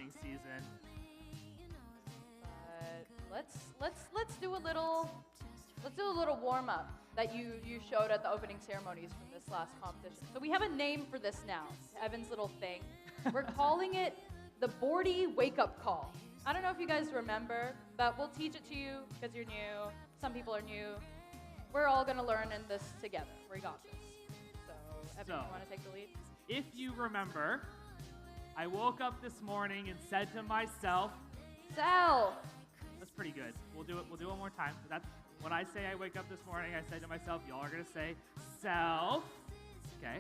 opening season. But let's do a little warm up that you showed at the opening ceremonies from this last competition. So we have a name for this now, Evan's little thing. We're calling it the Bordie wake up call. I don't know if you guys remember, but we'll teach it to you because you're new. Some people are new. We're all gonna learn in this together. We got this. So Evan, you want to take the lead? If you remember, I woke up this morning and said to myself, Self. that's pretty good. We'll do it one more time. That's when I say I wake up this morning, I say to myself, y'all are gonna say self. Okay.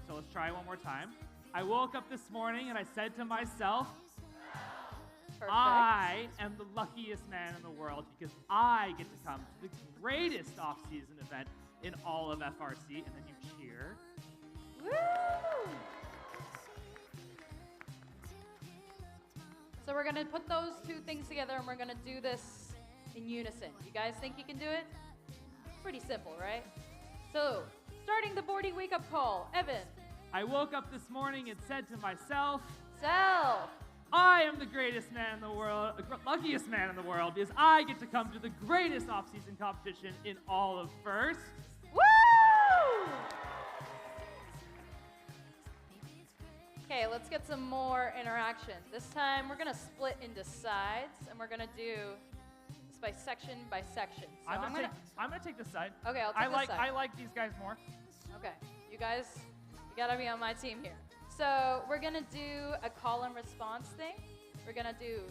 So let's try one more time. I woke up this morning and I said to myself, Perfect. I am the luckiest man in the world because I get to come to the greatest off-season event in all of FRC, and then you cheer. Woo! So we're gonna put those two things together and we're gonna do this in unison. You guys think you can do it? Pretty simple, right? So, starting the Bordie wake-up call. Evan. I woke up this morning and said to myself, Self. I am the greatest man in the world, the luckiest man in the world, because I get to come to the greatest off-season competition in all of FIRST. Woo! Okay, let's get some more interaction. This time we're gonna split into sides and we're gonna do this by section. So I'm gonna take this side. Okay, I'll take this side. I like these guys more. Okay, you guys, you gotta be on my team here. So we're gonna do a call and response thing. We're gonna do,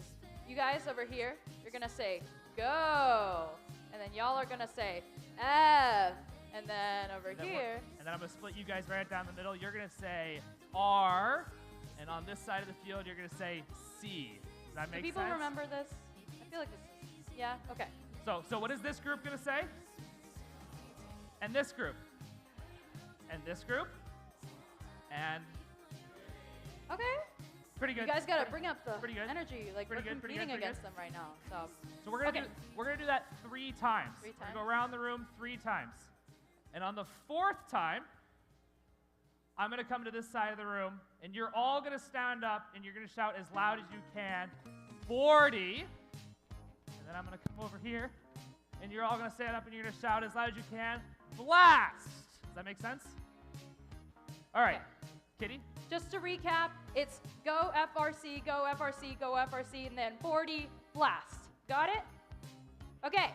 you guys over here, you're gonna say go, and then y'all are gonna say F, and then over here. And then I'm gonna split you guys right down the middle. You're gonna say R, and on this side of the field, you're gonna say C. Does that make sense? Do people remember this? I feel like this is, yeah, okay. So what is this group gonna say? And this group. And this group. And okay. pretty good. You guys gotta bring up the Pretty good. energy. Like we're competing against them right now. So we're gonna do that 3 times. 3 We're times. gonna go around the room 3 times. And on the 4th time, I'm gonna come to this side of the room, and you're all gonna stand up and you're gonna shout as loud as you can, Bordie. And then I'm gonna come over here, and you're all gonna stand up and you're gonna shout as loud as you can, blast. Does that make sense? All right, Okay. Kitty. Just to recap, it's go FRC, go FRC, go FRC, and then Bordie, blast. Got it? Okay.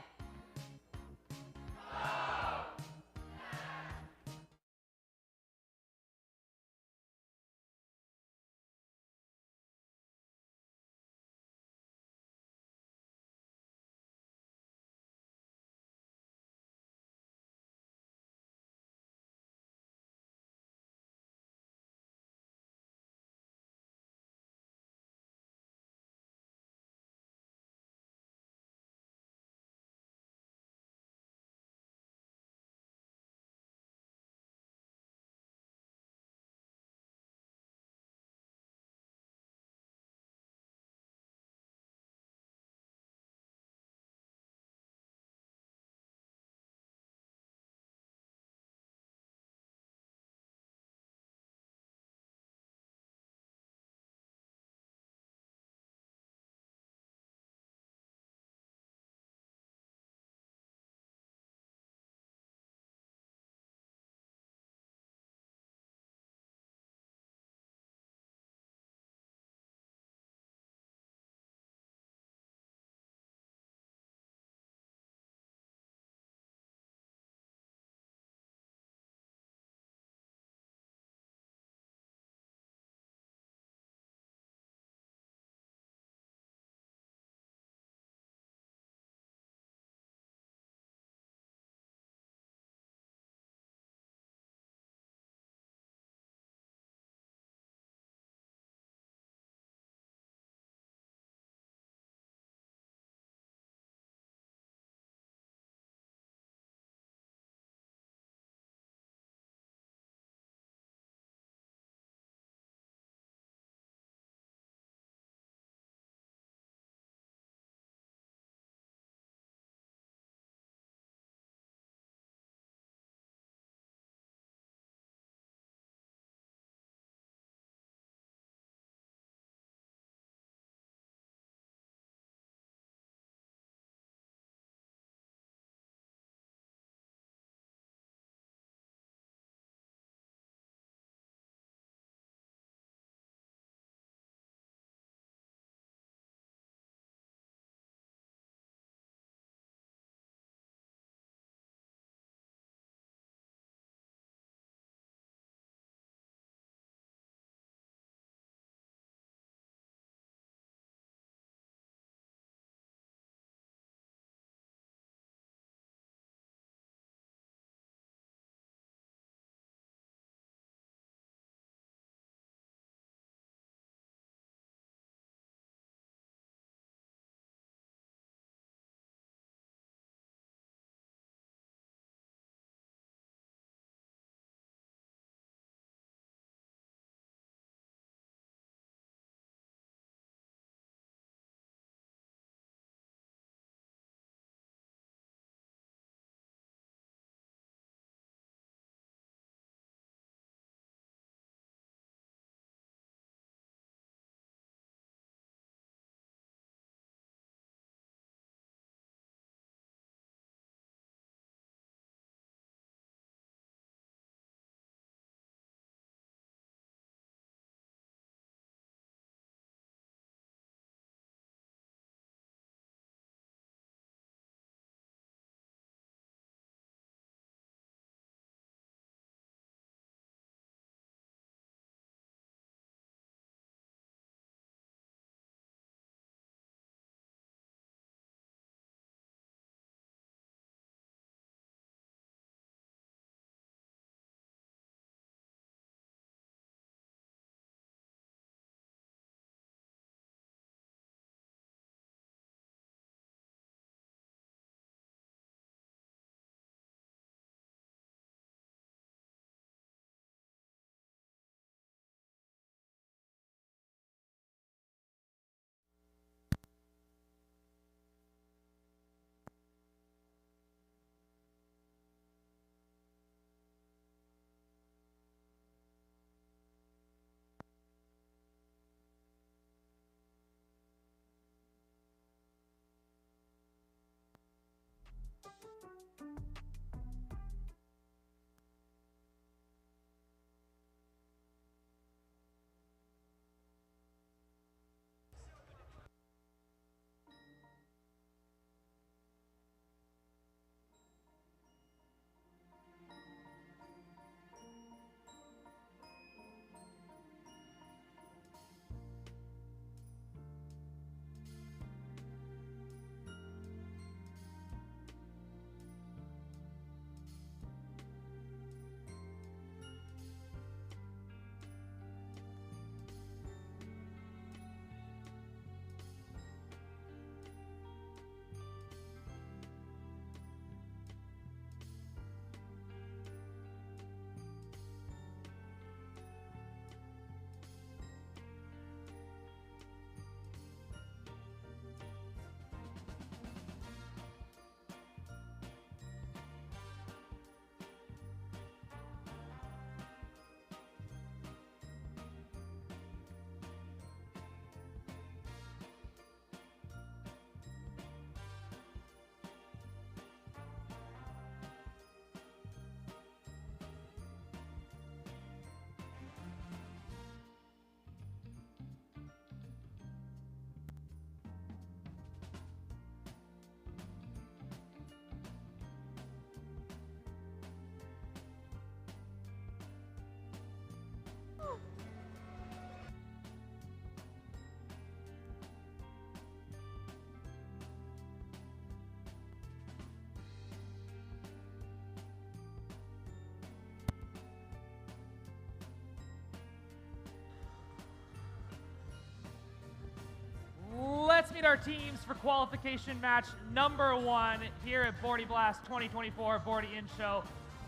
meet our teams for qualification match number 1 here at Bordie Blast 2024 Bordie In Show.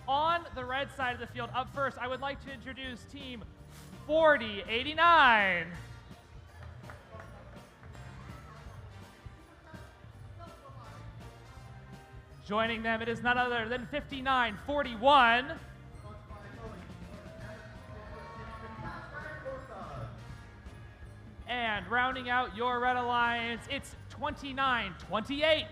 On the red side of the field, up first, I would like to introduce team 4089. Joining them, it is none other than 5941. And rounding out your red alliance, it's 2928.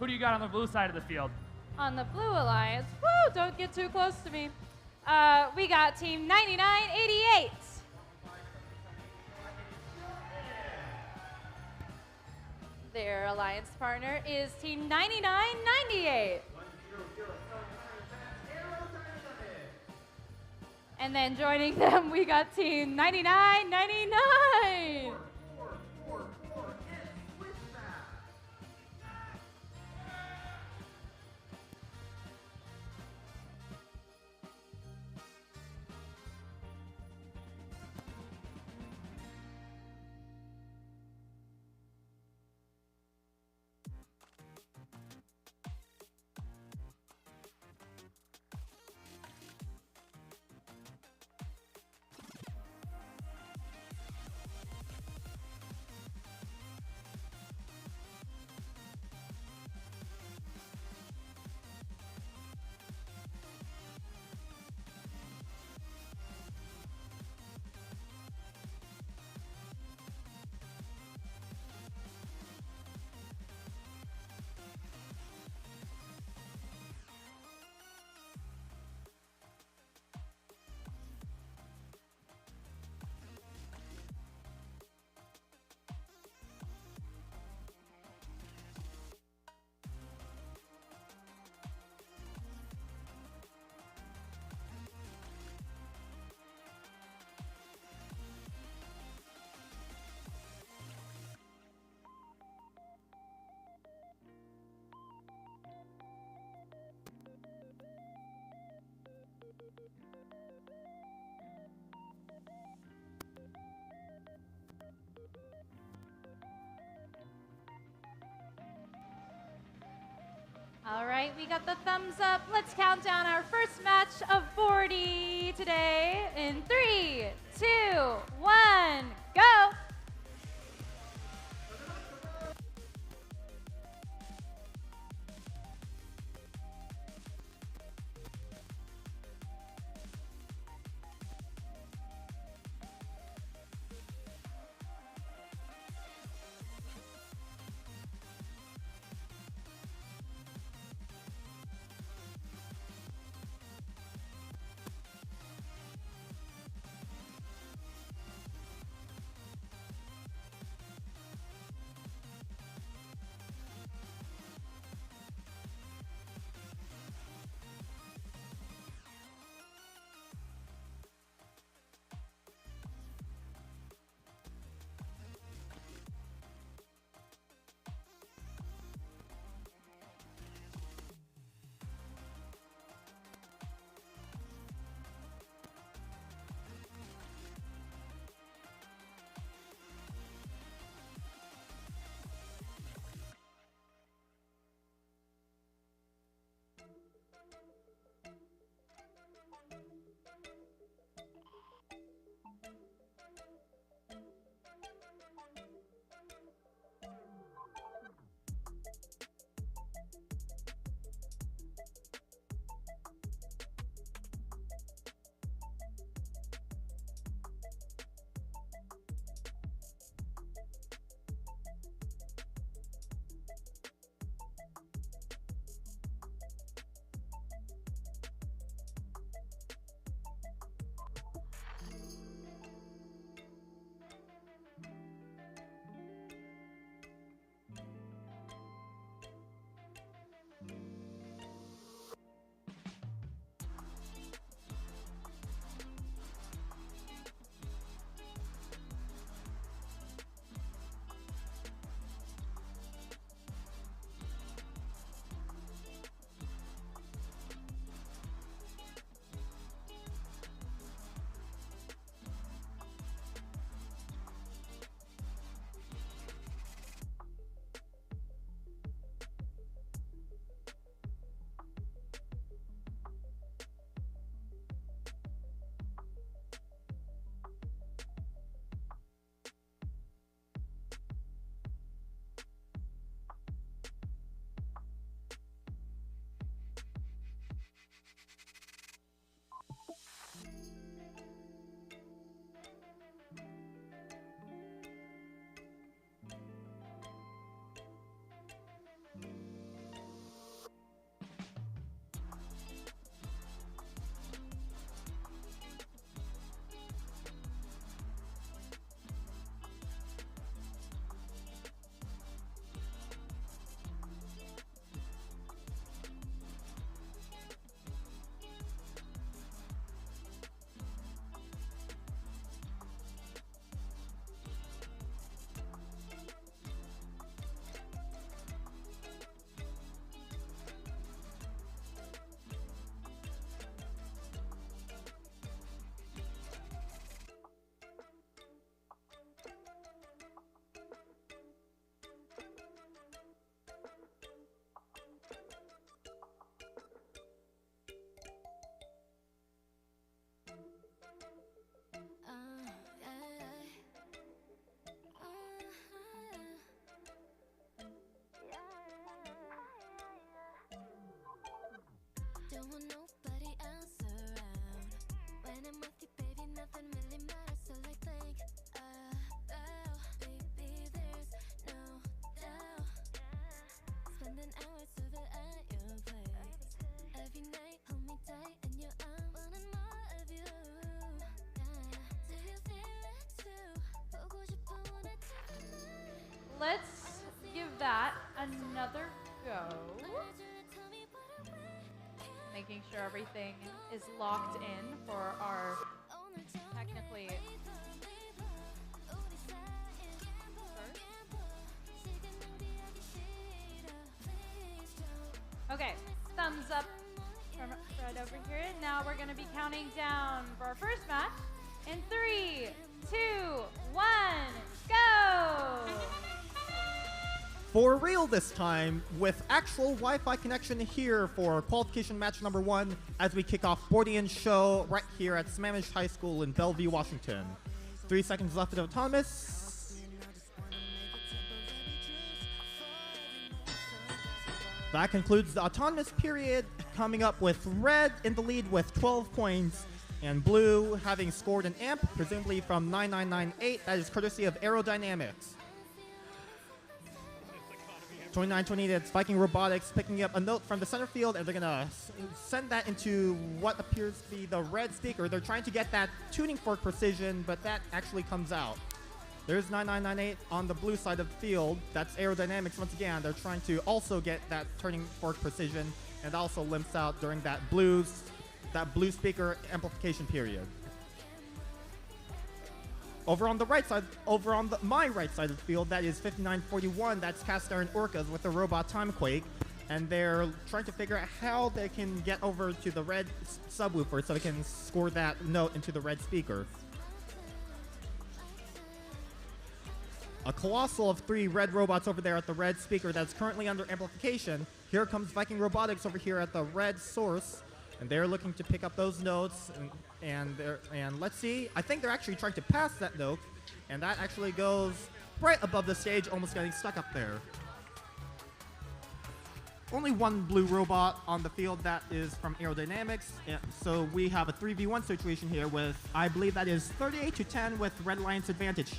Who do you got on the blue side of the field? On the Blue Alliance, woo, don't get too close to me. We got team 9988. Their alliance partner is team 9998. And then joining them, we got team 9999. All right, we got the thumbs up. Let's count down our first match of Bordie today in 3, 2, 1, go! Let's give that another go. Making sure everything is locked in for our technically. Okay, thumbs up from Fred over here. Now we're gonna be counting down for our first match in 3, 2, 1, go! For real this time, with actual Wi-Fi connection here for qualification match number 1 as we kick off Bordian's show right here at Sammamish High School in Bellevue, Washington. 3 seconds left of autonomous. That concludes the autonomous period, coming up with red in the lead with 12 points, and blue having scored an amp, presumably from 9998, that is courtesy of Aerodynamics. 29-28, it's Viking Robotics picking up a note from the center field, and they're gonna send that into what appears to be the red speaker. They're trying to get that tuning fork precision, but that actually comes out. There's 9998 on the blue side of the field. That's Aerodynamics once again. They're trying to also get that turning fork precision, and also limps out during that blue speaker amplification period. Over on the right side, my right side of the field, that is 5941. That's Castor and Orcas with the robot Timequake, and they're trying to figure out how they can get over to the red subwoofer so they can score that note into the red speaker. A colossal of 3 red robots over there at the red speaker that's currently under amplification. Here comes Viking Robotics over here at the red source, and they're looking to pick up those notes. And let's see, I think they're actually trying to pass that note, and that actually goes right above the stage, almost getting stuck up there. Only one blue robot on the field, that is from Aerodynamics, and so we have a 3v1 situation here with, I believe that is 38-10 with Red Alliance advantage.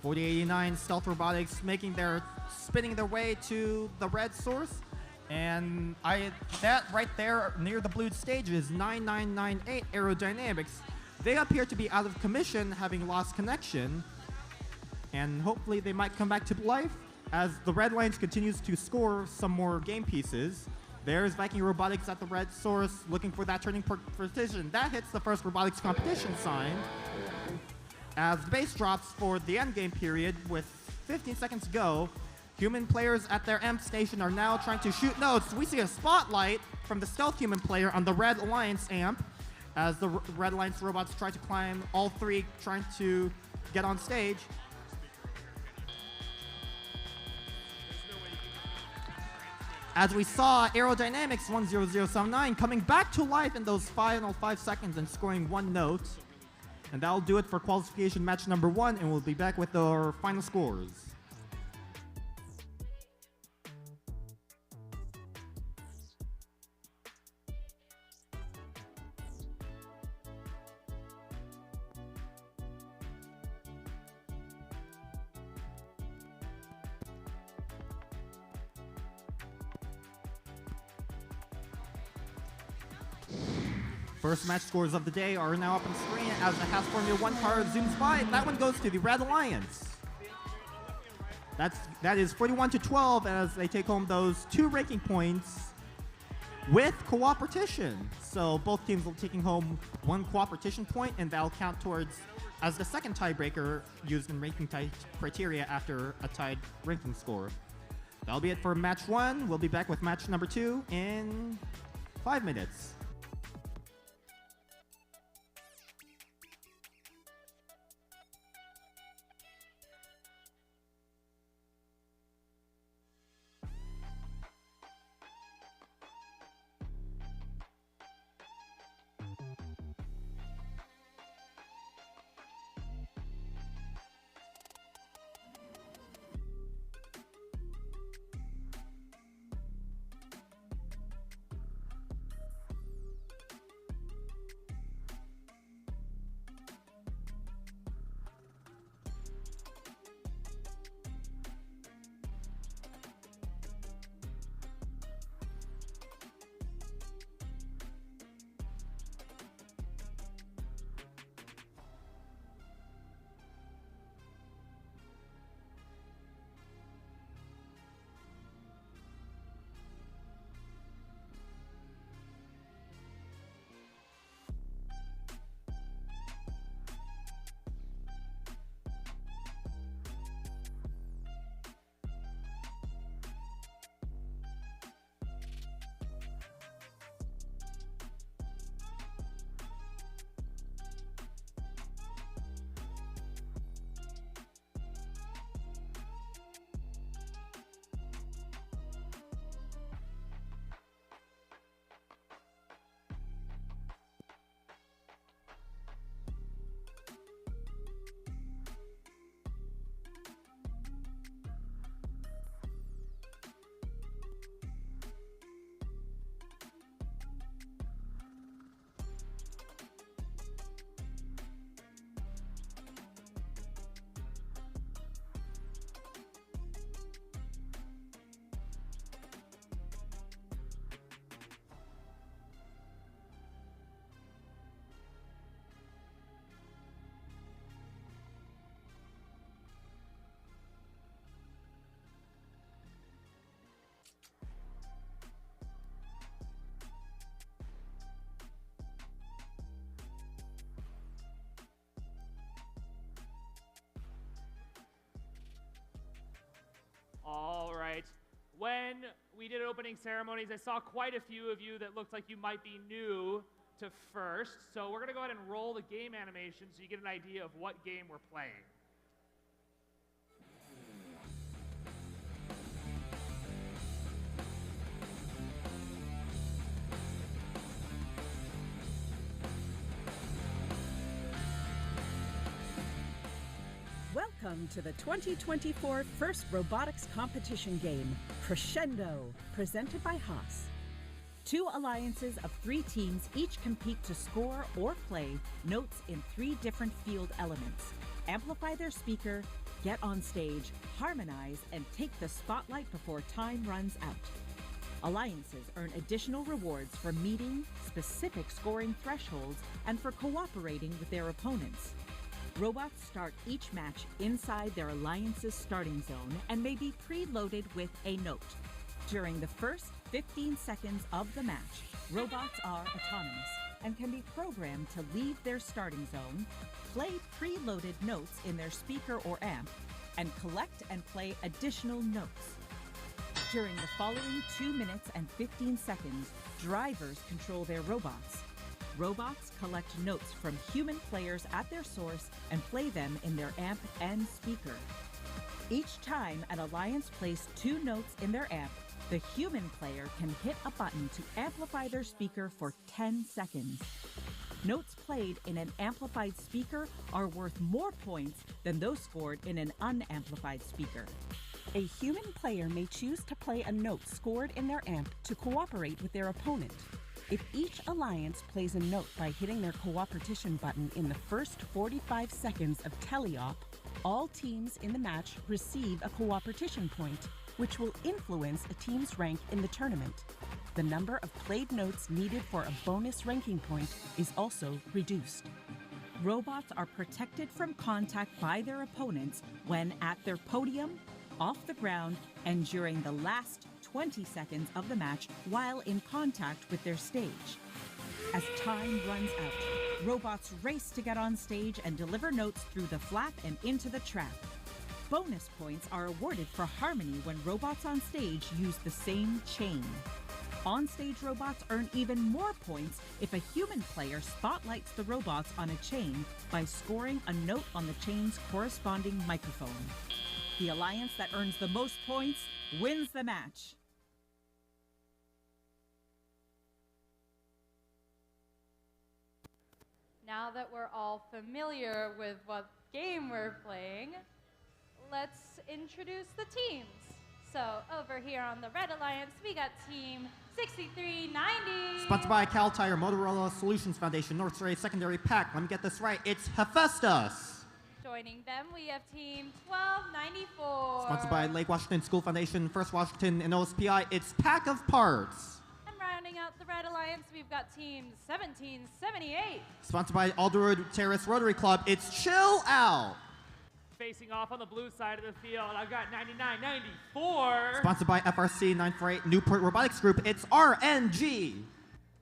4089 Stealth Robotics spinning their way to the red source. And that right there near the blue stage is 9998 Aerodynamics. They appear to be out of commission, having lost connection. And hopefully they might come back to life as the red lines continues to score some more game pieces. There's Viking Robotics at the red source looking for that turning precision. That hits the first robotics competition sign. As the base drops for the end game period with 15 seconds to go, human players at their amp station are now trying to shoot notes. We see a spotlight from the stealth human player on the Red Alliance amp as the Red Alliance robots try to climb, all 3 trying to get on stage. As we saw Aerodynamics 10079 coming back to life in those final 5 seconds and scoring 1 note. And that'll do it for qualification match number 1, and we'll be back with our final scores. First match scores of the day are now up on the screen as the Haas Formula 1 car zooms by. That one goes to the Red Alliance. That is 41-12 as they take home those 2 ranking points with cooperation. So both teams will be taking home 1 cooperation point, and that'll count towards as the second tiebreaker used in ranking criteria after a tied ranking score. That'll be it for match 1. We'll be back with match number 2 in 5 minutes. All right. When we did opening ceremonies, I saw quite a few of you that looked like you might be new to FRC. So we're going to go ahead and roll the game animation so you get an idea of what game we're playing. Welcome to the 2024 FRC Robotics Competition game, Crescendo, presented by Haas. 2 alliances of 3 teams each compete to score or play notes in 3 different field elements, amplify their speaker, get on stage, harmonize, and take the spotlight before time runs out. Alliances earn additional rewards for meeting specific scoring thresholds and for cooperating with their opponents. Robots start each match inside their alliance's starting zone and may be preloaded with a note. During the first 15 seconds of the match, robots are autonomous and can be programmed to leave their starting zone, play preloaded notes in their speaker or amp, and collect and play additional notes. During the following 2 minutes and 15 seconds, drivers control their robots. Robots collect notes from human players at their source and play them in their amp and speaker. Each time an alliance plays 2 notes in their amp, the human player can hit a button to amplify their speaker for 10 seconds. Notes played in an amplified speaker are worth more points than those scored in an unamplified speaker. A human player may choose to play a note scored in their amp to cooperate with their opponent. If each alliance plays a note by hitting their cooperation button in the first 45 seconds of teleop, all teams in the match receive a cooperation point, which will influence a team's rank in the tournament. The number of played notes needed for a bonus ranking point is also reduced. Robots are protected from contact by their opponents when at their podium, off the ground, and during the last 20 seconds of the match while in contact with their stage. As time runs out, robots race to get on stage and deliver notes through the flap and into the trap. Bonus points are awarded for harmony when robots on stage use the same chain. On-stage robots earn even more points if a human player spotlights the robots on a chain by scoring a note on the chain's corresponding microphone. The alliance that earns the most points wins the match. Now that we're all familiar with what game we're playing, let's introduce the teams. So over here on the Red Alliance, we got Team 6390. Sponsored by Cal Tire, Motorola Solutions Foundation, North Surrey Secondary Pack. Let me get this right. It's Hephaestus. Joining them, we have Team 1294. Sponsored by Lake Washington School Foundation, First Washington, and OSPI. It's Pack of Parts. And rounding out the Red Alliance, we've got Team 1778. Sponsored by Alderwood Terrace Rotary Club. It's Chill Out. Facing off on the blue side of the field, I've got 9994. Sponsored by FRC 948 Newport Robotics Group. It's RNG.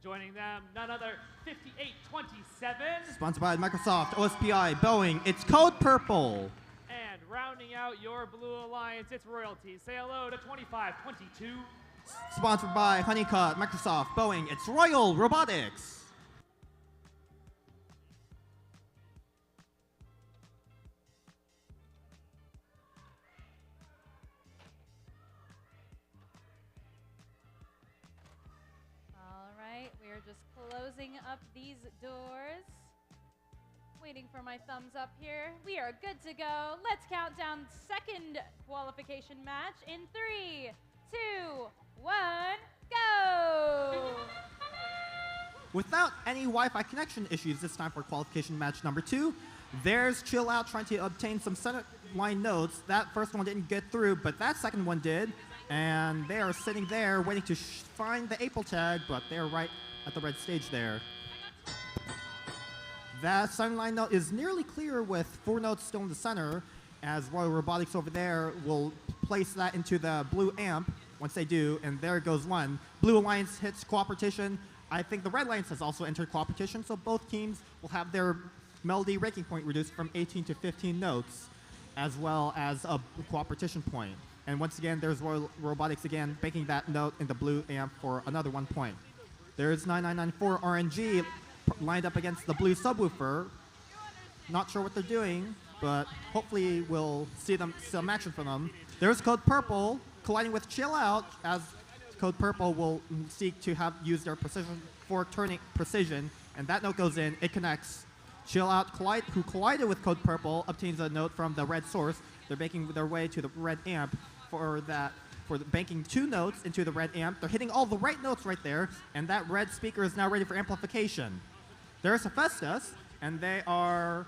Joining them, none other, 5827. Sponsored by Microsoft, OSPI, Boeing. It's Code Purple. And rounding out your Blue Alliance, it's Royalty. Say hello to 2522. Sponsored by Honeycutt, Microsoft, Boeing. It's Royal Robotics. We're just closing up these doors. Waiting for my thumbs up here. We are good to go. Let's count down second qualification match in 3, 2, 1, go! Without any Wi-Fi connection issues this time for qualification match number 2, there's Chill Out trying to obtain some center line notes. That first one didn't get through, but that second one did. And they are sitting there waiting to find the April tag, but they're right at the red stage there. That center line note is nearly clear with 4 notes still in the center, as Royal Robotics over there will place that into the blue amp once they do, and there goes one. Blue Alliance hits cooperation. I think the Red Alliance has also entered cooperation, so both teams will have their melody ranking point reduced from 18 to 15 notes, as well as a cooperation point. And once again, there's Robotics again, making that note in the blue amp for another 1 point. There's 9994 RNG lined up against the blue subwoofer. Not sure what they're doing, but hopefully we'll see some action from them. There's Code Purple colliding with Chill Out, as Code Purple will seek to use their precision fork turning precision, and that note goes in, it connects. Chill Out, who collided with Code Purple, obtains a note from the red source. They're making their way to the red amp for banking 2 notes into the red amp. They're hitting all the right notes right there, and that red speaker is now ready for amplification. There's Hephaestus, and they are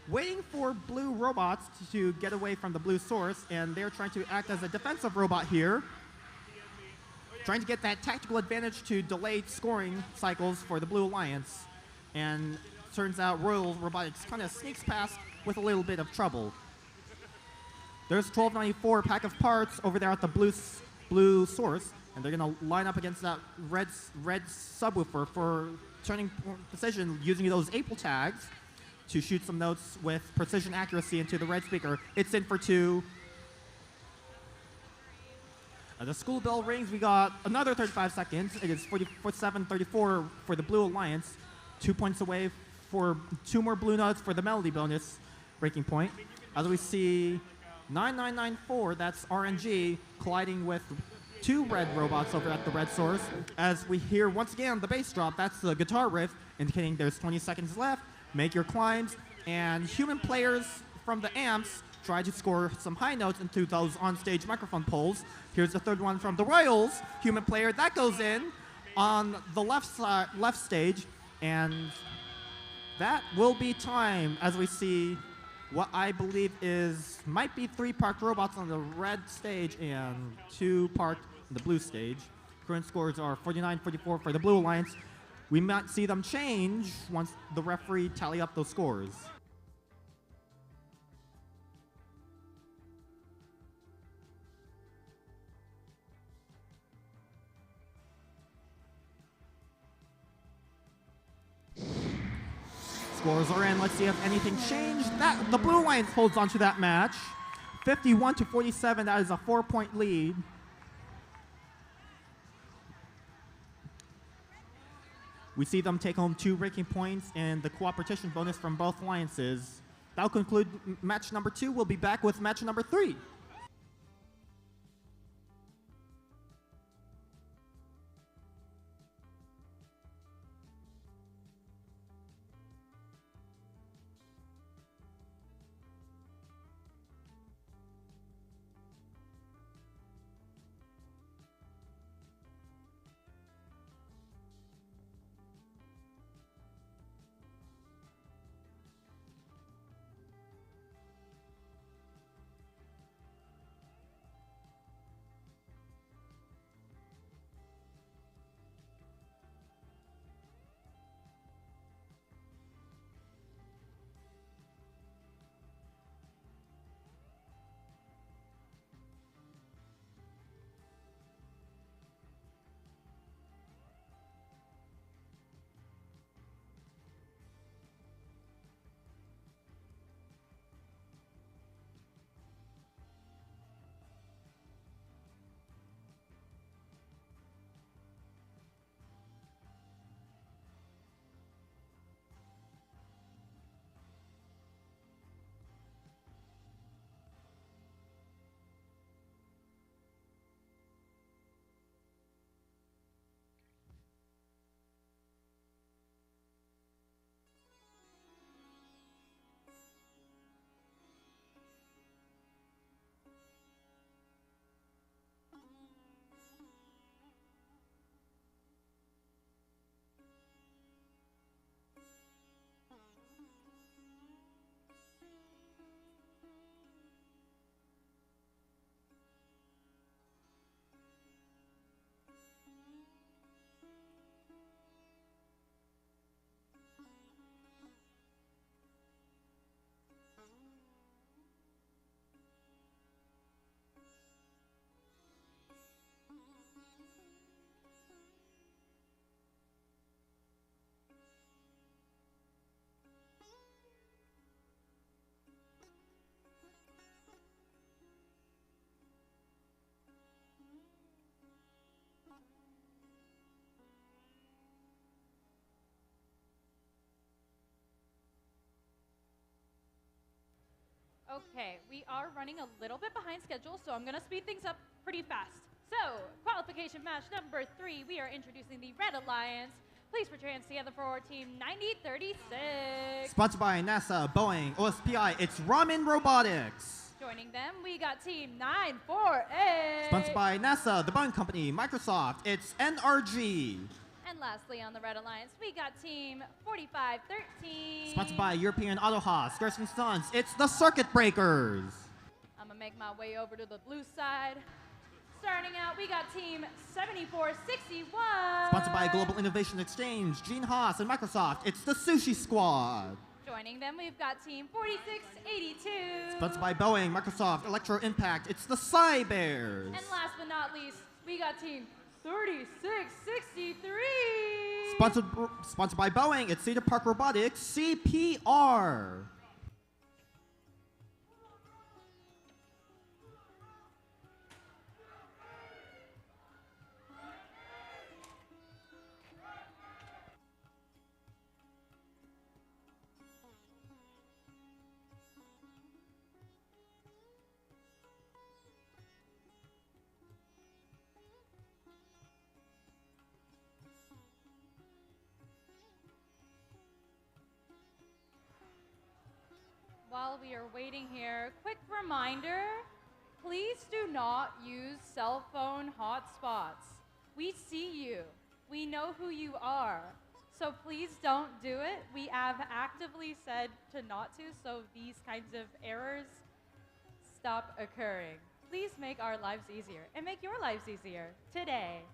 waiting for blue robots to get away from the blue source, and they're trying to act as a defensive robot here, trying to get that tactical advantage to delay scoring cycles for the Blue Alliance. And turns out Royal Robotics kind of sneaks past with a little bit of trouble. There's 1294 pack of parts over there at the blue source, and they're going to line up against that red subwoofer for turning precision using those April tags to shoot some notes with precision accuracy into the red speaker. It's in for 2. The school bell rings. We got another 35 seconds. It is 47-34 for the Blue Alliance. 2 points away for 2 more blue notes for the melody bonus breaking point. As we see 9994, that's RNG, colliding with 2 red robots over at the red source. As we hear once again the bass drop, that's the guitar riff, indicating there's 20 seconds left. Make your climbs, and human players from the amps try to score some high notes into those on-stage microphone poles. Here's the third one from the Royals, human player, that goes in on the left stage, and that will be time as we see what I believe might be 3 parked robots on the red stage and 2 parked on the blue stage. Current scores are 49-44 for the Blue Alliance. We might see them change once the referee tally up those scores. Scores are in. Let's see if anything changed. The Blue Alliance holds on to that match. 51-47, that is a 4-point lead. We see them take home 2 ranking points and the cooperation bonus from both alliances. That'll conclude match number 2. We'll be back with match number 3. Okay, we are running a little bit behind schedule, so I'm going to speed things up pretty fast. So, qualification match number 3, we are introducing the Red Alliance. Please put your hands together for Team 9036. Sponsored by NASA, Boeing, OSPI, it's Ramen Robotics. Joining them, we got Team 948. Sponsored by NASA, the Boeing Company, Microsoft, it's NRG. And lastly, on the Red Alliance, we got Team 4513. Sponsored by European Auto Haas, Gerson Sons, it's the Circuit Breakers. I'm gonna make my way over to the blue side. Starting out, we got Team 7461. Sponsored by Global Innovation Exchange, Gene Haas, and Microsoft, it's the Sushi Squad. Joining them, we've got Team 4682. Sponsored by Boeing, Microsoft, Electro Impact, it's the Cybears. And last but not least, we got Team 3663. Sponsored by Boeing, it's Cedar Park Robotics, CPR. While we are waiting here, quick reminder, please do not use cell phone hotspots. We see you. We know who you are. So please don't do it. We have actively said to not to, so these kinds of errors stop occurring. Please make our lives easier and make your lives easier today.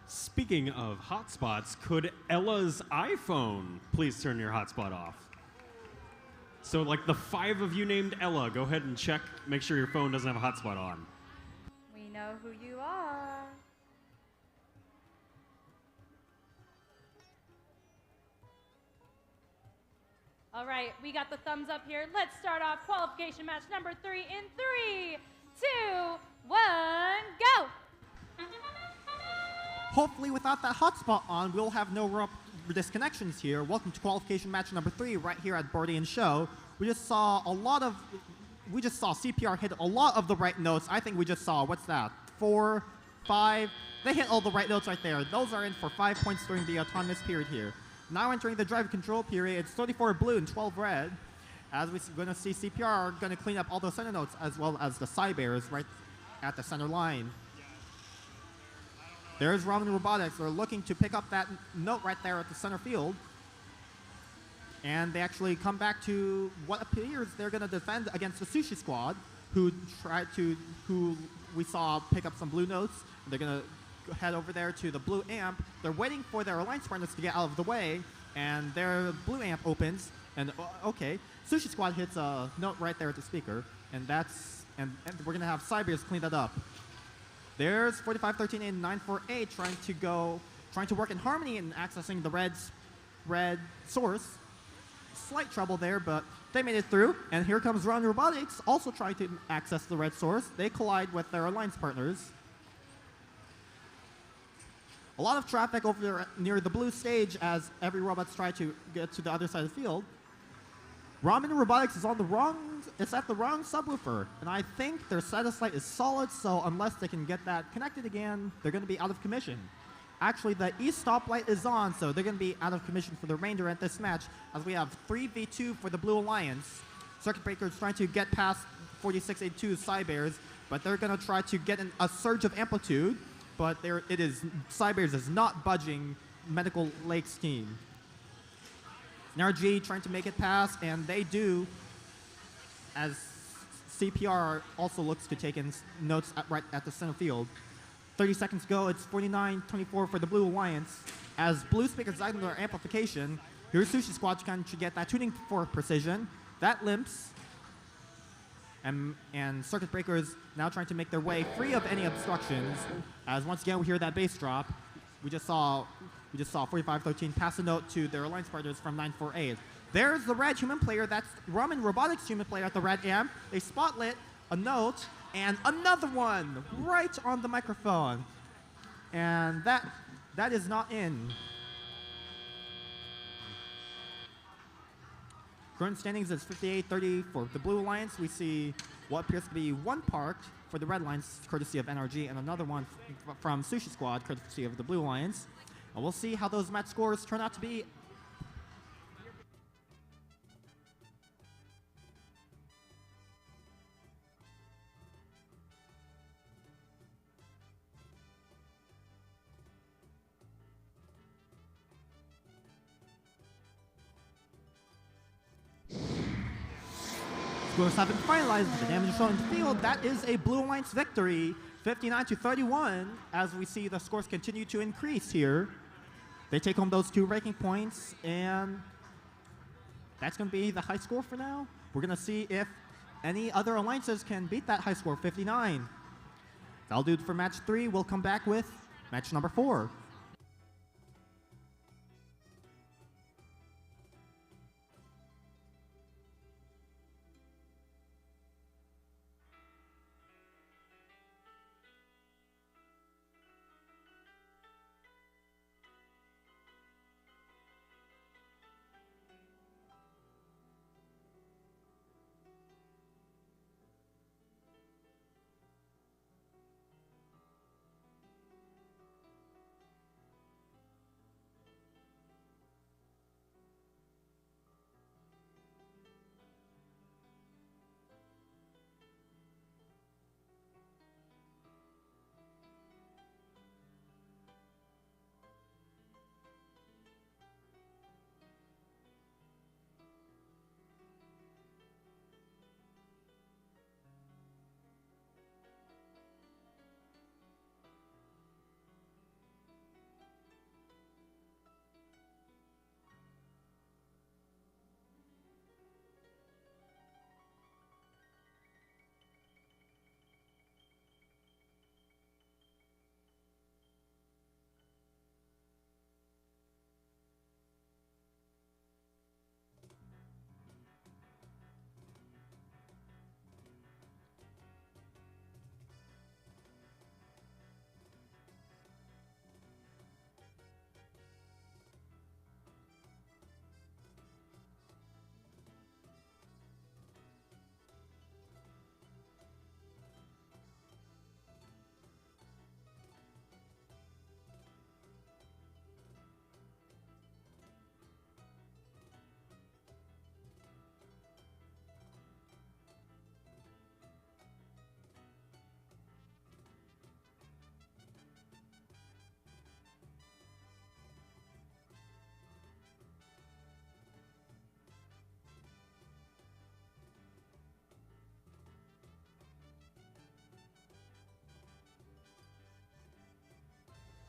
Speaking of hotspots, could Ella's iPhone please turn your hotspot off? So like the 5 of you named Ella, go ahead and check, make sure your phone doesn't have a hotspot on. We know who you are. All right, we got the thumbs up here. Let's start off qualification match number 3 in 3, 2, 1, go! Hopefully without that hotspot on, we'll have no disconnections here. Welcome to qualification match number 3 right here at Bordie and Show. We just saw CPR hit a lot of the right notes. I think we just saw, what's that, 4, 5? They hit all the right notes right there. Those are in for 5 points during the autonomous period here. Now entering the drive control period, it's 34 blue and 12 red. As we're going to see CPR going to clean up all those center notes as well as the Cybears right at the center line. There's Ramen Robotics. They're looking to pick up that note right there at the center field. And they actually come back to what appears they're going to defend against the Sushi Squad, who we saw pick up some blue notes. They're going to head over there to the blue amp. They're waiting for their alliance partners to get out of the way, and their blue amp opens. And okay, Sushi Squad hits a note right there at the speaker, and we're going to have Cybears clean that up. There's 4513 and 948 trying to work in harmony and accessing the red source. slight trouble there, but they made it through. And here comes Robotics, also trying to access the red source. They collide with their alliance partners. A lot of traffic over there near the blue stage as every robot's try to get to the other side of the field. Ramen Robotics is it's at the wrong subwoofer, and I think their satellite is solid, so unless they can get that connected again, they're going to be out of commission. Actually, the east stoplight is on, so they're going to be out of commission for the remainder at this match, as we have 3v2 for the Blue Alliance. Circuit Breaker is trying to get past 4682's Cybears, but they're going to try to get a surge of amplitude, but Cybears is not budging Medical Lake's team. NRG trying to make it pass, and they do, as CPR also looks to take in notes right at the center field. 30 seconds go, it's 49-24 for the Blue Alliance. As Blue Speakers item their amplification, here's Sushi Squad trying to get that tuning for precision. That limps. And Circuit Breakers now trying to make their way free of any obstructions. As once again we hear that bass drop. We just saw 4513 pass a note to their alliance partners from 948. There's the red human player. That's Ramen Robotics human player at the red amp. They spotlit a note and another one right on the microphone. And that is not in. Current standings is 58-30 for the Blue Alliance. We see what appears to be one parked for the Red Alliance, courtesy of NRG, and another one from Sushi Squad, courtesy of the Blue Alliance. And we'll see how those match scores turn out to be. Scores have been finalized. The damage is shown in the field. That is a Blue Alliance victory, 59-31, as we see the scores continue to increase here. They take home those 2 ranking points, and that's going to be the high score for now. We're going to see if any other alliances can beat that high score, 59. That'll do it for match 3. We'll come back with match number 4.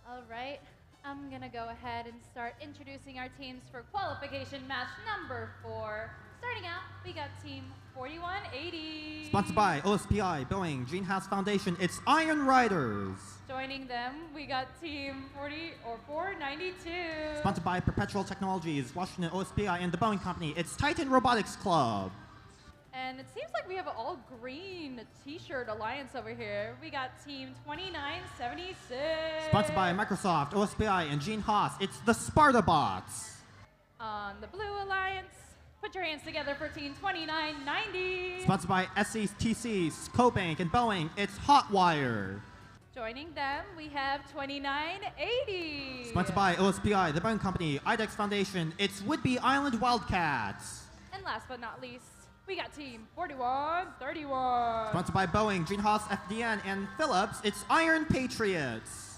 All right. I'm gonna go ahead and start introducing our teams for qualification match number 4. Starting out, we got team 4180. Sponsored by OSPI, Boeing, Greenhouse Foundation, it's Iron Riders. Joining them, we got team 492. Sponsored by Perpetual Technologies, Washington OSPI, and the Boeing Company, it's Titan Robotics Club. And it seems like we have an all-green t-shirt alliance over here. We got team 2976. Sponsored by Microsoft, OSPI, and Gene Haas, it's the Sparta Bots. On the blue alliance, put your hands together for team 2990. Sponsored by SCTC, Cobank, and Boeing, it's Hotwire. Joining them, we have 2980. Sponsored by OSPI, the Boeing Company, IDEX Foundation, it's Whidbey Island Wildcats. And last but not least, we got team 4131. Sponsored by Boeing, Gene Haas, FDN, and Phillips, it's Iron Patriots.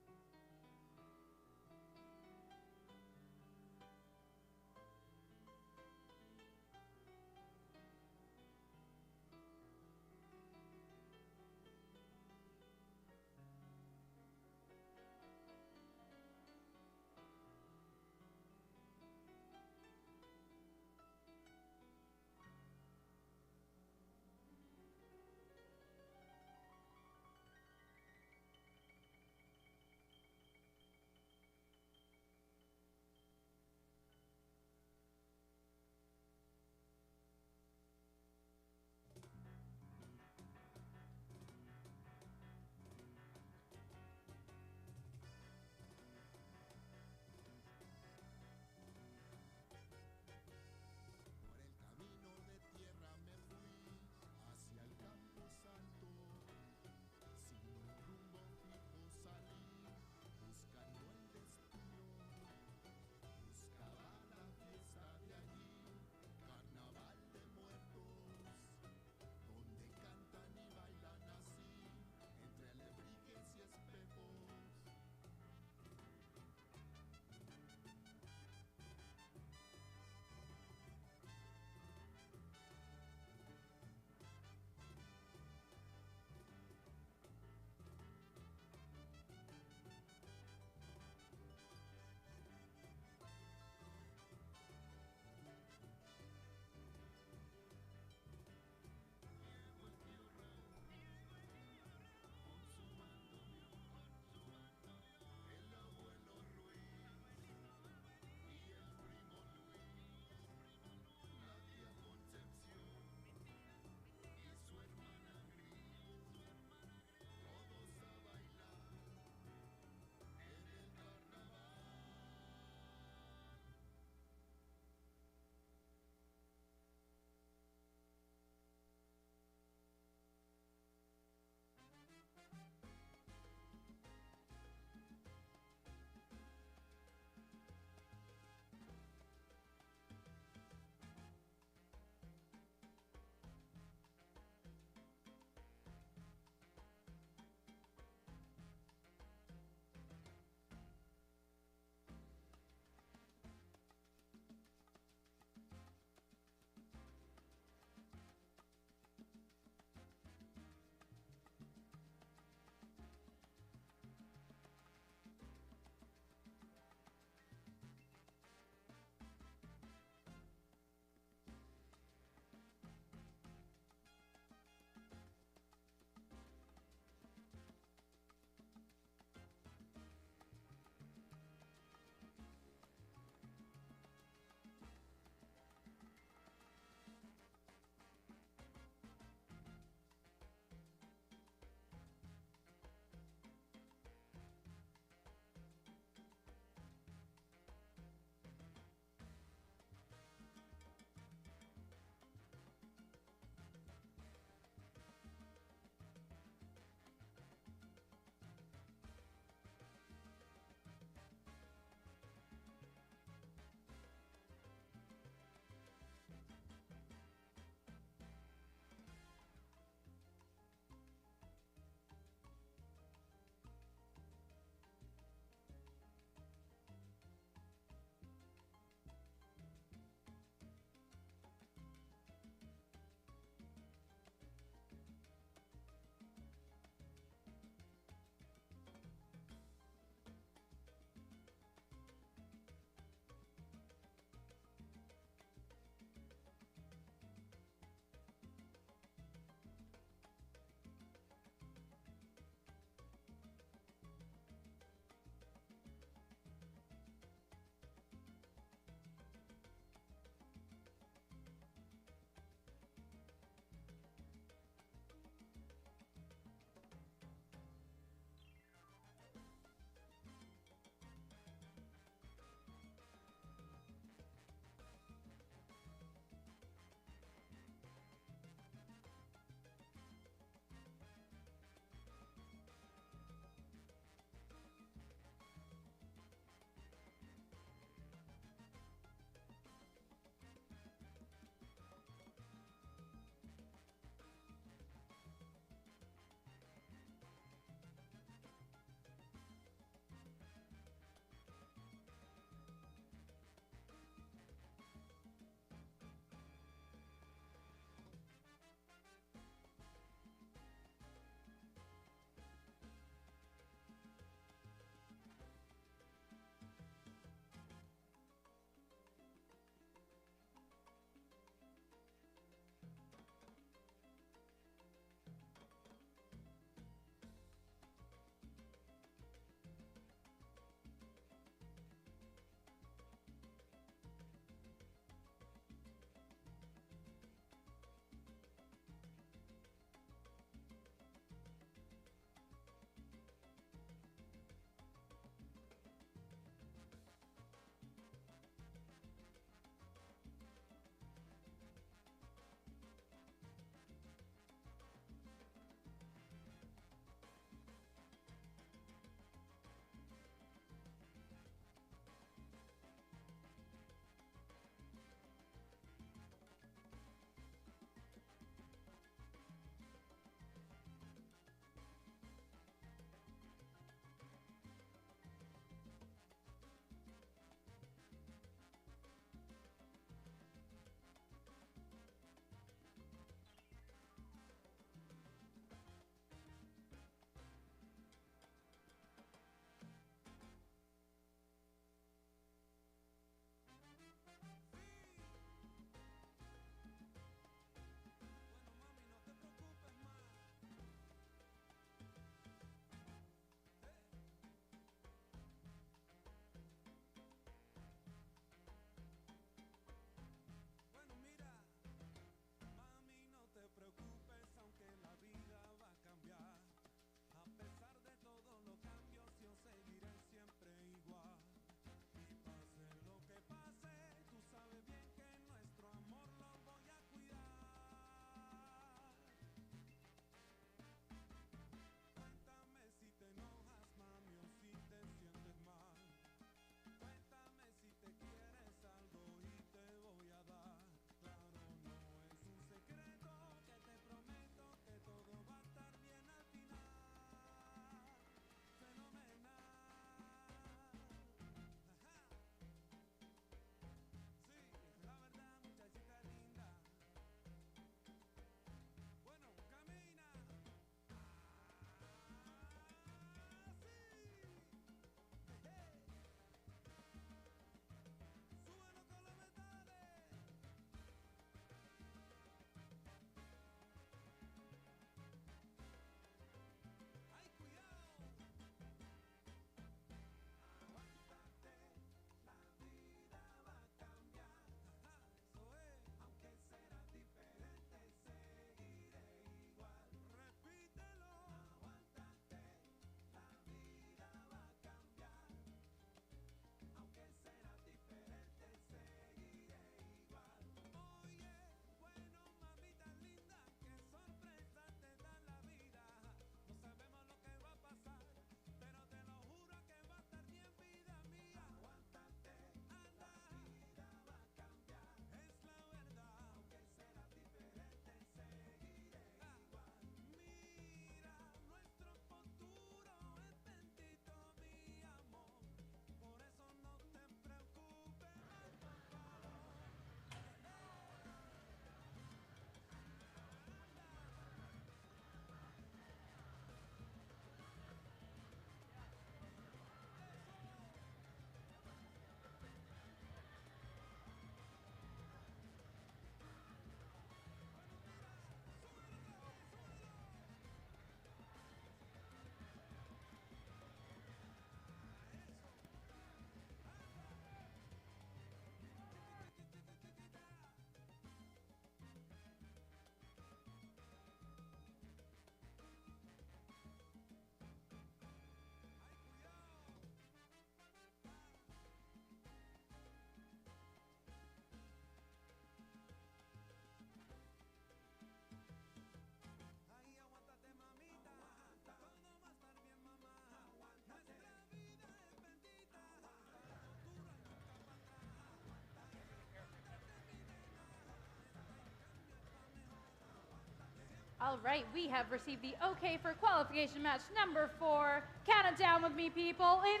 All right, we have received the okay for qualification match number 4. Count it down with me, people, in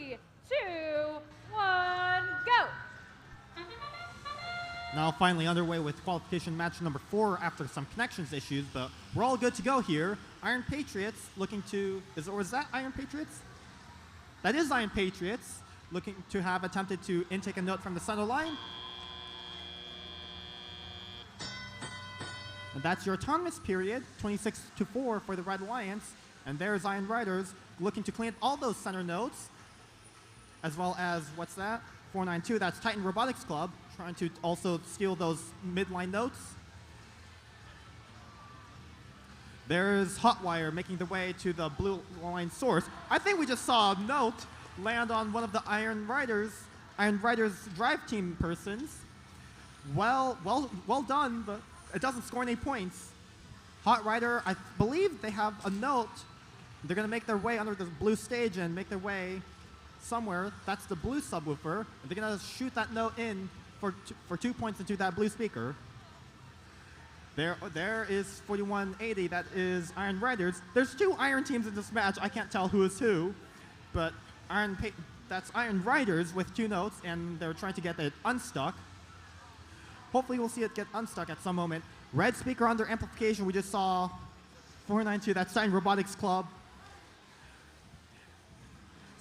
3, 2, 1, go! Now finally underway with qualification match number 4 after some connections issues, but we're all good to go here. Iron Patriots looking to, is that Iron Patriots? That is Iron Patriots looking to have attempted to intake a note from the center line. And that's your autonomous period, 26-4 for the Red Alliance. And there's Iron Riders looking to clean all those center notes, as well as, what's that? 492, that's Titan Robotics Club, trying to also steal those midline notes. There's Hotwire making their way to the blue line source. I think we just saw a note land on one of the Iron Riders drive team persons. Well done, but it doesn't score any points. Hot Rider, I believe they have a note. They're going to make their way under the blue stage and make their way somewhere. That's the blue subwoofer. They're going to shoot that note in for 2 points into that blue speaker. There is 4180. That is Iron Riders. There's 2 Iron teams in this match. I can't tell who is who, but that's Iron Riders with 2 notes, and they're trying to get it unstuck. Hopefully we'll see it get unstuck at some moment. Red speaker under amplification. We just saw 492. That's Titan Robotics Club.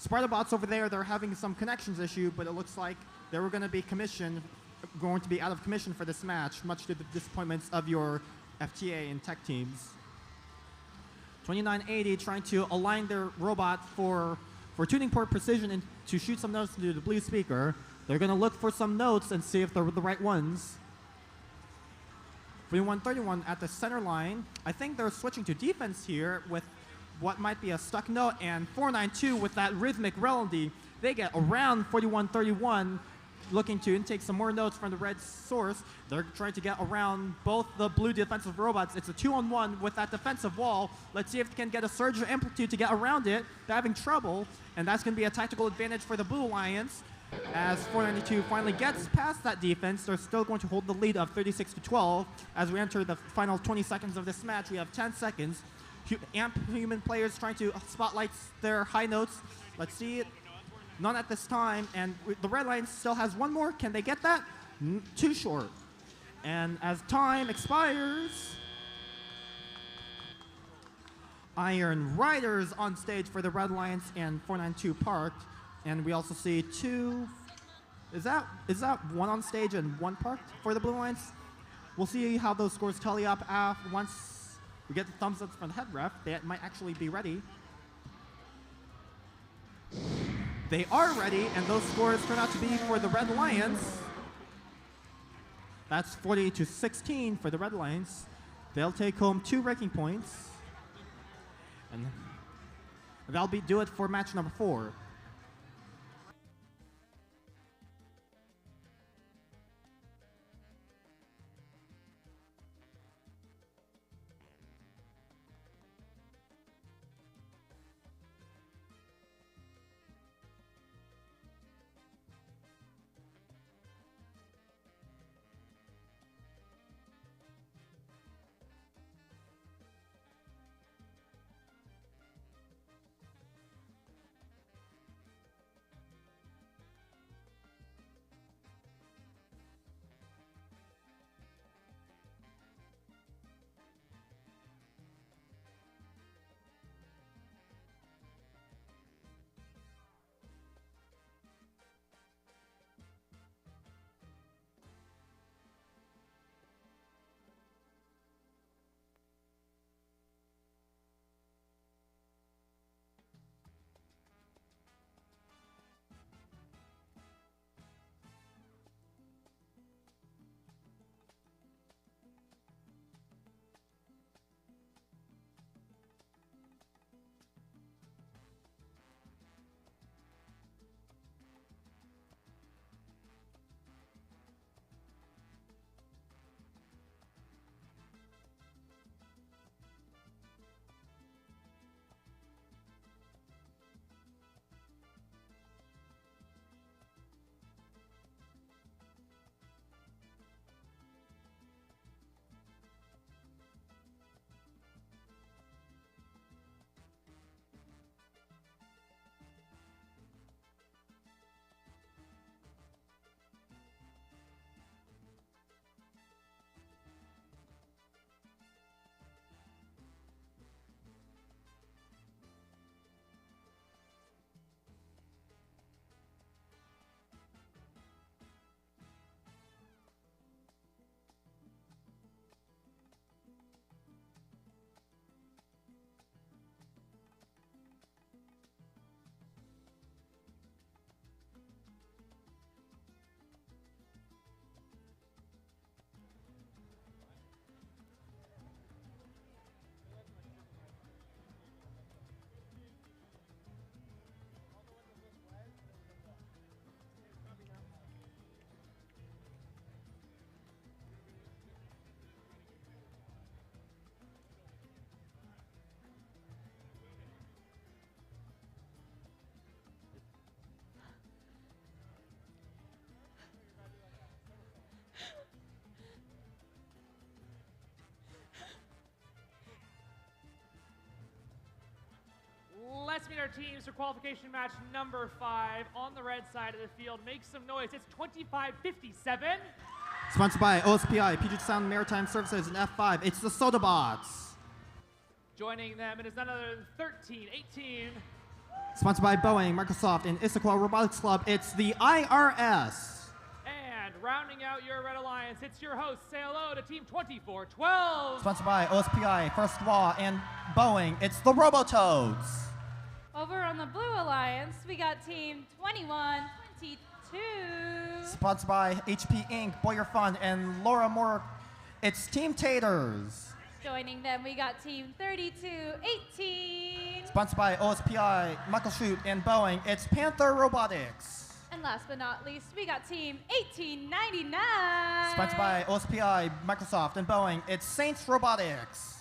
Spartabots over there, they're having some connections issue, but it looks like they were going to be out of commission for this match, much to the disappointments of your FTA and tech teams. 2980 trying to align their robot for tuning port precision and to shoot some notes into the blue speaker. They're going to look for some notes and see if they're the right ones. 4131 at the center line. I think they're switching to defense here with what might be a stuck note, and 492 with that rhythmic melody. They get around 4131, looking to intake some more notes from the red source. They're trying to get around both the blue defensive robots. It's a 2-on-1 with that defensive wall. Let's see if they can get a surge of amplitude to get around it. They're having trouble, and that's going to be a tactical advantage for the Blue Alliance. As 492 finally gets past that defense, they're still going to hold the lead of 36-12. As we enter the final 20 seconds of this match, we have 10 seconds. Human players trying to spotlight their high notes. Let's see it. None at this time, and the Red Line still has one more. Can they get that? Too short. And as time expires, Iron Riders on stage for the Red Alliance and 492 parked. And we also see 2. Is that 1 on stage and 1 parked for the Blue Alliance? We'll see how those scores tally up once we get the thumbs up from the head ref. They might actually be ready. They are ready, and those scores turn out to be for the Red Alliance. That's 40-16 for the Red Alliance. They'll take home 2 ranking points. And that'll do it for match number 4. let's meet our teams for qualification match number 5 on the red side of the field. Make some noise. It's 25-57. Sponsored by OSPI, Puget Sound Maritime Services, and F5. It's the Sodabots. Joining them, it is none other than 13-18. Sponsored by Boeing, Microsoft, and Issaquah Robotics Club. It's the IRS. And rounding out your Red Alliance, it's your host. Say hello to Team 24-12. Sponsored by OSPI, First Law, and Boeing. It's the Robototes. Over on the Blue Alliance, we got Team 21-22. Sponsored by HP Inc., Boyer Fund, and Laura Moore. It's Team Taters. Joining them, we got Team 32-18. Sponsored by OSPI, Michael Shute, and Boeing. It's Panther Robotics. And last but not least, we got Team 1899. Sponsored by OSPI, Microsoft, and Boeing. It's Saints Robotics.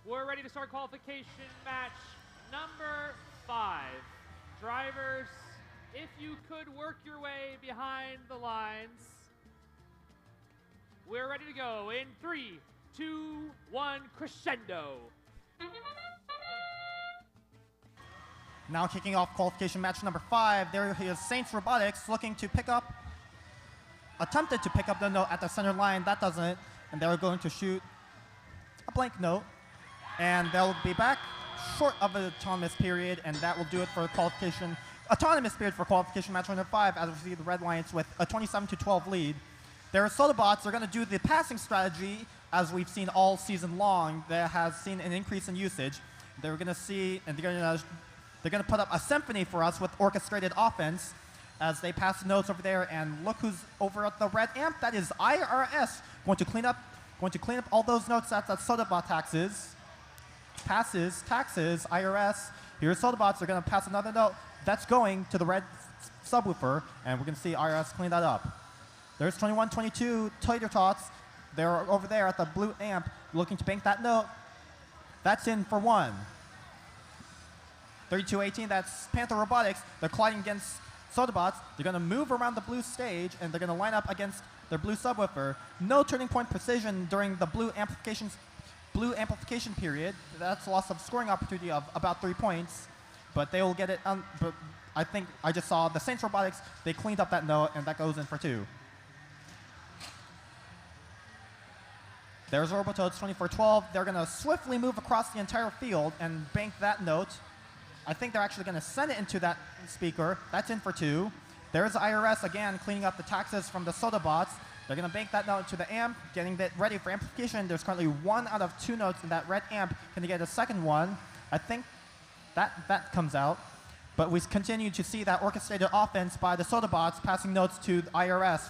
We're ready to start qualification match number 5. Drivers, if you could work your way behind the lines. We're ready to go in 3, 2, 1, crescendo. Now kicking off qualification match number 5, there is Saints Robotics looking to attempted to pick up the note at the center line. That doesn't, and they're going to shoot a blank note. And they'll be back short of an autonomous period, and that will do it for qualification. Autonomous period for qualification match number 5, as we see the Red Lions with a 27-12 lead. Their Sodabots are going to do the passing strategy, as we've seen all season long, that has seen an increase in usage. They're going to see, and they're going to put up a symphony for us with orchestrated offense as they pass the notes over there. And look who's over at the red amp. That is IRS going to clean up all those notes that Sodabot passes, taxes, IRS. Here's Sodabots. They're going to pass another note. That's going to the red subwoofer, and we're going to see IRS clean that up. There's 21-22 Tater Tots. They're over there at the blue amp looking to bank that note. That's in for 1. 32-18, that's Panther Robotics. They're colliding against Sodabots. They're going to move around the blue stage, and they're going to line up against their blue subwoofer. No turning point precision during the blue amplification period. That's a loss of scoring opportunity of about 3 points, but they will get it. But I think I just saw the Saints Robotics. They cleaned up that note, and that goes in for 2. There's Robototes 24-12. They're going to swiftly move across the entire field and bank that note. I think they're actually going to send it into that speaker. That's in for 2. There's IRS again cleaning up the taxes from the Sodabots. They're going to bank that note to the amp, getting it ready for amplification. There's currently 1 out of 2 notes in that red amp. Can they get a second one? I think that comes out. But we continue to see that orchestrated offense by the Sodabots passing notes to the IRS.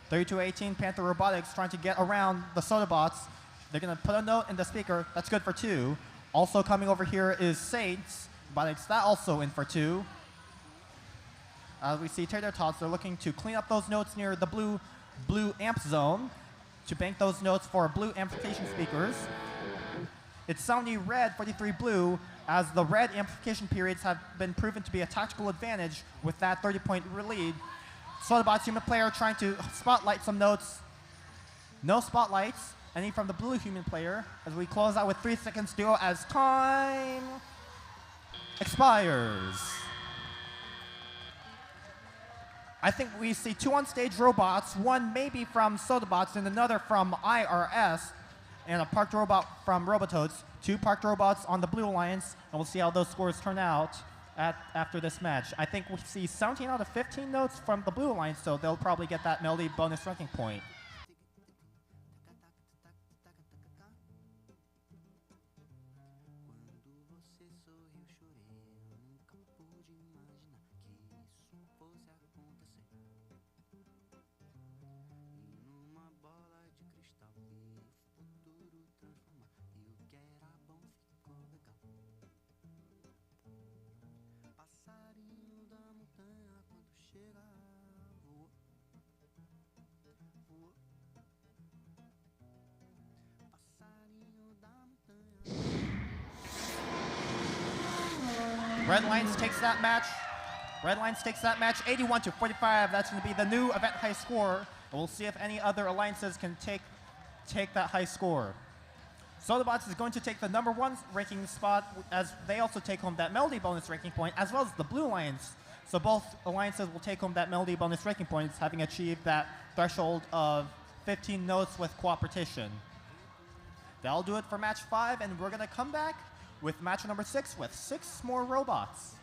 32-18, Panther Robotics trying to get around the Sodabots. They're going to put a note in the speaker. That's good for 2. Also coming over here is Saints Robotics. That also in for 2. We see Tater Tots. They're looking to clean up those notes near the blue amp zone to bank those notes for blue amplification speakers. It's 70 red, 43 blue, as the red amplification periods have been proven to be a tactical advantage with that 30-point lead. Sodabots human player trying to spotlight some notes. No spotlights. Any from the blue human player as we close out with 3 seconds to go as time expires. I think we see 2 on-stage robots, 1 maybe from Sodabots and another from IRS, and a parked robot from Robototes. 2 parked robots on the Blue Alliance, and we'll see how those scores turn out after this match. I think we see 17 out of 15 notes from the Blue Alliance, so they'll probably get that melody bonus ranking point. Red Lions takes that match. Red Lions takes that match 81-45. That's going to be the new event high score. And we'll see if any other alliances can take that high score. Sodabots is going to take the number 1 ranking spot as they also take home that melody bonus ranking point, as well as the Blue Alliance. So both alliances will take home that melody bonus ranking points, having achieved that threshold of 15 notes with cooperation. That'll do it for match 5, and we're going to come back with match number 6 with 6 more robots.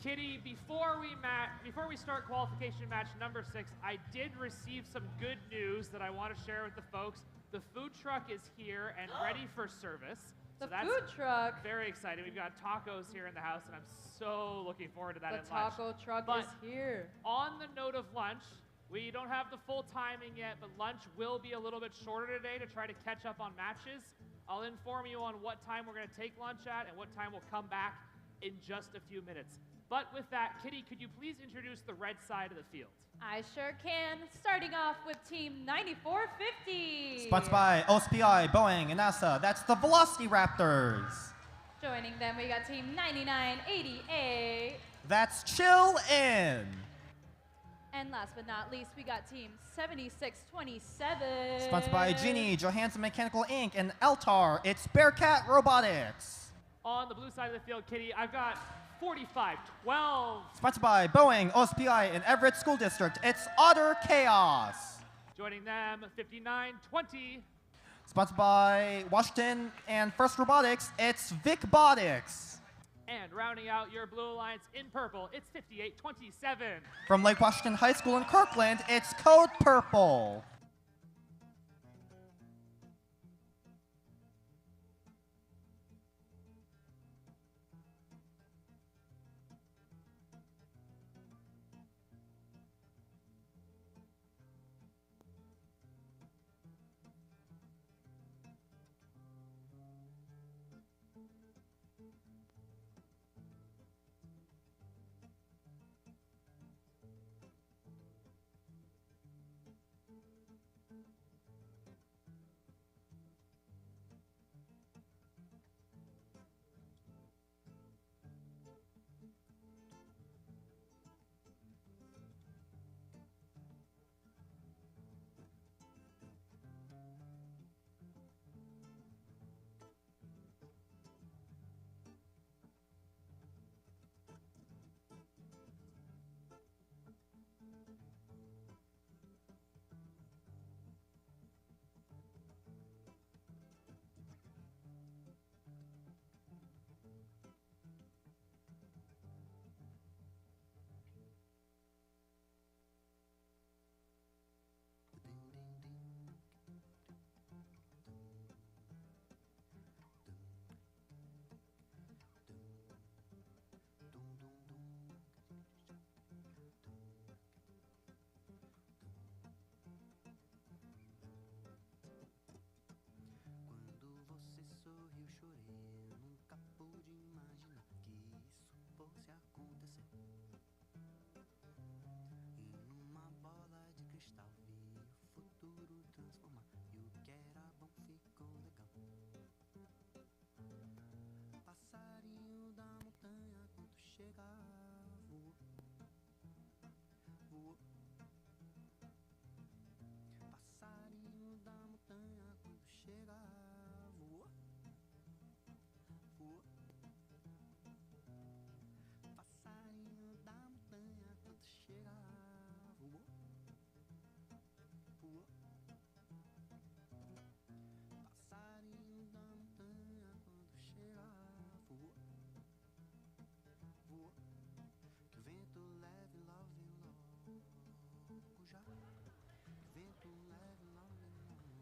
Kitty, before we start qualification match number 6, I did receive some good news that I want to share with the folks. The food truck is here and ready for service. The So that's food truck. very exciting. We've got tacos here in the house, and I'm so looking forward to that The at lunch. taco truck But is here. on the note of lunch, we don't have the full timing yet, but lunch will be a little bit shorter today to try to catch up on matches. I'll inform you on what time we're going to take lunch at and what time we'll come back in just a few minutes. But with that, Kitty, could you please introduce the red side of the field? I sure can. Starting off with Team 9450. Sponsored by OSPI, Boeing, and NASA. That's the Velocity Raptors. Joining them, we got Team 9988. That's Chill In. And last but not least, we got Team 7627. Sponsored by Genie, Johansson Mechanical Inc., and Eltar. It's Bearcat Robotics. On the blue side of the field, Kitty, I've got 4512. Sponsored by Boeing, OSPI, and Everett School District. It's Otter Chaos. Joining them, 5920. Sponsored by Washington and First Robotics. It's VicBotics. And rounding out your Blue Alliance in purple, it's 5827. From Lake Washington High School in Kirkland, it's Code Purple.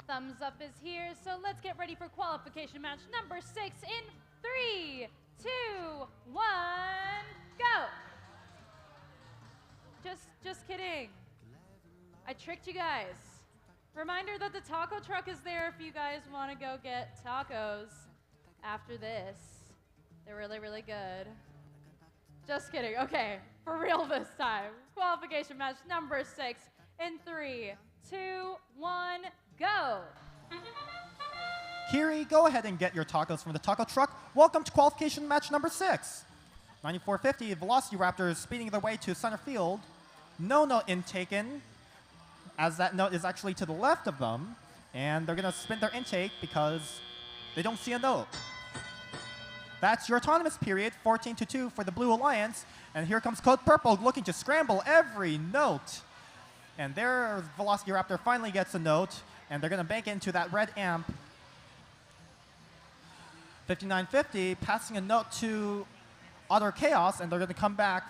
Thumbs up is here, so let's get ready for qualification match number 6 in 3, 2, 1, go! Just kidding. I tricked you guys. Reminder that the taco truck is there if you guys want to go get tacos after this. They're really, really good. Just kidding. Okay, for real this time. Qualification match number 6 in 3, 2, 1, go! Kiri, go ahead and get your tacos from the taco truck. Welcome to qualification match number 6. 9450 Velocity Raptors speeding their way to center field. No note intaken, as that note is actually to the left of them. And they're going to spin their intake because they don't see a note. That's your autonomous period, 14-2 for the Blue Alliance. And here comes Code Purple looking to scramble every note. And their Velocity Raptor finally gets a note. And they're going to bank into that red amp. 5950 passing a note to Utter Chaos, and they're going to come back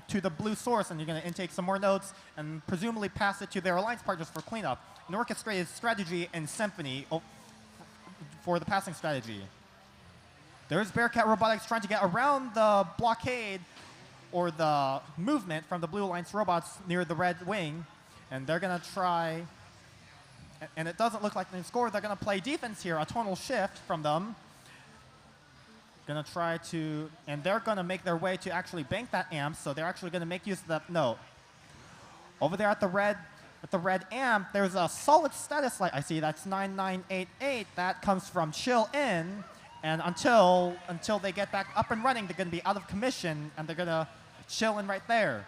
to the blue source, and you're going to intake some more notes and presumably pass it to their alliance partners for cleanup. An orchestrated strategy and symphony for the passing strategy. There's Bearcat Robotics trying to get around the blockade or the movement from the Blue Alliance robots near the red wing, and they're going to try, and it doesn't look like they scored. They're going to play defense here, a tonal shift from them. Going to try to, and they're going to make their way to actually bank that amp, so they're actually going to make use of that note. Over there at the red amp, there's a solid status light. I see that's 9988. That comes from Chill In. And until they get back up and running, they're going to be out of commission, and they're going to chill in right there.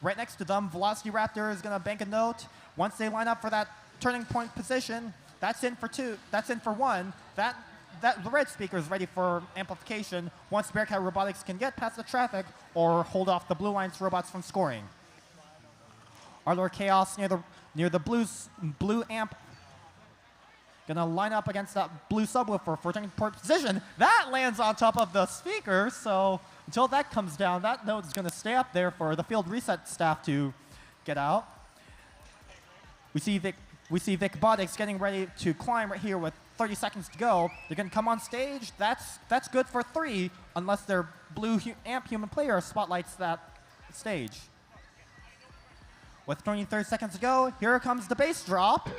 Right next to them, Velocity Raptor is going to bank a note. Once they line up for that turning point position, that's in for two. That's in for one. The red speaker is ready for amplification once Bearcat Robotics can get past the traffic or hold off the Blue Alliance robots from scoring. Our Chaos near the blue amp. Gonna line up against that blue subwoofer for turning point position. That lands on top of the speaker, so until that comes down, that note is gonna stay up there for the field reset staff to get out. We see Vic Botics getting ready to climb right here with 30 seconds to go. They're gonna come on stage. That's good for 3, unless their blue amp human player spotlights that stage. With 30 seconds to go, here comes the bass drop.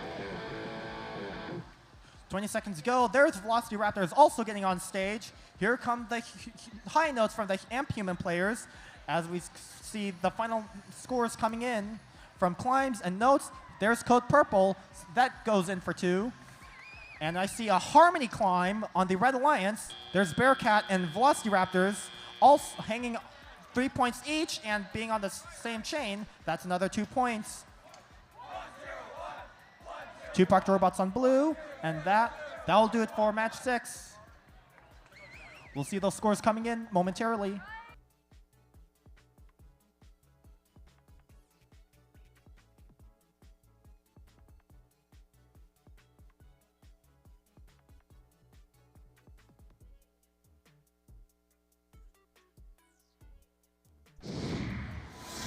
20 seconds ago, there's Velocity Raptors also getting on stage. Here come the high notes from the amp human players as we see the final scores coming in from climbs and notes. There's Code Purple. That goes in for 2. And I see a harmony climb on the Red Alliance. There's Bearcat and Velocity Raptors also hanging 3 points each and being on the same chain. That's another 2 points. 2 parked robots on blue, and that'll do it for match 6. We'll see those scores coming in momentarily.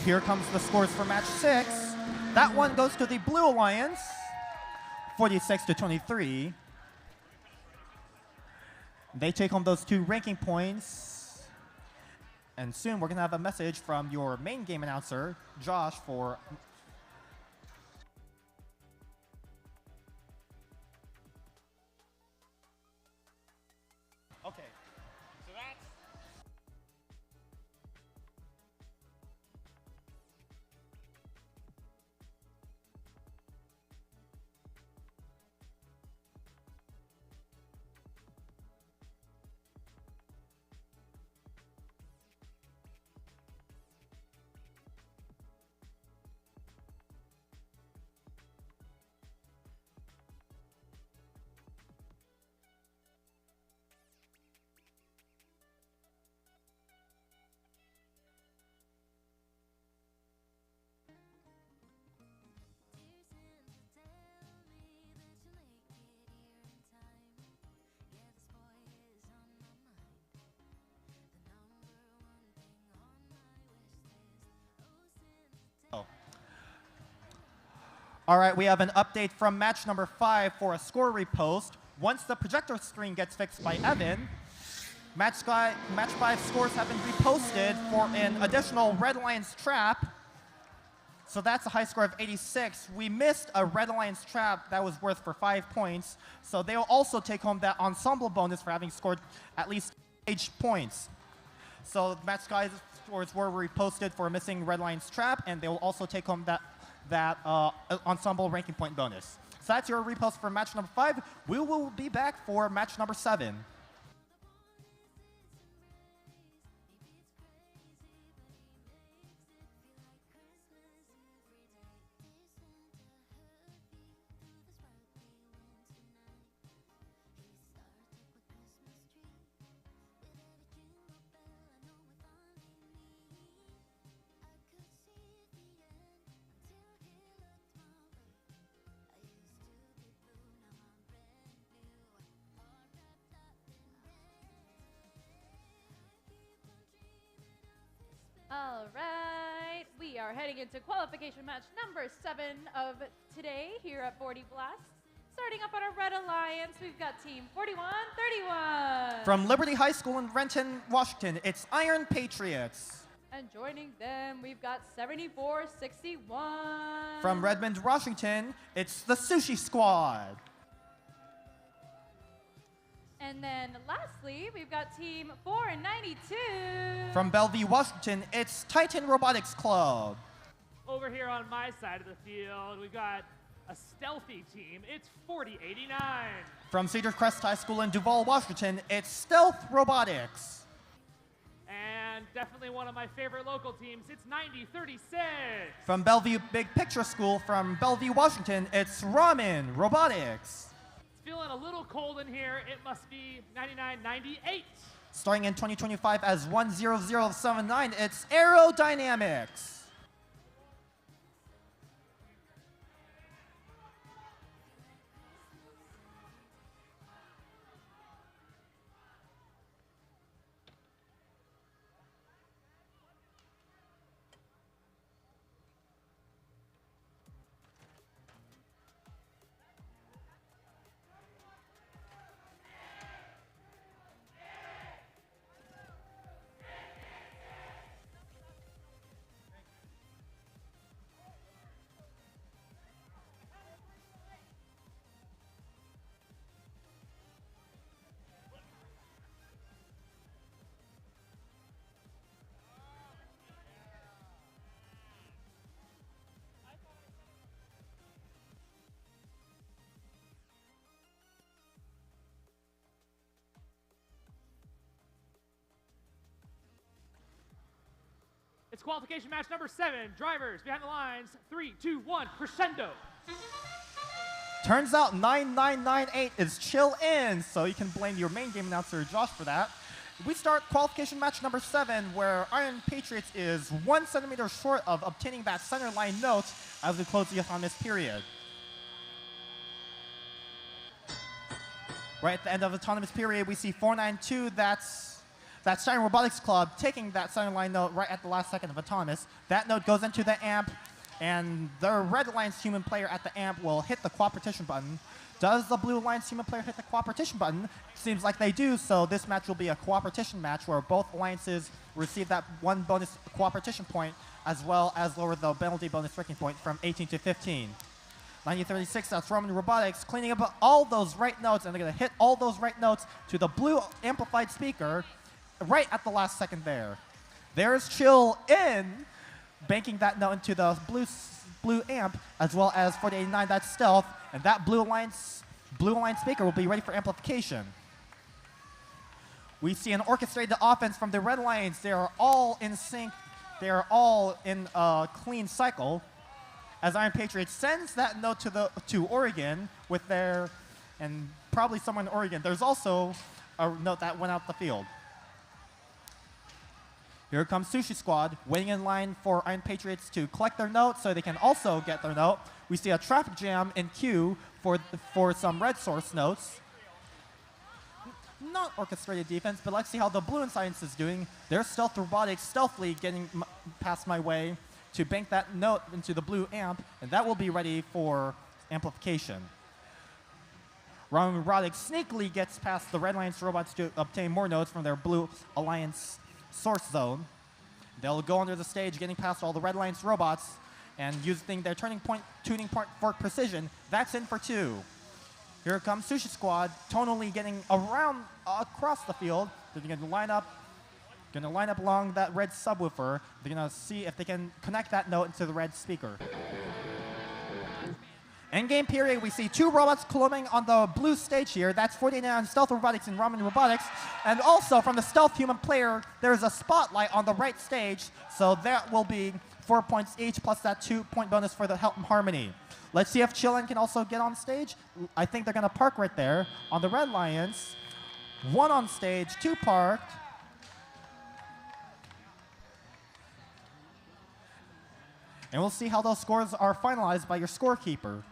Here comes the scores for match 6. That one goes to the Blue Alliance. 46-23. They take home those 2 ranking points. And soon we're going to have a message from your main game announcer, Josh, for... Okay. So that's... All right, we have an update from match number 5 for a score repost. Once the projector screen gets fixed by Evan, match 5 scores have been reposted for an additional Red Alliance trap. So that's a high score of 86. We missed a Red Alliance trap that was worth for 5 points. So they'll also take home that ensemble bonus for having scored at least 8 points. So match 5 scores were reposted for a missing Red Alliance trap, and they will also take home that ensemble ranking point bonus. So that's your repost for match number 5. We will be back for match number 7. are heading into qualification match number 7 of today here at Bordie Blast. Starting up on our Red Alliance, we've got Team 4131. From Liberty High School in Renton, Washington, it's Iron Patriots. And joining them, we've got 7461. From Redmond, Washington, it's the Sushi Squad. And then lastly, we've got Team 492. From Bellevue, Washington, it's Titan Robotics Club. Over here on my side of the field, we've got a stealthy team. It's 4089. From Cedar Crest High School in Duval, Washington, it's Stealth Robotics. And definitely one of my favorite local teams, it's 9036. From Bellevue Big Picture School from Bellevue, Washington, it's Ramen Robotics. It's feeling a little cold in here. It must be 9998. Starting in 2025 as 10079, it's Aerodynamics. It's qualification match number 7. Drivers behind the lines. 3, 2, 1. Crescendo. Turns out 9998 is chill in, so you can blame your main game announcer, Josh, for that. We start qualification match number 7, where Iron Patriots is 1 centimeter short of obtaining that center line note as we close the autonomous period. Right at the end of the autonomous period, we see 492, that's Titan Robotics Club taking that center line note right at the last second of autonomous. That note goes into the amp, and the Red Alliance human player at the amp will hit the cooperation button. Does the Blue Alliance human player hit the cooperation button? Seems like they do, so this match will be a cooperation match where both alliances receive that 1 bonus cooperation point, as well as lower the penalty bonus ranking point from 18 to 15. 9036, that's Roman Robotics, cleaning up all those right notes, and they're going to hit all those right notes to the blue amplified speaker right at the last second there. There's Chill in, banking that note into the blue amp, as well as 4089, that's Stealth, and that Blue Alliance speaker will be ready for amplification. We see an orchestrated offense from the Red Alliance. They are all in sync. They are all in a clean cycle. As Iron Patriots sends that note to Oregon with their, and probably somewhere in Oregon, there's also a note that went out the field. Here comes Sushi Squad, waiting in line for Iron Patriots to collect their note so they can also get their note. We see a traffic jam in queue for some red source notes. Not orchestrated defense, but let's see how the Blue and Science is doing. Their Stealth Robotics stealthily getting past my way to bank that note into the blue amp, and that will be ready for amplification. Roman Robotics sneakily gets past the Red Alliance robots to obtain more notes from their Blue Alliance source zone. They'll go under the stage, getting past all the Red Alliance robots and using their tuning point fork precision. That's in for 2. Here comes Sushi Squad, tonally getting around across the field. They're going to line up along that red subwoofer. They're going to see if they can connect that note into the red speaker. End-game period, we see 2 robots colliding on the blue stage here. That's 49 Stealth Robotics and Ramen Robotics. And also, from the Stealth human player, there's a spotlight on the right stage, so that will be 4 points each, plus that 2-point bonus for the Help and Harmony. Let's see if Chillin can also get on stage. I think they're going to park right there on the Red Alliance. 1 on stage, 2 parked. And we'll see how those scores are finalized by your scorekeeper.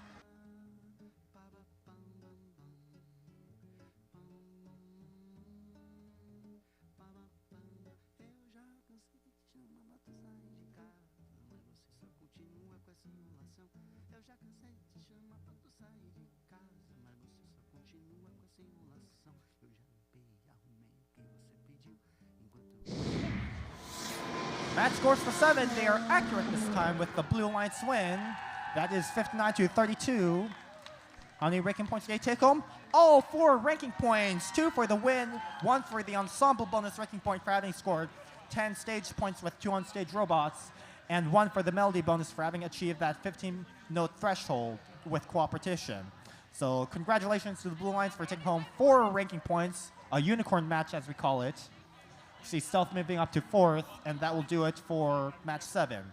Match scores for 7. They are accurate this time with the Blue Alliance win. That is 59-32. How many ranking points do they take home? All 4 ranking points. 2 for the win, 1 for the ensemble bonus ranking point for having scored 10 stage points with 2 on-stage robots, and 1 for the melody bonus for having achieved that 15-note threshold with cooperation. So congratulations to the Blue Alliance for taking home 4 ranking points, a unicorn match as we call it. See Stealth moving up to 4th, and that will do it for match 7.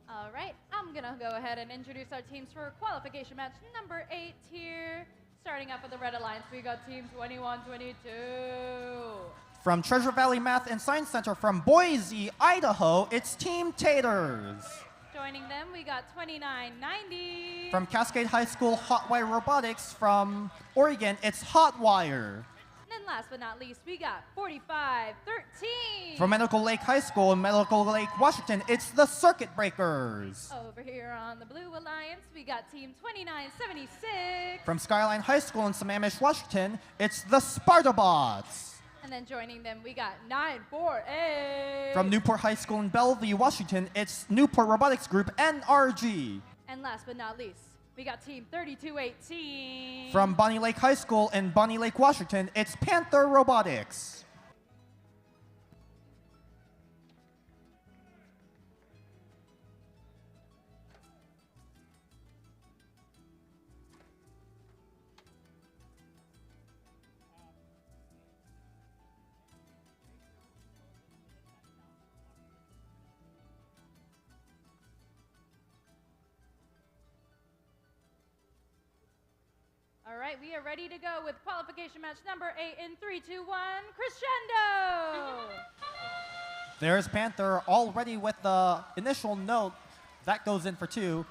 All right, I'm gonna go ahead and introduce our teams for qualification match number 8 here. Starting up with the Red Alliance, we got team 2122. From Treasure Valley Math and Science Center from Boise, Idaho, it's Team Taters. Joining them, we got 2990. From Cascade High School Hotwire Robotics from Oregon, it's Hotwire. And then last but not least, we got 4513. From Medical Lake High School in Medical Lake, Washington, it's the Circuit Breakers. Over here on the Blue Alliance, we got team 2976. From Skyline High School in Sammamish, Washington, it's the Spartabots. And then joining them, we got 948. From Newport High School in Bellevue, Washington, it's Newport Robotics Group, NRG. And last but not least, we got team 3218. From Bonnie Lake High School in Bonnie Lake, Washington, it's Panther Robotics. All right, we are ready to go with qualification match number 8 in 3, 2, 1, crescendo! There's Panther already with the initial note. That goes in for 2.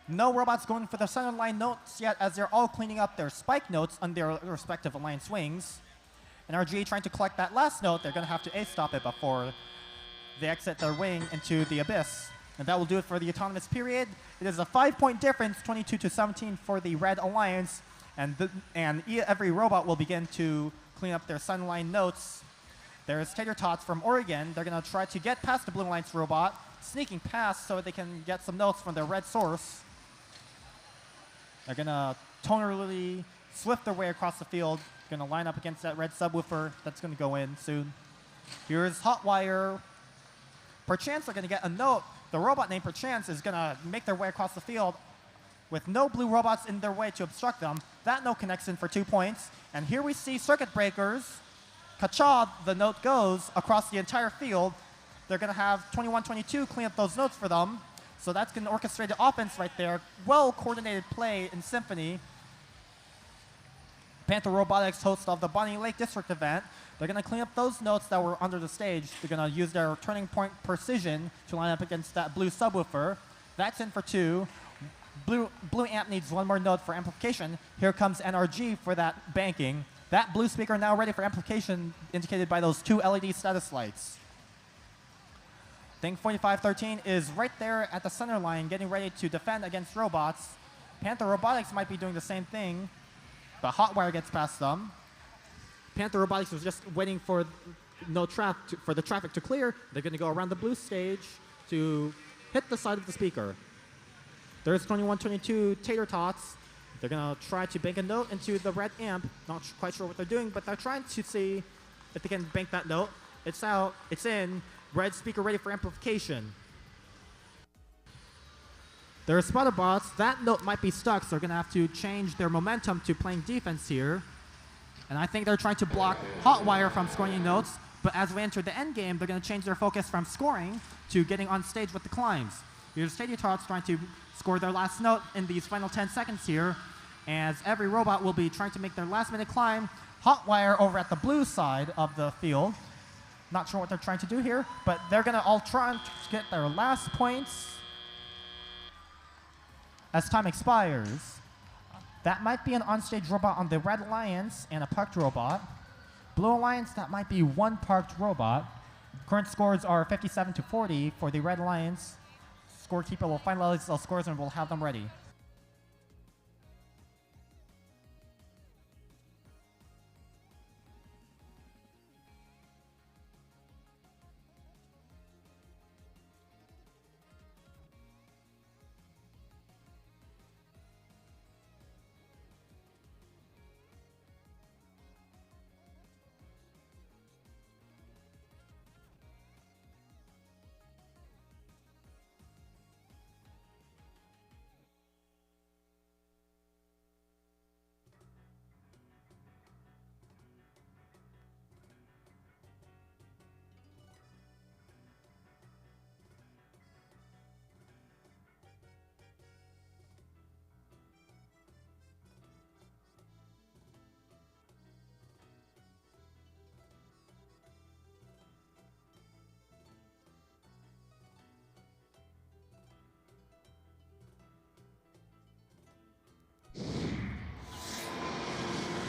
No robots going for the center line notes yet as they're all cleaning up their spike notes on their respective alliance wings. And RGA trying to collect that last note. They're going to have to A-stop it before they exit their wing into the abyss. And that will do it for the autonomous period. It is a 5-point difference, 22-17 for the Red Alliance. And every robot will begin to clean up their sunline notes. There's Tater Tots from Oregon. They're going to try to get past the Blue Alliance robot, sneaking past so they can get some notes from their red source. They're going to tonally swift their way across the field. Going to line up against that red subwoofer that's going to go in soon. Here's Hotwire. Perchance they're going to get a note. The robot named Perchance is going to make their way across the field with no blue robots in their way to obstruct them. That note connects in for 2 points. And here we see Circuit Breakers. Ka-cha, the note goes across the entire field. They're going to have 2122 clean up those notes for them. So that's going to orchestrate the offense right there. Well-coordinated play in Symphony. Panther Robotics, host of the Bonnie Lake District event. They're going to clean up those notes that were under the stage. They're going to use their turning point precision to line up against that blue subwoofer. That's in for 2. Blue amp needs 1 more note for amplification. Here comes NRG for that banking. That blue speaker now ready for amplification, indicated by those 2 LED status lights. Thing 4513 is right there at the center line, getting ready to defend against robots. Panther Robotics might be doing the same thing, but Hotwire gets past them. Panther Robotics was just waiting for the traffic to clear. They're going to go around the blue stage to hit the side of the speaker. There's 2122 Tater Tots. They're going to try to bank a note into the red amp. Not quite sure what they're doing, but they're trying to see if they can bank that note. It's out. It's in. Red speaker ready for amplification. There are spotter bots. That note might be stuck, so they're going to have to change their momentum to playing defense here. And I think they're trying to block Hotwire from scoring any notes. But as we enter the end game, they're going to change their focus from scoring to getting on stage with the climbs. Here's Tater Tots trying to score their last note in these final 10 seconds here. As every robot will be trying to make their last-minute climb. Hotwire over at the blue side of the field. Not sure what they're trying to do here, but they're going to all try to get their last points as time expires. That might be an onstage robot on the Red Alliance and a parked robot. Blue Alliance, that might be 1 parked robot. Current scores are 57-40 for the Red Alliance. Scorekeeper will finalize those scores and we'll have them ready.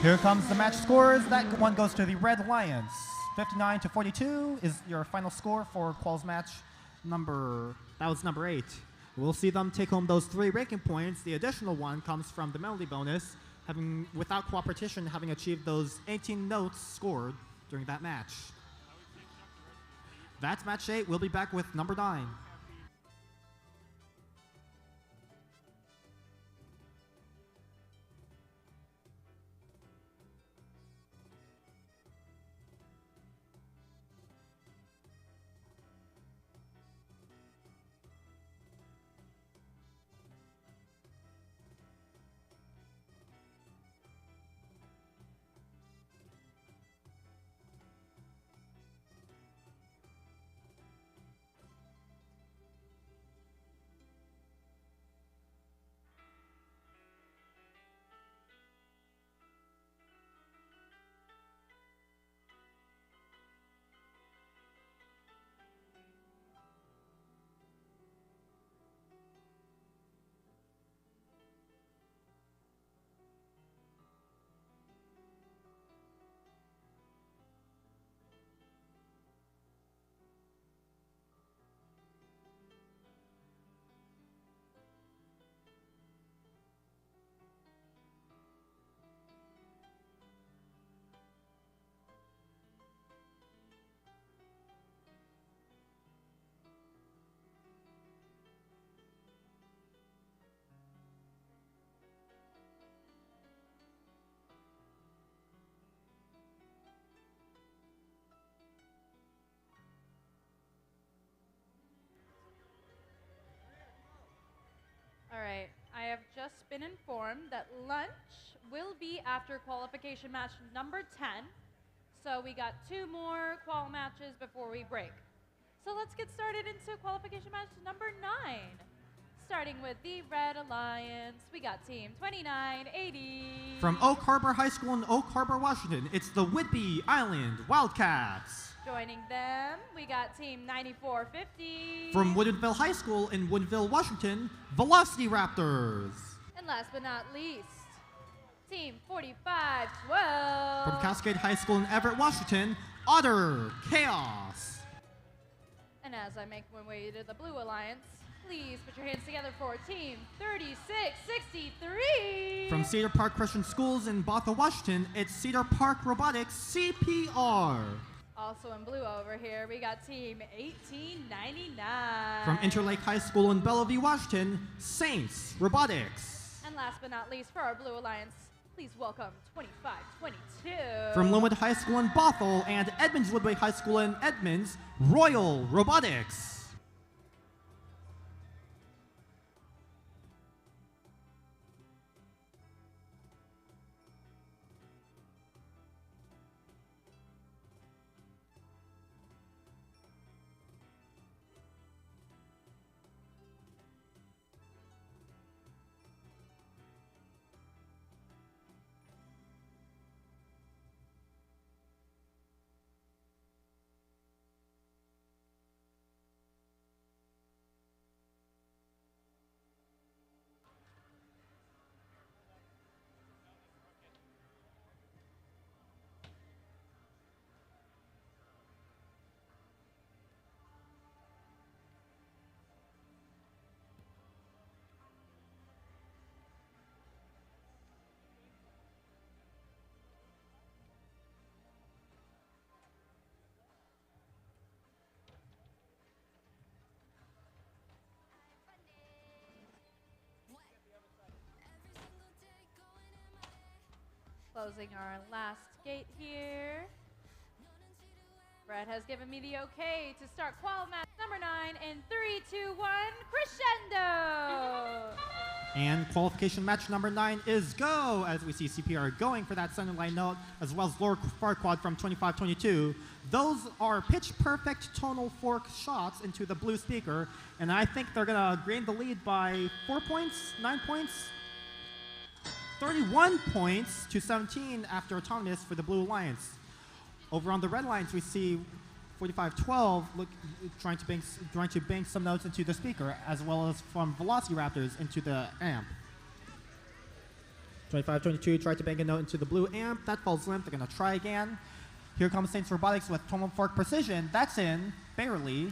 Here comes the match scores. That one goes to the Red Alliance. 59-42 is your final score for Qual's match that was number 8. We'll see them take home those 3 ranking points. The additional one comes from the melody bonus, without cooperation, having achieved those 18 notes scored during that match. That's match 8. We'll be back with number 9. All right, I have just been informed that lunch will be after qualification match number 10. So we got 2 more qual matches before we break. So let's get started into qualification match number 9. Starting with the Red Alliance, we got Team 2980. From Oak Harbor High School in Oak Harbor, Washington, it's the Whidbey Island Wildcats. Joining them, we got Team 9450. From Woodinville High School in Woodinville, Washington, Velocity Raptors. And last but not least, Team 4512. From Cascade High School in Everett, Washington, Otter Chaos. And as I make my way to the Blue Alliance, please put your hands together for Team 3663. From Cedar Park Christian Schools in Bothell, Washington, it's Cedar Park Robotics CPR. Also in blue over here, we got Team 1899. From Interlake High School in Bellevue, Washington, Saints Robotics. And last but not least, for our Blue Alliance, please welcome 2522. From Linwood High School in Bothell and Edmonds Woodway High School in Edmonds, Royal Robotics. Closing our last gate here. Brett has given me the okay to start qual match number 9 in 3, 2, 1, crescendo! And qualification match number 9 is go, as we see CPR going for that center line note, as well as Lord Farquad from 2522. Those are pitch-perfect tonal fork shots into the blue speaker, and I think they're going to gain the lead by 4 points, 9 points, 31 points to 17 after autonomous for the Blue Alliance. Over on the red lines, we see 4512 trying to bank some notes into the speaker, as well as from Velocity Raptors into the amp. 2522 tried to bank a note into the blue amp. That falls limp. They're going to try again. Here comes Saints Robotics with tonal fork precision. That's in, barely.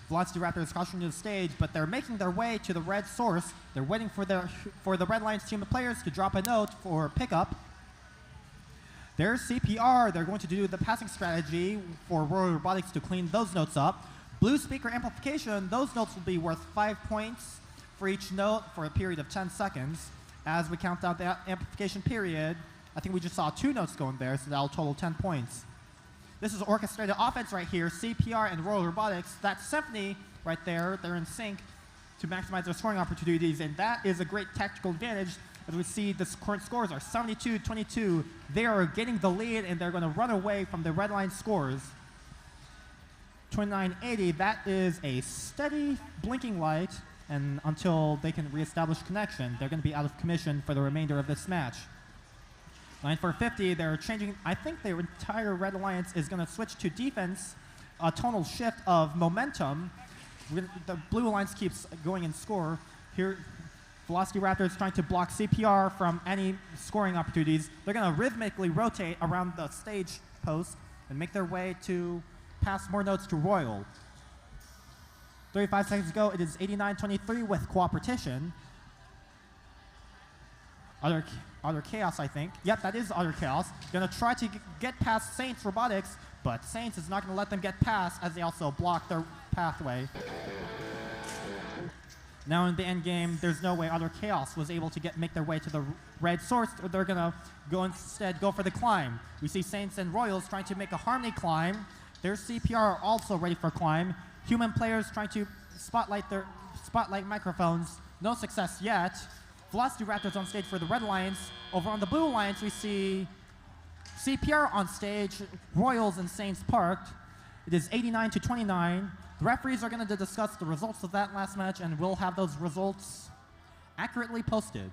Velocity Raptors cautioning to the stage, but they're making their way to the red source. They're waiting for the red lines team of players to drop a note for pickup. There's CPR. They're going to do the passing strategy for Royal Robotics to clean those notes up. Blue speaker amplification, those notes will be worth 5 points for each note for a period of 10 seconds. As we count down the amplification period, I think we just saw 2 notes going there, so that'll total 10 points. This is orchestrated offense right here, CPR and Royal Robotics. That symphony right there, they're in sync to maximize their scoring opportunities, and that is a great tactical advantage. As we see, the current scores are 72-22. They are getting the lead, and they're going to run away from the red line scores. 2980, that is a steady blinking light, and until they can reestablish connection, they're going to be out of commission for the remainder of this match. 9450, they're changing. I think the entire Red Alliance is going to switch to defense, a tonal shift of momentum. The Blue Alliance keeps going in score. Here, Velocity Raptors trying to block CPR from any scoring opportunities. They're going to rhythmically rotate around the stage post and make their way to pass more notes to Royal. 35 seconds ago, it is 89-23 with cooperation. Other Chaos, I think. Yep, that is Other Chaos. Gonna try to get past Saints Robotics, but Saints is not gonna let them get past as they also block their pathway. Now in the end game, there's no way Other Chaos was able to make their way to the red source. They're gonna instead go for the climb. We see Saints and Royals trying to make a harmony climb. Their CPR are also ready for climb. Human players trying to spotlight microphones. No success yet. Velocity Raptors on stage for the Red Alliance. Over on the Blue Alliance, we see CPR on stage, Royals and Saints parked. It is 89-29. The referees are going to discuss the results of that last match, and we'll have those results accurately posted.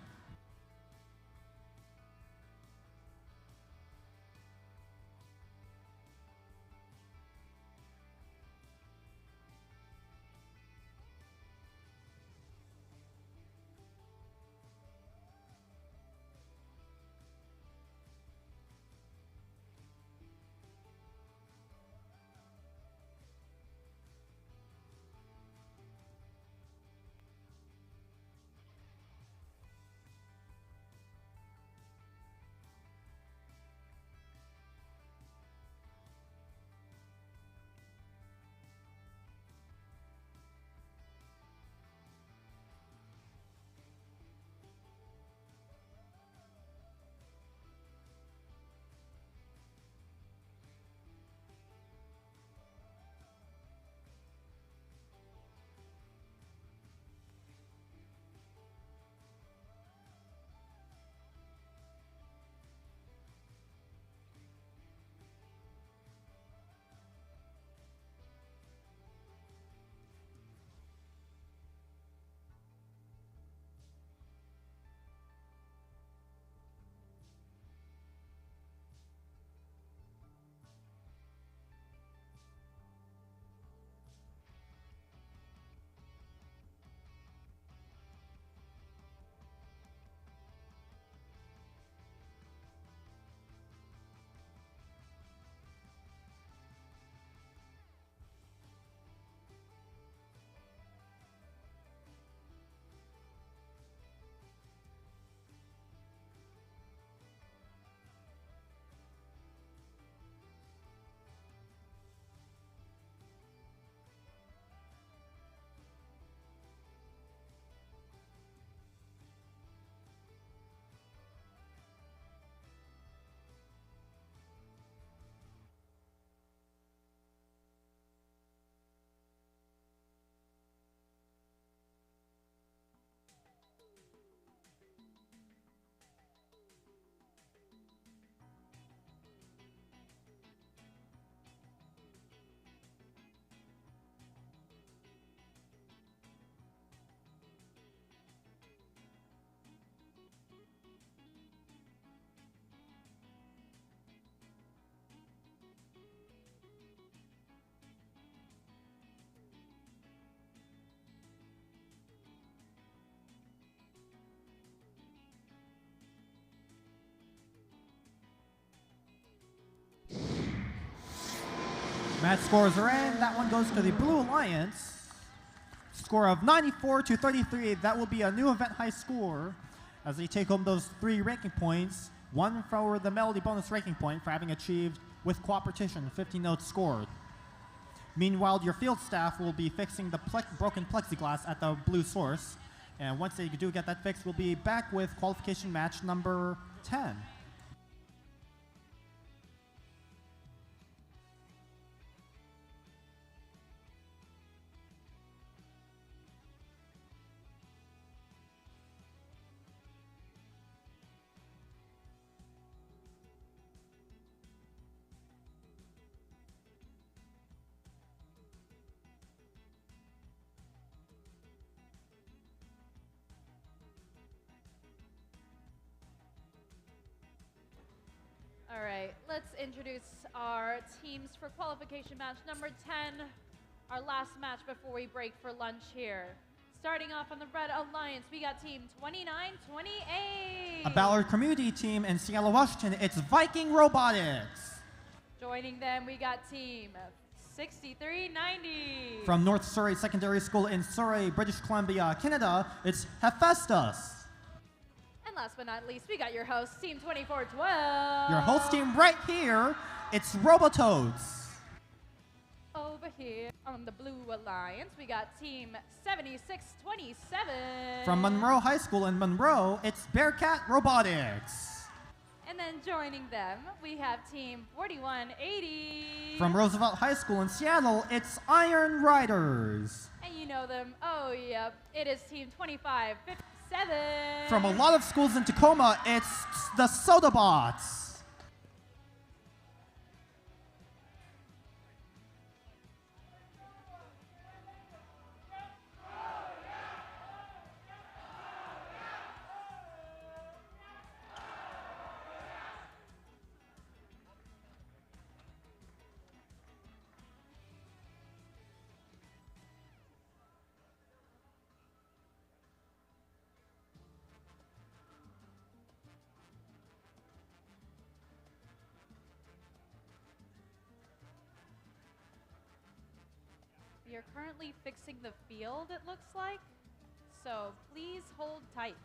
Match scores are in. That one goes to the Blue Alliance. Score of 94-33. That will be a new event high score as they take home those 3 ranking points. 1 for the Melody bonus ranking point for having achieved with cooperation 15 notes scored. Meanwhile, your field staff will be fixing the broken plexiglass at the blue source. And once they do get that fixed, we'll be back with qualification match number 10. All right, let's introduce our teams for qualification match number 10, our last match before we break for lunch here. Starting off on the Red Alliance, we got team 2928. A Ballard community team in Seattle, Washington. It's Viking Robotics. Joining them, we got team 6390. From North Surrey Secondary School in Surrey, British Columbia, Canada, it's Hephaestus. And last but not least, we got your host, team 2412. Your host team right here, it's Robototes. Over here on the Blue Alliance, we got team 7627. From Monroe High School in Monroe, it's Bearcat Robotics. And then joining them, we have team 4180. From Roosevelt High School in Seattle, it's Iron Riders. And you know them, oh yep, it is team 2557. From a lot of schools in Tacoma, it's the Sodabots. We are currently fixing the field, it looks like. So please hold tight.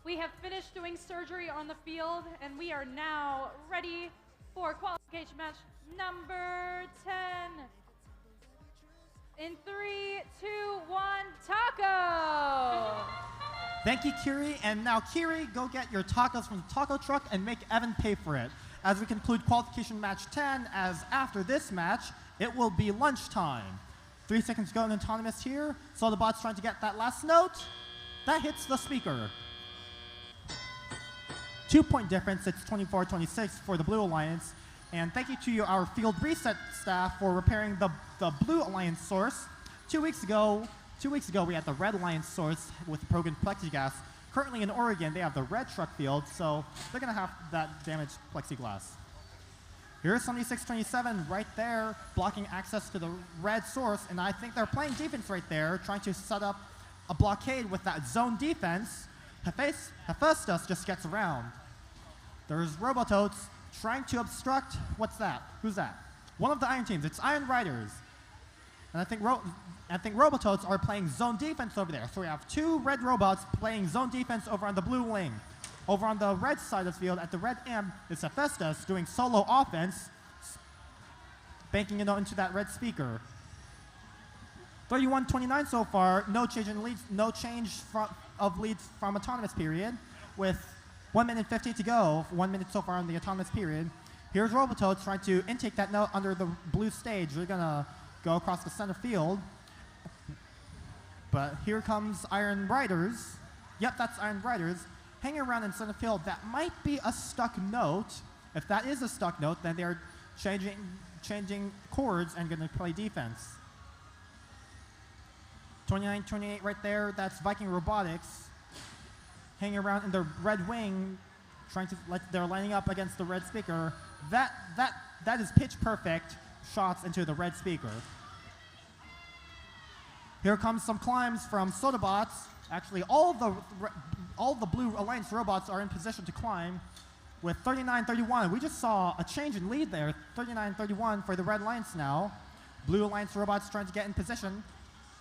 We have finished doing surgery on the field, and we are now ready for qualification match number 10. In 3, 2, 1, taco! Thank you, Kiri. And now, Kiri, go get your tacos from the taco truck and make Evan pay for it. As we conclude qualification match 10, as after this match, it will be lunchtime. 3 seconds to go in autonomous here. So the bot's trying to get that last note. That hits the speaker. 2-point difference, it's 24-26 for the Blue Alliance. And thank you to our field reset staff for repairing the Blue Alliance source. 2 weeks ago, we had the Red Alliance source with broken plexiglass. Currently in Oregon, they have the red truck field, so they're gonna have that damaged plexiglass. Here's 76-27 right there, blocking access to the red source, and I think they're playing defense right there, trying to set up a blockade with that zone defense. Hephaestus just gets around. There's Robototes trying to obstruct, what's that? Who's that? One of the Iron Teams, it's Iron Riders. And I think Robototes are playing zone defense over there. So we have 2 red robots playing zone defense over on the blue wing. Over on the red side of the field, at the red M, is Hephaestus doing solo offense, banking it into that red speaker. 31-29 so far, no change in leads, no change of leads from autonomous period, with 1 minute 50 to go, 1 minute so far on the autonomous period. Here's Robototes trying to intake that note under the blue stage. They're gonna go across the center field. But here comes Iron Riders. Yep, that's Iron Riders. Hanging around in center field, that might be a stuck note. If that is a stuck note, then they're changing chords and gonna play defense. 29-28 right there, that's Viking Robotics. Hanging around in the red wing, they're lining up against the red speaker. That is pitch perfect shots into the red speaker. Here comes some climbs from Sodabots. Actually, all the Blue Alliance robots are in position to climb with 39-31. We just saw a change in lead there, 39-31 for the Red Alliance now. Blue Alliance robots trying to get in position.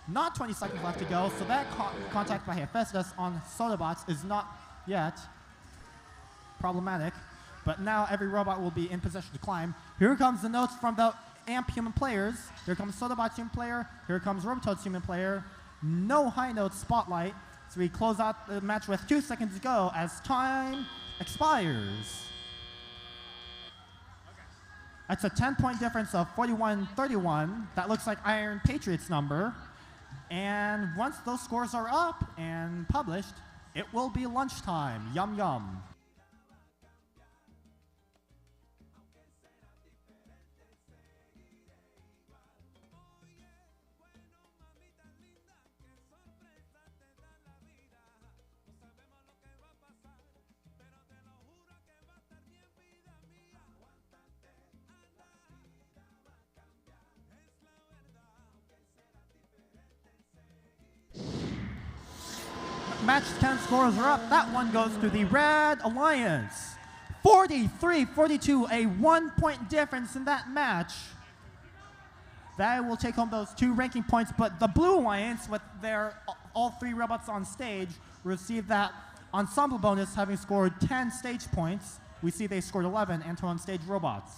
Not 20 seconds left to go, so that contact by Hephaestus on Sodabots is not yet problematic. But now every robot will be in position to climb. Here comes the notes from the AMP human players. Here comes Sodabots human player. Here comes Robototes human player. No high note spotlight. So we close out the match with 2 seconds to go as time expires. That's a 10-point difference of 41-31. That looks like Iron Patriot's number. And once those scores are up and published, it will be lunchtime. Yum yum. Match 10 scores are up. That one goes to the Red Alliance. 43-42, a 1-point difference in that match. That will take home those 2 ranking points, but the Blue Alliance, with their all 3 robots on stage, received that ensemble bonus, having scored 10 stage points. We see they scored 11 on-stage robots.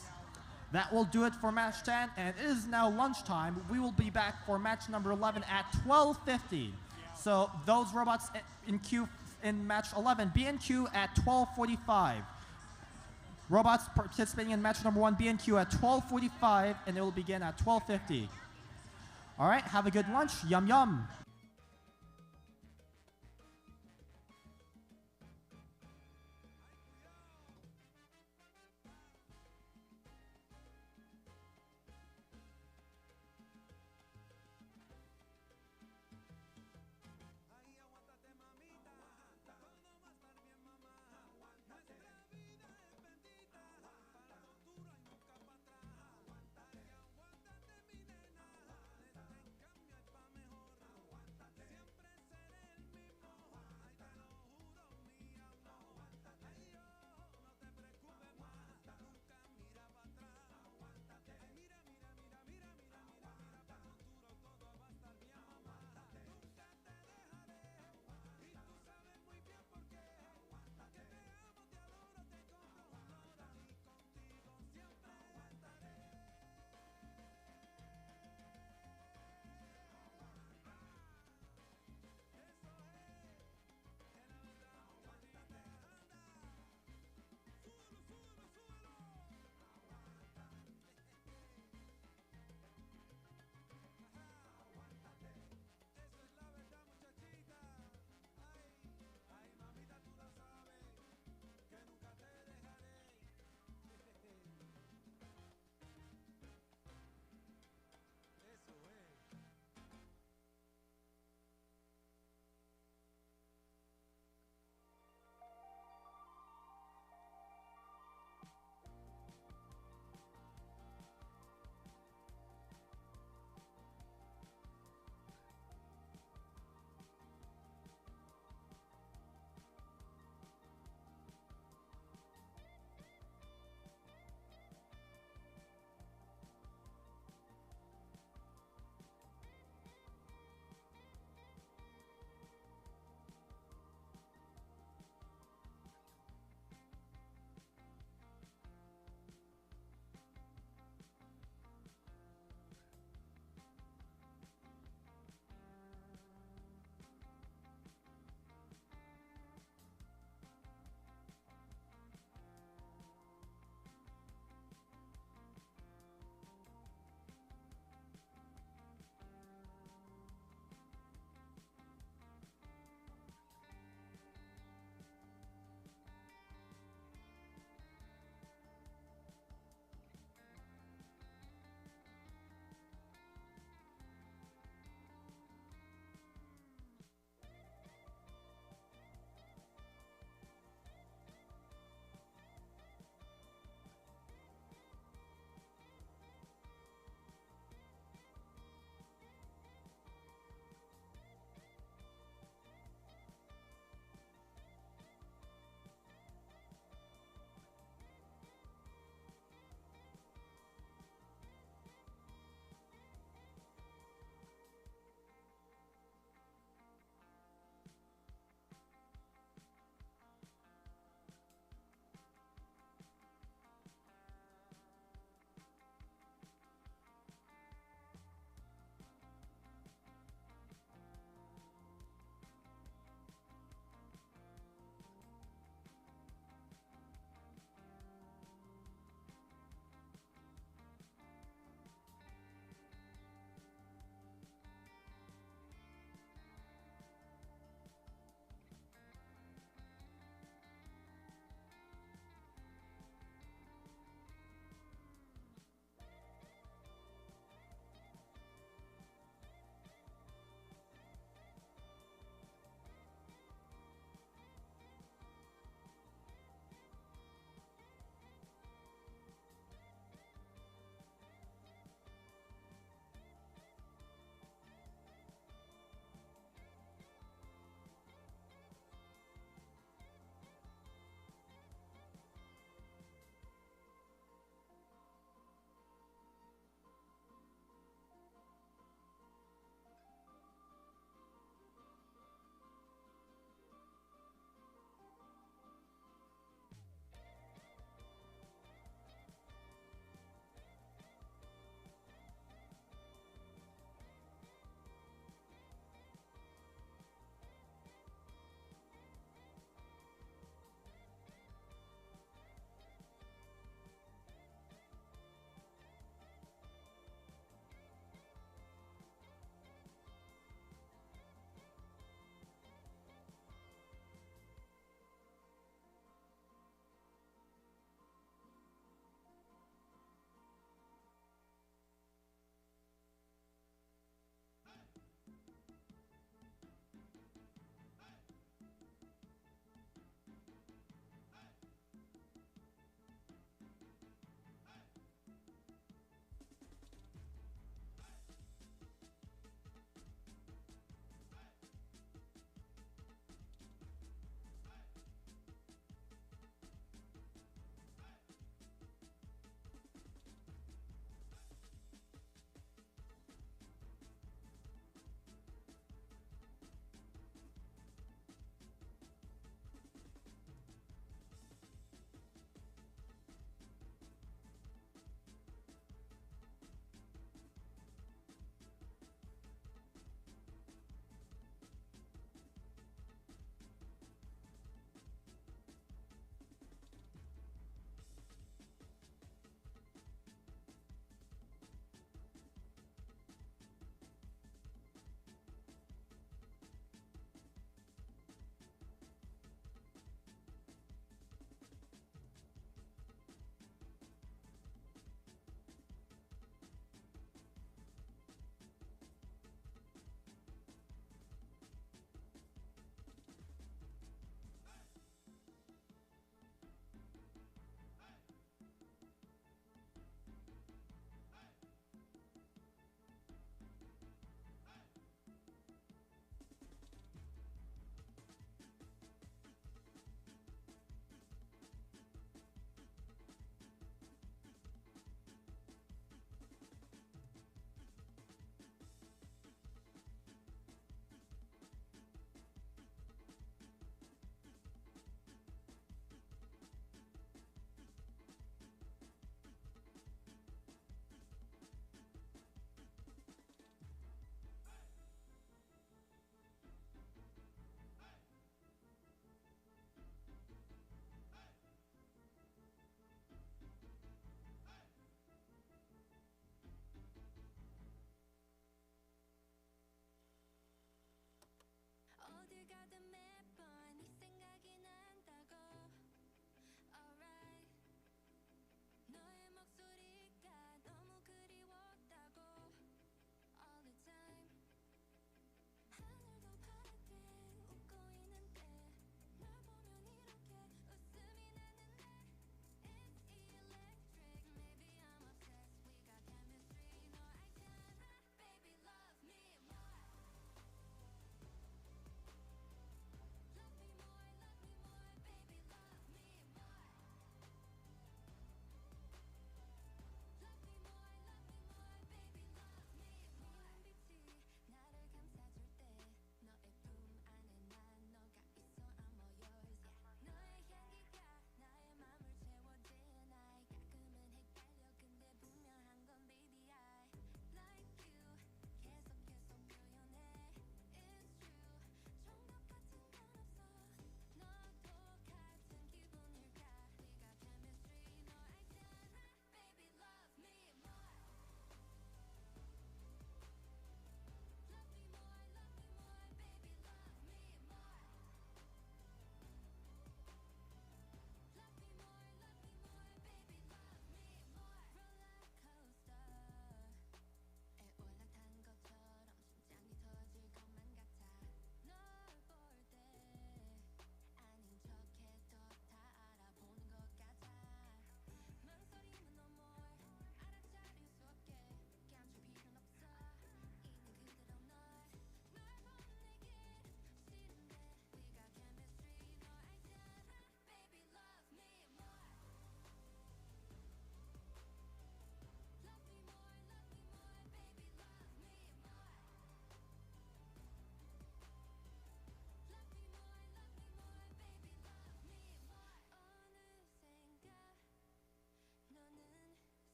That will do it for match 10, and it is now lunchtime. We will be back for match number 11 at 12:50. So those robots in queue in match 11, be in queue at 12:45. Robots participating in match number 1, be in queue at 12:45, and it will begin at 12:50. All right, have a good lunch. Yum yum.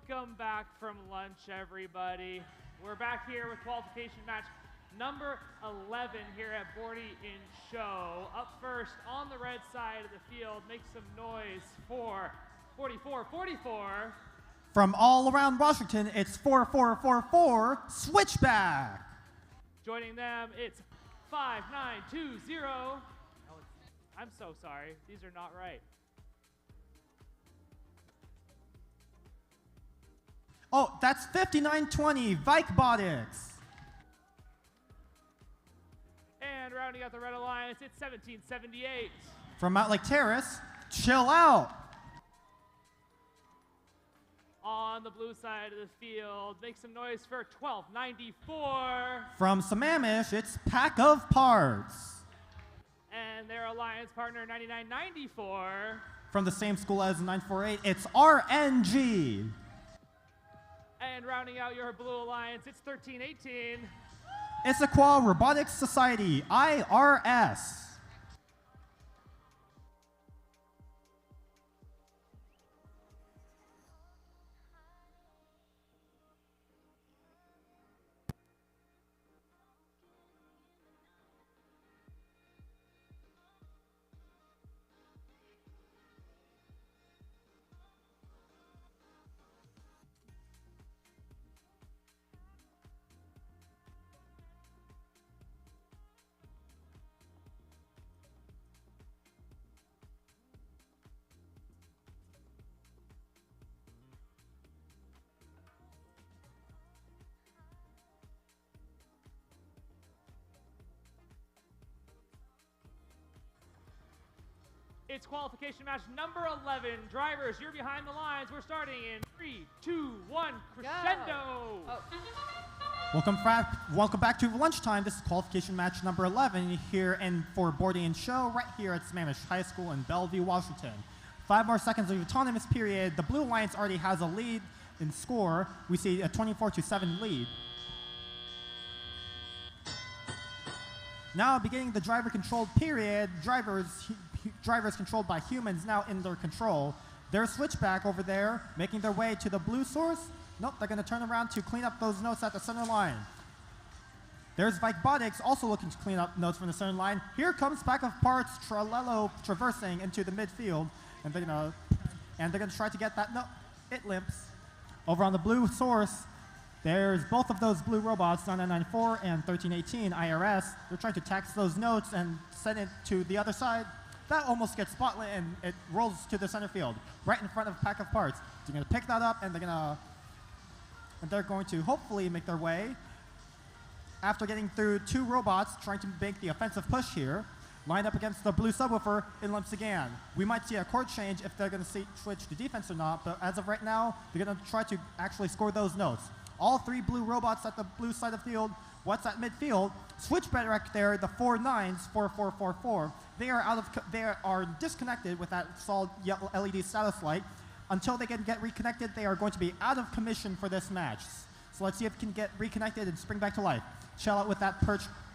Welcome back from lunch, everybody. We're back here with qualification match number 11 here at Bordie in show. Up first on the red side of the field, make some noise for 44-44. From all around Washington, it's 4444 Switchback. Joining them, it's 5920. I'm so sorry. These are not right. Oh, that's 5920 Robotics. And rounding out the Red Alliance, it's 1778. From Mount Lake Terrace, Chill Out. On the blue side of the field, make some noise for 1294. From Sammamish, it's Pack of Parts. And their alliance partner, 9994. From the same school as 948, it's RNG. And rounding out your blue alliance, it's 1318. Issaquah Robotics Society, IRS. It's qualification match number 11. Drivers, you're behind the lines. We're starting in 3, 2, 1, crescendo. Oh. Welcome back to lunchtime. This is qualification match number 11 here for Bordie and show right here at Sammamish High School in Bellevue, Washington. 5 more seconds of autonomous period. The Blue Alliance already has a lead in score. We see a 24-7 lead. Now beginning the driver-controlled period, drivers controlled by humans now in their control. Their switchback over there making their way to the blue source. Nope, they're going to turn around to clean up those notes at the center line. There's Robotics also looking to clean up notes from the center line. Here comes Pack of Parts Trelello traversing into the midfield, and they're going to try to get that note. It limps. Over on the blue source, there's both of those blue robots, 9994 and 1318 IRS. They're trying to tax those notes and send it to the other side. That almost gets spotlit and it rolls to the center field, right in front of a Pack of Parts. They're going to pick that up and they're going to hopefully make their way. After getting through 2 robots trying to make the offensive push here, lined up against the blue subwoofer, it limps again. We might see a chord change if they're going to switch to defense or not, but as of right now, they're going to try to actually score those notes. All 3 blue robots at the blue side of the field. What's at midfield? Switchback right there, the 49s, 4444. They are disconnected with that solid yellow LED status light. Until they can get reconnected, they are going to be out of commission for this match. So let's see if it can get reconnected and spring back to life. Shell out with that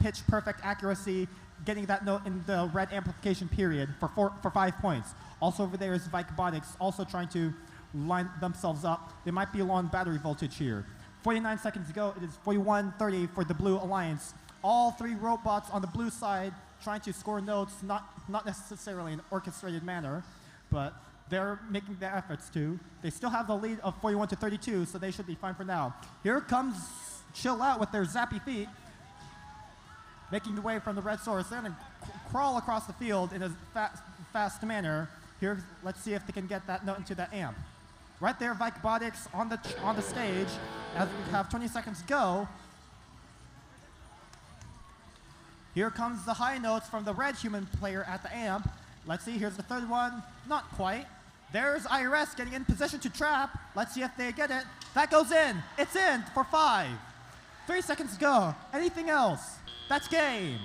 pitch perfect accuracy, getting that note in the red amplification period for 5 points. Also over there is Robotics, also trying to line themselves up. They might be low on battery voltage here. 49 seconds ago, it is 41-30 for the Blue Alliance. All 3 robots on the blue side trying to score notes, not necessarily in an orchestrated manner, but they're making their efforts to. They still have the lead of 41-32, so they should be fine for now. Here comes Chill Out with their zappy feet, making the way from the red source. They're going to crawl across the field in a fast manner. Here, let's see if they can get that note into that amp. Right there, Robotics on the stage. As we have 20 seconds to go. Here comes the high notes from the red human player at the amp. Let's see, here's the 3rd one. Not quite. There's IRS getting in position to trap. Let's see if they get it. That goes in. It's in for 5. 3 seconds to go. Anything else? That's game.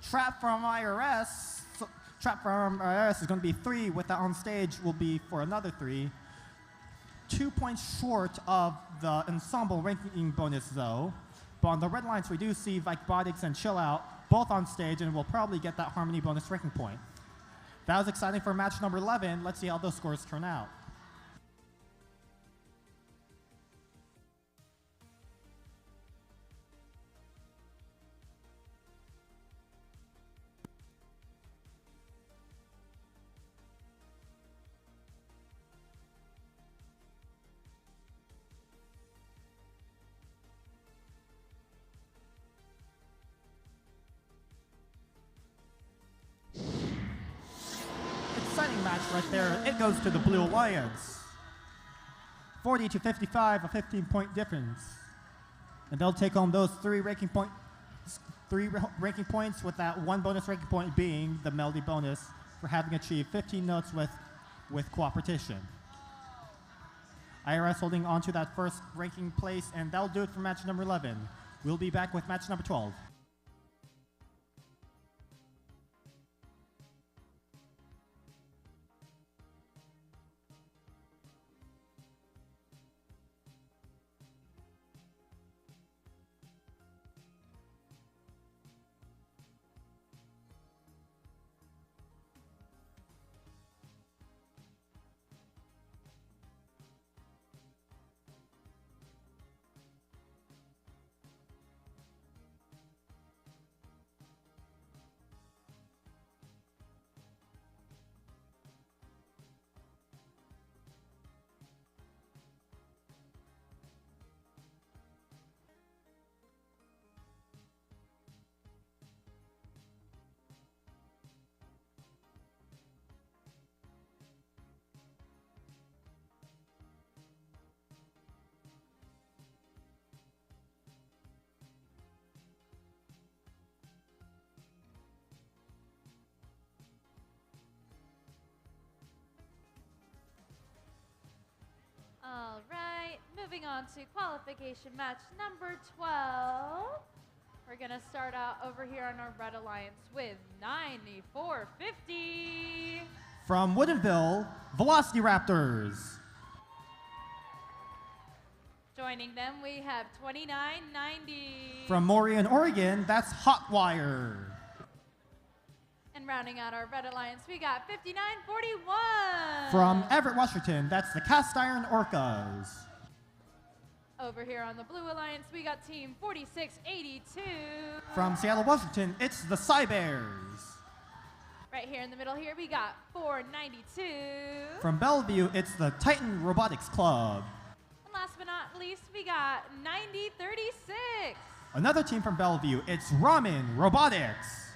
Trap from IRS. Trap from IRS is going to be 3. With that on stage will be for another 3. 2 points short of the ensemble ranking bonus, though. But on the red lines, we do see Robotics and Chill Out both on stage, and we'll probably get that harmony bonus ranking point. That was exciting for match number 11. Let's see how those scores turn out. winning match right there. It goes to the Blue Alliance. 40-55, a 15-point difference. And they'll take home those three ranking points with that one bonus ranking point being the melody bonus for having achieved 15 notes with cooperation. IRS holding on to that first ranking place, and that'll do it for match number 11. We'll be back with match number 12. All right, moving on to qualification match number 12. We're going to start out over here on our Red Alliance with 9450. From Woodinville, Velocity Raptors. Joining them, we have 2990. From Morian, Oregon, that's Hotwire. And rounding out our Red Alliance, we got 5941. From Everett, Washington, that's the Cast Iron Orcas. Over here on the Blue Alliance, we got team 4682. From Seattle, Washington, it's the Cybears. Right here in the middle here, we got 492. From Bellevue, it's the Titan Robotics Club. And last but not least, we got 9036. Another team from Bellevue, it's Ramen Robotics.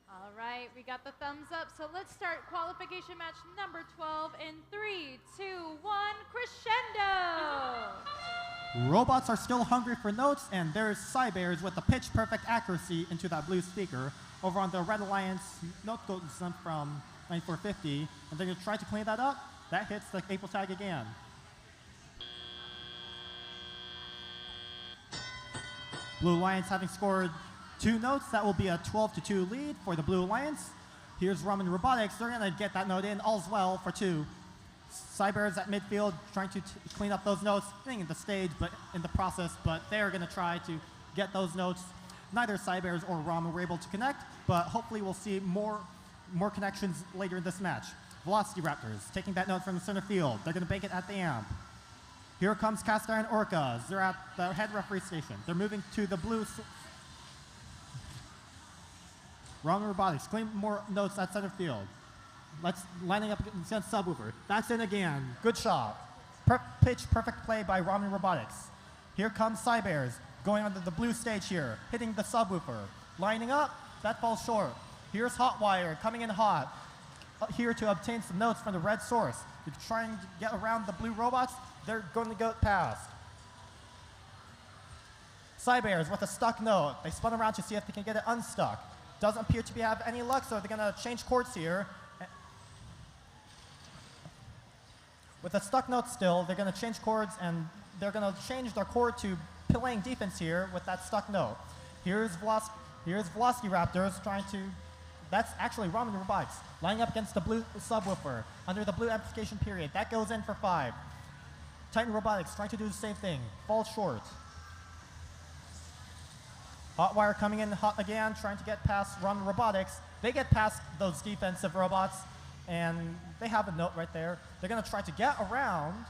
All right, we got the thumbs up, so let's start qualification match number 12 in 3, 2, 1, crescendo! Robots are still hungry for notes, and there's Cybears with the pitch-perfect accuracy into that blue speaker. Over on the Red Alliance, note goes from 9450, and they're going to try to clean that up. That hits the April tag again. Blue Alliance having scored 2 notes, that will be a 12-2 lead for the Blue Alliance. Here's Ramen Robotics, they're going to get that note in, all's well for 2. Cybears at midfield trying to clean up those notes, hitting the stage but in the process, but they're going to try to get those notes. Neither Cybears or Ramen were able to connect, but hopefully we'll see more connections later in this match. Velocity Raptors taking that note from the center field. They're going to bank it at the amp. Here comes Cast Iron Orcas. They're at the head referee station. They're moving to the blue. Ramen Robotics, claim more notes at center field. Let's lining up against subwoofer. That's in again. Good shot. Pitch perfect play by Ramen Robotics. Here comes Cybears going onto the blue stage here, hitting the subwoofer. Lining up, that falls short. Here's Hotwire coming in hot. Here to obtain some notes from the red source. They're trying to get around the blue robots. They're going to go past. Cybears with a stuck note. They spun around to see if they can get it unstuck. Doesn't appear to have any luck, so they're going to change chords here. With a stuck note still, they're going to change chords, and they're going to change their chord to playing defense here with that stuck note. Here's Velocity Raptors trying to, that's actually Ramen Robotics, lining up against the blue subwoofer under the blue amplification period. That goes in for 5. Titan Robotics trying to do the same thing, falls short. Hotwire coming in hot again, trying to get past Run Robotics. They get past those defensive robots, and they have a note right there. They're going to try to get around.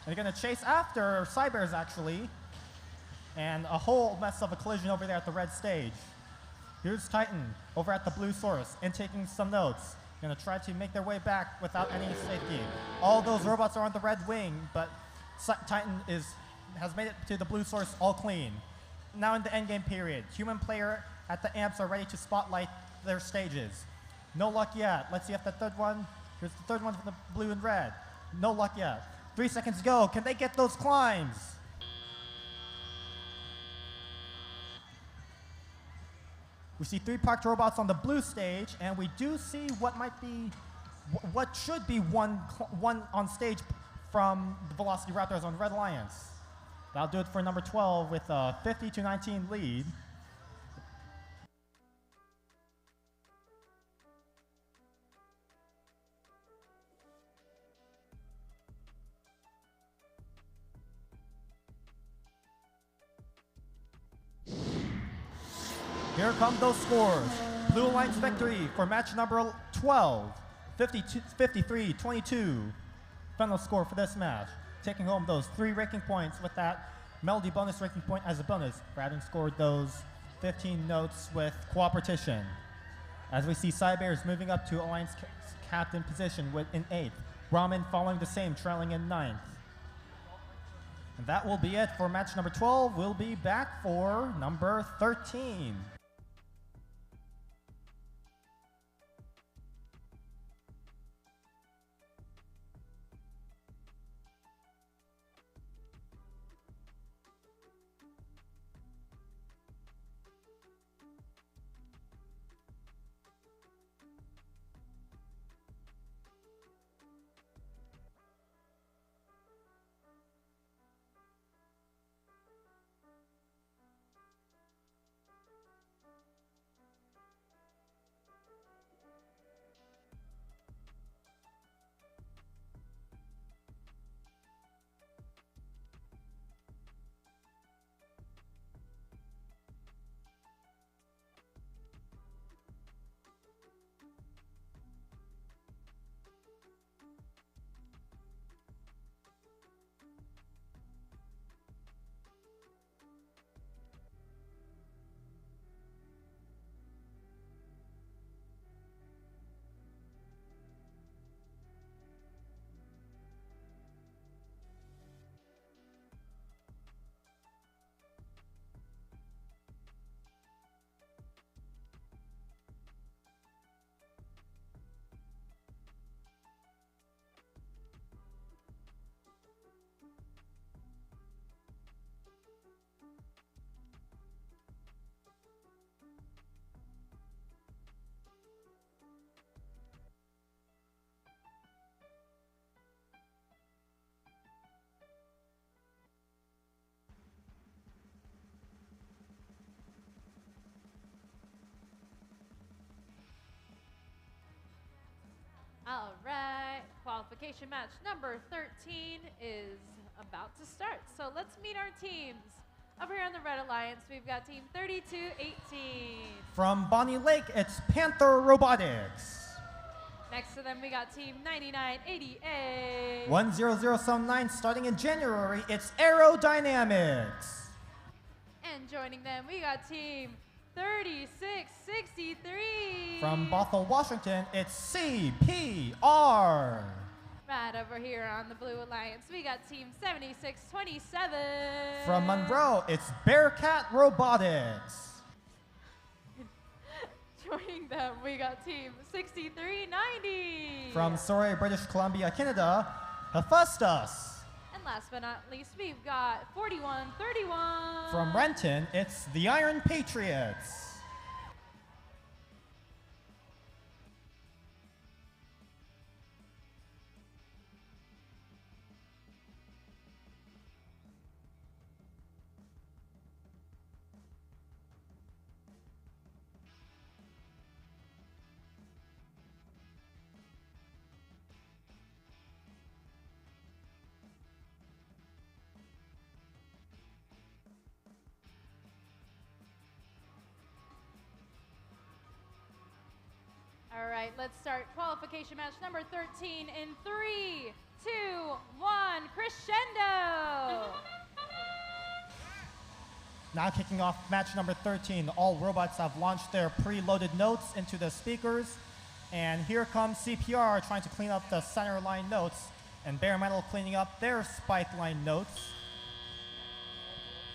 They're going to chase after Cybears, actually. And a whole mess of a collision over there at the red stage. Here's Titan over at the blue source, intaking some notes. Going to try to make their way back without any safety. All those robots are on the red wing, but Titan has made it to the blue source all clean. Now in the endgame period, human player at the amps are ready to spotlight their stages. No luck yet. Let's see if the third one, here's the third one for the blue and red. No luck yet. 3 seconds to go. Can they get those climbs? We see 3 parked robots on the blue stage, and we do see what should be one on stage from the Velocity Raptors on Red Alliance. That'll do it for number 12 with a 50-19 lead. Here come those scores. Blue Alliance victory for match number 12, 53-22. Final score for this match. Taking home those 3 ranking points with that Melody bonus ranking point as a bonus for having scored those 15 notes with cooperation. As we see Cybears moving up to Alliance captain position in 8th. Brahmin following the same, trailing in 9th. And that will be it for match number 12. We'll be back for number 13. All right, qualification match number 13 is about to start. So let's meet our teams. Over here on the Red Alliance, we've got team 3218. From Bonnie Lake, it's Panther Robotics. Next to them, we got team 9988. 10079 starting in January, it's Aerodynamics. And joining them, we got team 3663. From Bothell, Washington, it's CPR. Right over here on the Blue Alliance, we got team 7627. From Monroe, it's Bearcat Robotics. Joining them, we got team 6390. From Surrey, British Columbia, Canada, Hephaestus. And last but not least, we've got 4131. From Renton, it's the Iron Patriots. right, let's start qualification match number 13 in 3, 2, 1, crescendo! Now kicking off match number 13, all robots have launched their preloaded notes into the speakers. And here comes CPR trying to clean up the center line notes, and Bare Metal cleaning up their spike line notes.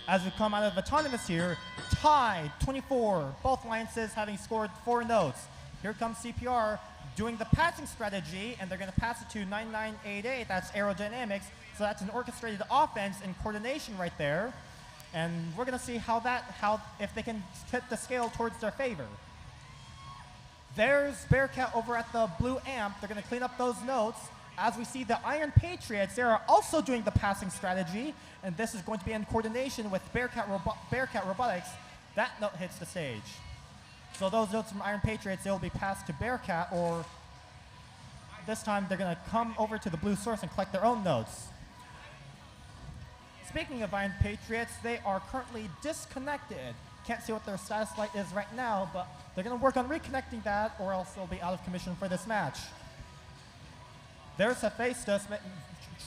As we come out of Autonomous here, tied 24, both alliances having scored 4 notes. Here comes CPR doing the passing strategy, and they're going to pass it to 9988, that's aerodynamics. So that's an orchestrated offense and coordination right there. And we're going to see if they can tip the scale towards their favor. There's Bearcat over at the blue amp. They're going to clean up those notes. As we see the Iron Patriots, they are also doing the passing strategy, and this is going to be in coordination with Bearcat Robotics. That note hits the stage. So those notes from Iron Patriots, they will be passed to Bearcat, or this time they're going to come over to the blue source and collect their own notes. Speaking of Iron Patriots, they are currently disconnected. Can't see what their status light is right now, but they're going to work on reconnecting that, or else they'll be out of commission for this match. There's Hephaestus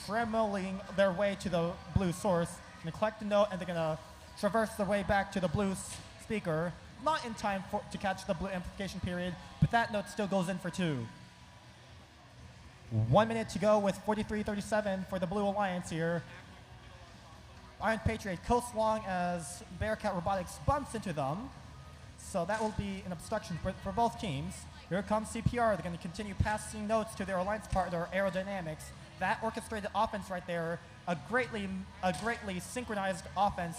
tremoling their way to the blue source. Going to collect a note, and they're going to traverse their way back to the blue speaker. Not in time to catch the blue amplification period, but that note still goes in for 2. 1 minute to go with 43:37 for the Blue Alliance here. Iron Patriot coasts along as Bearcat Robotics bumps into them. So that will be an obstruction for both teams. Here comes CPR. They're going to continue passing notes to their alliance partner, Aerodynamics. That orchestrated offense right there, a greatly synchronized offense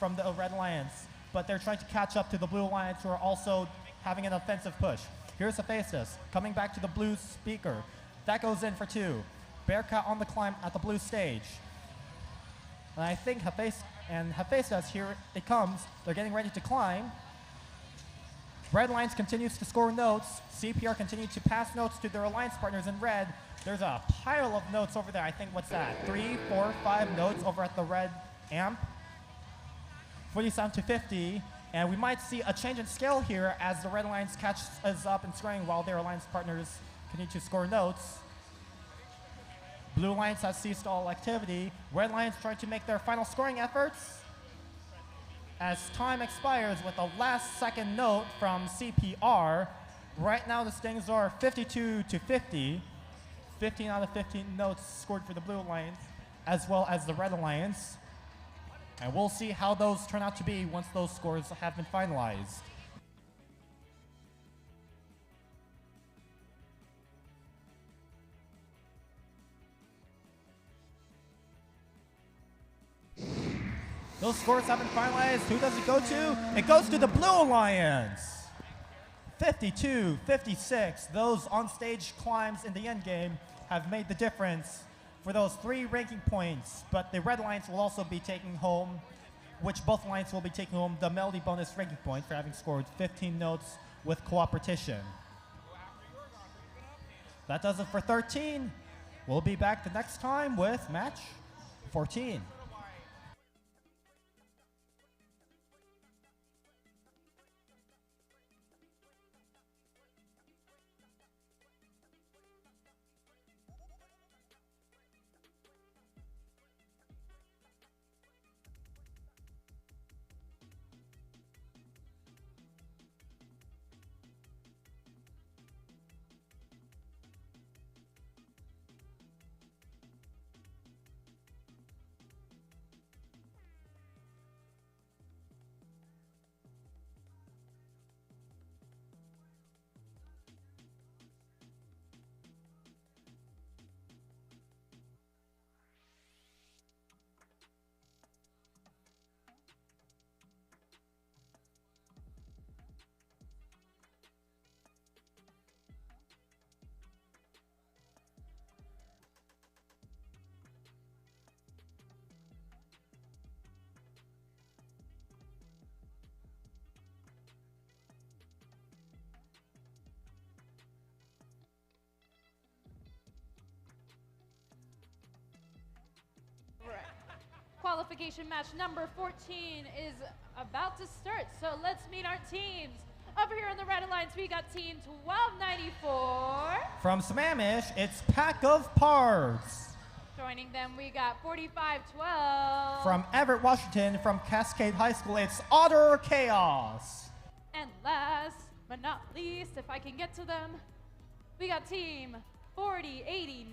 from the Red Alliance. But they're trying to catch up to the Blue Alliance, who are also having an offensive push. Here's Hephaestus coming back to the blue speaker. That goes in for 2. Bearcat on the climb at the blue stage. And I think Hephaestus, here it comes. They're getting ready to climb. Red Alliance continues to score notes. CPR continues to pass notes to their alliance partners in red. There's a pile of notes over there. I think, what's that? 3, 4, 5 notes over at the red amp. 47 to 50. And we might see a change in scale here as the Red Alliance catches up in scoring while their alliance partners continue to score notes. Blue Alliance has ceased all activity. Red Alliance trying to make their final scoring efforts as time expires with a last second note from CPR. Right now the standings are 52 to 50. 15 out of 15 notes scored for the Blue Alliance as well as the Red Alliance. And we'll see how those turn out to be once those scores have been finalized. Those scores have been finalized. Who does it go to? It goes to the Blue Alliance. 52-56. Those on-stage climbs in the end game have made the difference for those 3 ranking points. But the Red Alliance will also be taking home, which both alliances will be taking home, the Melody bonus ranking point for having scored 15 notes with cooperation. That does it for 13. We'll be back the next time with match 14. Qualification match number 14 is about to start, so let's meet our teams. Over here on the Red Alliance, we got team 1294 From Sammamish, it's Pack of Parts. Joining them, we got 4512. From Everett, Washington, from Cascade High School, it's Otter Chaos. And last but not least, if I can get to them, we got team 4089.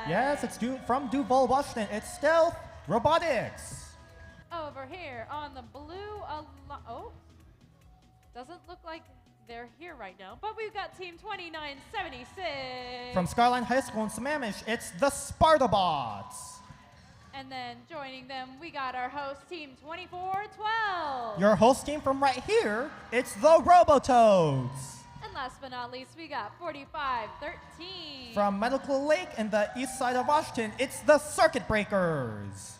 Yes, it's from Duval, Washington, it's Stealth Robotics. Over here on the blue, oh, doesn't look like they're here right now, but we've got team 2976. From Skyline High School in Sammamish, it's the Spartabots. And then joining them, we got our host team 2412. Your host team from right here, it's the Robototes. And last but not least, we got 4513. From Medical Lake in the east side of Washington, it's the Circuit Breakers.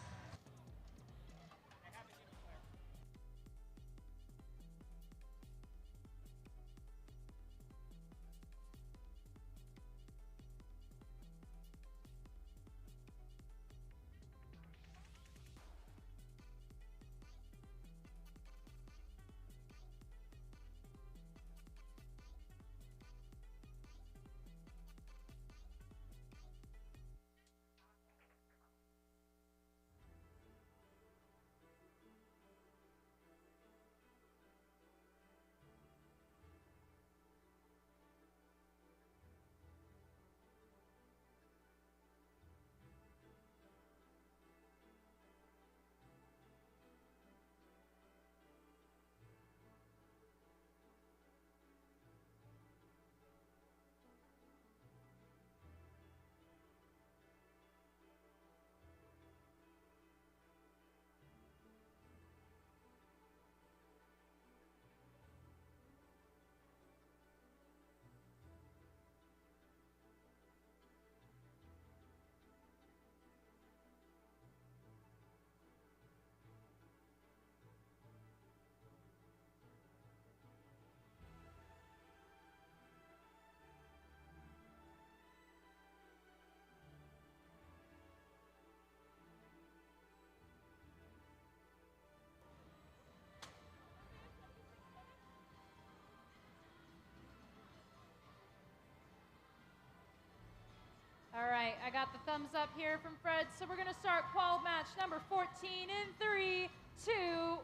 All right, I got the thumbs up here from Fred, so we're gonna start qual match number 14 in 3, 2,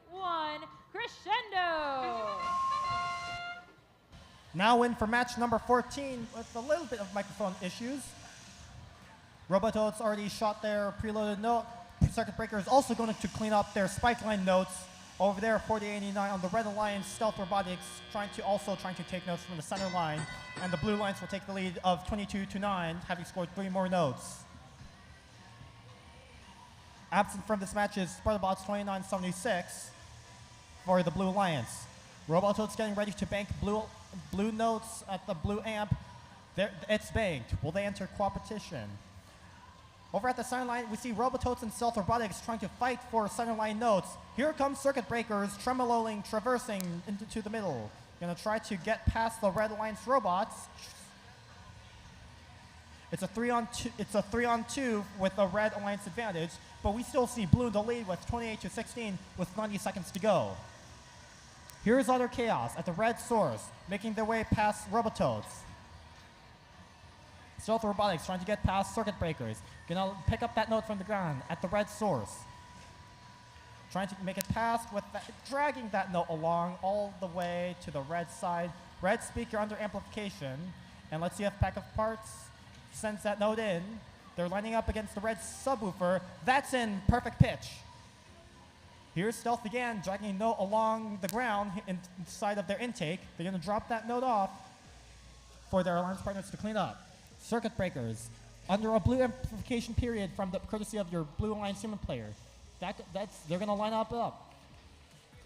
1, crescendo! Now in for match number 14 with a little bit of microphone issues. Robototes already shot their preloaded note. Circuit Breaker is also going to clean up their spike line notes. Over there, 4089 on the Red Alliance, Stealth Robotics trying to take notes from the center line. And the Blue Alliance will take the lead of 22-9, having scored 3 more notes. Absent from this match is Spartabots 2976 for the Blue Alliance. Robototes getting ready to bank blue notes at the blue amp. It's banked. Will they enter competition? Over at the center line, we see Robototes and Stealth Robotics trying to fight for center line notes. Here comes Circuit Breakers, tremoloing, traversing into the middle. Gonna try to get past the Red Alliance robots. It's a 3-on-2. It's a 3-on-2 with a Red Alliance advantage, but we still see Blue in the lead with 28-16 with 90 seconds to go. Here's Utter Chaos at the red source, making their way past Robototes. Stealth Robotics trying to get past Circuit Breakers. Gonna pick up that note from the ground at the red source. Trying to make it past with dragging that note along all the way to the red side. Red speaker under amplification. And let's see if Pack of Parts sends that note in. They're lining up against the red subwoofer. That's in perfect pitch. Here's Stealth again, dragging a note along the ground inside of their intake. They're gonna drop that note off for their alliance partners to clean up. Circuit Breakers, under a blue amplification period from the courtesy of your Blue Alliance human player. They're gonna line up.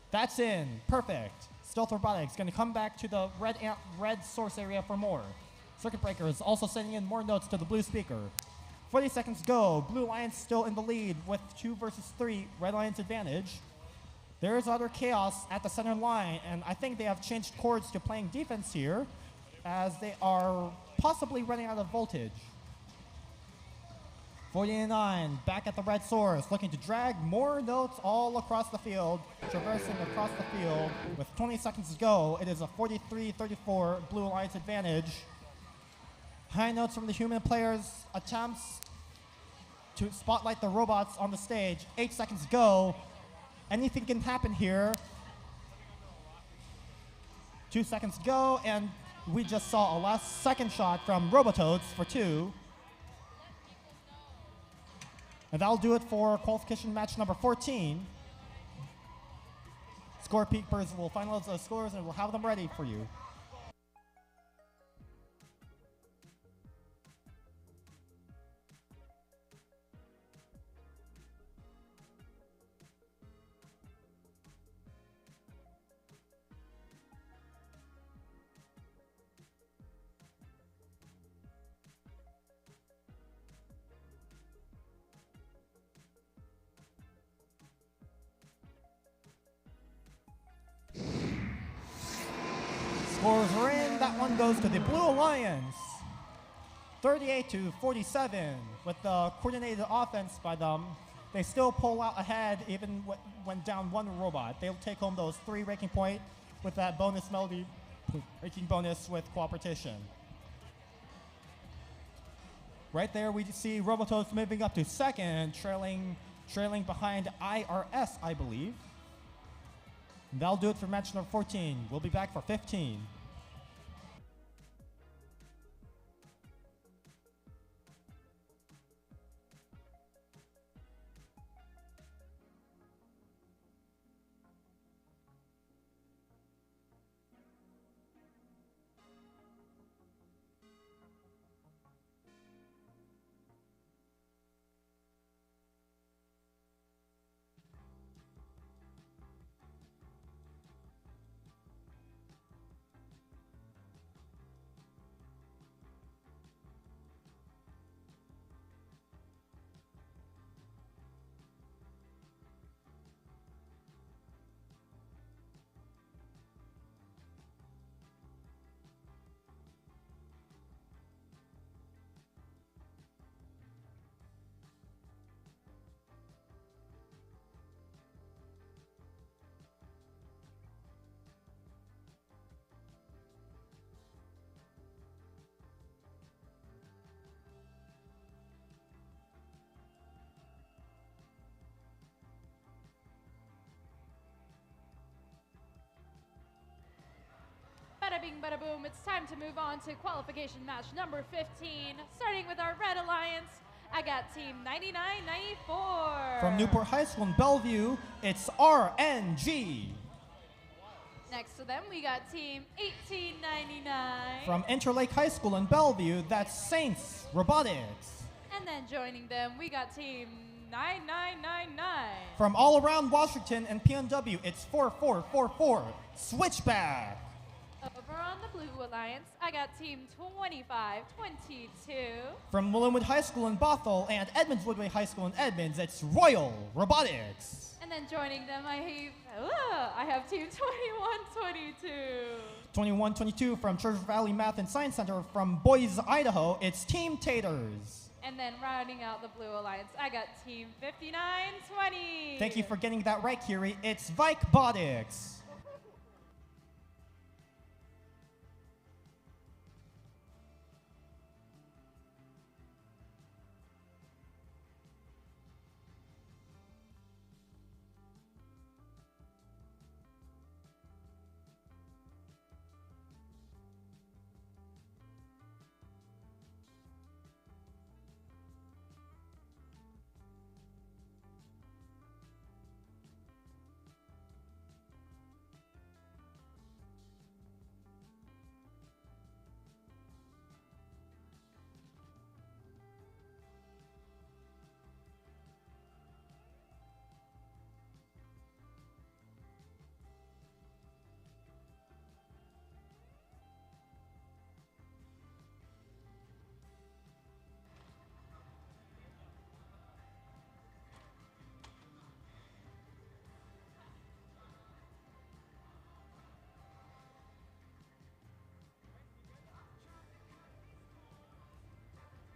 That's in, perfect. Stealth Robotics gonna come back to the red source area for more. Circuit Breaker is also sending in more notes to the blue speaker. 40 seconds go. Blue Alliance still in the lead with 2 versus 3, Red Alliance advantage. There's Utter Chaos at the center line, and I think they have changed chords to playing defense here, as they are possibly running out of voltage. 49 back at the red source, looking to drag more notes all across the field, traversing across the field. With 20 seconds to go, it is a 43-34 Blue Alliance advantage. High notes from the human players' attempts to spotlight the robots on the stage. 8 seconds go. Anything can happen here. 2 seconds go, and we just saw a last second shot from Robototes for 2. And that'll do it for qualification match number 14. Scorekeepers will finalize those scores and we'll have them ready for you. Scores are in. That one goes to the Blue Alliance. 38-47 with the coordinated offense by them. They still pull out ahead even when down 1 robot. They'll take home those 3 ranking point with that bonus melody ranking bonus with cooperation. Right there we see Robototes moving up to 2nd, trailing behind IRS, I believe. That'll do it for match number 14. We'll be back for 15. Bada bing, bada boom. It's time to move on to qualification match number 15. Starting with our Red Alliance, I got Team 9994. From Newport High School in Bellevue, it's RNG. Next to them, we got Team 1899. From Interlake High School in Bellevue, that's Saints Robotics. And then joining them, we got Team 9999. From all around Washington and PNW, it's 4444 Switchback. Over on the Blue Alliance, I got Team 2522. From Willinwood High School in Bothell and Edmonds Woodway High School in Edmonds, it's Royal Robotics. And then joining them, I have Team 2122. 2122 from Church Valley Math and Science Center from Boise, Idaho, it's Team Taters. And then rounding out the Blue Alliance, I got Team 5920. Thank you for getting that right, Kiri. It's Vikebotics.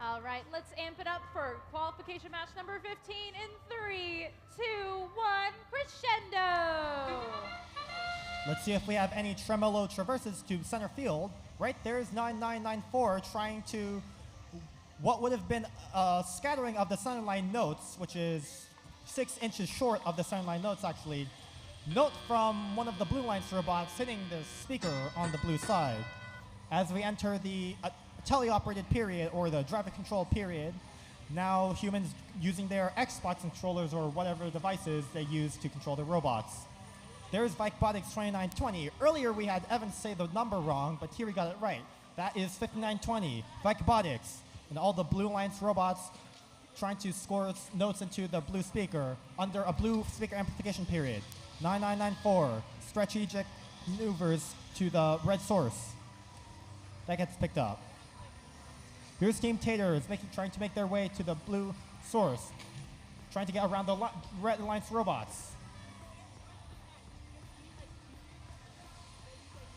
All right, let's amp it up for qualification match number 15 in 3, 2, 1, crescendo! Let's see if we have any tremolo traverses to center field. Right there is 9994 trying to what would have been a scattering of the centerline notes, which is 6 inches short of the centerline notes actually. Note from one of the blue lines robots hitting the speaker on the blue side. As we enter the teleoperated period or the driver control period, now humans using their Xbox controllers or whatever devices they use to control their robots. There's Robotics 2920. Earlier we had Evan say the number wrong, but here we got it right. That is 5920, Robotics. And all the blue lines robots trying to score notes into the blue speaker under a blue speaker amplification period. 9994, strategic maneuvers to the red source. That gets picked up. Here's Team Taters trying to make their way to the blue source, trying to get around the red alliance robots.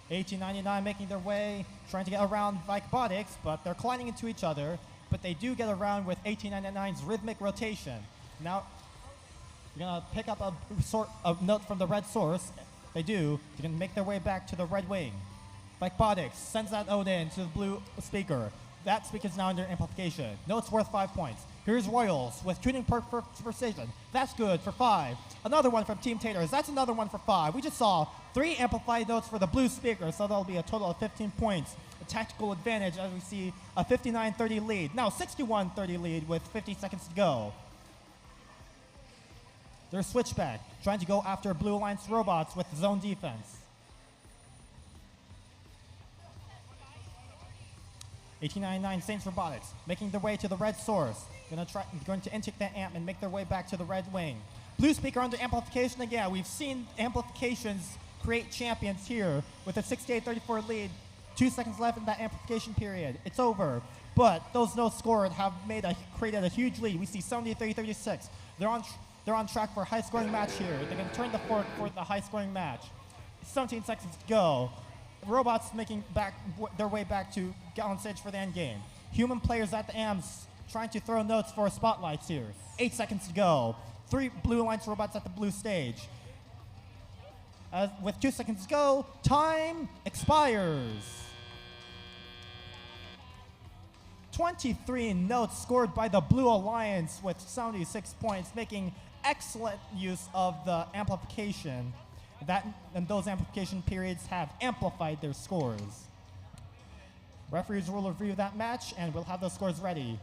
1899 making their way, trying to get around Robotics, but they're colliding into each other. But they do get around with 1899's rhythmic rotation. Now, you're gonna pick up a note from the red source. They do. They're gonna make their way back to the red wing. Robotics sends that note in to the blue speaker. That speaker is now under amplification. Note's worth 5 points. Here's Royals with tuning for precision. That's good for 5. Another one from Team Taters. That's another one for 5. We just saw 3 amplified notes for the blue speaker, so that'll be a total of 15 points. A tactical advantage as we see a 59-30 lead. Now 61-30 lead with 50 seconds to go. There's Switchback trying to go after Blue Alliance robots with zone defense. 1899 Saints Robotics making their way to the red source. Going to intake that amp and make their way back to the red wing. Blue speaker under amplification again. We've seen amplifications create champions here with a 68-34 lead. 2 seconds left in that amplification period. It's over. But those notes scored have created a huge lead. We see 70-36. They're on track for a high-scoring match here. They're going to turn the fork for the high-scoring match. 17 seconds to go. Robots making their way back to get on stage for the end game. Human players at the amps trying to throw notes for spotlights here. 8 seconds to go. 3 Blue Alliance robots at the blue stage. With 2 seconds to go, time expires. 23 notes scored by the Blue Alliance with 76 points, making excellent use of the amplification. And those amplification periods have amplified their scores. Referees will review that match, and we'll have those scores ready.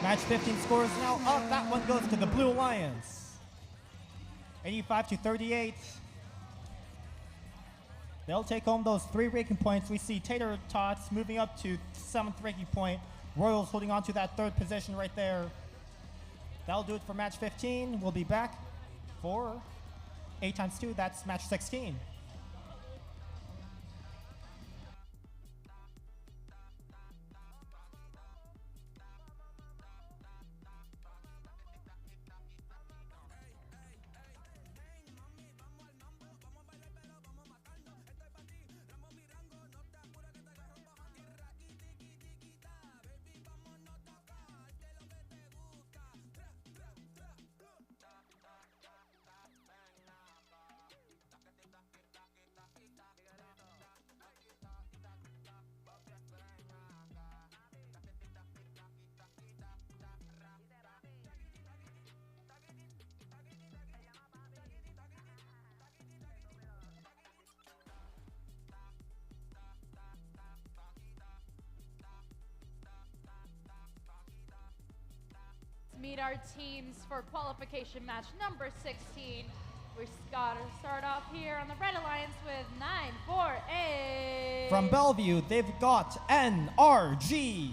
Match 15 scores now up. That one goes to the Blue Alliance. 85-38. They'll take home those 3 ranking points. We see Tater Tots moving up to 7th ranking point. Royals holding on to that 3rd position right there. That'll do it for match 15. We'll be back for 8 times 2. That's match 16. meet our teams for qualification match number 16. We've got to start off here on the Red Alliance with 948. From Bellevue, they've got NRG.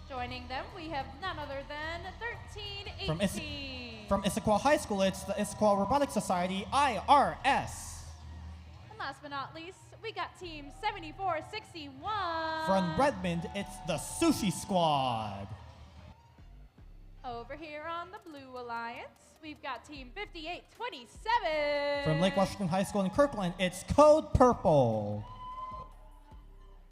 Joining them, we have none other than 1318. From Issaquah High School, it's the Issaquah Robotics Society, IRS. And last but not least, we got team 7461. From Redmond, it's the Sushi Squad. Over here on the Blue Alliance, we've got team 5827. From Lake Washington High School in Kirkland, it's Code Purple.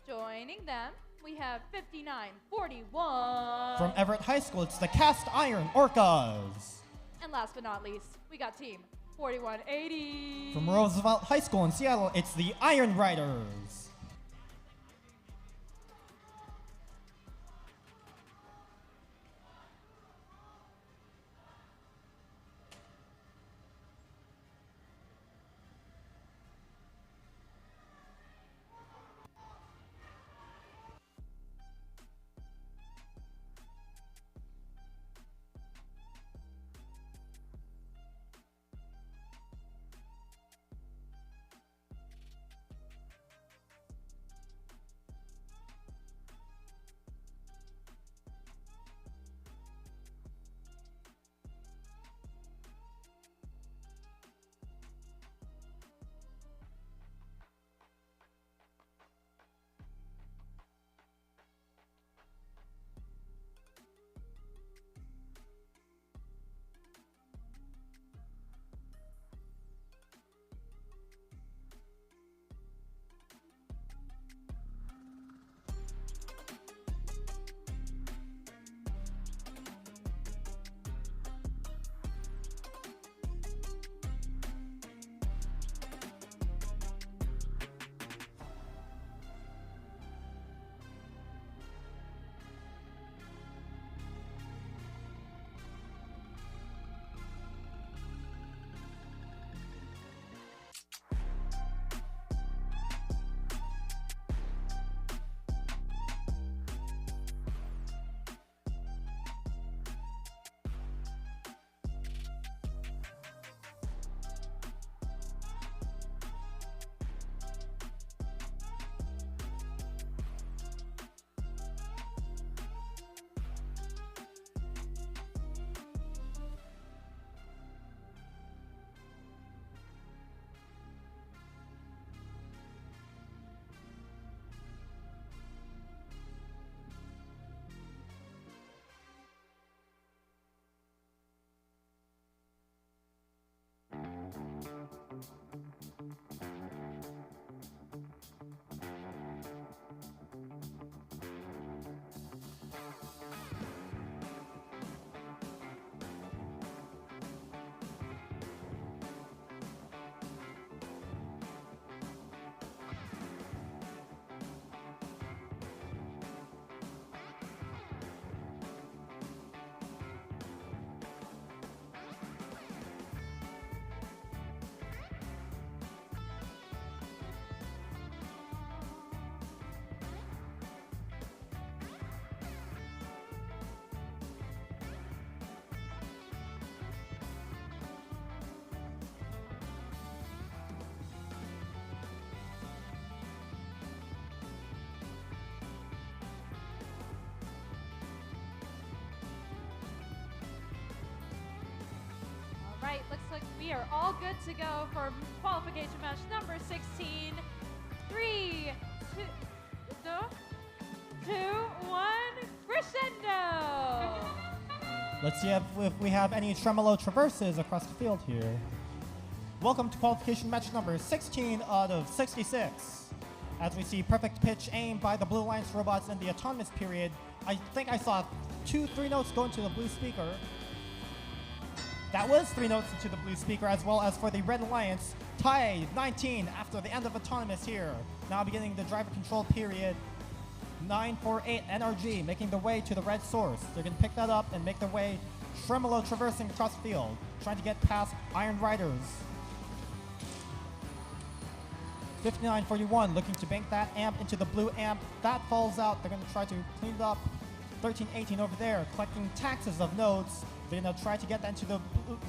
Joining them, we have 5941. From Everett High School, it's the Cast Iron Orcas. And last but not least, we got team 4180. From Roosevelt High School in Seattle, it's the Iron Riders. Right, looks like we are all good to go for qualification match number 16. 3, 2, 1, crescendo! Let's see if we have any tremolo traverses across the field here. Welcome to qualification match number 16 out of 66. As we see perfect pitch aim by the Blue Alliance robots in the autonomous period, I think I saw 2-3 notes go into the blue speaker. That was 3 notes into the blue speaker, as well as for the Red Alliance. Tied 19 after the end of autonomous here. Now beginning the driver control period. 948 NRG making their way to the red source. They're going to pick that up and make their way tremolo traversing across the field, trying to get past Iron Riders. 5941 looking to bank that amp into the blue amp. That falls out. They're going to try to clean it up 1318 over there, collecting taxes of nodes. They're gonna try to get that into the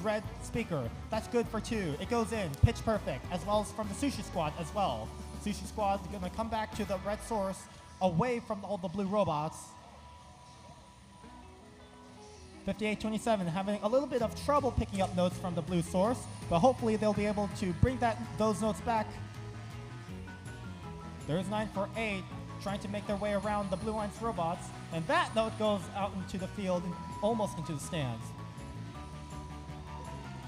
red speaker. That's good for 2. It goes in, pitch perfect, as well as from the Sushi Squad as well. Sushi Squad gonna come back to the red source, away from all the blue robots. 5827 having a little bit of trouble picking up notes from the blue source, but hopefully they'll be able to bring those notes back. There's 948 trying to make their way around the blue line's robots, and that note goes out into the field and almost into the stands.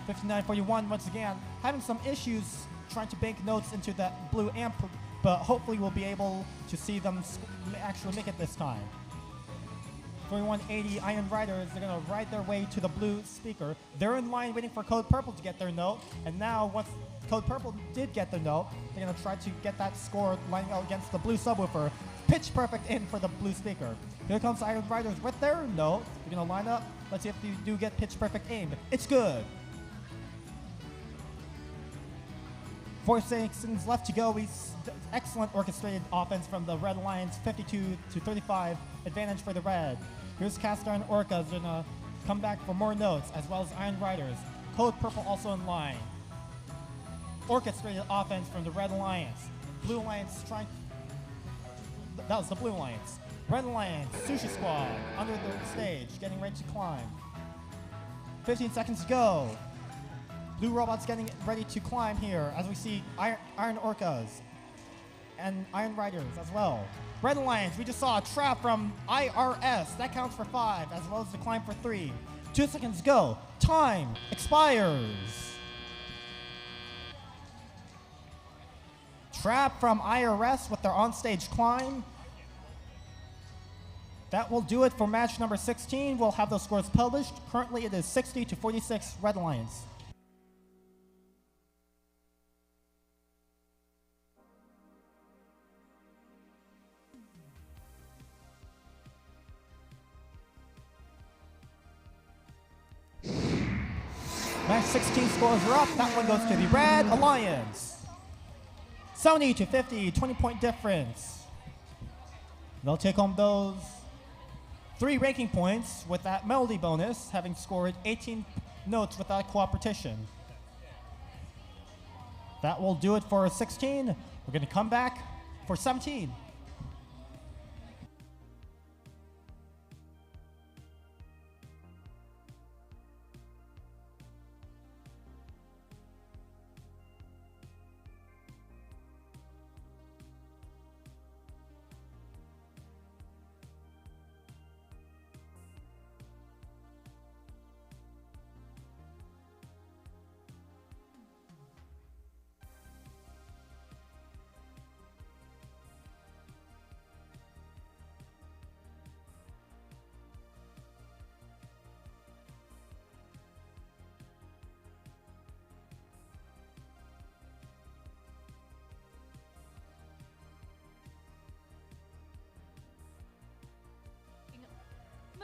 5941 once again having some issues trying to bank notes into that blue amp, but hopefully we'll be able to see them actually make it this time. 4180 Iron Riders, they're going to ride their way to the blue speaker. They're in line waiting for Code Purple to get their note, and now once Code Purple did get their note, they're going to try to get that score lining out against the blue subwoofer. Pitch perfect in for the blue speaker. Here comes Iron Riders with their note. They're going to line up. Let's see if they do get pitch perfect aimed. It's good. 4 seconds left to go. Excellent orchestrated offense from the Red Lions, 52 to 35 advantage for the Red. Here's Castor and Orcas going to come back for more notes, as well as Iron Riders. Code Purple also in line. Orchestrated offense from the Red Lions. Blue Lions trying. That was the Blue Lions. Red Lions, Sushi Squad, under the stage, getting ready to climb. 15 seconds to go. Blue Robots getting ready to climb here, as we see Iron Orcas and Iron Riders as well. Red Lions, we just saw a trap from IRS. That counts for 5, as well as the climb for 3. 2 seconds go. Time expires. Trap from IRS with their onstage climb. That will do it for match number 16. We'll have those scores published. Currently, it is 60 to 46 Red Lions. Match 16 scores are up. That one goes to the Red Alliance. 70 to 50, 20-point difference. They'll take home those 3 ranking points with that melody bonus, having scored 18 notes without cooperation. That will do it for 16. We're going to come back for 17.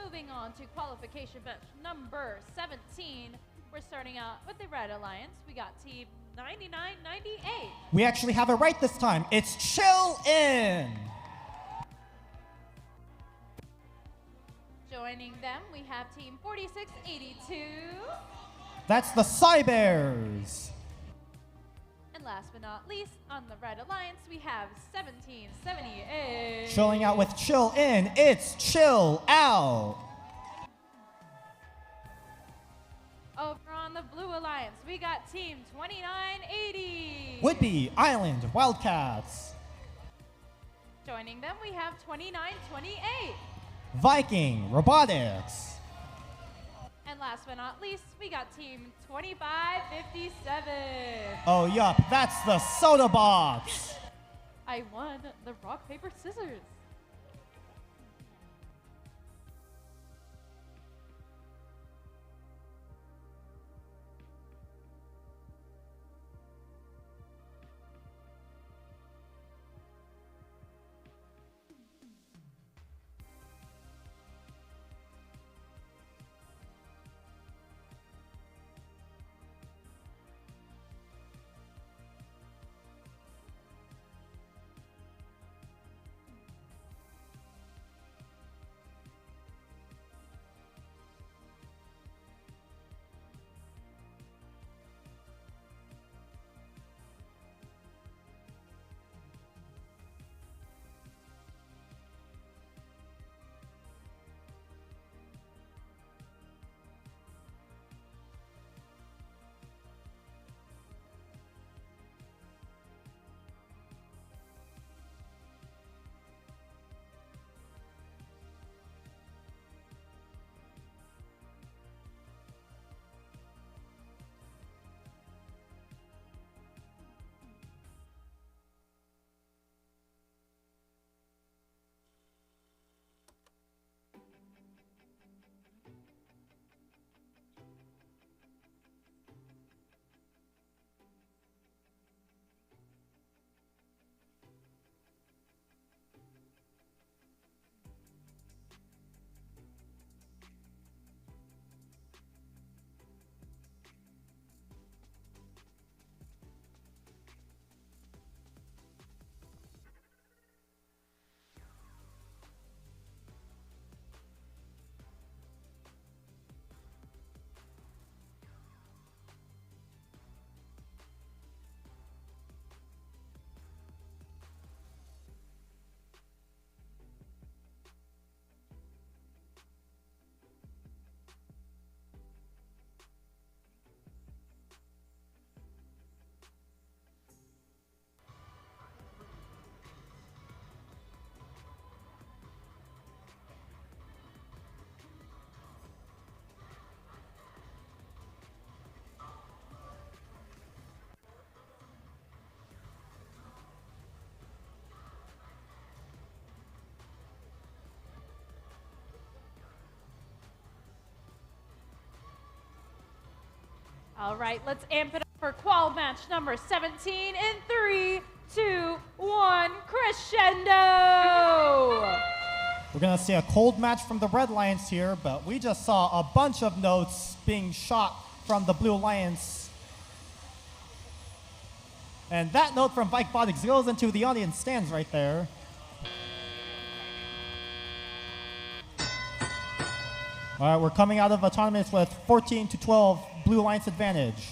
Moving on to qualification match number 17. We're starting out with the Red Alliance. We got team 9998. We actually have it right this time. It's Chill In. Joining them, we have team 4682. That's the Cybers. And last but not least, on the Red Alliance, we have 1778. Chilling out with Chill In, it's Chill Out. Over on the Blue Alliance, we got team 2980. Whidbey Island Wildcats. Joining them, we have 2928. Viking Robotics. And last but not least, we got team 2557. Oh, yup, that's the Soda Box. I won the rock, paper, scissors. All right, let's amp it up for qual match number 17 in 3, 2, 1, crescendo! We're going to see a cold match from the Red Lions here, but we just saw a bunch of notes being shot from the Blue Lions. And that note from Robotics goes into the audience stands right there. All right, we're coming out of autonomous with 14-12 Blue Lions advantage.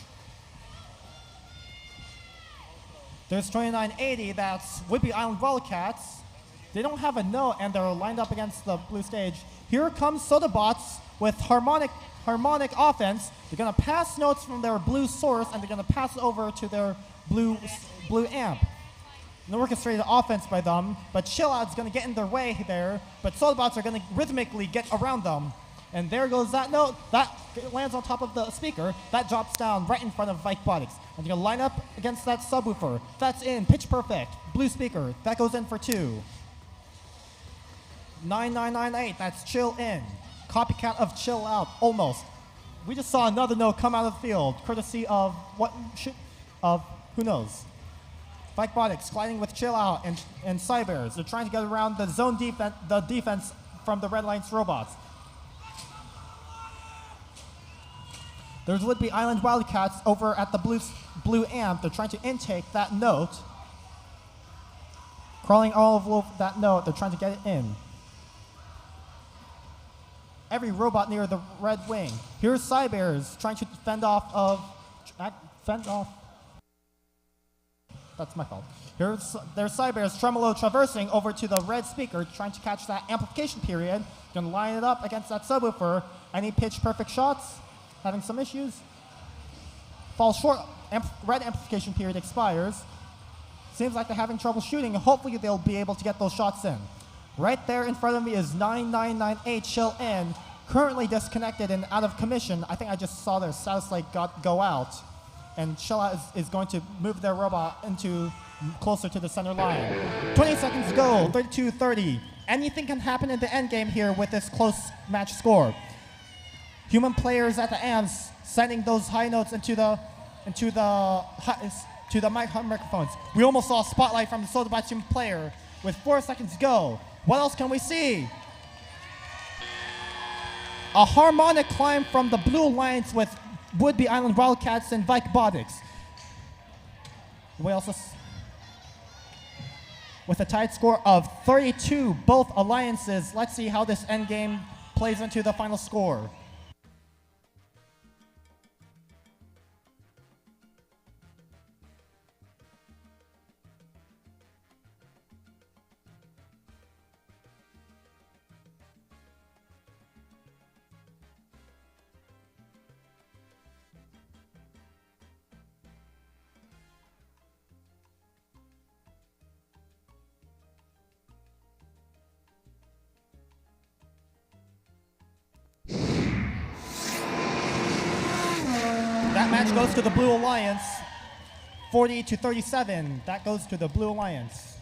There's 2980, that's Whidbey Island Wildcats. They don't have a note and they're lined up against the blue stage. Here comes Sodabots with harmonic offense. They're gonna pass notes from their blue source and they're gonna pass it over to their blue amp. An orchestrated offense by them, but Chill Out's gonna get in their way there, but Sodabots are gonna rhythmically get around them. And there goes that note. That lands on top of the speaker. That drops down right in front of Robotics. And you're gonna line up against that subwoofer. That's in, pitch perfect. Blue speaker, that goes in for 2. 9998, that's Chill in. Copycat of Chill Out, almost. We just saw another note come out of the field, courtesy of who knows. Robotics gliding with Chill Out and Cybears. They're trying to get around the zone defense from the Red Lions robots. There's Whidbey Island Wildcats over at the blue amp. They're trying to intake that note. Crawling all over that note, they're trying to get it in. Every robot near the red wing. Here's Cybears trying to fend off. That's my fault. There's Cybears Tremolo traversing over to the red speaker, trying to catch that amplification period. Gonna line it up against that subwoofer. Any pitch perfect shots? Having some issues. Falls short. Red amplification period expires. Seems like they're having trouble shooting. Hopefully they'll be able to get those shots in. Right there in front of me is 9998 Chill in, currently disconnected and out of commission. I think I just saw their status light go out. And Chill Out is going to move their robot into closer to the center line. 20 seconds to go, 32-30. Anything can happen in the end game here with this close match score. Human players at the amps sending those high notes to the microphones. We almost saw a spotlight from the Sodabot team player with 4 seconds to go. What else can we see? A harmonic climb from the Blue Lions with Whidbey Island Wildcats and Robotics. We also, with a tied score of 32, both alliances. Let's see how this end game plays into the final score. That match goes to the Blue Alliance, 40-37. That goes to the Blue Alliance.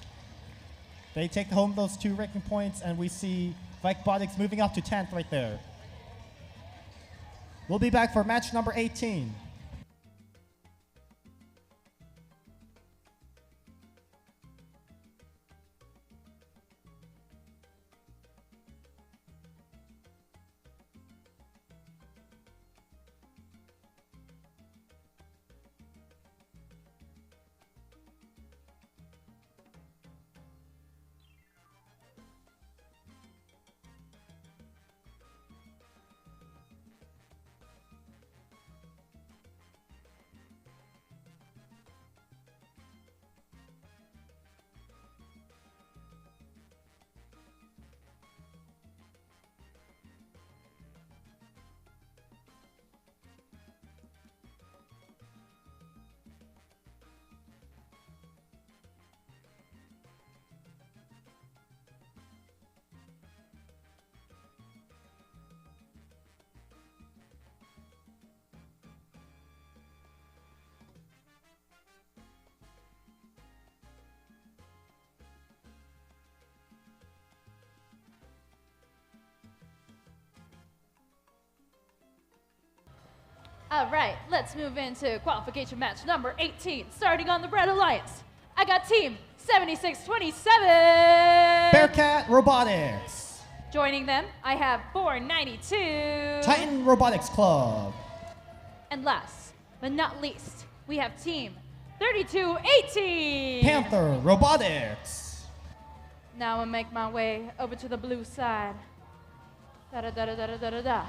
They take home those 2 ranking points, and we see Robotics moving up to 10th right there. We'll be back for match number 18. All right, let's move into qualification match number 18, starting on the Red Alliance. I got team 7627. Bearcat Robotics. Joining them, I have 492. Titan Robotics Club. And last but not least, we have team 3218. Panther Robotics. Now I'll make my way over to the blue side. Da-da-da-da-da-da-da-da.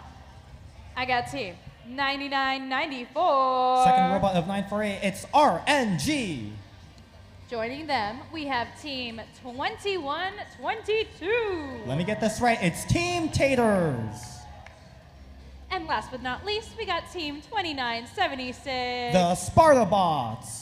I got team 9994. Second robot of 948, it's RNG. Joining them, we have team 2122. Let me get this right, it's Team Taters. And last but not least, we got team 2976. The Sparta Bots.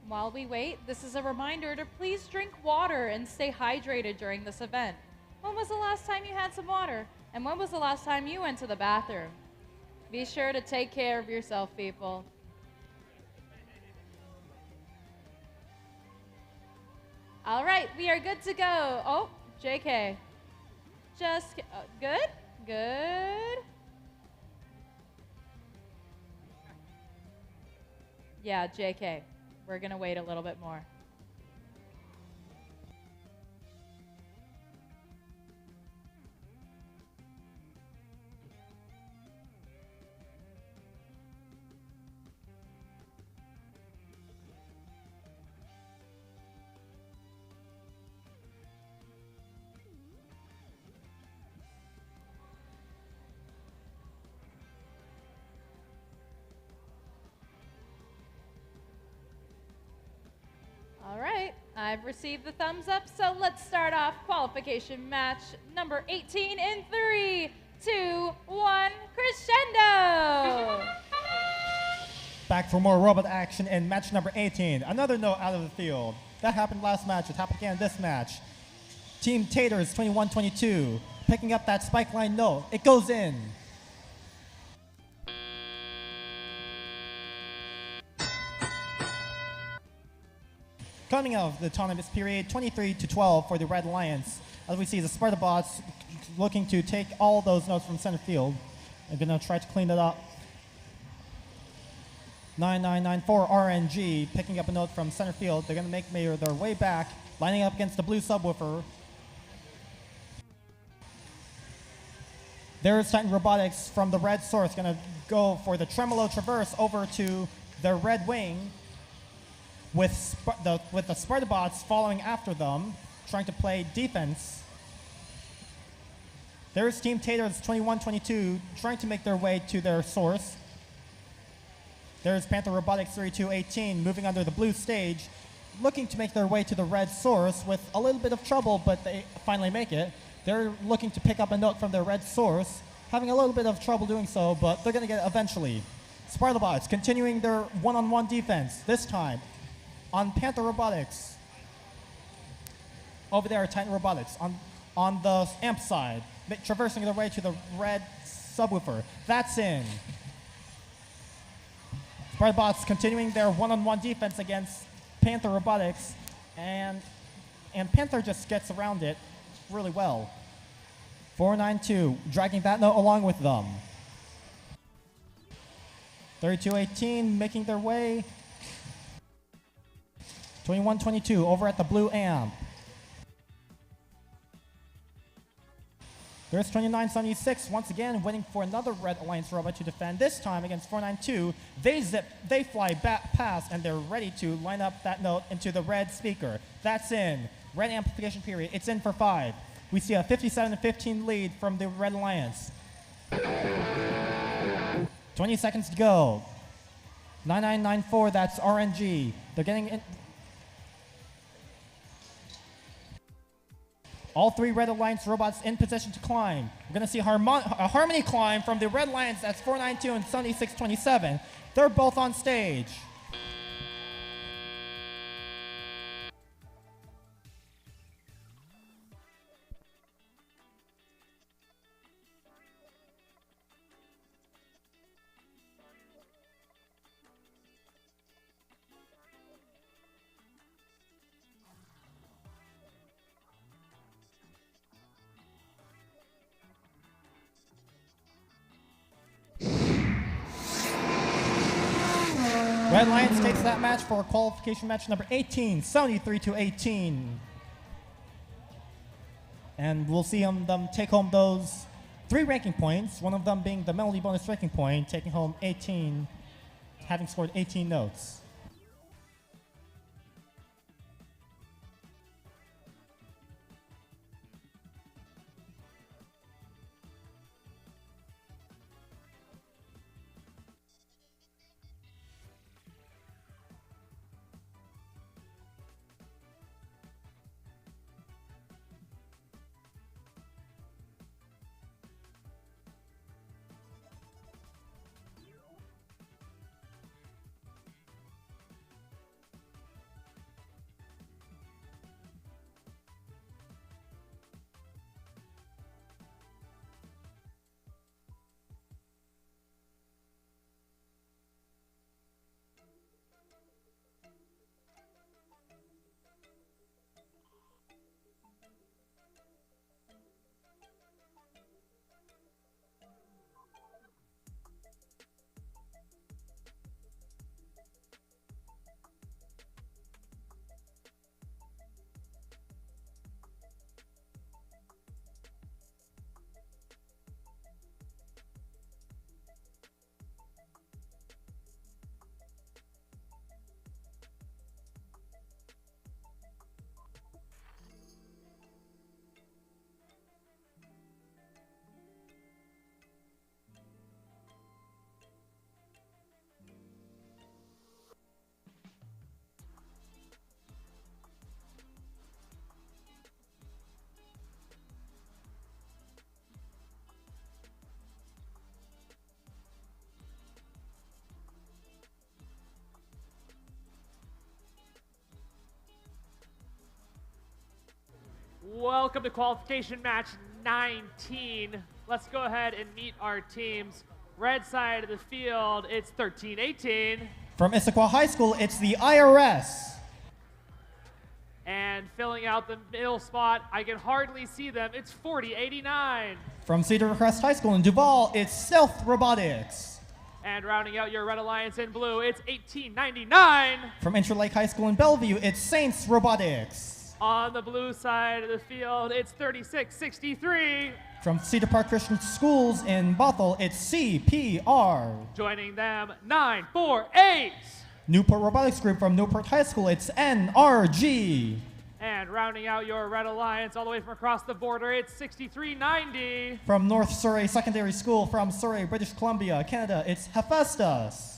While we wait, this is a reminder to please drink water and stay hydrated during this event. When was the last time you had some water? And when was the last time you went to the bathroom? Be sure to take care of yourself, people. All right, we are good to go. Oh, JK. Good? Good. Yeah, JK. We're gonna wait a little bit more. All right, I've received the thumbs up, so let's start off qualification match number 18 in 3, 2, 1, crescendo! Back for more robot action in match number 18. Another note out of the field. That happened last match, it happened again this match. Team Taters 2122, picking up that spike line note. It goes in. Coming out of the autonomous period, 23-12 for the Red Alliance. As we see the Sparta Bots looking to take all those notes from center field. They're gonna try to clean it up. 9994 RNG picking up a note from center field. They're gonna make their way back, lining up against the blue subwoofer. There's Titan Robotics from the red source, gonna go for the tremolo traverse over to their red wing. With the Sparta Bots following after them, trying to play defense. There's Team Taters 2122 trying to make their way to their source. There's Panther Robotics 3218 moving under the blue stage, looking to make their way to the red source with a little bit of trouble, but they finally make it. They're looking to pick up a note from their red source, having a little bit of trouble doing so, but they're gonna get it eventually. Sparta Bots continuing their one-on-one defense, this time on Panther Robotics. Over there, Titan Robotics on the amp side, traversing their way to the red subwoofer. That's in. Sparta Bots continuing their one-on-one defense against Panther Robotics, and Panther just gets around it really well. 492, dragging that note along with them. 3218 making their way. 2122 over at the blue amp. There's 2976 once again waiting for another Red Alliance robot to defend. This time against 492, they fly back past, and they're ready to line up that note into the red speaker. That's in. Red amplification period. It's in for 5. We see a 57-15 lead from the Red Alliance. 20 seconds to go. 9994, that's RNG. They're getting in. All 3 Red Alliance robots in position to climb. We're going to see a Harmony climb from the Red Alliance. That's 492 and 7627. They're both on stage. Red Alliance takes that match for qualification match number 18, 73-18. And we'll see them take home those 3 ranking points, one of them being the melody bonus ranking point, taking home 18, having scored 18 notes. Welcome to qualification match 19. Let's go ahead and meet our teams. Red side of the field, it's 13-18. From Issaquah High School, it's the IRS. And filling out the middle spot, I can hardly see them, it's 40-89. From Cedar Crest High School in Duval, it's Stealth Robotics. And rounding out your Red Alliance in blue, it's 18-99. From Interlake High School in Bellevue, it's Saints Robotics. On the blue side of the field, it's 36-63. From Cedar Park Christian Schools in Bothell, it's CPR. Joining them, 9-4-8. Newport Robotics Group from Newport High School, it's NRG. And rounding out your Red Alliance all the way from across the border, it's 63-90. From North Surrey Secondary School from Surrey, British Columbia, Canada, it's Hephaestus.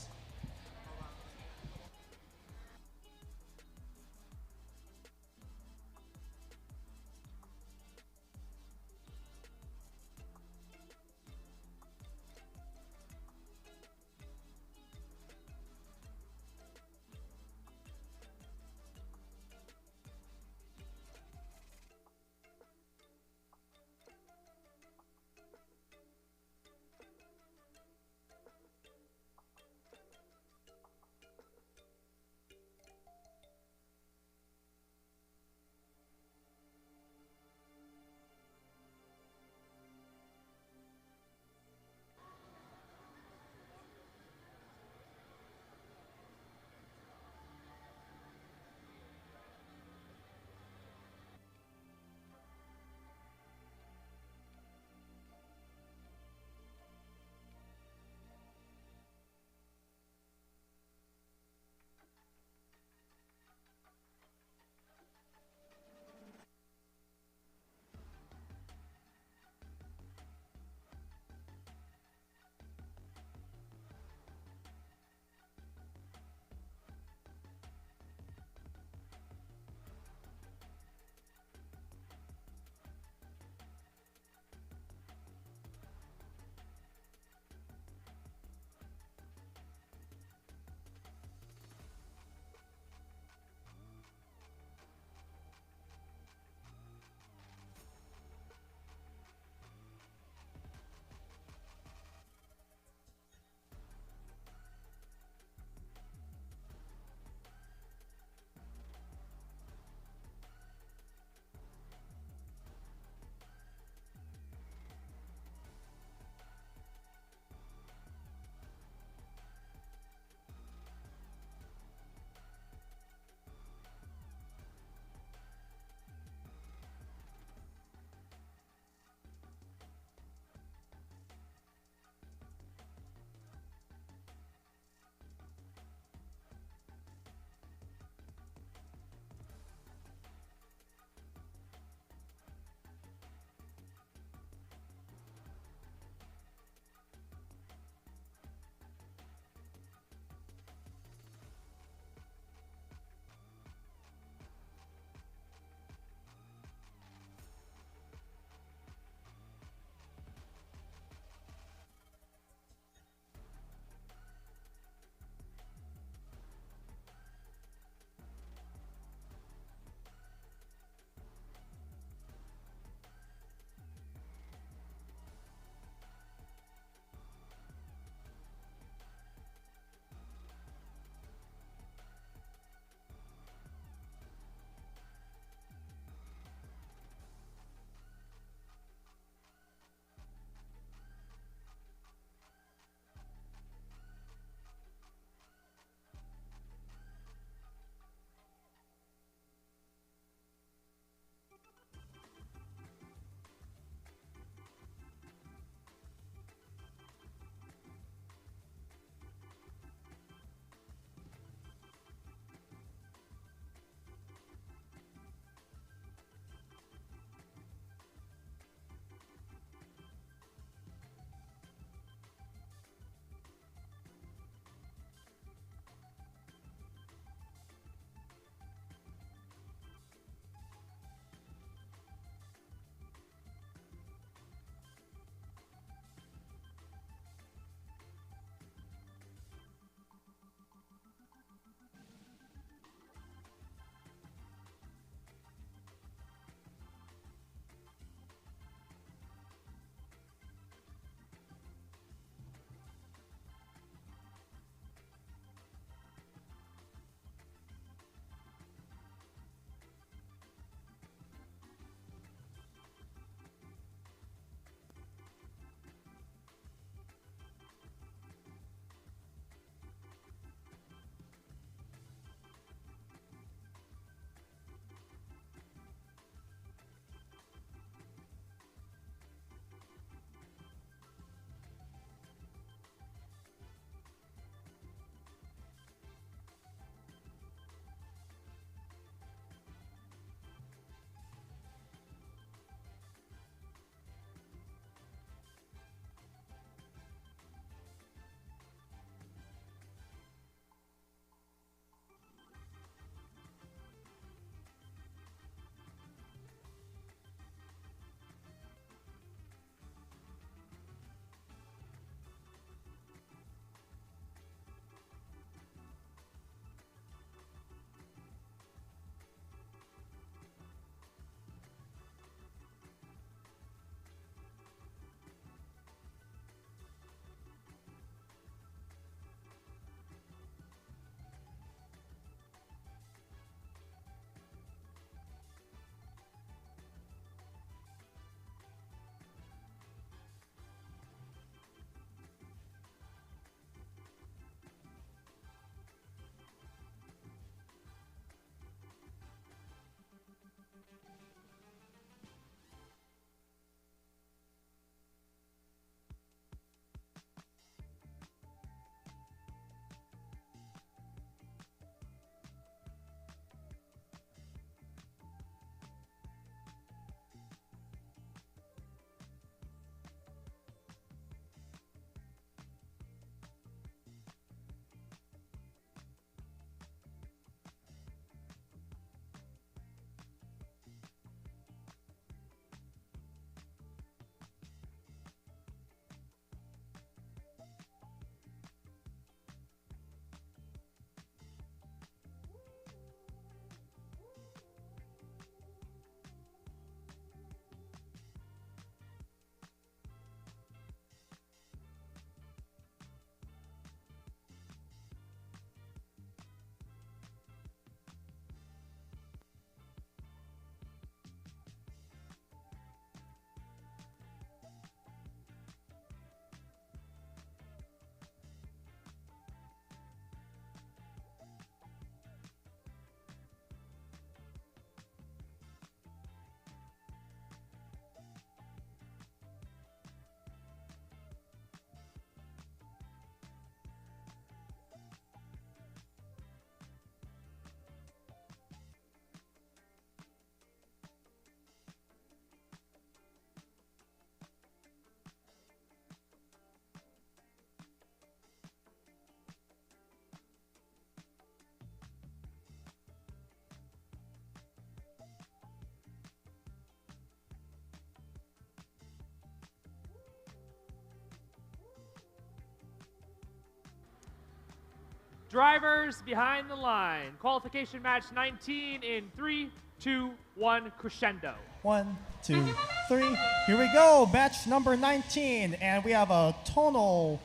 Drivers behind the line. Qualification match 19 in 3, 2, 1, crescendo. 1, 2, 3. Here we go. Match number 19. And we have a tonal.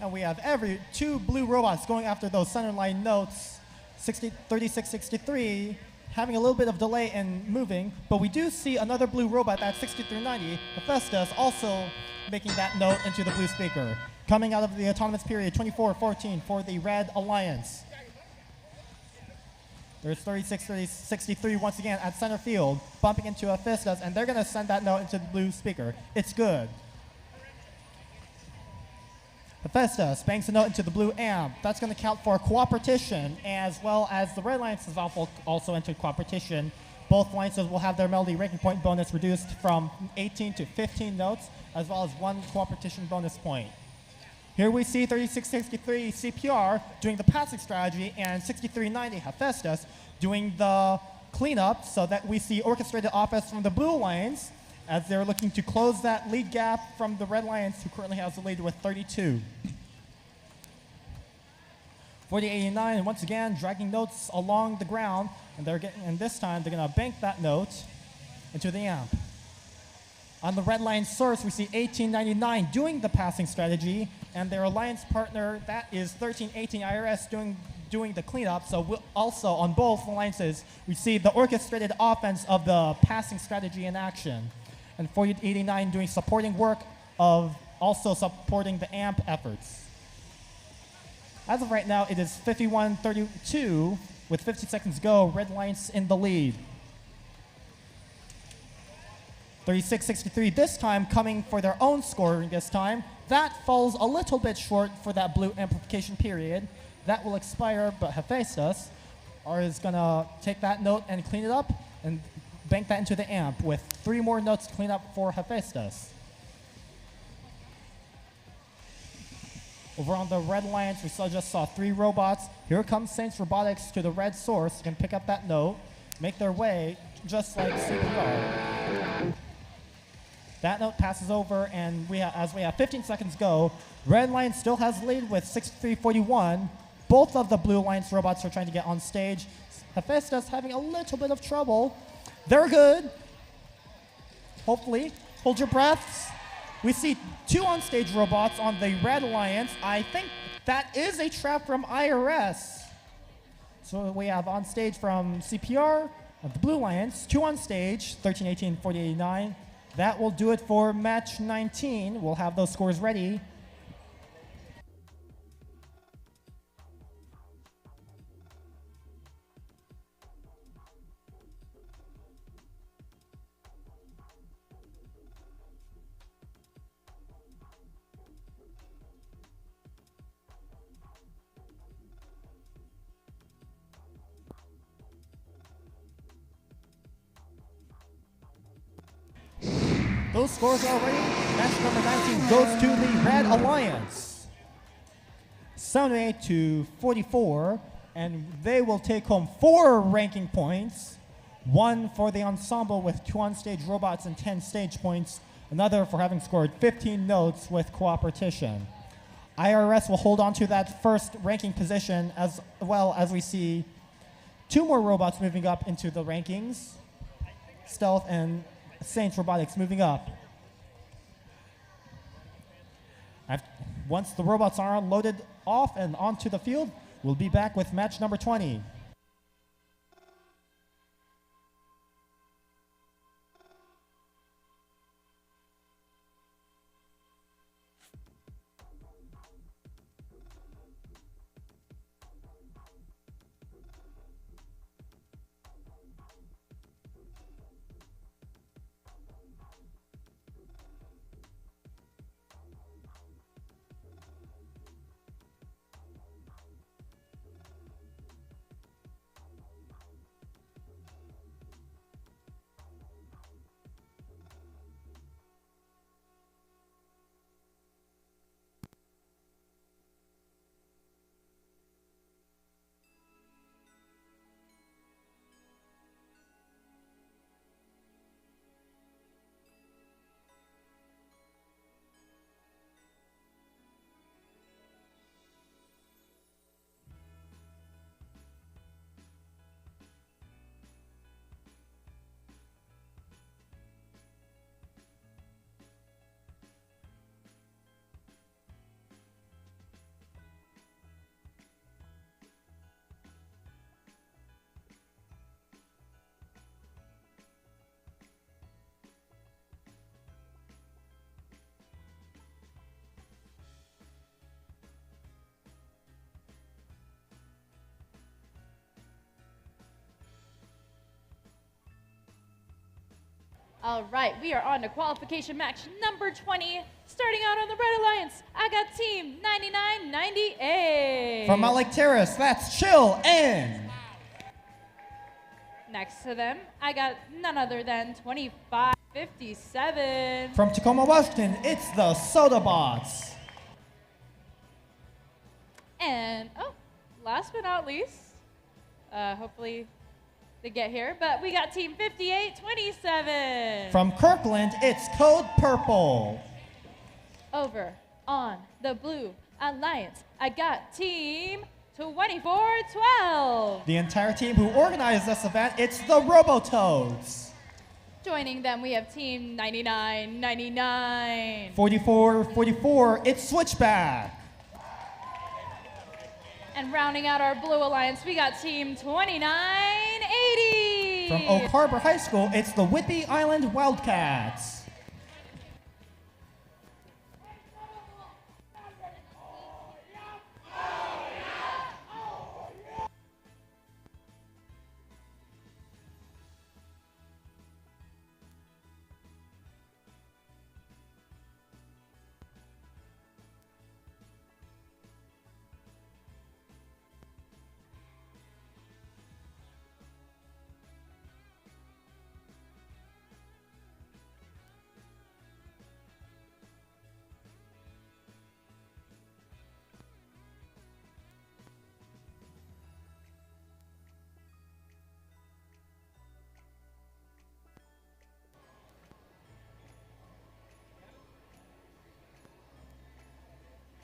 And we have two blue robots going after those center line notes. 36, 63. Having a little bit of delay in moving. But we do see another blue robot at 6390. Hephaestus also making that note into the blue speaker. Coming out of the autonomous period, 24-14 for the Red Alliance. There's 36, 63 once again at center field, bumping into Hephaestus, and they're going to send that note into the blue speaker. It's good. Hephaestus banks a note into the blue amp. That's going to count for cooperation, as well as the Red Alliance has also entered cooperation. Both alliances will have their melody ranking point bonus reduced from 18 to 15 notes, as well as 1 cooperation bonus point. Here we see 3663 CPR doing the passing strategy and 6390 Hephaestus doing the cleanup, so that we see orchestrated offense from the Blue Alliance as they're looking to close that lead gap from the Red Alliance, who currently has the lead with 32. 4089 once again dragging notes along the ground, and this time they're going to bank that note into the amp. On the Red Line source, we see 1899 doing the passing strategy, and their alliance partner, that is 1318 IRS, doing the cleanup. So also on both alliances, we see the orchestrated offense of the passing strategy in action. And 4089 doing supporting work of also supporting the amp efforts. As of right now, it is 51-32 with 50 seconds to go. Red Alliance in the lead. 36-63 this time coming for their own scoring this time. That falls a little bit short for that blue amplification period. That will expire, but Hephaestus is going to take that note and clean it up and bank that into the amp with 3 more notes to clean up for Hephaestus. Over on the Red Alliance, we just saw 3 robots. Here comes Saints Robotics to the red source. You can pick up that note, make their way just like CPR. That note passes over, and as we have 15 seconds to go, Red Alliance still has the lead with 63-41. Both of the Blue Alliance robots are trying to get on stage. Hephaestus having a little bit of trouble. They're good. Hopefully. Hold your breaths. We see 2 on-stage robots on the Red Alliance. I think that is a trap from IRS. So we have on stage from CPR, of the Blue Alliance, 2 on stage, 13-18, 40-89. That will do it for match 19. We'll have those scores ready. Those scores are ready. Match number 19 goes to the Red Alliance. 78-44, and they will take home 4 ranking points. 1 for the ensemble with 2 on-stage robots and 10 stage points. Another for having scored 15 notes with cooperation. IRS will hold on to that first ranking position, as well as we see 2 more robots moving up into the rankings. Stealth and Saints Robotics moving up. Once the robots are loaded off and onto the field, we'll be back with match number 20. All right, we are on to qualification match number 20. Starting out on the Red Alliance, I got Team 9998. From Mount Lake Terrace, that's Chill In. Next to them, I got none other than 2557. From Tacoma, Washington, it's the Soda Bots. And, oh, last but not least, hopefully they get here, but we got Team 5827. From Kirkland, it's Code Purple. Over on the Blue Alliance, I got Team 2412. The entire team who organized this event, it's the Robototes. Joining them, we have Team 9999. 4444, it's Switchback. And rounding out our Blue Alliance, we got Team 2980. From Oak Harbor High School, it's the Whidbey Island Wildcats.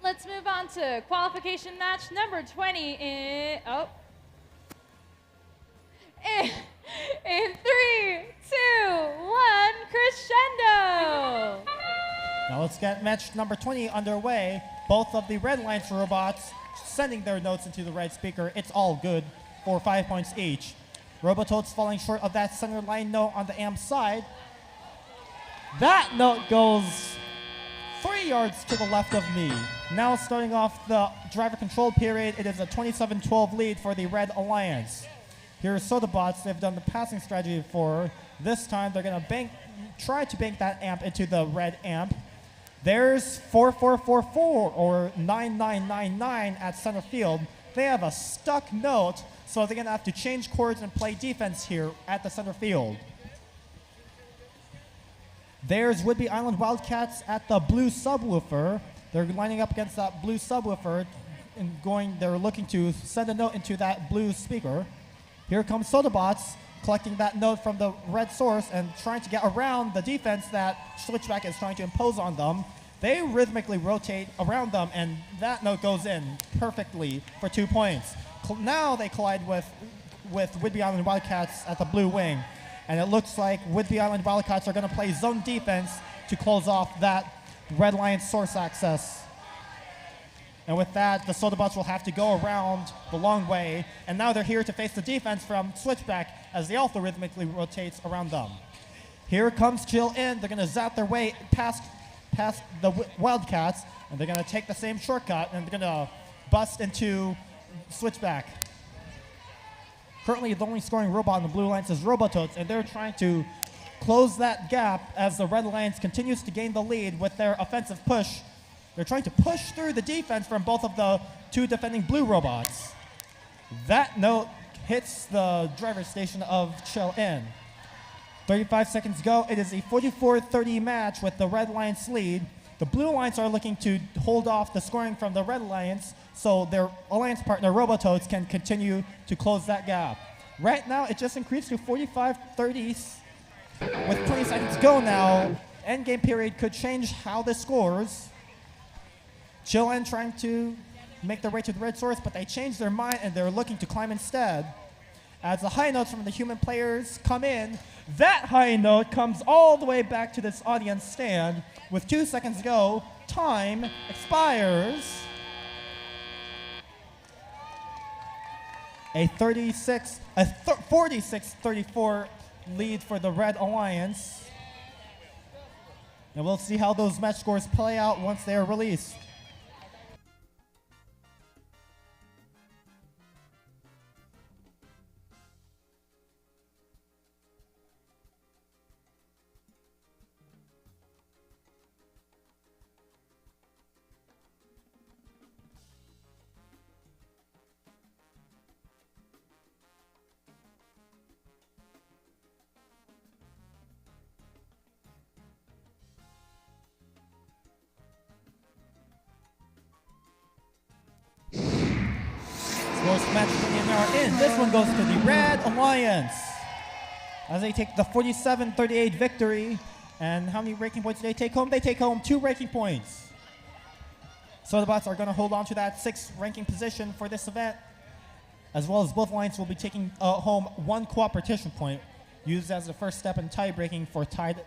Let's move on to qualification match number 20 in 3, 2, 1, crescendo! Now let's get match number 20 underway. Both of the Red Alliance robots sending their notes into the red speaker. It's all good for 5 points each. Robototes falling short of that center line note on the amp side. That note goes 3 yards to the left of me. Now starting off the driver control period, it is a 27-12 lead for the Red Alliance. Here are Sodabots. They've done the passing strategy before. This time they're gonna try to bank that amp into the red amp. There's 4444 or 9999 at center field. They have a stuck note, so they're gonna have to change chords and play defense here at the center field. There's Whidbey Island Wildcats at the blue subwoofer. They're lining up against that blue subwoofer and they're looking to send a note into that blue speaker. Here comes Sodabots collecting that note from the red source and trying to get around the defense that Switchback is trying to impose on them. They rhythmically rotate around them and that note goes in perfectly for 2 points. Now they collide with Whidbey Island Wildcats at the blue wing. And it looks like Whidbey Island Wildcats are going to play zone defense to close off that Red Alliance source access. And with that, the Sodabots will have to go around the long way. And now they're here to face the defense from Switchback as they also rhythmically rotates around them. Here comes Chill In. They're going to zap their way past the Wildcats. And they're going to take the same shortcut and they're going to bust into Switchback. Currently, the only scoring robot in the Blue Alliance is Robototes, and they're trying to close that gap as the Red Alliance continues to gain the lead with their offensive push. They're trying to push through the defense from both of the two defending blue robots. That note hits the driver's station of Chill In. 35 seconds go. It is a 44-30 match with the Red Alliance lead. The Blue Alliance are looking to hold off the scoring from the Red Alliance so their alliance partner Robototes can continue to close that gap. Right now, it just increased to 45-30 with 20 seconds go now. Endgame period could change how this scores. Chill In trying to make their way to the red source, but they changed their mind and they're looking to climb instead. As the high notes from the human players come in, that high note comes all the way back to this audience stand. With 2 seconds to go, time expires. A 46-34 lead for the Red Alliance. And we'll see how those match scores play out once they are released. course, match 20 are in. This one goes to the Red Alliance as they take the 47-38 victory. And how many ranking points do they take home? They take home 2 ranking points. So the bots are going to hold on to that 6th ranking position for this event, as well as both lines will be taking home 1 cooperation point, used as the first step in tie breaking for tied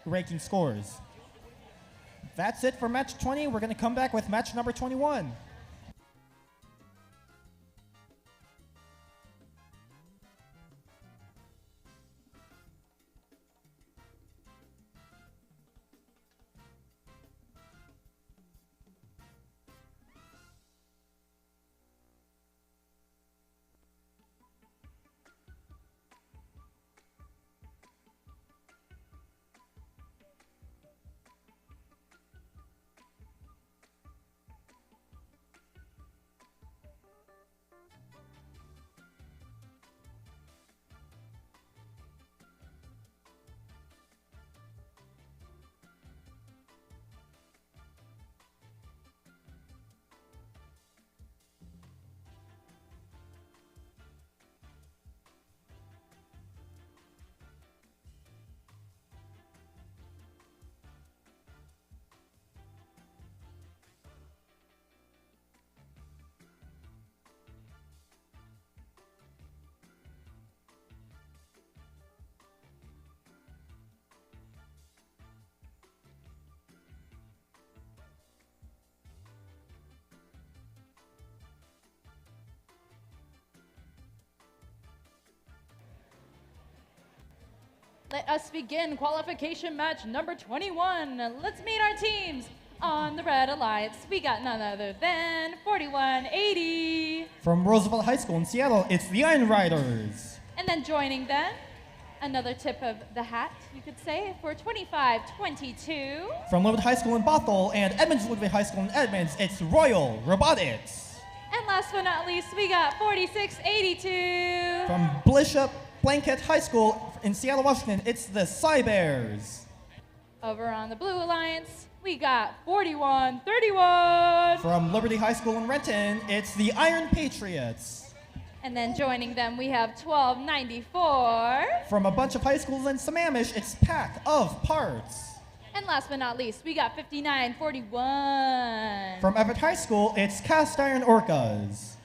ranking scores. That's it for match 20. We're going to come back with match number 21. Let us begin qualification match number 21. Let's meet our teams. On the Red Alliance, we got none other than 4180. From Roosevelt High School in Seattle, it's the Iron Riders. And then joining them, another tip of the hat, you could say, for 2522. From Ludwig High School in Bothell and Edmonds Ludwig High School in Edmonds, it's Royal Robotics. And last but not least, we got 4682. From Bishop Blanket High School in Seattle, Washington, it's the Cybears. Over on the Blue Alliance, we got 4131. From Liberty High School in Renton, it's the Iron Patriots. And then joining them, we have 1294. From a bunch of high schools in Sammamish, it's Pack of Parts. And last but not least, we got 5941. From Everett High School, it's Cast Iron Orcas.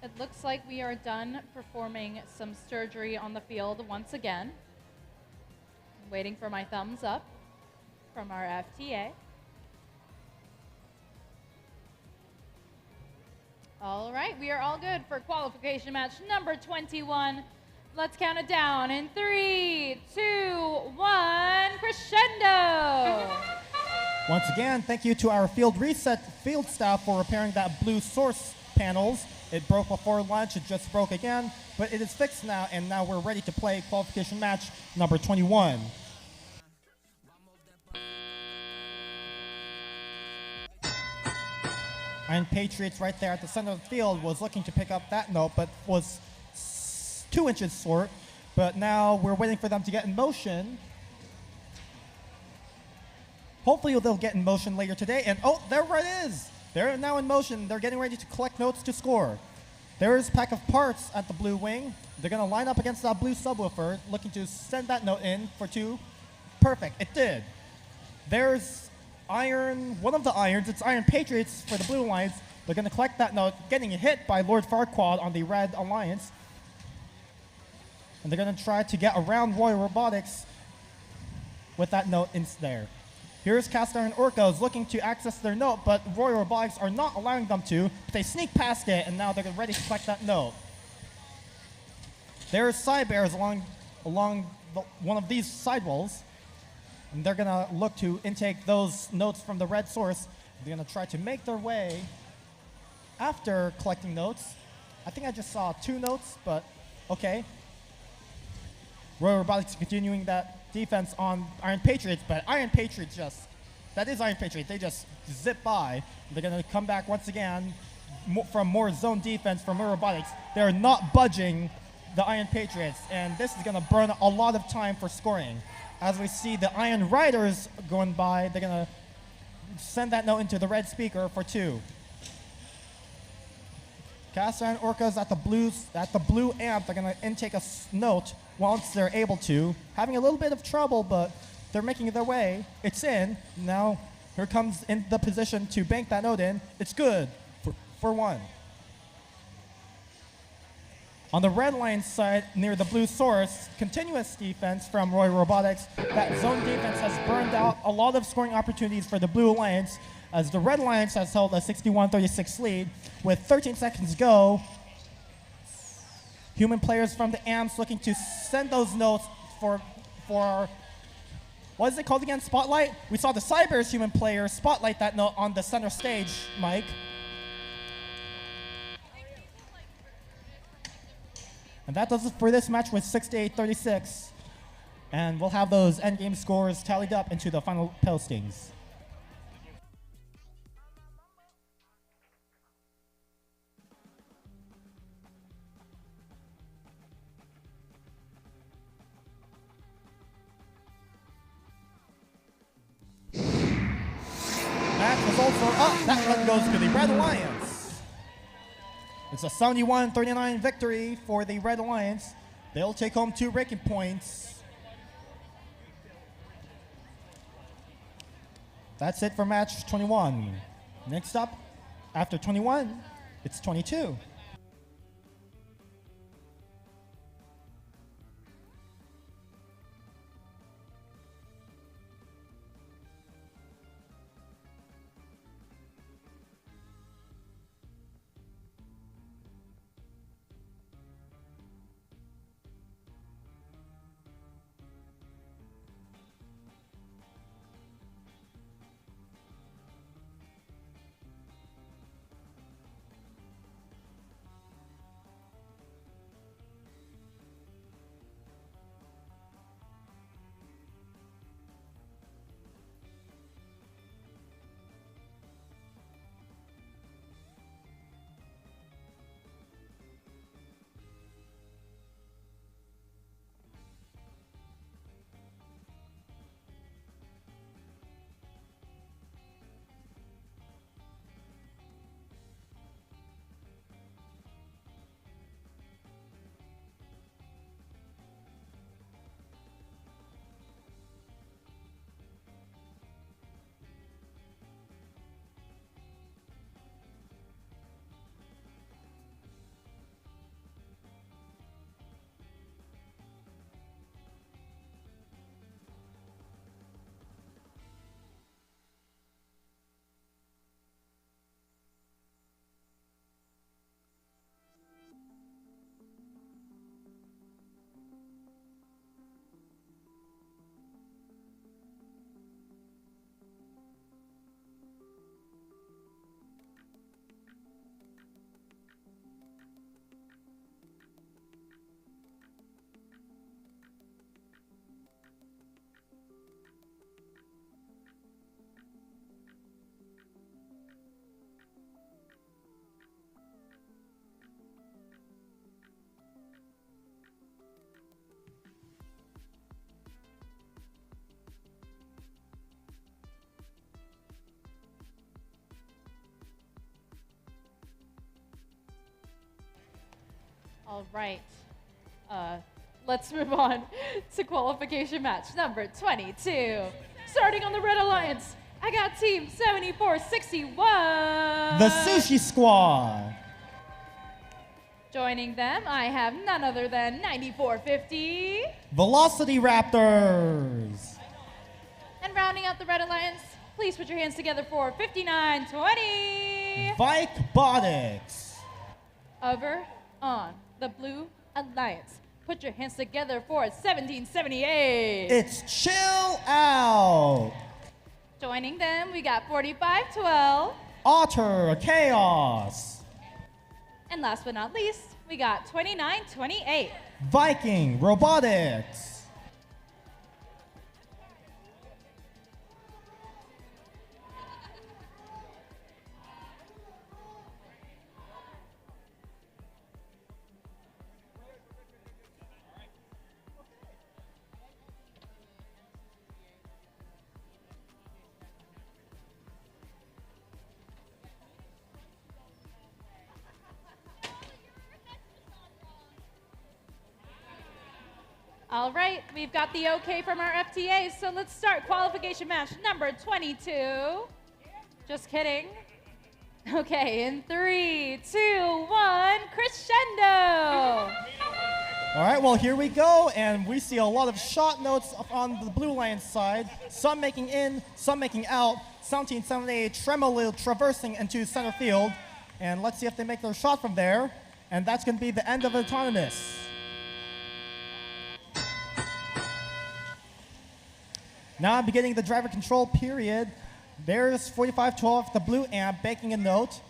It looks like we are done performing some surgery on the field once again. Waiting for my thumbs up from our FTA. All right, we are all good for qualification match number 21. Let's count it down in 3, 2, 1, crescendo! Once again, thank you to our field staff for repairing that blue source panels. It broke before lunch, it just broke again, but it is fixed now, and now we're ready to play qualification match number 21. Iron Patriots right there at the center of the field was looking to pick up that note, but was 2 inches short. But now we're waiting for them to get in motion. Hopefully they'll get in motion later today. And oh, there it is. They're now in motion. They're getting ready to collect notes to score. There's a pack of parts at the blue wing. They're going to line up against that blue subwoofer, looking to send that note in for 2. Perfect. It did. There's one of the irons, it's Iron Patriots for the Blue Alliance. They're going to collect that note, getting hit by Lord Farquaad on the Red Alliance. And they're going to try to get around Royal Robotics with that note in there. Here's Cast Iron Orcos looking to access their note, but Royal Robotics are not allowing them to. But they sneak past it, and now they're ready to collect that note. There's Cybears along one of these sidewalls. And they're going to look to intake those notes from the red source. They're going to try to make their way after collecting notes. I think I just saw 2 notes, but okay. Royal Robotics continuing that defense on Iron Patriots, but Iron Patriots that is Iron Patriots, they just zip by. They're going to come back once again from more zone defense from Royal Robotics. They're not budging the Iron Patriots, and this is going to burn a lot of time for scoring. As we see the Iron Riders going by, they're going to send that note into the red speaker for 2. Cast Iron Orcas at the blue amp, they're going to intake a note once they're able to. Having a little bit of trouble, but they're making their way. It's in. Now, here comes in the position to bank that note in. It's good for 1. On the red line side, near the blue source, continuous defense from Royal Robotics. That zone defense has burned out a lot of scoring opportunities for the Blue Alliance, as the Red Alliance has held a 61-36 lead. With 13 seconds to go, human players from the AMPS looking to send those notes for what is it called again? Spotlight? We saw the Cybears human player spotlight that note on the center stage, Mike. And that does it for this match with 68-36. And we'll have those endgame scores tallied up into the final postings. Match results are up. That one goes to the Red Alliance. It's a 71-39 victory for the Red Alliance. They'll take home 2 ranking points. That's it for match 21. Next up, after 21, it's 22. All right. Let's move on to qualification match number 22. Starting on the Red Alliance, I got Team 7461. The Sushi Squad. Joining them, I have none other than 9450. Velocity Raptors. And rounding out the Red Alliance, please put your hands together for 5920. Vikebotics. Over on the Blue Alliance, put your hands together for 1778. It's Chill Out. Joining them, we got 4512. Otter Chaos. And last but not least, we got 2928. Viking Robotics. All right, we've got the okay from our FTA, so let's start qualification match number 22. Just kidding. Okay, in 3, 2, 1, crescendo. All right, well, here we go, and we see a lot of shot notes on the Blue Alliance side. Some making in, some making out. 1778 tremolo traversing into center field. And let's see if they make their shot from there. And that's going to be the end of autonomous. Now beginning the driver control period. There's 4512, the blue amp, banking a note.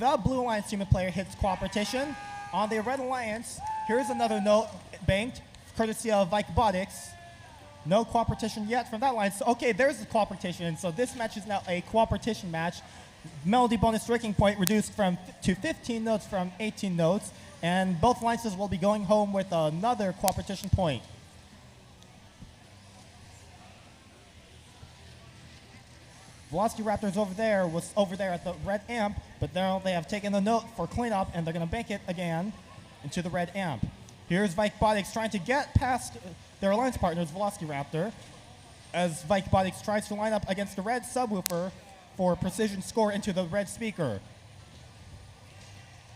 The Blue Alliance team player hits cooperation. On the Red Alliance, here's another note banked, courtesy of Vikebotics. No cooperation yet from that line. So, okay, there's the cooperation. So this match is now a cooperation match. Melody bonus breaking point reduced to 15 notes from 18 notes. And both alliances will be going home with another cooperation point. Velocity Raptors over there was over there at the red amp, but now they have taken the note for cleanup and they're going to bank it again into the red amp. Here's Vikebotics trying to get past their alliance partners, Velocity Raptor, as Vikebotics tries to line up against the red subwoofer for precision score into the red speaker.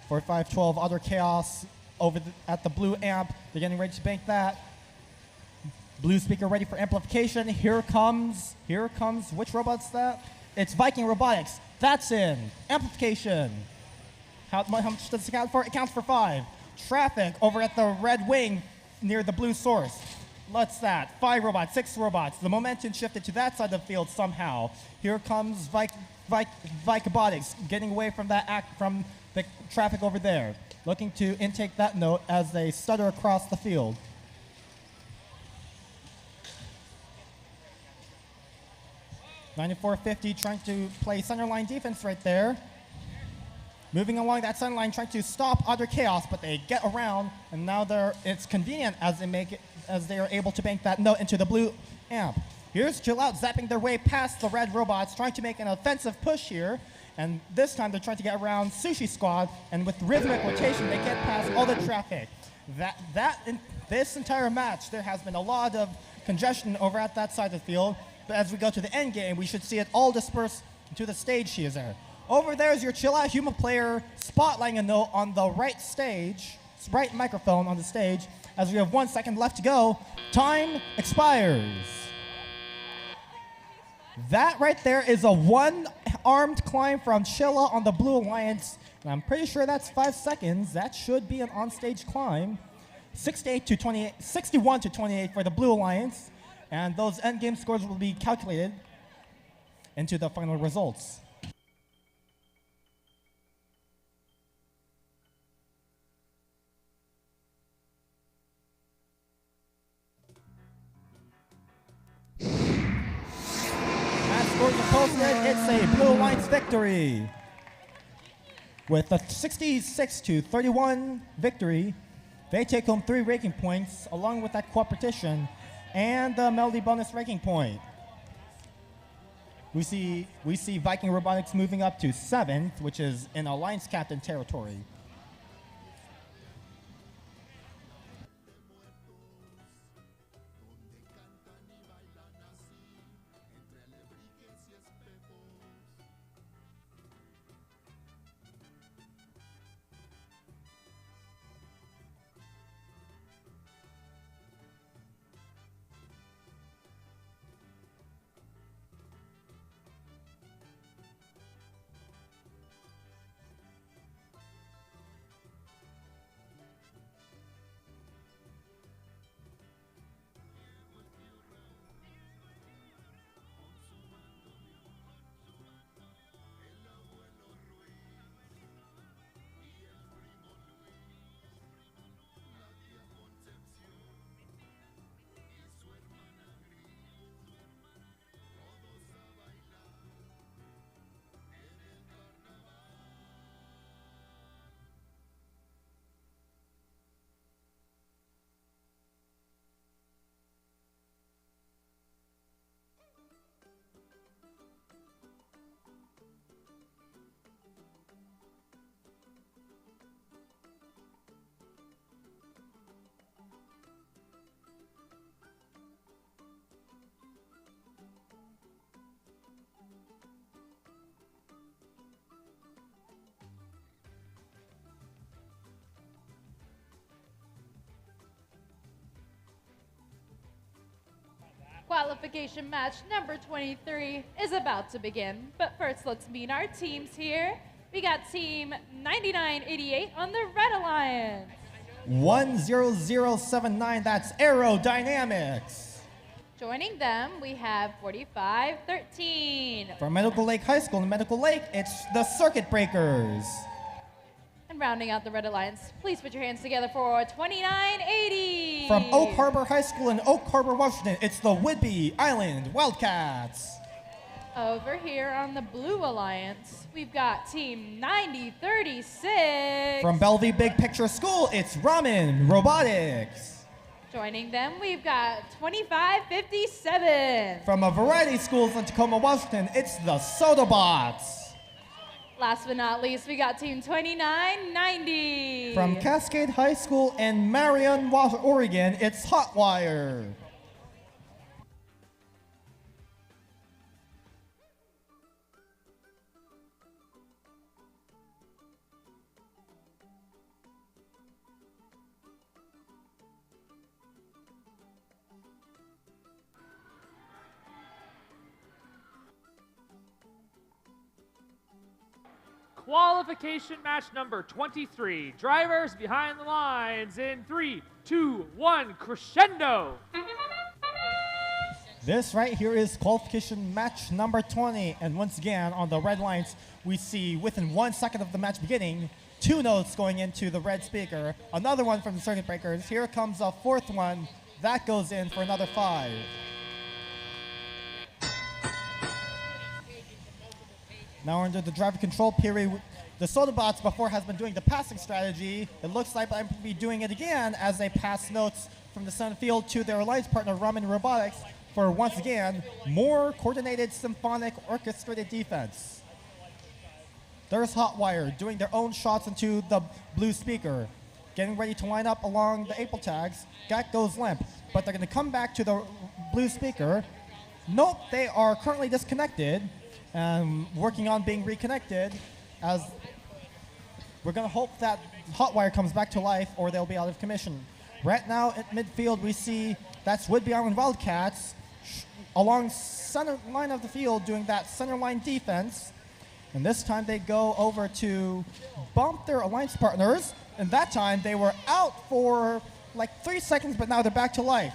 4512 Other Chaos over at the blue amp. They're getting ready to bank that. Blue speaker ready for amplification. Here comes, which robot's that? It's Viking Robotics. That's in. Amplification. How much does it count for? It counts for 5. Traffic over at the red wing near the blue source. What's that? 5 robots, 6 robots. The momentum shifted to that side of the field somehow. Here comes Vikebotics getting away from from the traffic over there. Looking to intake that note as they stutter across the field. (9450) trying to play centerline defense right there. Moving along that centerline, trying to stop Other Chaos, but they get around, and now it's convenient as they are able to bank that note into the blue amp. Here's Chill Out zapping their way past the red robots, trying to make an offensive push here, and this time they're trying to get around Sushi Squad, and with rhythmic rotation, they get past all the traffic. In this entire match, there has been a lot of congestion over at that side of the field. But as we go to the end game, we should see it all disperse to the stage here. Over there is your Chill Out human player spotlighting a note on the right stage, right microphone on the stage. As we have 1 second left to go, time expires. That right there is a one-armed climb from Chill Out on the Blue Alliance. And I'm pretty sure that's 5 seconds. That should be an on-stage climb. 61 to 28 for the Blue Alliance. And those endgame scores will be calculated into the final results. As scores are posted, it's a Blue Alliance victory. With a 66 to 31 victory, they take home 3 ranking points along with that cooperation and the Melody bonus ranking point. We see Viking Robotics moving up to 7th, which is in Alliance Captain territory. Qualification match number 23 is about to begin. But first, let's meet our teams here. We got Team 9988 on the Red Alliance. 10079, that's Aerodynamics. Joining them, we have 4513. From Medical Lake High School in Medical Lake, it's the Circuit Breakers. And rounding out the Red Alliance, please put your hands together for 2980. From Oak Harbor High School in Oak Harbor, Washington, it's the Whidbey Island Wildcats. Over here on the Blue Alliance, we've got Team 9036. From Bellevue Big Picture School, it's Ramen Robotics. Joining them, we've got 2557. From a variety of schools in Tacoma, Washington, it's the Sodabots. Last but not least, we got Team 2990. From Cascade High School in Marion, Oregon, it's Hotwire. Qualification match number 23. Drivers behind the lines in 3, 2, 1, crescendo. This right here is qualification match number 20. And once again, on the red lines, we see within 1 second of the match beginning, 2 notes going into the red speaker. Another one from the Circuit Breakers. Here comes a 4th one. That goes in for another 5. Now under the driver control period, the Sodabots before has been doing the passing strategy. It looks like I'm going to be doing it again as they pass notes from the center field to their alliance partner, Ramen Robotics, for once again, more coordinated symphonic orchestrated defense. There's Hotwire doing their own shots into the blue speaker, getting ready to line up along the April tags. Gat goes limp, but they're going to come back to the blue speaker. Nope, they are currently disconnected and working on being reconnected, as we're going to hope that Hotwire comes back to life or they'll be out of commission. Right now at midfield we see that's Whidbey Island Wildcats along center line of the field doing that center line defense, and this time they go over to bump their alliance partners, and that time they were out for like 3 seconds, but now they're back to life.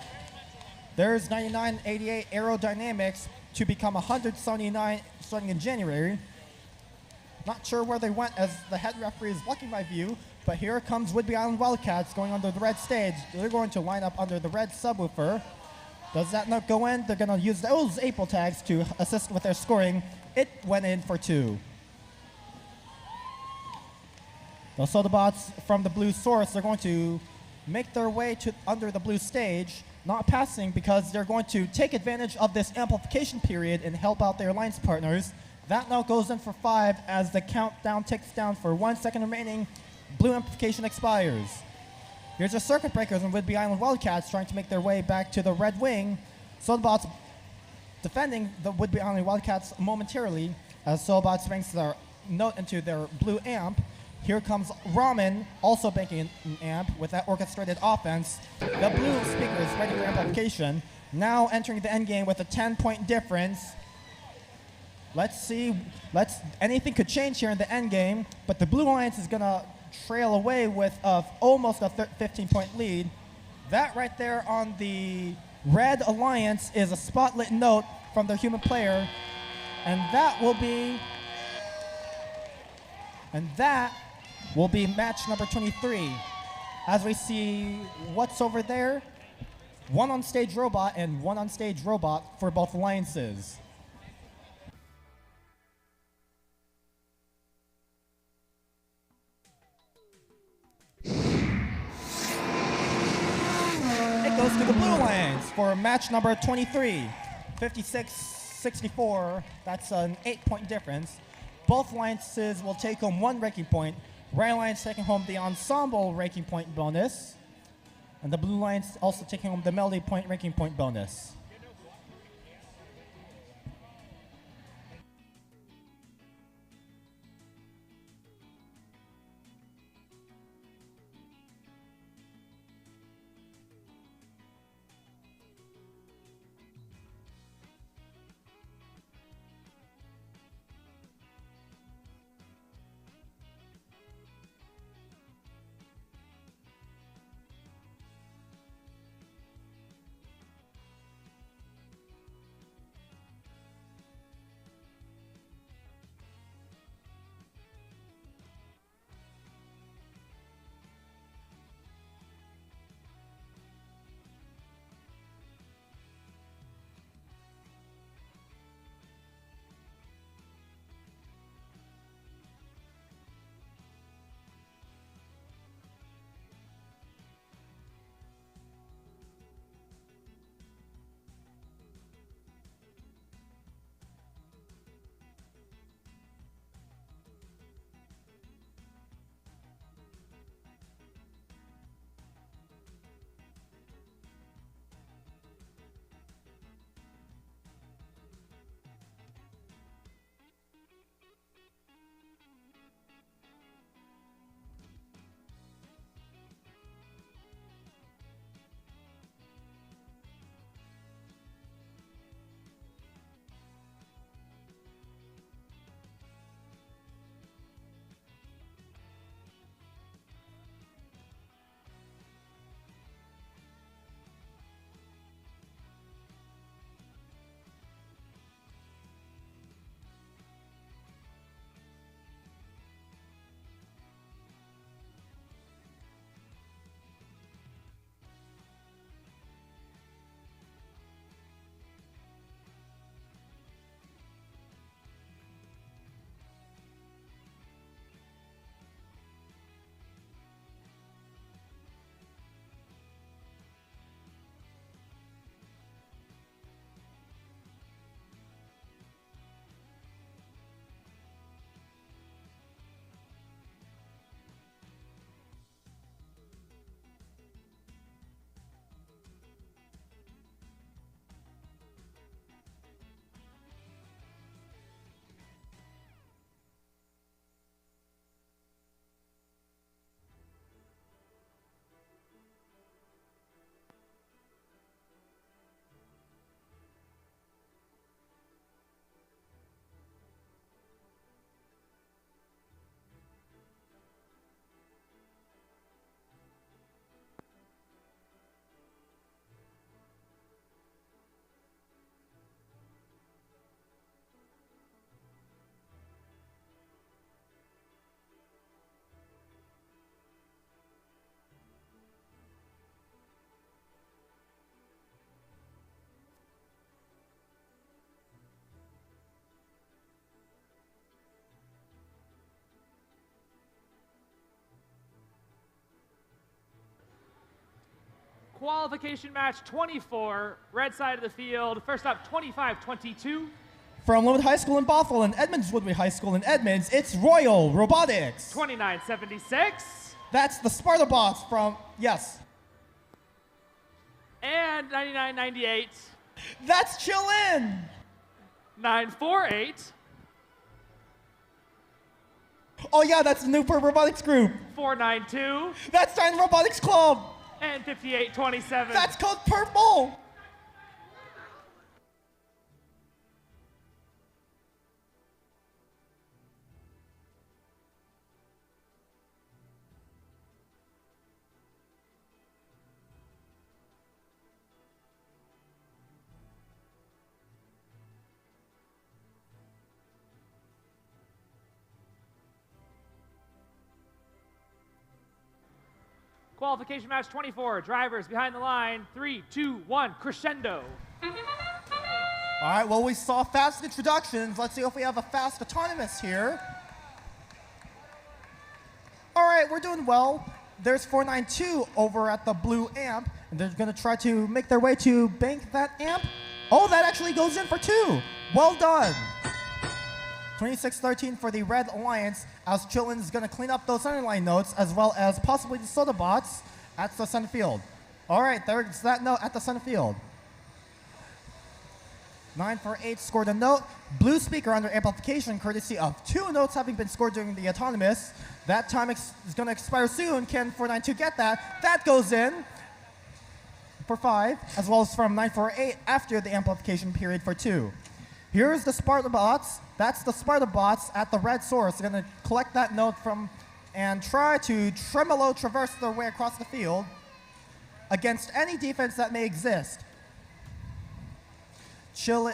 There's 9988 Aerodynamics to become 179 starting in January. Not sure where they went as the head referee is blocking my view, but here comes Whidbey Island Wildcats going under the red stage. They're going to line up under the red subwoofer. Does that not go in? They're going to use those April tags to assist with their scoring. It went in for 2. The Sodabots from the blue source, they're going to make their way to under the blue stage, not passing because they're going to take advantage of this amplification period and help out their alliance partners. That now goes in for 5 as the countdown ticks down for 1 second remaining. Blue amplification expires. Here's the Circuit Breakers and Whidbey Island Wildcats trying to make their way back to the red wing. Sodabots defending the Whidbey Island Wildcats momentarily as Sodabots banks their note into their blue amp. Here comes Ramen, also banking an amp with that orchestrated offense. The blue speaker is ready for amplification. Now entering the end game with a 10-point difference. Let's see, anything could change here in the end game, but the Blue Alliance is gonna trail away with almost a 15-point lead. That right there on the Red Alliance is a spotlit note from their human player, and that will be match number 23. As we see what's over there, 1 on-stage robot and 1 on-stage robot for both alliances. Goes to the Blue Alliance for match number 23. 56-64, that's an 8-point difference. Both alliances will take home 1 ranking point. Red Alliance taking home the ensemble ranking point bonus, and the Blue Alliance also taking home the melody point ranking point bonus. Qualification match 24, red side of the field. First up, 25-22. From Linwood High School in Bothell and Edmonds Woodward High School in Edmonds, it's Royal Robotics. 29-76. That's the Sparta bots from, yes. And 99-98. That's Chillin. 948. Oh yeah, that's the Newport Robotics Group. 492. That's Titan Robotics Club. And 58-27. That's called Purple. Qualification match 24, drivers behind the line. 3, 2, 1, crescendo. All right, well, we saw fast introductions. Let's see if we have a fast autonomous here. All right, we're doing well. There's 492 over at the blue amp, and they're going to try to make their way to bank that amp. Oh, that actually goes in for 2. Well done. 26-13 for the Red Alliance, as Chillin is going to clean up those center line notes, as well as possibly the soda bots at the center field. All right, there's that note at the center field. 948 scored a note. Blue speaker under amplification, courtesy of 2 notes having been scored during the autonomous. That time is going to expire soon. Can 492 get that? That goes in for 5, as well as from 948 after the amplification period for 2. Here's the Sparta bots. That's the Sparta bots at the red source. They're going to collect that note from and try to tremolo traverse their way across the field against any defense that may exist. Chill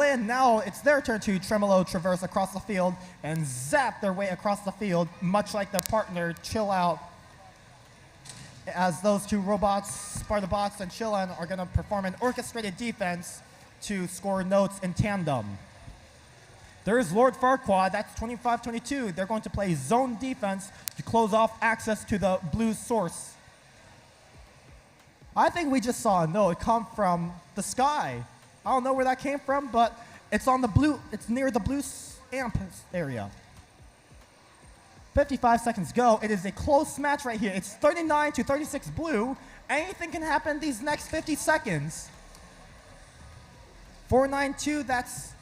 in. Now it's their turn to tremolo traverse across the field and zap their way across the field, much like their partner, Chill Out, as those 2 robots, Sparta bots and Chillin, are going to perform an orchestrated defense to score notes in tandem. There's Lord Farquaad, that's 25-22. They're going to play zone defense to close off access to the blue source. I think we just saw a note come from the sky. I don't know where that came from, but it's on the blue, it's near the blue amp area. 55 seconds go. It is a close match right here. It's 39-36 blue. Anything can happen these next 50 seconds. 492, that's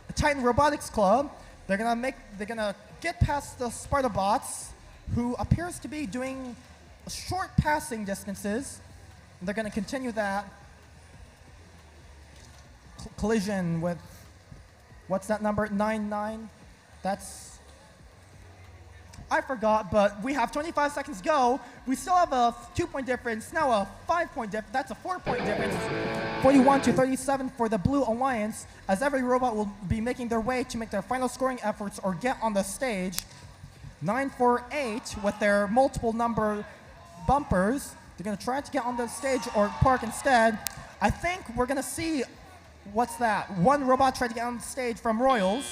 the Titan Robotics Club. They're gonna get past the Sparta bots, who appears to be doing short passing distances. They're gonna continue that collision with, what's that number, 99? That's, I forgot, but we have 25 seconds go. We still have a 2-point difference, now a 5-point difference. That's a 4-point difference. 41-37 for the Blue Alliance, as every robot will be making their way to make their final scoring efforts or get on the stage. 948 with their multiple number bumpers. They're going to try to get on the stage or park instead. I think we're going to see, what's that? 1 robot tried to get on the stage from Royals,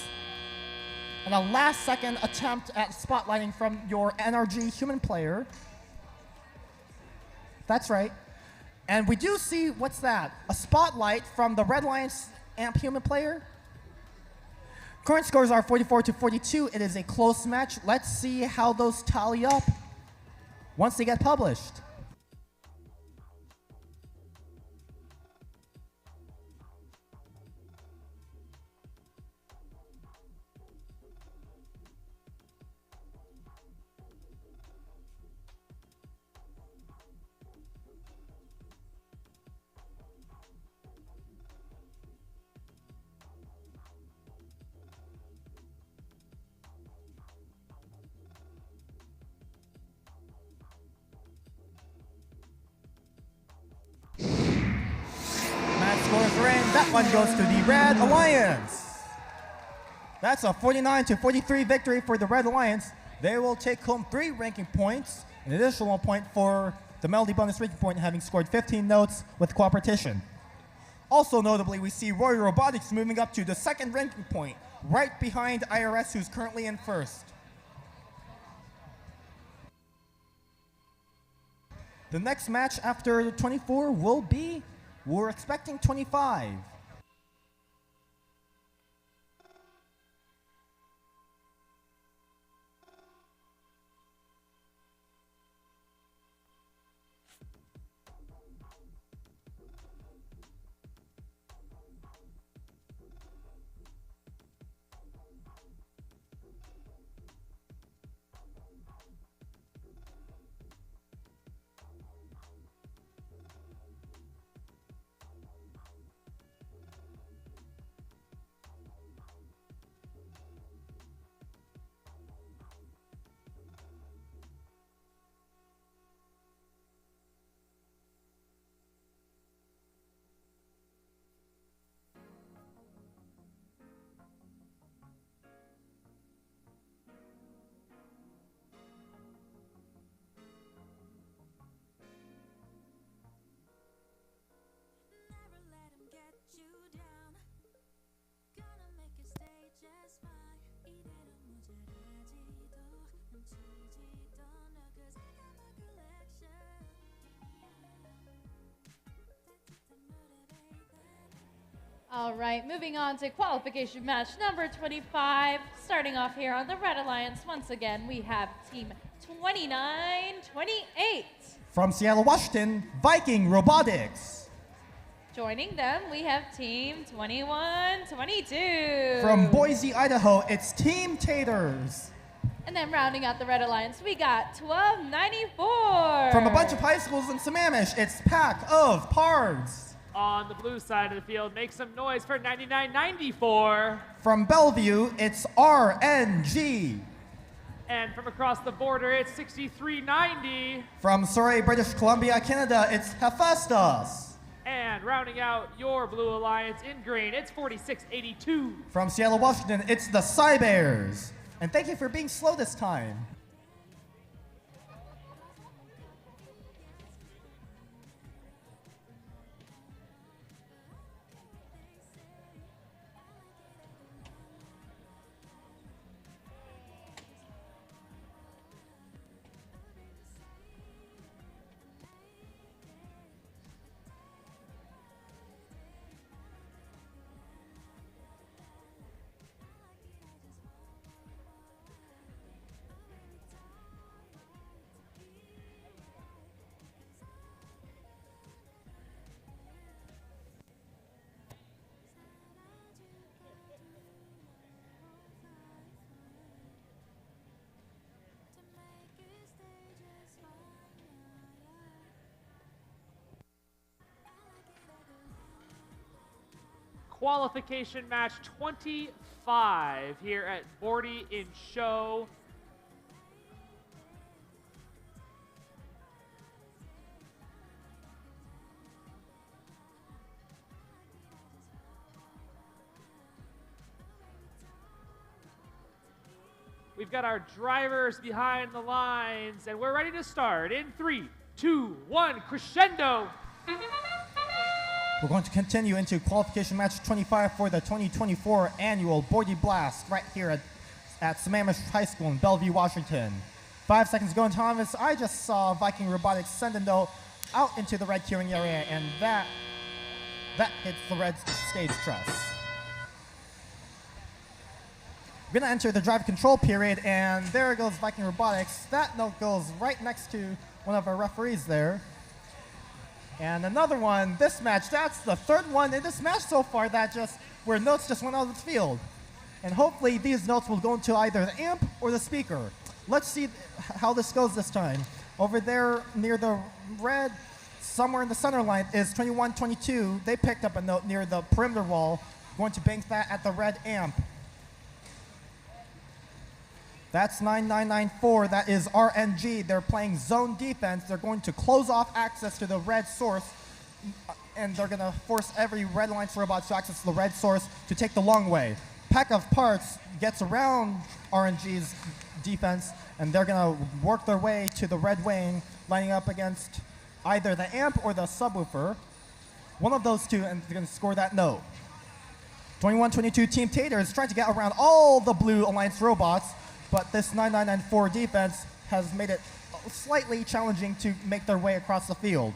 and a last-second attempt at spotlighting from your NRG human player. That's right. And we do see, what's that? A spotlight from the Red Alliance amp human player. Current scores are 44-42. It is a close match. Let's see how those tally up once they get published. That one goes to the Red Alliance. That's a 49-43 victory for the Red Alliance. They will take home 3 ranking points, an additional 1 point for the Melody bonus ranking point, having scored 15 notes with cooperation. Also notably, we see Royal Robotics moving up to the 2nd ranking point, right behind IRS, who's currently in 1st. The next match after 24 will be, we're expecting 25. All right, moving on to qualification match number 25. Starting off here on the Red Alliance, once again, we have Team 2928. From Seattle, Washington, Viking Robotics. Joining them, we have Team 2122. From Boise, Idaho, it's Team Taters. And then rounding out the Red Alliance, we got 1294. From a bunch of high schools in Sammamish, it's Pack of Pards. On the blue side of the field, make some noise for 9994. From Bellevue, it's RNG. And from across the border, it's 6390. From Surrey, British Columbia, Canada, it's Hephaestus. And rounding out your Blue Alliance in green, it's 4682. From Seattle, Washington, it's the Cybears. And thank you for being slow this time. Qualification match 25 here at Bordie in show. We've got our drivers behind the lines, and we're ready to start in 3, 2, 1, crescendo. We're going to continue into qualification match 25 for the 2024 annual Bordie Blast right here at Sammamish High School in Bellevue, Washington. 5 seconds ago in Thomas, I just saw Viking Robotics send a note out into the red queuing area, and that hits the red stage truss. We're gonna enter the drive control period, and there goes Viking Robotics. That note goes right next to one of our referees there. And another one, this match, that's the third one in this match so far where notes just went out of the field. And hopefully these notes will go into either the amp or the speaker. Let's see how this goes this time. Over there near the red, somewhere in the center line is 2122. They picked up a note near the perimeter wall, going to bank that at the red amp. That's 9994, that is RNG. They're playing zone defense. They're going to close off access to the red source, and they're gonna force every Red Alliance robot to access the red source to take the long way. Pack of Parts gets around RNG's defense, and they're gonna work their way to the red wing, lining up against either the amp or the subwoofer. One of those two, and they're gonna score that note. 2122 Team Tater is trying to get around all the Blue Alliance robots, but this 9994 defense has made it slightly challenging to make their way across the field.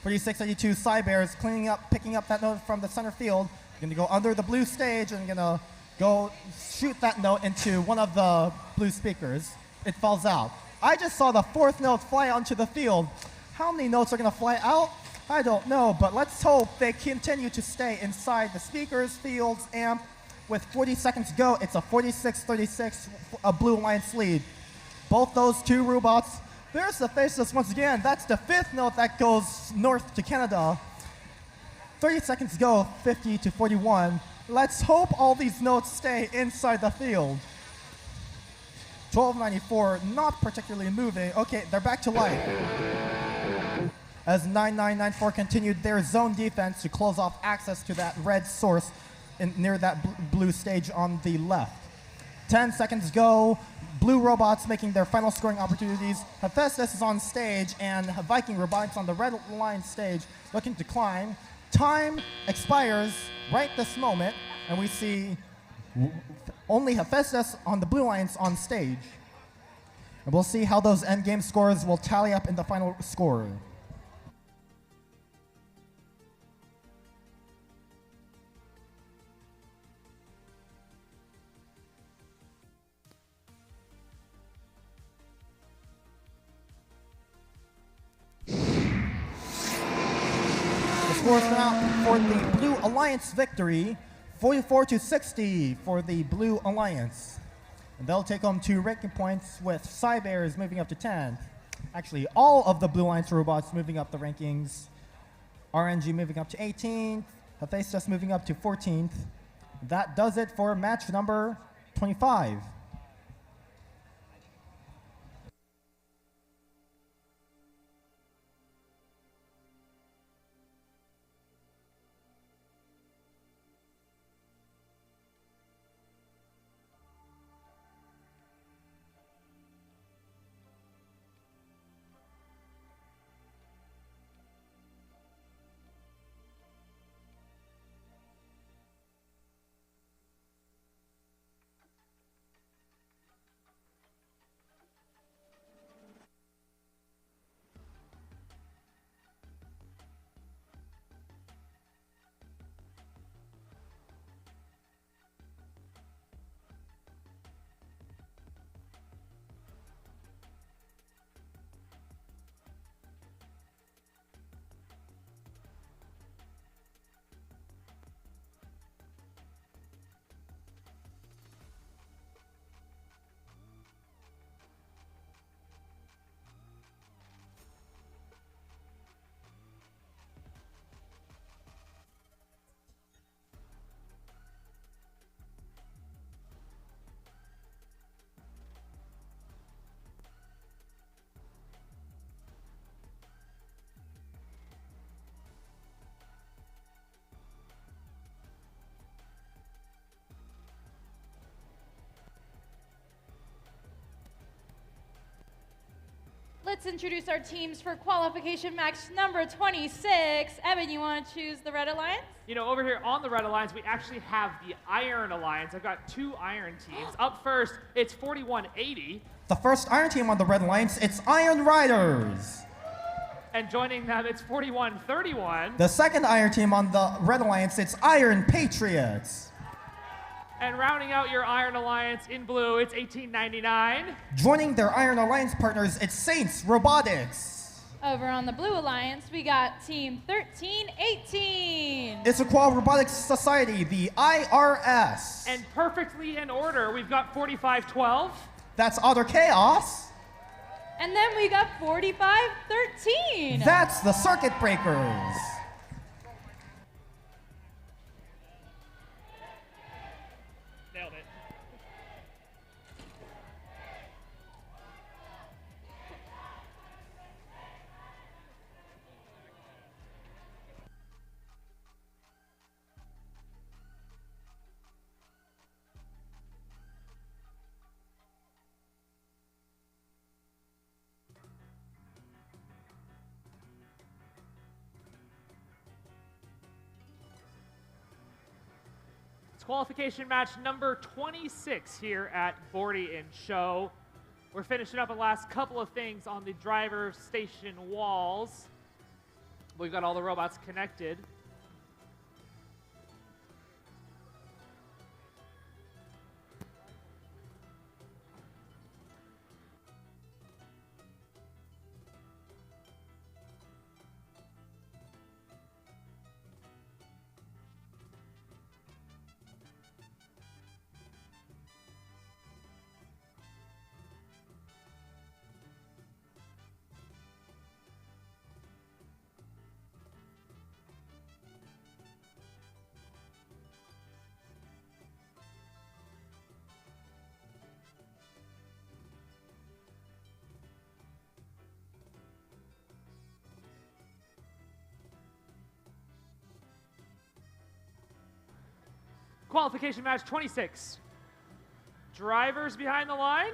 4682 Cybears cleaning up, picking up that note from the center field. Going to go under the blue stage and going to go shoot that note into one of the blue speakers. It falls out. I just saw the fourth note fly onto the field. How many notes are going to fly out? I don't know, but let's hope they continue to stay inside the speakers, fields, amp. With 40 seconds to go, it's a 46-36 Blue Alliance lead. Both those two robots. There's the faceless once again. That's the fifth note that goes north to Canada. 30 seconds to go, 50-41. Let's hope all these notes stay inside the field. 1294, not particularly moving. Okay, they're back to life. As 9994 continued their zone defense to close off access to that red source near that blue stage on the left. 10 seconds go. Blue robots making their final scoring opportunities. Hephaestus is on stage, and Viking robotics on the red line stage looking to climb. Time expires right this moment, and we see only Hephaestus on the Blue Alliance on stage. And we'll see how those endgame scores will tally up in the final score. Scores now for the Blue Alliance victory, 44-60 for the Blue Alliance. And they'll take home 2 ranking points with Cybears moving up to 10th. Actually, all of the Blue Alliance robots moving up the rankings. RNG moving up to 18th, Hephaestus moving up to 14th. That does it for match number 25. Let's introduce our teams for qualification match number 26. Evan, you want to choose the Red Alliance? You know, over here on the Red Alliance, we actually have the Iron Alliance. I've got 2 Iron teams. Up first, it's 4180. The first Iron team on the Red Alliance, it's Iron Riders. And joining them, it's 4131. The second Iron team on the Red Alliance, it's Iron Patriots. And rounding out your Iron Alliance in blue, it's 1899. Joining their Iron Alliance partners, it's Saints Robotics. Over on the Blue Alliance, we got Team 1318. It's Issaquah Robotics Society, the IRS. And perfectly in order, we've got 4512. That's Otter Chaos. And then we got 4513. That's the Circuit Breakers. Nailed it. It's qualification match number 26 here at Bordie and Show. We're finishing up the last couple of things on the driver station walls. We've got all the robots connected. Qualification match 26. Drivers behind the line.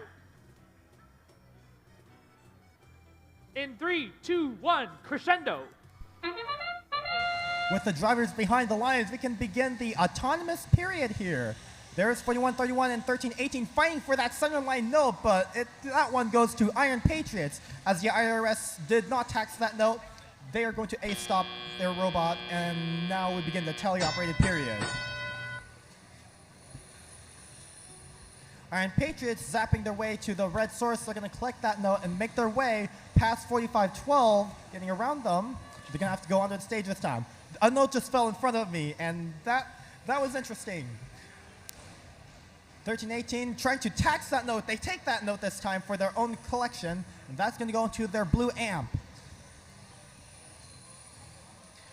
In 3, 2, 1, crescendo. With the drivers behind the lines, we can begin the autonomous period here. There's 4131 and 1318 fighting for that center line note, but that one goes to Iron Patriots. As the IRS did not tax that note, they are going to A-stop their robot, and now we begin the tele-operated period. Iron Patriots zapping their way to the red source. They're going to collect that note and make their way past 4512, getting around them. They're going to have to go onto the stage this time. A note just fell in front of me, and that was interesting. 1318 trying to tax that note. They take that note this time for their own collection, and that's going to go into their blue amp.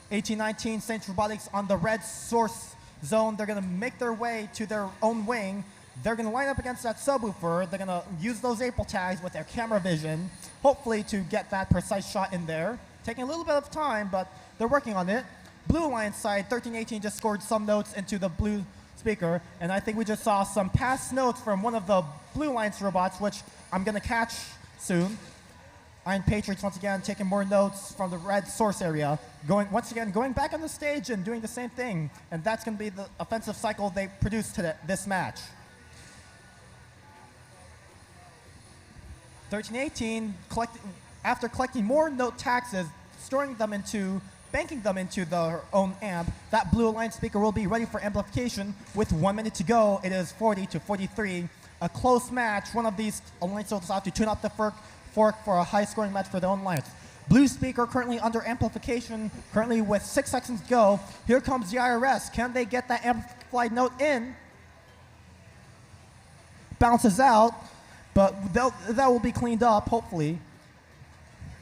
1819 Saints Robotics on the red source zone. They're going to make their way to their own wing. They're going to line up against that subwoofer. They're going to use those April tags with their camera vision, hopefully to get that precise shot in there. Taking a little bit of time, but they're working on it. Blue Alliance side, 1318 just scored some notes into the blue speaker, and I think we just saw some past notes from one of the Blue Alliance robots, which I'm going to catch soon. Iron Patriots once again taking more notes from the red source area, going back on the stage and doing the same thing, and that's going to be the offensive cycle they produced today, this match. 1318, after collecting more note taxes, banking them into their own amp, that Blue Alliance speaker will be ready for amplification with 1 minute to go. It is 40-43, a close match. One of these alliances will have to tune up the fork for a high-scoring match for their own alliance. Blue speaker currently under amplification, currently with 6 seconds to go. Here comes the IRS. Can they get that amplified note in? Bounces out. But that will be cleaned up, hopefully.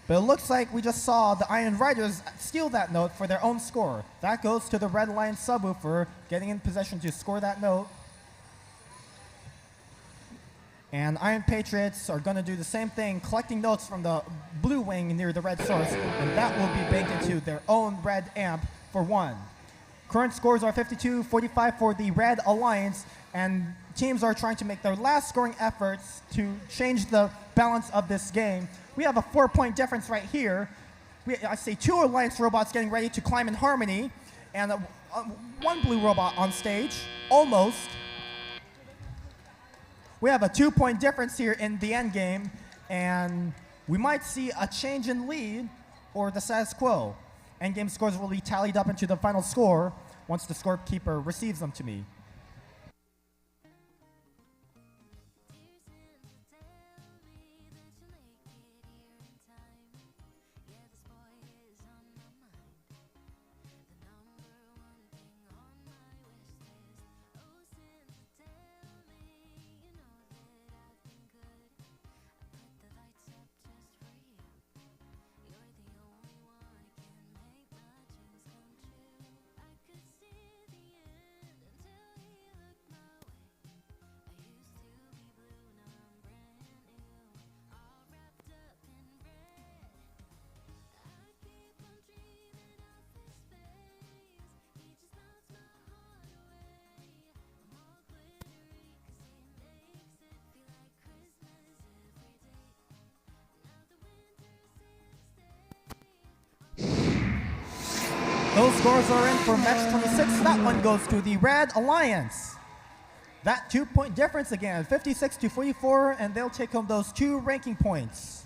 But it looks like we just saw the Iron Riders steal that note for their own score. That goes to the Red Lion subwoofer, getting in possession to score that note. And Iron Patriots are going to do the same thing, collecting notes from the blue wing near the red source, and that will be banked into their own red amp for 1. Current scores are 52-45 for the Red Alliance, and teams are trying to make their last scoring efforts to change the balance of this game. We have a 4-point difference right here. I see 2 Alliance robots getting ready to climb in harmony, and 1 blue robot on stage, almost. We have a 2-point difference here in the end game, and we might see a change in lead or the status quo. End game scores will be tallied up into the final score once the scorekeeper receives them to me. Those scores are in for match 26. That one goes to the Red Alliance. That 2-point difference again, 56 to 44, and they'll take home those 2 ranking points.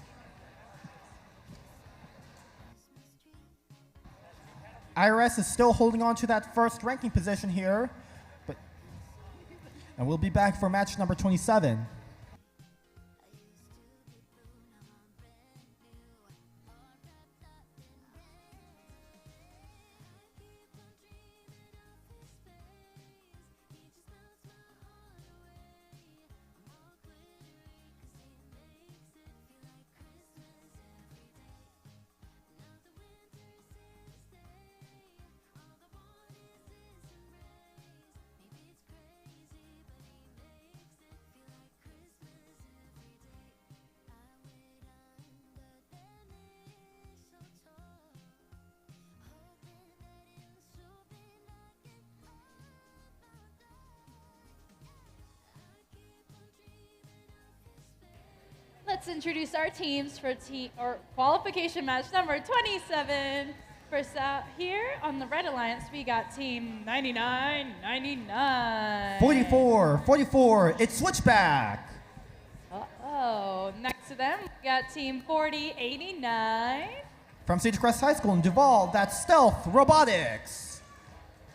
IRS is still holding on to that first ranking position here, and we'll be back for match number 27. Let's introduce our teams for qualification match number 27. First out here on the Red Alliance, we got team 99-99. 44, it's Switchback. Uh-oh. Next to them, we got team 40-89. From Cedar Crest High School in Duval, that's Stealth Robotics.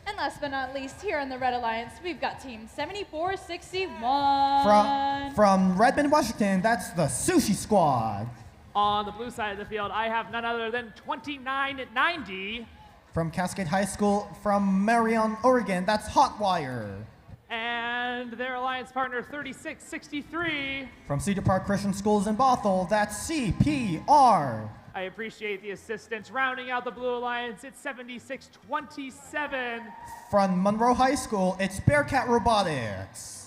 And last but not least, here on the Red Alliance, we've got team 74-61. From Redmond, Washington, that's the Sushi Squad. On the blue side of the field, I have none other than 29-90. From Cascade High School, from Marion, Oregon, that's Hotwire. And their alliance partner, 36-63. From Cedar Park Christian Schools in Bothell, that's CPR. I appreciate the assistance. Rounding out the Blue Alliance, it's 76-27. From Monroe High School, it's Bearcat Robotics.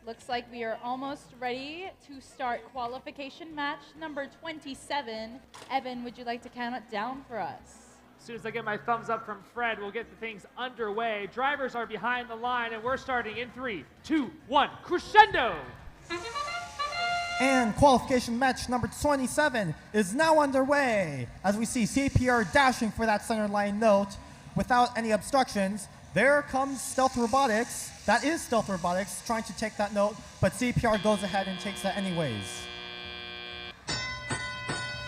Looks like we are almost ready to start qualification match number 27. Evan, would you like to count it down for us? As soon as I get my thumbs up from Fred, we'll get the things underway. Drivers are behind the line, and we're starting in 3, 2, 1, crescendo! And qualification match number 27 is now underway. As we see CPR dashing for that center line note without any obstructions. There comes Stealth Robotics. That is Stealth Robotics trying to take that note, but CPR goes ahead and takes that anyways.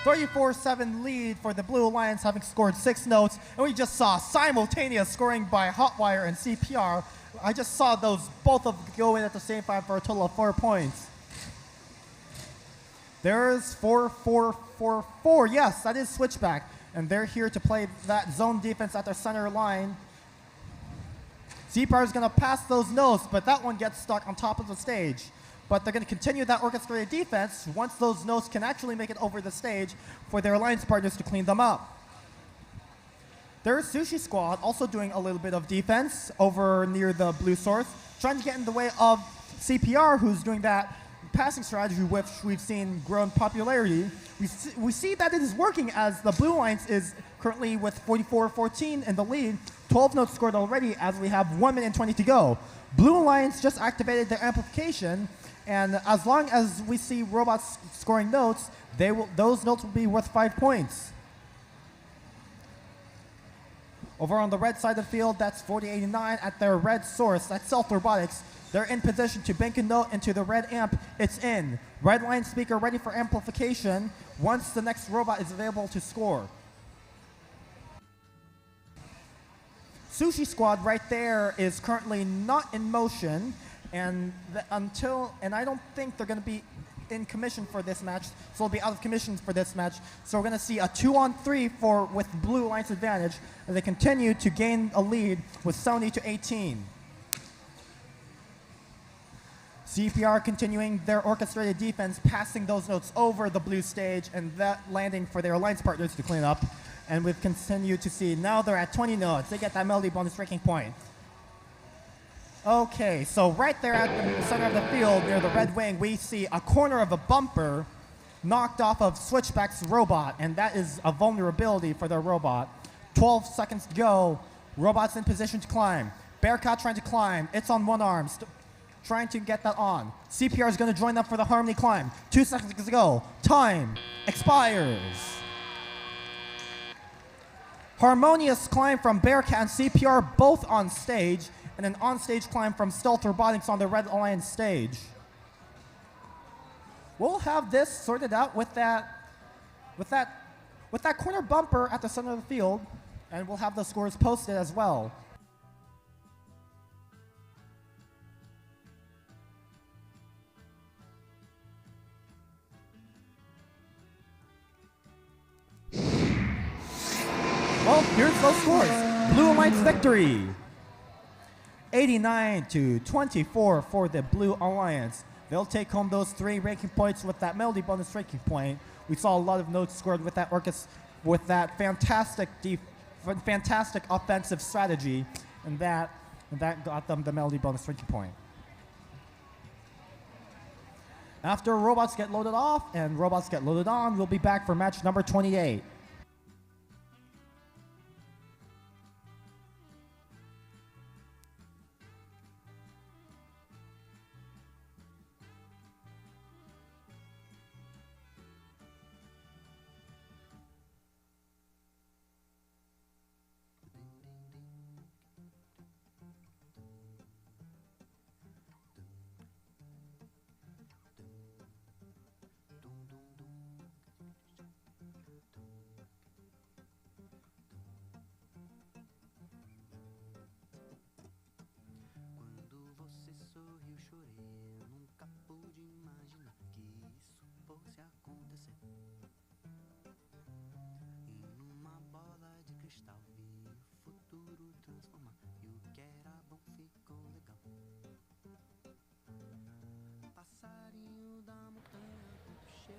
34-7 lead for the Blue Alliance, having scored 6 notes, and we just saw simultaneous scoring by Hotwire and CPR. I just saw those both of them go in at the same time for a total of 4 points. There's 4-4-4-4. Yes, that is switchback, and they're here to play that zone defense at their center line. CPR is going to pass those notes, but that one gets stuck on top of the stage. But they're going to continue that orchestrated defense once those notes can actually make it over the stage for their alliance partners to clean them up. There's Sushi Squad also doing a little bit of defense over near the blue source, trying to get in the way of CPR, who's doing that passing strategy which we've seen grow in popularity. We see that it is working, as the Blue Alliance is currently with 44-14 in the lead, 12 notes scored already as we have 1 minute and 20 to go. Blue Alliance just activated their amplification, and as long as we see robots scoring notes, those notes will be worth 5 points. Over on the red side of the field, that's 4089 at their red source. That's Stealth Robotics. They're in position to bank a note into the red amp. It's in. Red line speaker ready for amplification once the next robot is available to score. Sushi Squad right there is currently not in motion, and I don't think they're going to be in commission for this match, so they'll be out of commission for this match. So we're going to see a 2-on-3 with Blue Alliance advantage as they continue to gain a lead with 70-18. CPR continuing their orchestrated defense, passing those notes over the blue stage, and that landing for their alliance partners to clean up. And we've continued to see, now they're at 20 notes. They get that melody bonus breaking point. Okay, so right there at the center of the field near the red wing, we see a corner of a bumper knocked off of Switchback's robot, and that is a vulnerability for their robot. 12 seconds to go. Robot's in position to climb. Bearcat trying to climb. It's on one arm, trying to get that on. CPR is going to join up for the Harmony climb. 2 seconds to go. Time expires. Harmonious climb from Bearcat and CPR both on stage, and an on-stage climb from Stealth Robotics on the Red Alliance stage. We'll have this sorted out with that corner bumper at the center of the field, and we'll have the scores posted as well. Well, here's those scores. Blue Alliance victory. 89-24 for the Blue Alliance. They'll take home those 3 ranking points with that melody bonus ranking point. We saw a lot of notes scored with that fantastic offensive strategy, and that got them the melody bonus ranking point. After robots get loaded off and robots get loaded on, we'll be back for match number 28.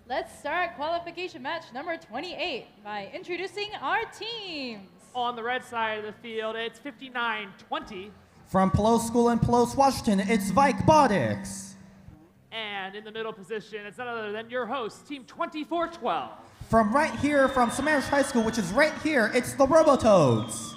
Let's start qualification match number 28 by introducing our teams. On the red side of the field, it's 59-20. From Pelosi School in Pelosi, Washington, it's Robotics. And in the middle position, it's none other than your host, Team 2412. From right here, from Sammamish High School, which is right here, it's the Robototes.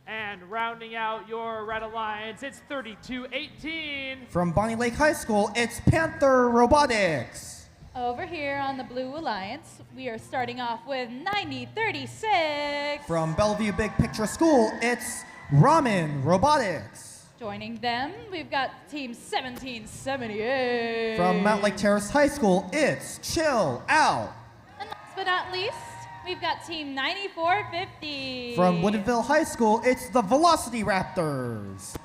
And rounding out your Red Alliance, it's 3218. From Bonnie Lake High School, it's Panther Robotics. Over here on the Blue Alliance, we are starting off with 9036. From Bellevue Big Picture School, it's Ramen Robotics. Joining them, we've got Team 1778. From Mount Lake Terrace High School, it's Chill Out. And last but not least, we've got Team 9450. From Woodville High School, it's the Velocity Raptors.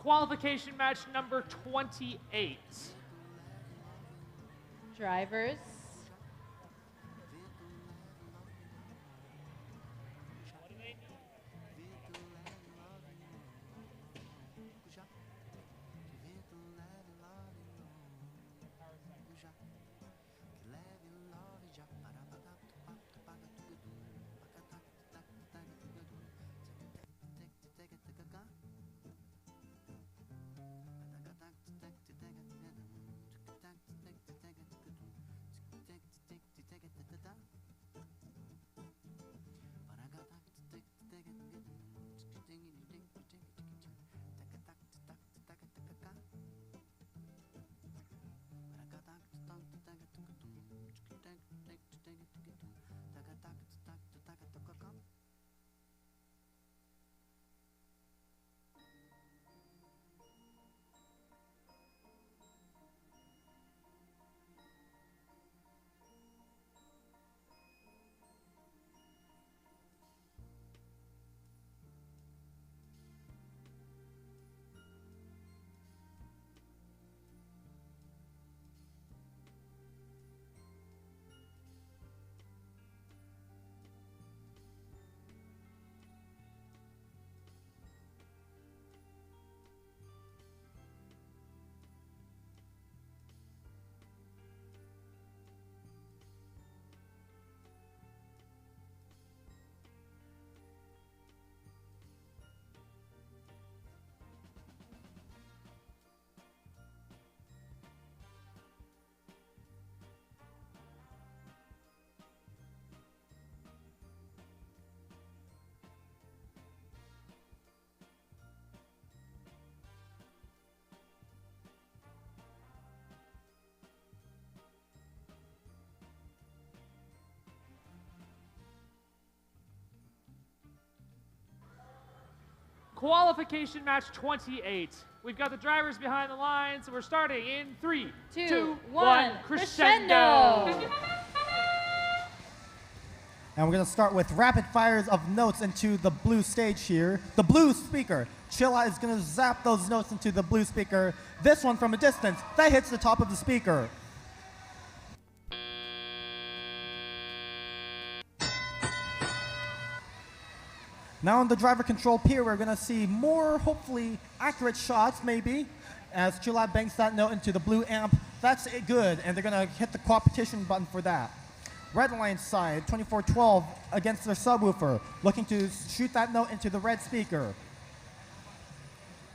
Qualification match number 28. Drivers. Qualification match 28. We've got the drivers behind the lines, so we're starting in 3, 2, 1, crescendo! And we're going to start with rapid fires of notes into the blue stage here. The blue speaker. Chilla is going to zap those notes into the blue speaker. This one from a distance, that hits the top of the speaker. Now on the driver control pier, we're going to see more, hopefully, accurate shots, maybe, as Chilla banks that note into the blue amp. That's good, and they're going to hit the competition button for that. Red Alliance side, 2412 against their subwoofer, looking to shoot that note into the red speaker.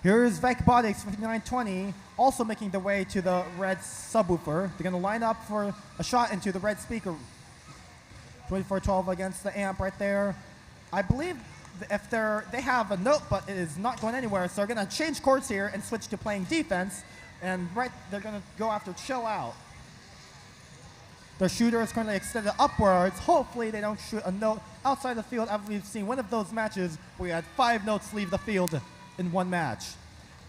Here's Robotics 5920, also making their way to the red subwoofer. They're going to line up for a shot into the red speaker. 2412 against the amp right there. I believe if they have a note, but it is not going anywhere, so they're going to change course here and switch to playing defense. And they're going to go after Chill Out. Their shooter is currently extended upwards. Hopefully they don't shoot a note outside the field, as we've seen one of those matches where we had 5 notes leave the field in one match.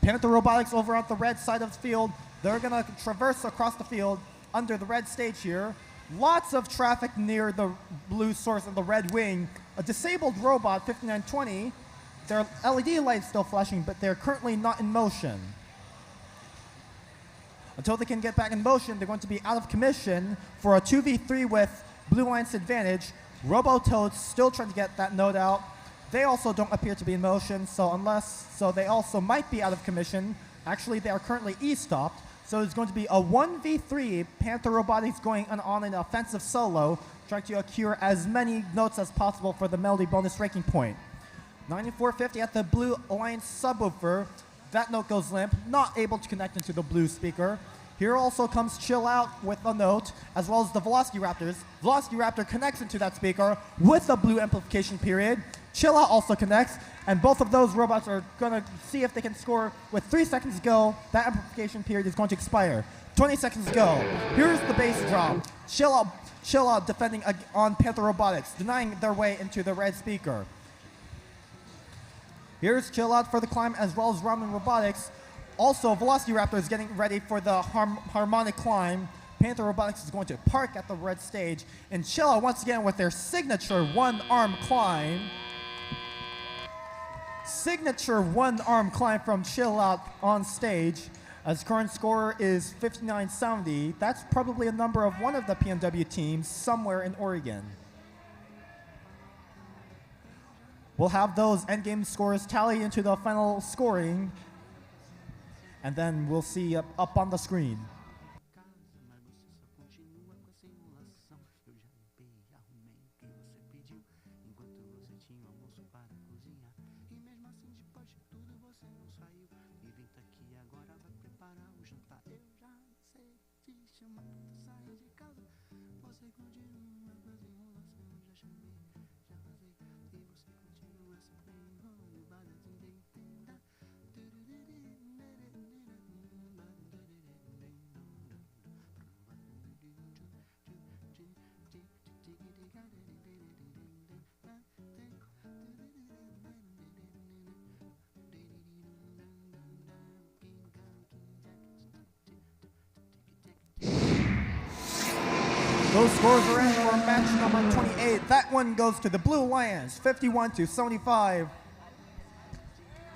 Panther Robotics over at the red side of the field. They're going to traverse across the field under the red stage here. Lots of traffic near the blue source of the red wing. A disabled robot, 5920. Their LED light's still flashing, but they're currently not in motion. Until they can get back in motion, they're going to be out of commission for a 2v3 with Blue Alliance advantage. Robototes still trying to get that node out. They also don't appear to be in motion, so they also might be out of commission. Actually, they are currently E-stopped, so it's going to be a 1v3. Panther Robotics going on an offensive solo, trying to accrue as many notes as possible for the melody bonus ranking point. 9450 at the Blue Alliance subwoofer. That note goes limp, not able to connect into the blue speaker. Here also comes Chill Out with a note, as well as the Velocity Raptors. Velocity Raptor connects into that speaker with a blue amplification period. Chill Out also connects, and both of those robots are going to see if they can score with 3 seconds to go. That amplification period is going to expire. 20 seconds to go. Here's the bass drop. Chill Out defending on Panther Robotics, denying their way into the red speaker. Here's Chill Out for the climb, as well as Ramen Robotics. Also, Velocity Raptor is getting ready for the harmonic climb. Panther Robotics is going to park at the red stage. And Chill Out once again with their signature one-arm climb. Signature one-arm climb from Chill Out on stage. As current score is 5970. That's probably a number of one of the PNW teams somewhere in Oregon. We'll have those endgame scores tally into the final scoring, and then we'll see up on the screen. Those scores are in for match number 28. That one goes to the Blue Alliance, 51-75.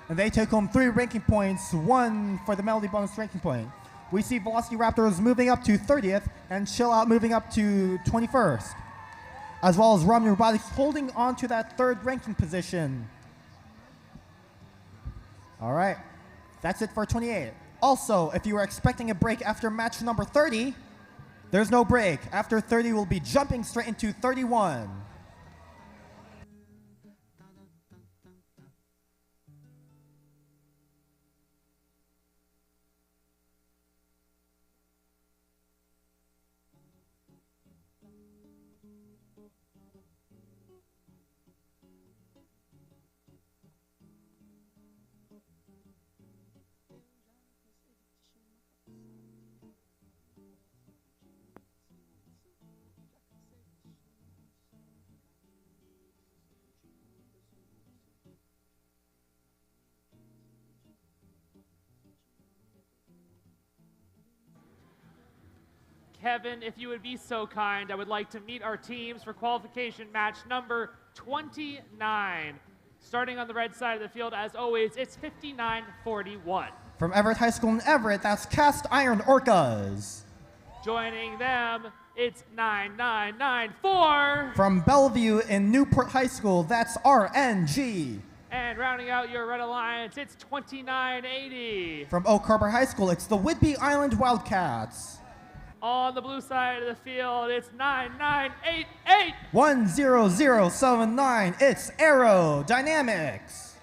And they take home 3 ranking points, 1 for the melody bonus ranking point. We see Velocity Raptors moving up to 30th and Chill Out moving up to 21st. As well as Ramen Robotics holding on to that 3rd ranking position. All right, that's it for 28. Also, if you were expecting a break after match number 30, there's no break. After 30, we'll be jumping straight into 31. Kevin, if you would be so kind, I would like to meet our teams for qualification match number 29. Starting on the red side of the field, as always, it's 59-41. From Everett High School in Everett, that's Cast Iron Orcas. Joining them, it's 9994. From Bellevue in Newport High School, that's RNG. And rounding out your Red Alliance, it's 2980. From Oak Harbor High School, it's the Whidbey Island Wildcats. On the blue side of the field, it's 9988. 10079, it's Aerodynamics.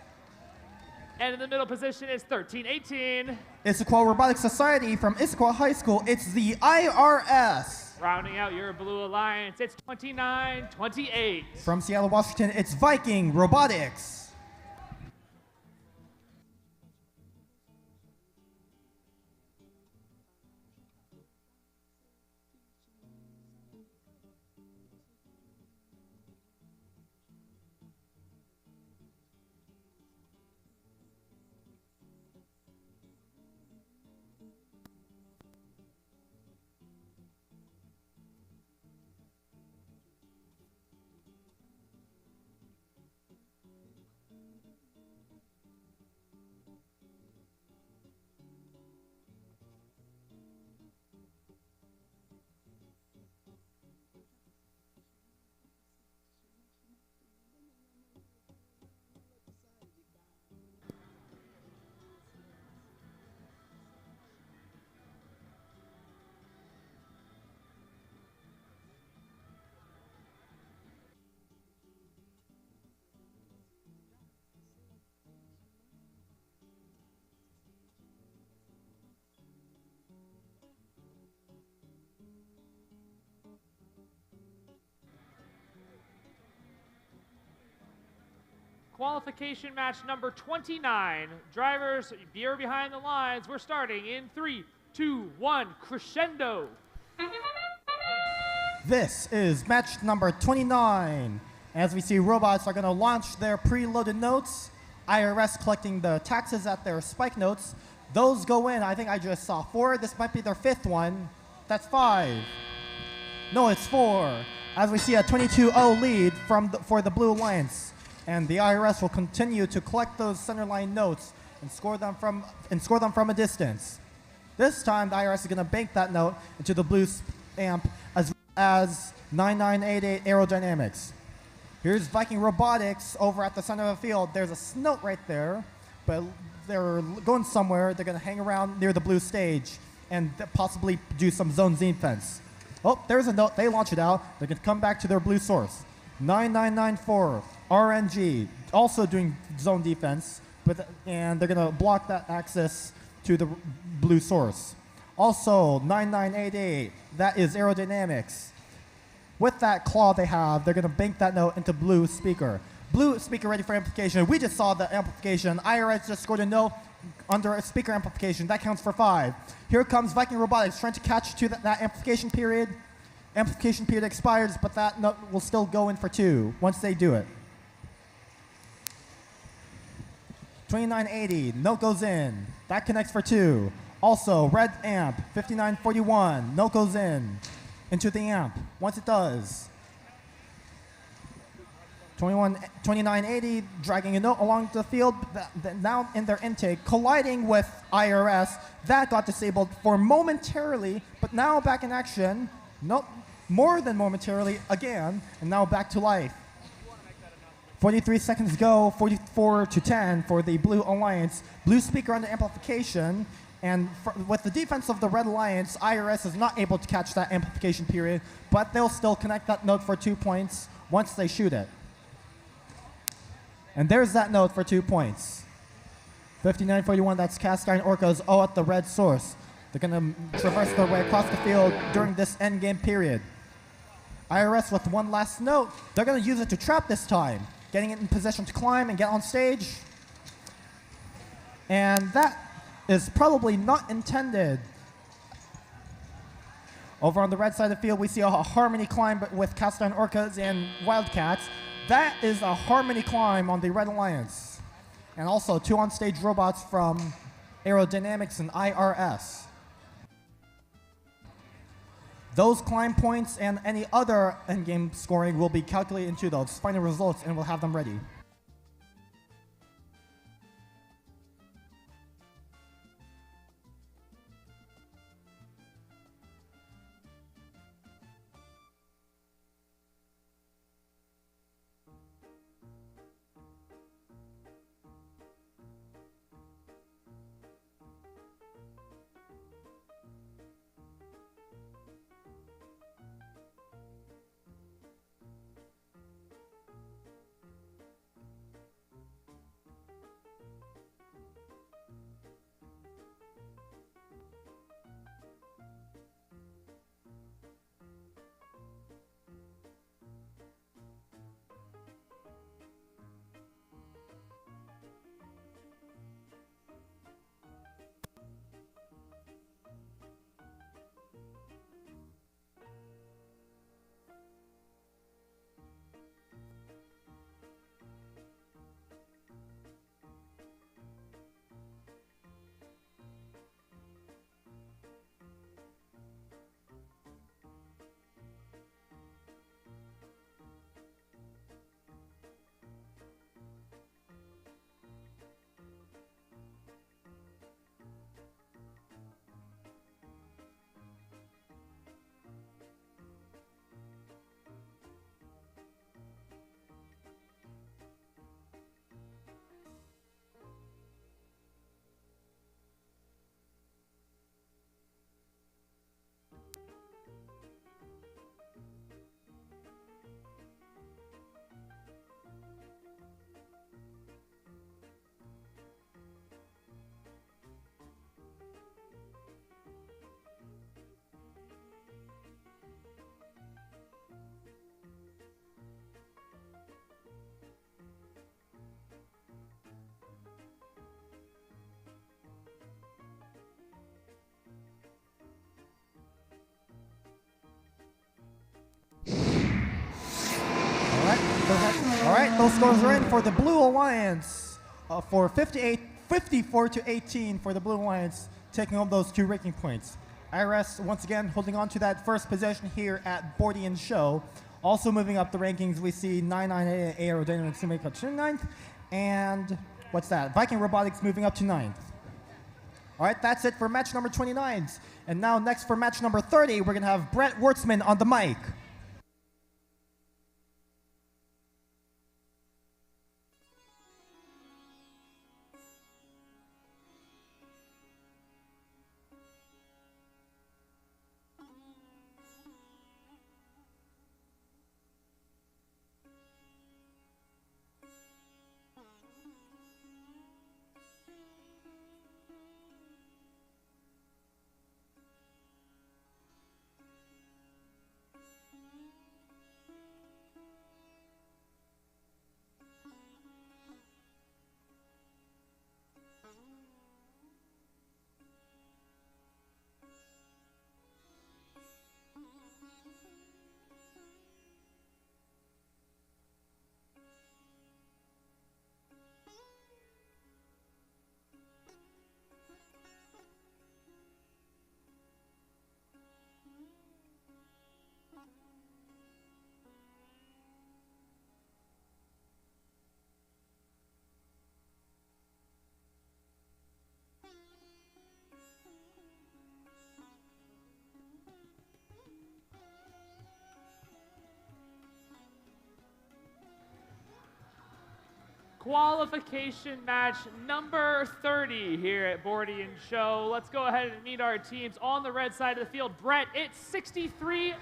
And in the middle position is 1318. Issaquah Robotics Society from Issaquah High School, it's the IRS. Rounding out your Blue Alliance, it's 29-28. From Seattle, Washington, it's Viking Robotics. Qualification match number 29. Drivers, you're behind the lines. We're starting in 3, 2, 1, crescendo. This is match number 29. As we see, robots are going to launch their preloaded notes. IRS collecting the taxes at their spike notes. Those go in. I think I just saw 4. This might be their 5th one. That's 5. No, it's 4. As we see a 22-0 lead for the Blue Alliance. And the IRS will continue to collect those centerline notes and score them from a distance. This time, the IRS is going to bank that note into the blue amp as 9988 aerodynamics. Here's Viking Robotics over at the center of the field. There's a note right there, but they're going somewhere. They're going to hang around near the blue stage and possibly do some zone defense. Oh, there's a note. They launch it out. They're going to come back to their blue source. 9994. RNG, also doing zone defense, and they're going to block that access to the blue source. Also, 9988, that is aerodynamics. With that claw they have, they're going to bank that note into blue speaker. Blue speaker ready for amplification. We just saw the amplification. IRS just scored a note under a speaker amplification. That counts for 5. Here comes Viking Robotics trying to catch to that amplification period. Amplification period expires, but that note will still go in for 2 once they do it. 2980, note goes in. That connects for 2. Also, red amp, 5941, note goes in into the amp. Once it does, 2980, dragging a note along the field, now in their intake, colliding with IRS. That got disabled for momentarily, but now back in action. Nope, more than momentarily again, and now back to life. 43 seconds go, 44-10 for the Blue Alliance. Blue speaker under amplification, and with the defense of the Red Alliance, IRS is not able to catch that amplification period, but they'll still connect that note for 2 points once they shoot it. And there's that note for 2 points. 5941, that's cast iron orcas all at the red source. They're going to traverse their way across the field during this endgame period. IRS with one last note. They're going to use it to trap this time, getting it in position to climb and get on stage. And that is probably not intended. Over on the red side of the field, we see a harmony climb with cast iron orcas and wildcats. That is a harmony climb on the Red Alliance. And also 2 on-stage robots from Aerodynamics and IRS. Those climb points and any other endgame scoring will be calculated into those final results, and we'll have them ready. right, those scores are in for the Blue Alliance for 54 to 18 for the Blue Alliance, taking home those 2 ranking points. IRS, once again, holding on to that first position here at Bordie and Show. Also moving up the rankings, we see 998 Aerodynamics to make up to 9th. And what's that? Viking Robotics moving up to 9th. All right, that's it for match number 29. And now next for match number 30, we're going to have Brett Wertzman on the mic. Qualification match number 30 here at Bordie and Show. Let's go ahead and meet our teams. On the red side of the field, Brett, it's 63-90.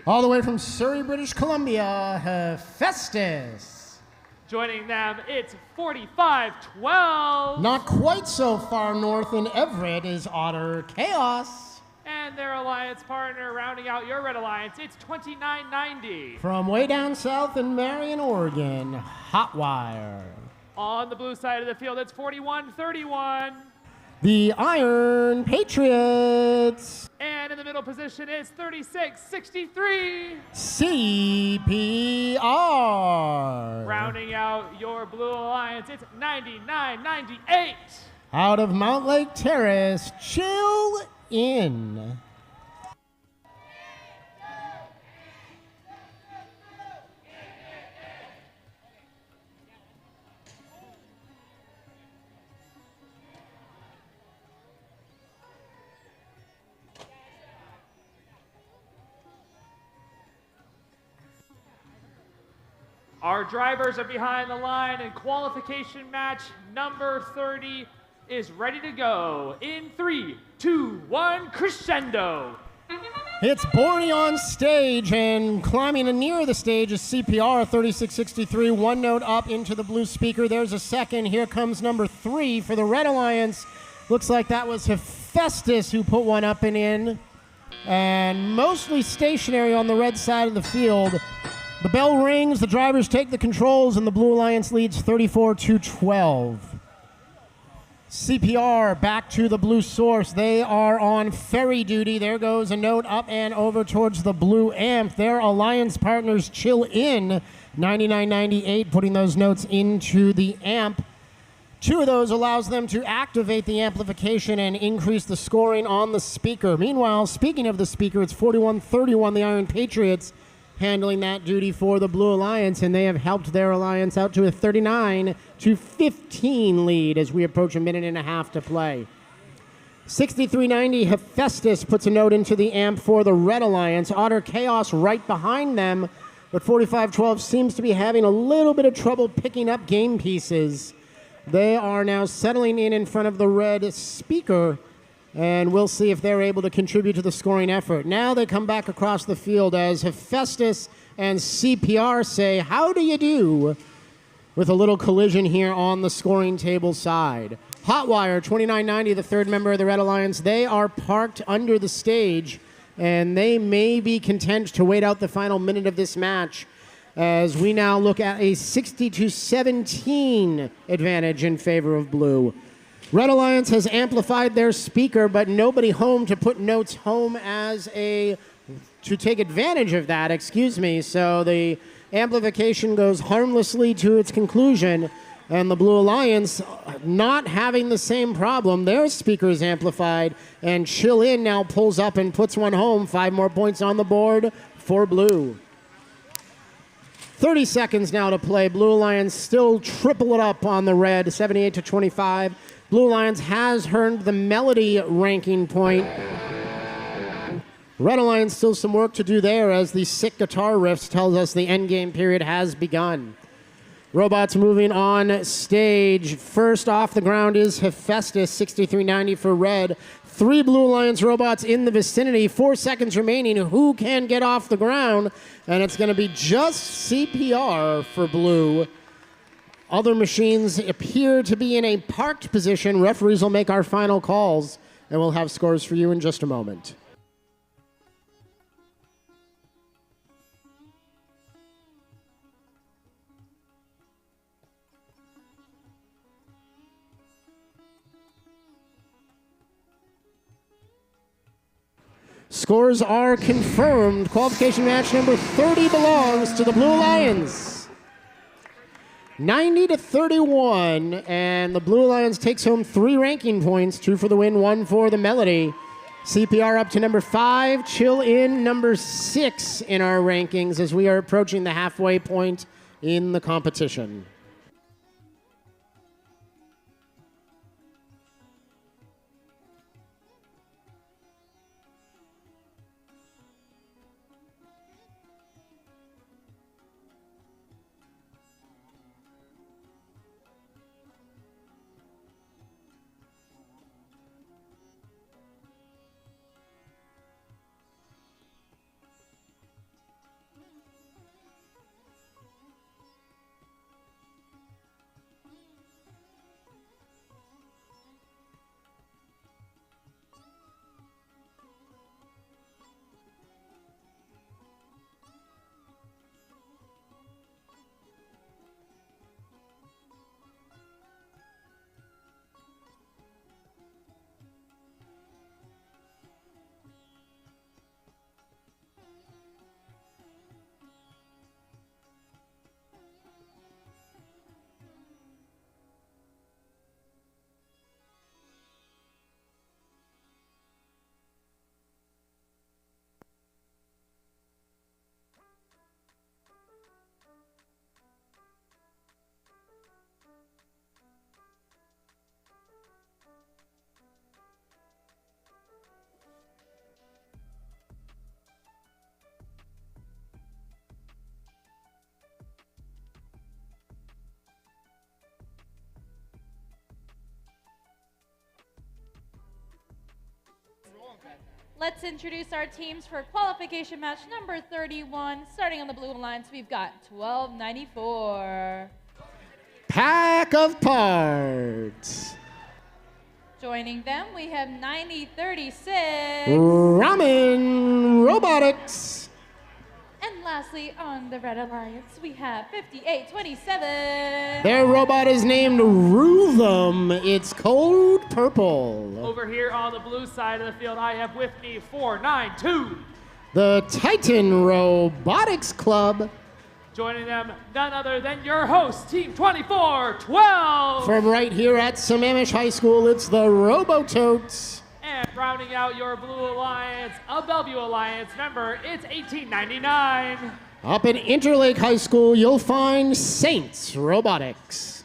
All the way from Surrey, British Columbia, Hephaestus. Joining them, it's 45-12. Not quite so far north in Everett is Otter Chaos. And their alliance partner rounding out your red alliance, it's 29-90. From way down south in Marion, Oregon, Hotwire. On the blue side of the field, it's 41-31. The Iron Patriots. And in the middle position is 36-63. CPR. Rounding out your blue alliance, it's 99-98. Out of Mount Lake Terrace, Chill In. Our drivers are behind the line, and qualification match number 30 is ready to go. In 3, 2, 1, crescendo. It's Bordie on stage, and climbing near the stage is CPR 3663, 1 note up into the blue speaker. There's a second. Here comes number 3 for the Red Alliance. Looks like that was Hephaestus who put one up and in. And mostly stationary on the red side of the field. The bell rings, the drivers take the controls, and the Blue Alliance leads 34-12. CPR back to the blue source. They are on ferry duty. There goes a note up and over towards the blue amp. Their alliance partners Chill In, 9998, putting those notes into the amp. 2 of those allows them to activate the amplification and increase the scoring on the speaker. Meanwhile, speaking of the speaker, it's 41-31, the Iron Patriots handling that duty for the Blue Alliance, and they have helped their alliance out to a 39-15 lead as we approach a minute and a half to play. 6390 Hephaestus puts a note into the amp for the Red Alliance. Otter Chaos right behind them, but 4512 seems to be having a little bit of trouble picking up game pieces. They are now settling in front of the red speaker, and we'll see if they're able to contribute to the scoring effort. Now they come back across the field as Hephaestus and CPR say, how do you do? With a little collision here on the scoring table side. Hotwire, 2990, the third member of the Red Alliance, they are parked under the stage, and they may be content to wait out the final minute of this match as we now look at a 60-17 advantage in favor of blue. Red Alliance has amplified their speaker, but nobody home to put notes home to take advantage of that, So the Amplification goes harmlessly to its conclusion, and the Blue Alliance not having the same problem. Their speaker is amplified, and Chill In now pulls up and puts one home. 5 more points on the board for Blue. 30 seconds now to play. Blue Alliance still triple it up on the red, 78-25. Blue Alliance has earned the Melody ranking point. Red Alliance still some work to do there, as the sick guitar riffs tells us the endgame period has begun. Robots moving on stage. First off the ground is Hephaestus, 6390 for red. 3 Blue Alliance robots in the vicinity. 4 seconds remaining. Who can get off the ground? And it's going to be just CPR for blue. Other machines appear to be in a parked position. Referees will make our final calls, and we'll have scores for you in just a moment. Scores are confirmed. Qualification match number 30 belongs to the Blue Alliance. 90-31, and the Blue Alliance takes home 3 ranking points, 2 for the win, 1 for the Melody. CPR up to number 5, Chill In number 6 in our rankings as we are approaching the halfway point in the competition. Let's introduce our teams for qualification match number 31. Starting on the Blue Alliance, we've got 1294. Pack of Parts. Joining them, we have 9036. Ramen Robotics. And lastly, on the Red Alliance, we have 5827. Their robot is named Rhythm. It's cold purple. Over here on the blue side of the field, I have with me 492. The Titan Robotics Club. Joining them, none other than your host, Team 2412. From right here at Sammamish High School, it's the Robototes. And rounding out your Blue Alliance, a Bellevue Alliance member, it's 1899. Up in Interlake High School, you'll find Saints Robotics.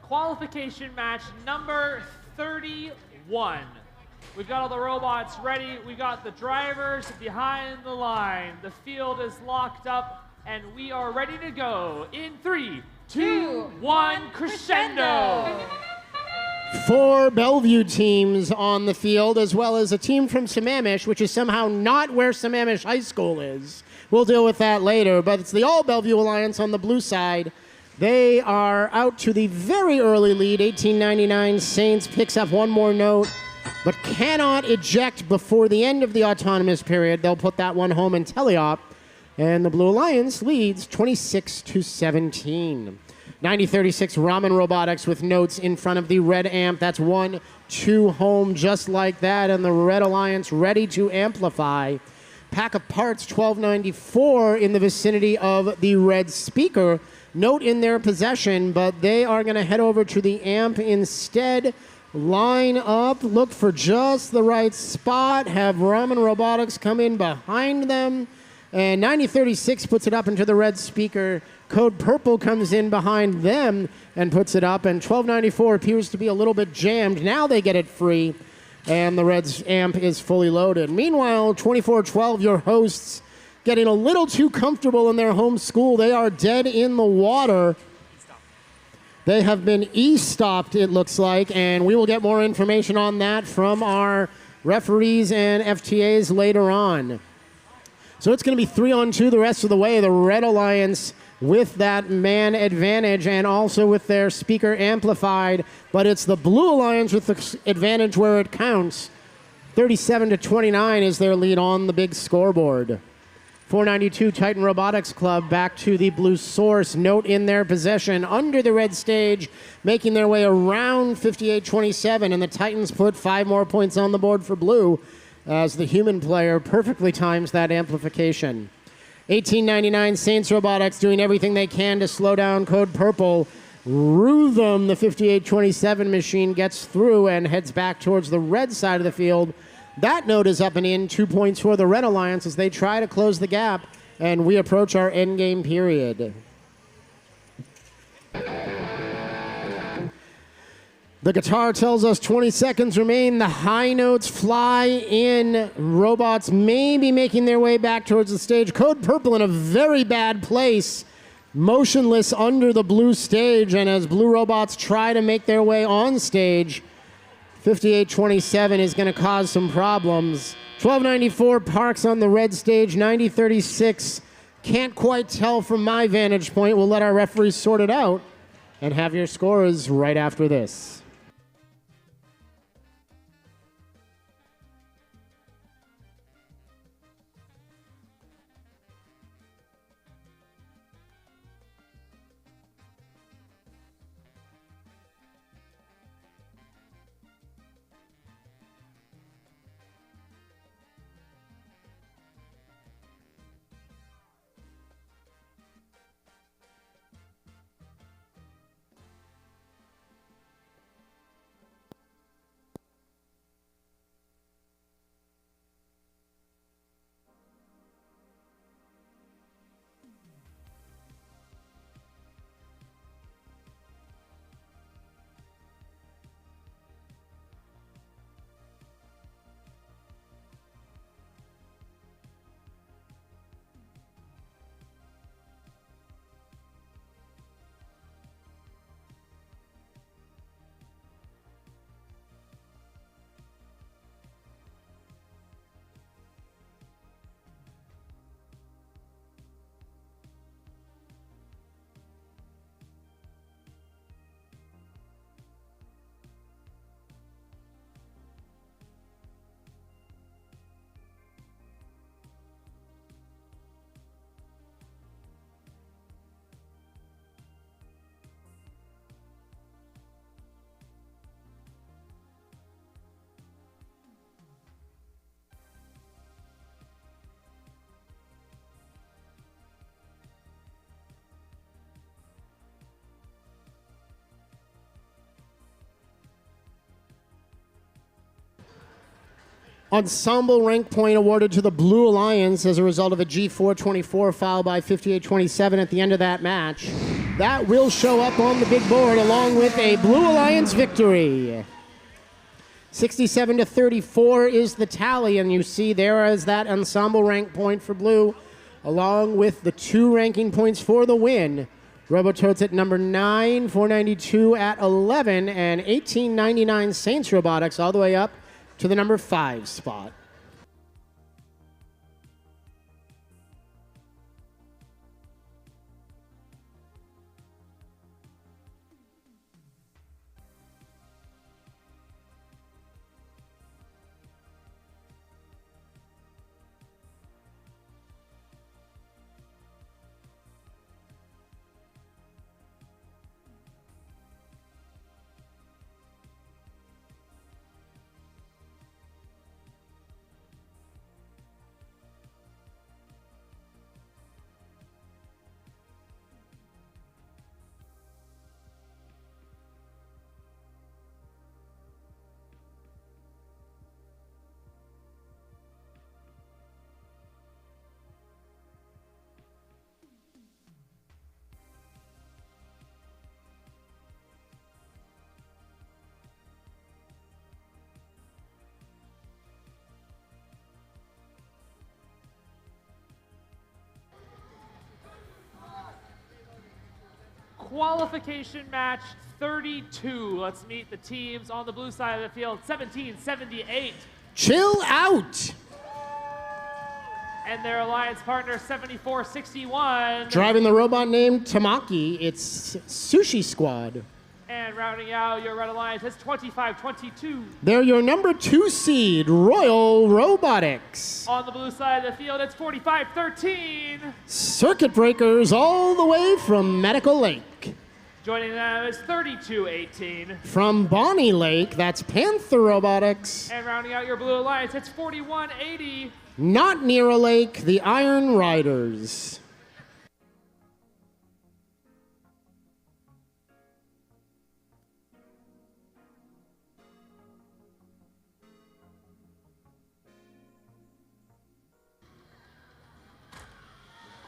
Qualification match number 31. We've got all the robots ready. We got the drivers behind the line. The field is locked up, and we are ready to go in 3, 2, 1, crescendo. 4 Bellevue teams on the field, as well as a team from Sammamish, which is somehow not where Sammamish High School is. We'll deal with that later, but it's the All Bellevue Alliance on the blue side. They are out to the very early lead. 1899 Saints picks up one more note, but cannot eject before the end of the autonomous period. They'll put that one home in teleop, and the Blue Alliance leads 26-17. 9036 Ramen Robotics with notes in front of the red amp. That's 1-2 home just like that, and the Red Alliance ready to amplify. Pack of parts 1294 in the vicinity of the red speaker. Note in their possession, but they are going to head over to the amp instead. Line up, look for just the right spot, have Ramen Robotics come in behind them, and 9036 puts it up into the red speaker. Code Purple comes in behind them and puts it up, and 1294 appears to be a little bit jammed. Now they get it free, and the Red's amp is fully loaded. Meanwhile, 2412, your hosts, getting a little too comfortable in their home school. They are dead in the water. They have been e-stopped, it looks like, and we will get more information on that from our referees and FTAs later on. So it's going to be 3-on-2 the rest of the way. The Red Alliance with that man advantage and also with their speaker amplified, but it's the Blue Alliance with the advantage where it counts. 37-29 is their lead on the big scoreboard. 492 Titan Robotics Club back to the blue source. Note in their possession under the red stage, making their way around 58-27, and the Titans put 5 more points on the board for blue as the human player perfectly times that amplification. 1899 Saints Robotics doing everything they can to slow down Code Purple. Rhythm, the 58-27 machine, gets through and heads back towards the red side of the field. That note is up and in. 2 points for the Red Alliance as they try to close the gap, and we approach our endgame period. The guitar tells us 20 seconds remain. The high notes fly in. Robots may be making their way back towards the stage. Code Purple in a very bad place, motionless under the blue stage, and as blue robots try to make their way on stage, 58-27 is going to cause some problems. 1294 parks on the red stage. 9036 can't quite tell from my vantage point. We'll let our referees sort it out and have your scores right after this. Ensemble rank point awarded to the Blue Alliance as a result of a G424 foul by 58-27 at the end of that match. That will show up on the big board along with a Blue Alliance victory. 67 to 34 is the tally, and you see there is that ensemble rank point for blue, along with the 2 ranking points for the win. Robototes at number 9, 492 at 11, and 1899 Saints Robotics all the way up to the number 5 spot. Qualification match 32. Let's meet the teams on the blue side of the field. 1778. Chill out. And their alliance partner 7461. Driving the robot named Tamaki, it's Sushi Squad. And rounding out your red alliance is 2522. They're your number 2 seed, Royal Robotics. On the blue side of the field, it's 4513. Circuit Breakers all the way from Medical Lake. Joining them is 3218. From Bonnie Lake, that's Panther Robotics. And rounding out your blue alliance, it's 4180. Not near a lake, the Iron Riders.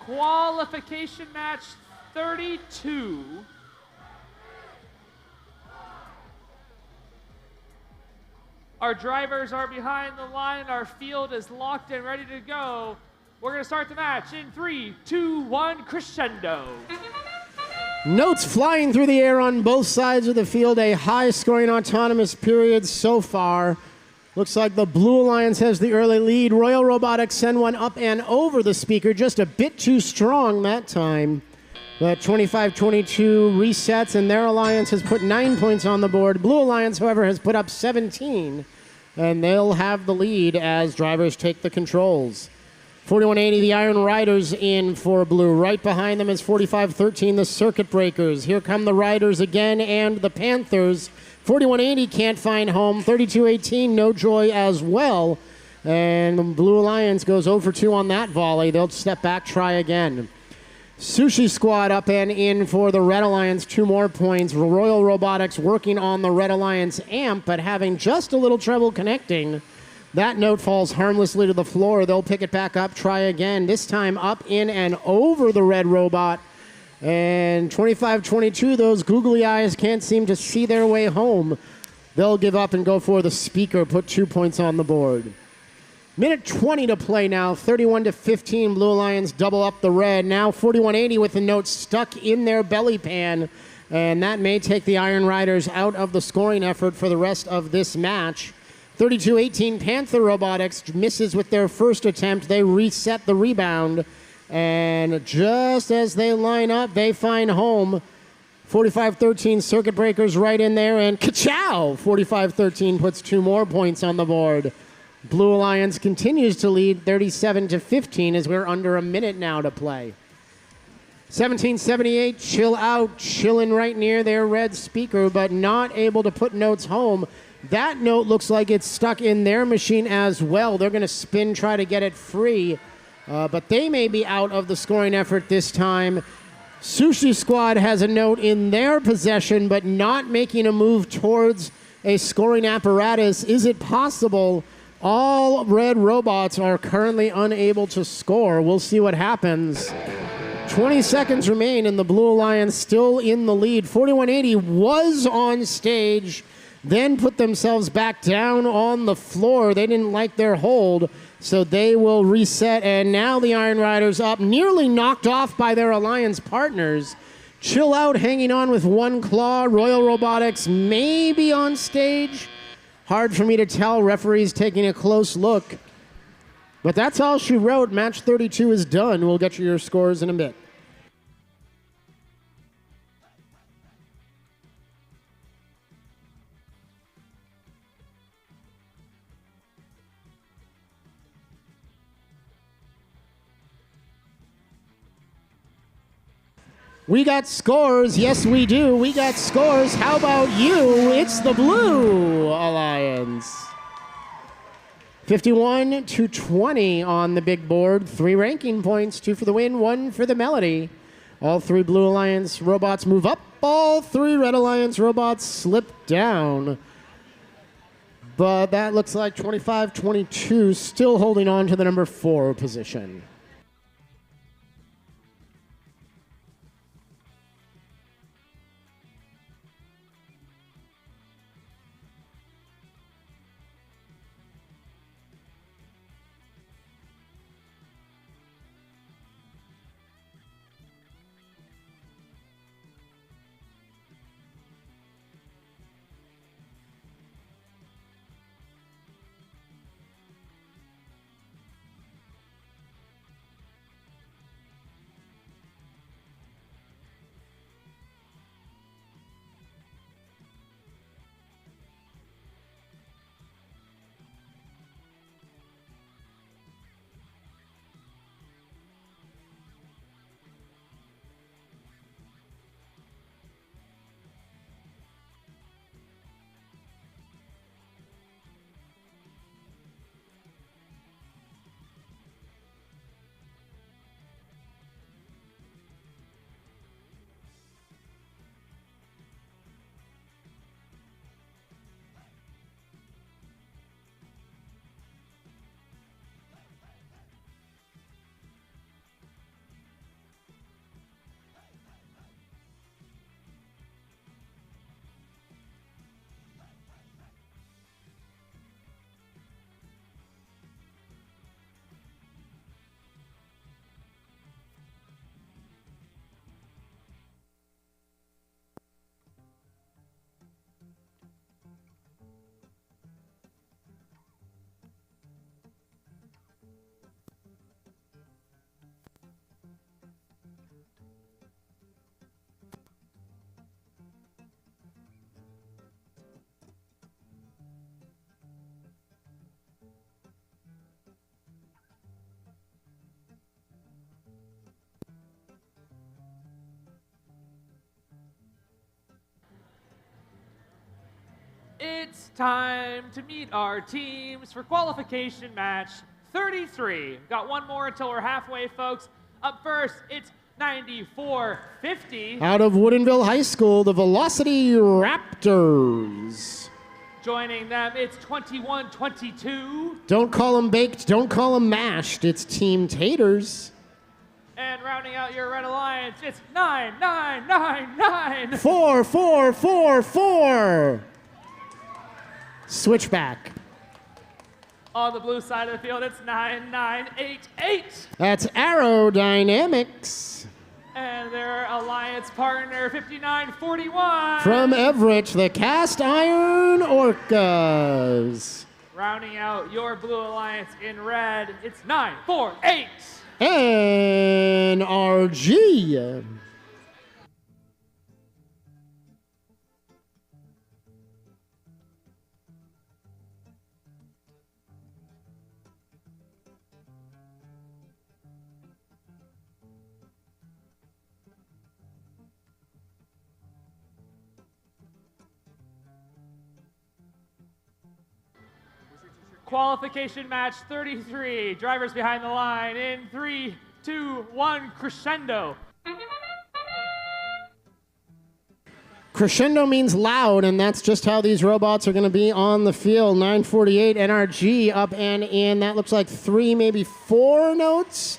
Qualification match 32. Our drivers are behind the line. Our field is locked and ready to go. We're going to start the match in 3, 2, 1, crescendo. Notes flying through the air on both sides of the field. A high-scoring autonomous period so far. Looks like the Blue Alliance has the early lead. Royal Robotics send one up and over the speaker, just a bit too strong that time. But 25-22 resets, and their alliance has put 9 points on the board. Blue Alliance, however, has put up 17, and they'll have the lead as drivers take the controls. 4180, the Iron Riders in for blue. Right behind them is 4513, the Circuit Breakers. Here come the Riders again and the Panthers. 4180 can't find home. 3218, no joy as well. And the Blue Alliance goes 0 for 2 on that volley. They'll step back, try again. Sushi Squad up and in for the Red Alliance, 2 more points. Royal Robotics working on the Red Alliance amp, but having just a little trouble connecting. That note falls harmlessly to the floor. They'll pick it back up, try again. This time up, in, and over the Red Robot. And 25-22, those googly eyes can't seem to see their way home. They'll give up and go for the speaker, put 2 points on the board. Minute 20 to play now, 31-15, Blue Alliance double up the red. Now 4180 with the note stuck in their belly pan, and that may take the Iron Riders out of the scoring effort for the rest of this match. 32-18, Panther Robotics misses with their first attempt. They reset the rebound, and just as they line up, they find home. 45-13, Circuit Breakers right in there, and ka-chow! 45-13 puts 2 more points on the board. Blue Alliance continues to lead 37-15 as we're under a minute now to play. 1778, chill out, chilling right near their red speaker, but not able to put notes home. That note looks like it's stuck in their machine as well. They're going to spin, try to get it free, but they may be out of the scoring effort this time. Sushi Squad has a note in their possession, but not making a move towards a scoring apparatus. Is it possible? All red robots are currently unable to score. We'll see what happens. 20 seconds remain, and the Blue Alliance still in the lead. 4180 was on stage then put themselves back down on the floor. They didn't like their hold, so they will reset. And now the Iron Riders up, nearly knocked off by their alliance partners. Chill Out hanging on with one claw. Royal Robotics maybe on stage. Hard for me to tell. Referees taking a close look. But that's all she wrote. Match 32 is done. We'll get you your scores in a bit. We got scores. Yes, we do. We got scores. How about you? It's the Blue Alliance. 51-20 on the big board. 3 ranking points, 2 for the win, 1 for the melody. All 3 Blue Alliance robots move up. All 3 Red Alliance robots slip down. But that looks like 25-22, still holding on to the number 4 position. It's time to meet our teams for qualification match 33. Got one more until we're halfway, folks. Up first, it's 9450. Out of Woodinville High School, the Velocity Raptors. Joining them, it's 2122. Don't call them baked, don't call them mashed. It's Team Taters. And rounding out your Red Alliance, it's 9999. 4-4-4-4. Switchback. On the blue side of the field, it's 9988. That's Aerodynamics. And their alliance partner, 5941. From Everett, the Cast Iron Orcas. Rounding out your blue alliance in red, it's 948. NRG. Qualification match 33. Drivers behind the line in 3, 2, 1, crescendo. Crescendo means loud, and that's just how these robots are going to be on the field. 948 NRG up and in. That looks like 3, maybe 4 notes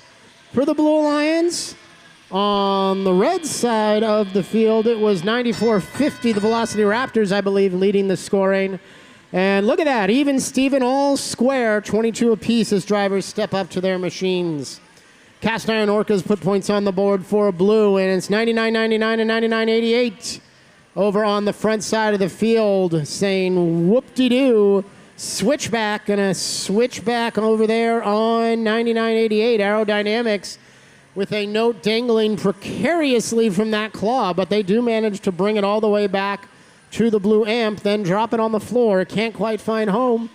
for the Blue Alliance. On the red side of the field, it was 94-50, the Velocity Raptors, I believe, leading the scoring. And look at that, even Steven all square, 22 apiece as drivers step up to their machines. Cast Iron Orcas put points on the board for blue, and it's 99-99 and 99-88 over on the front side of the field, saying whoop-de-doo, switchback, and a switchback over there on 99-88. Aerodynamics with a note dangling precariously from that claw, but they do manage to bring it all the way back to the blue amp, then drop it on the floor. Can't quite find home.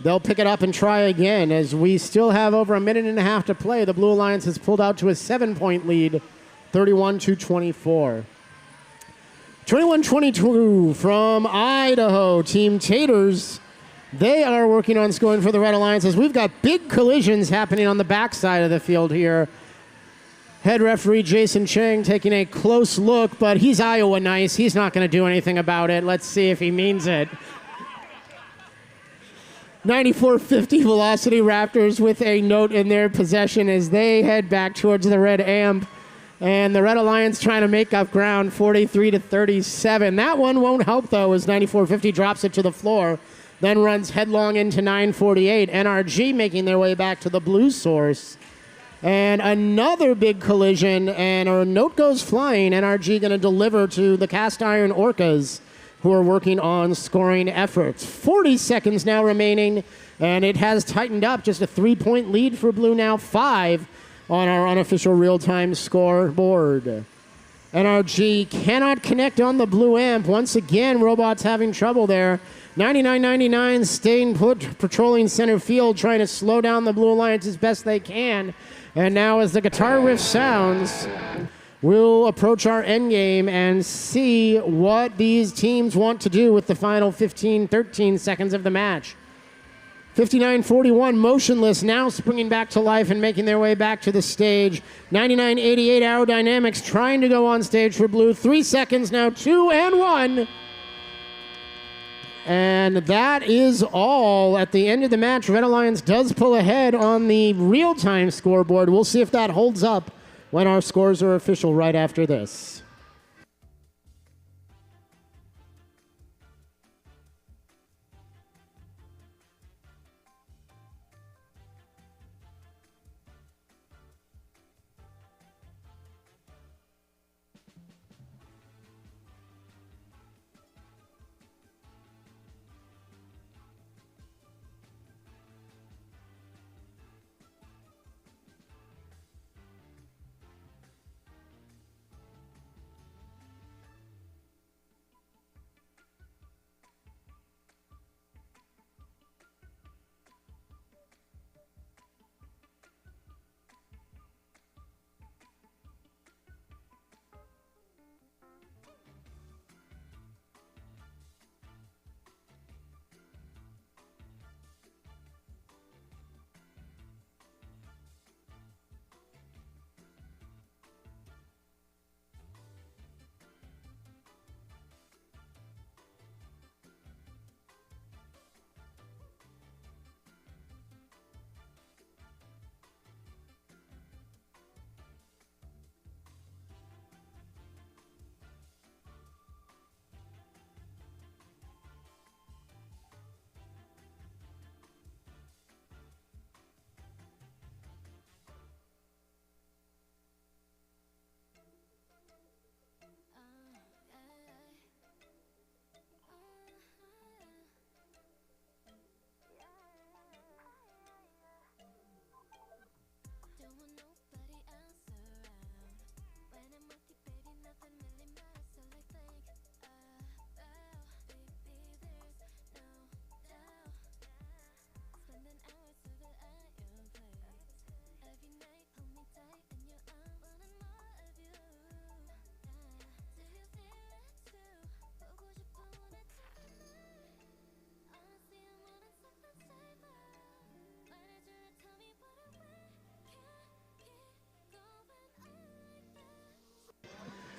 They'll pick it up and try again. As we still have over a minute and a half to play, the Blue Alliance has pulled out to a 7-point lead, 31-24. 21-22 from Idaho. Team Taters, they are working on scoring for the Red Alliance as we've got big collisions happening on the backside of the field here. Head referee Jason Chang taking a close look, but he's Iowa nice. He's not going to do anything about it. Let's see if he means it. 94-50 Velocity Raptors with a note in their possession as they head back towards the red amp. And the Red Alliance trying to make up ground, 43-37. That one won't help, though, as 94-50 drops it to the floor, then runs headlong into 948. NRG making their way back to the blue source. And another big collision, and a note goes flying. NRG going to deliver to the Cast Iron Orcas, who are working on scoring efforts. 40 seconds now remaining, and it has tightened up. Just a 3-point lead for blue now, 5 on our unofficial real-time scoreboard. NRG cannot connect on the blue amp. Once again, Robots having trouble there. 99-99 staying put, patrolling center field, trying to slow down the Blue Alliance as best they can. And now as the guitar riff sounds, we'll approach our end game and see what these teams want to do with the final 13 seconds of the match. 59-41, motionless, now springing back to life and making their way back to the stage. 99-88 Aerodynamics trying to go on stage for blue. 3 seconds now, 2 and 1. And that is all. At the end of the match, Red Alliance does pull ahead on the real-time scoreboard. We'll see if that holds up when our scores are official right after this.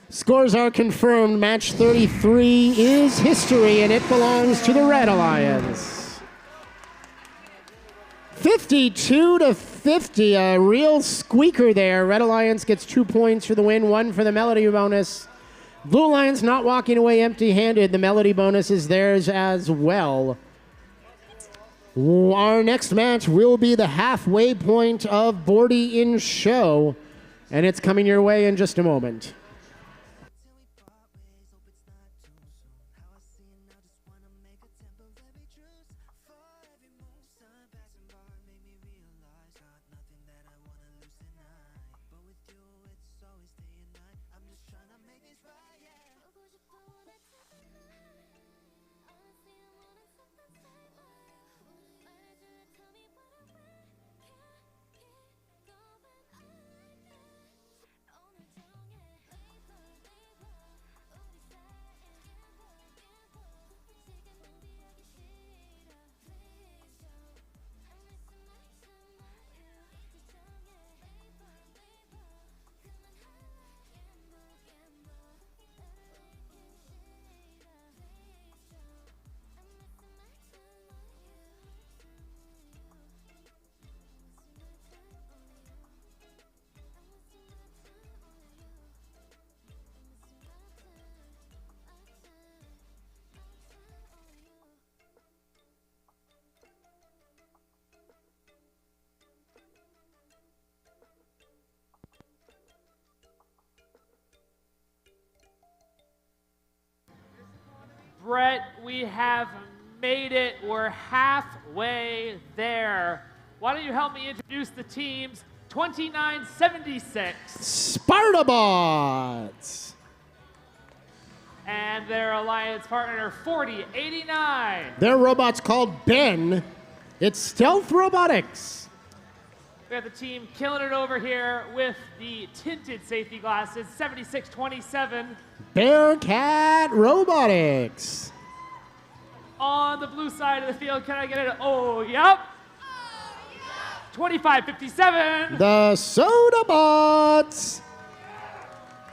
Scores are confirmed. Match 33 is history, and it belongs to the Red Alliance. 52 to 50, a real squeaker there. Red Alliance gets 2 points for the win, 1 for the Melody bonus. Blue Alliance not walking away empty-handed. The Melody bonus is theirs as well. Our next match will be the halfway point of Bordie in show, and it's coming your way in just a moment. Brett, we have made it. We're halfway there. Why don't you help me introduce the teams? 2976. Spartabots. And their alliance partner, 4089. Their robot's called Ben. It's Stealth Robotics. We have the team killing it over here with the tinted safety glasses, 7627. Bearcat Robotics. On the blue side of the field, can I get it? Oh, yep. 2557. The Sodabots.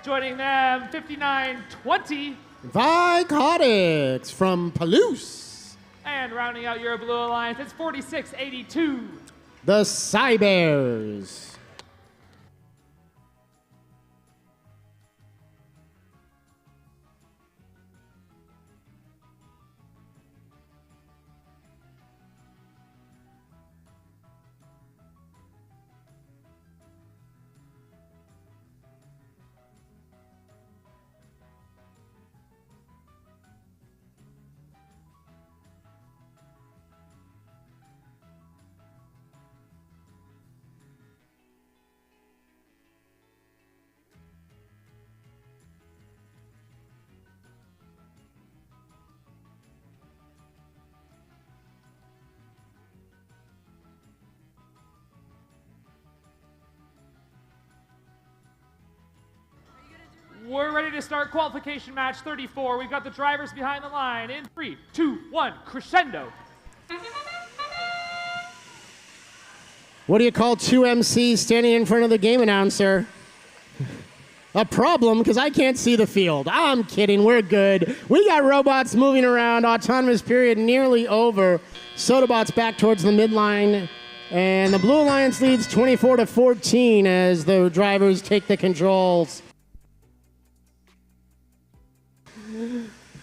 Joining them, 5920. Vicotics from Palouse. And rounding out your blue alliance, it's 4682. The Cybears. We're ready to start qualification match 34. We've got the drivers behind the line in 3, 2, 1, crescendo. What do you call two MCs standing in front of the game announcer? A problem, because I can't see the field. I'm kidding, we're good. We got robots moving around, autonomous period nearly over. Sodabots back towards the midline. And the Blue Alliance leads 24-14 as the drivers take the controls.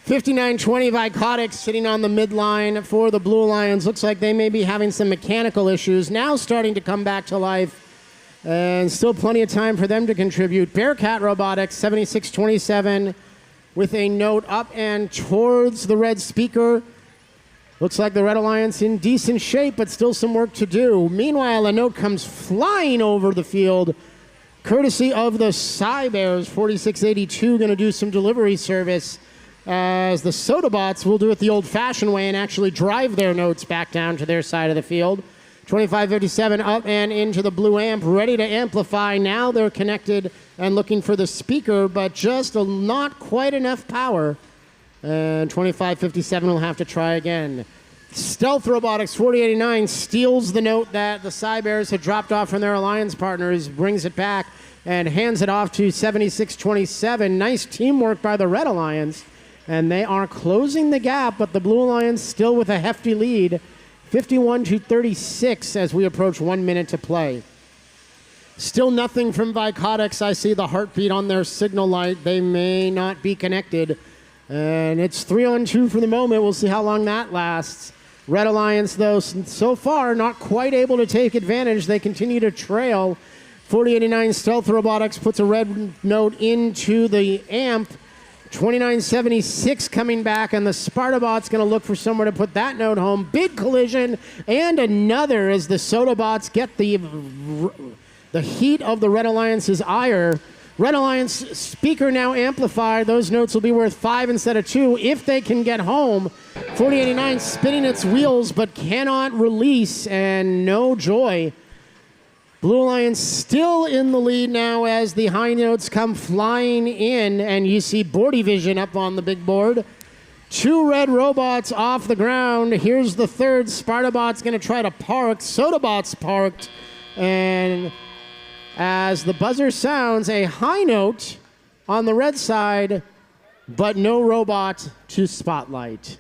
59-20 Vicotics sitting on the midline for the Blue Alliance. Looks like they may be having some mechanical issues. Now starting to come back to life. And still plenty of time for them to contribute. Bearcat Robotics, 76-27, with a note up and towards the red speaker. Looks like the Red Alliance in decent shape, but still some work to do. Meanwhile, a note comes flying over the field, courtesy of the Cybears. 4682 going to do some delivery service, as the Sodabots will do it the old-fashioned way and actually drive their notes back down to their side of the field. 2557 up and into the blue amp, ready to amplify. Now they're connected and looking for the speaker, but just not quite enough power. And 2557 will have to try again. Stealth Robotics 4089 steals the note that the Cybears had dropped off from their alliance partners, brings it back, and hands it off to 7627. Nice teamwork by the Red Alliance. And they are closing the gap, but the Blue Alliance still with a hefty lead. 51-36 as we approach 1 minute to play. Still nothing from Vicotics. I see the heartbeat on their signal light. They may not be connected. And it's 3-on-2 for the moment. We'll see how long that lasts. Red Alliance, though, so far not quite able to take advantage. They continue to trail. 4089 Stealth Robotics puts a red note into the amp. 2976 coming back, and the Spartabot's going to look for somewhere to put that note home. Big collision, and another as the Sodabots get the heat of the Red Alliance's ire. Red Alliance speaker now amplified. Those notes will be worth 5 instead of 2 if they can get home. 4089 spinning its wheels but cannot release, and no joy. Blue Alliance still in the lead now as the high notes come flying in, and you see Bordie Vision up on the big board. 2 red robots off the ground. Here's the third. Spartabot's going to try to park. Sodabot's parked, and as the buzzer sounds, a high note on the red side, but no robot to spotlight.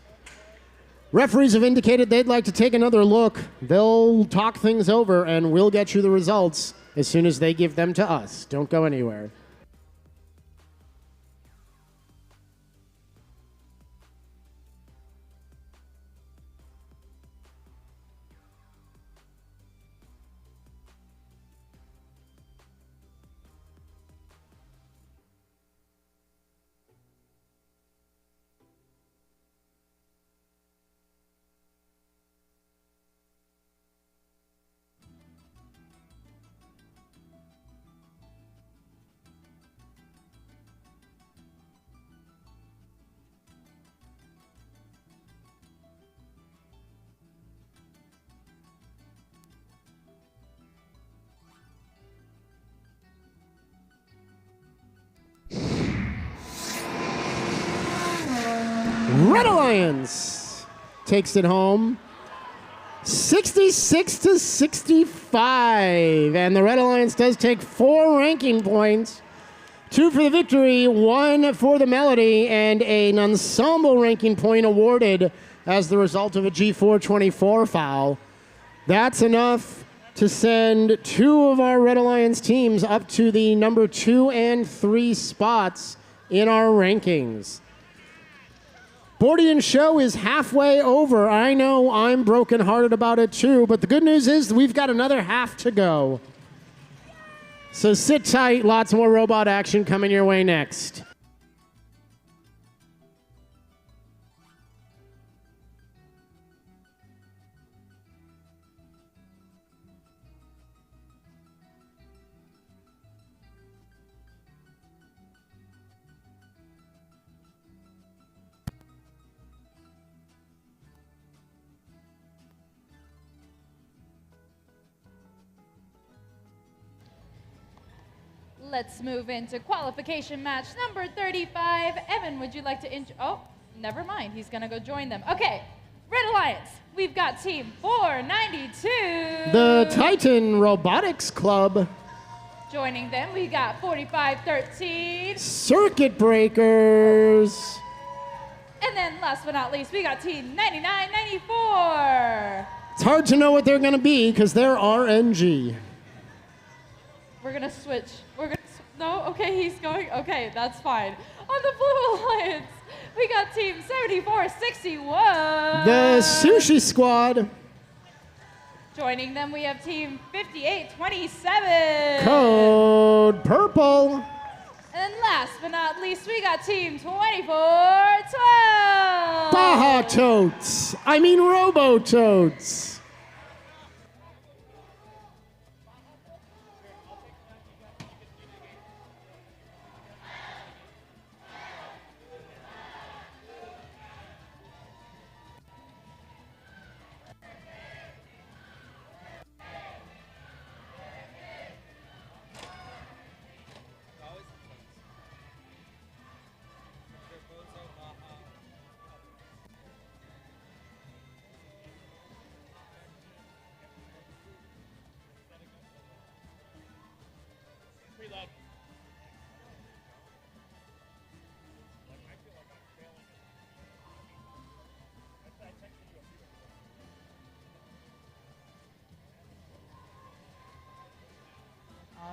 Referees have indicated they'd like to take another look. They'll talk things over, and we'll get you the results as soon as they give them to us. Don't go anywhere. Red Alliance takes it home 66-65, and the Red Alliance does take 4 ranking points, 2 for the victory, 1 for the melody, and an ensemble ranking point awarded as the result of a G424 foul. That's enough to send 2 of our Red Alliance teams up to the number 2 and 3 spots in our rankings. Bordie show is halfway over. I know I'm brokenhearted about it too, but the good news is we've got another half to go. So sit tight, lots more robot action coming your way next. Let's move into qualification match number 35. Evan, would you like to oh, never mind. He's going to go join them. Okay, Red Alliance, we've got team 492. The Titan Robotics Club. Joining them, we got 4513. Circuit Breakers. And then last but not least, we got team 9994. It's hard to know what they're going to be because they're RNG. We're going to switch. No? Okay, he's going. Okay, that's fine. On the Blue Alliance, we got team 7461. The Sushi Squad. Joining them, we have team 5827. Code Purple. And then last but not least, we got team 2412. Baja Totes. I mean Robototes.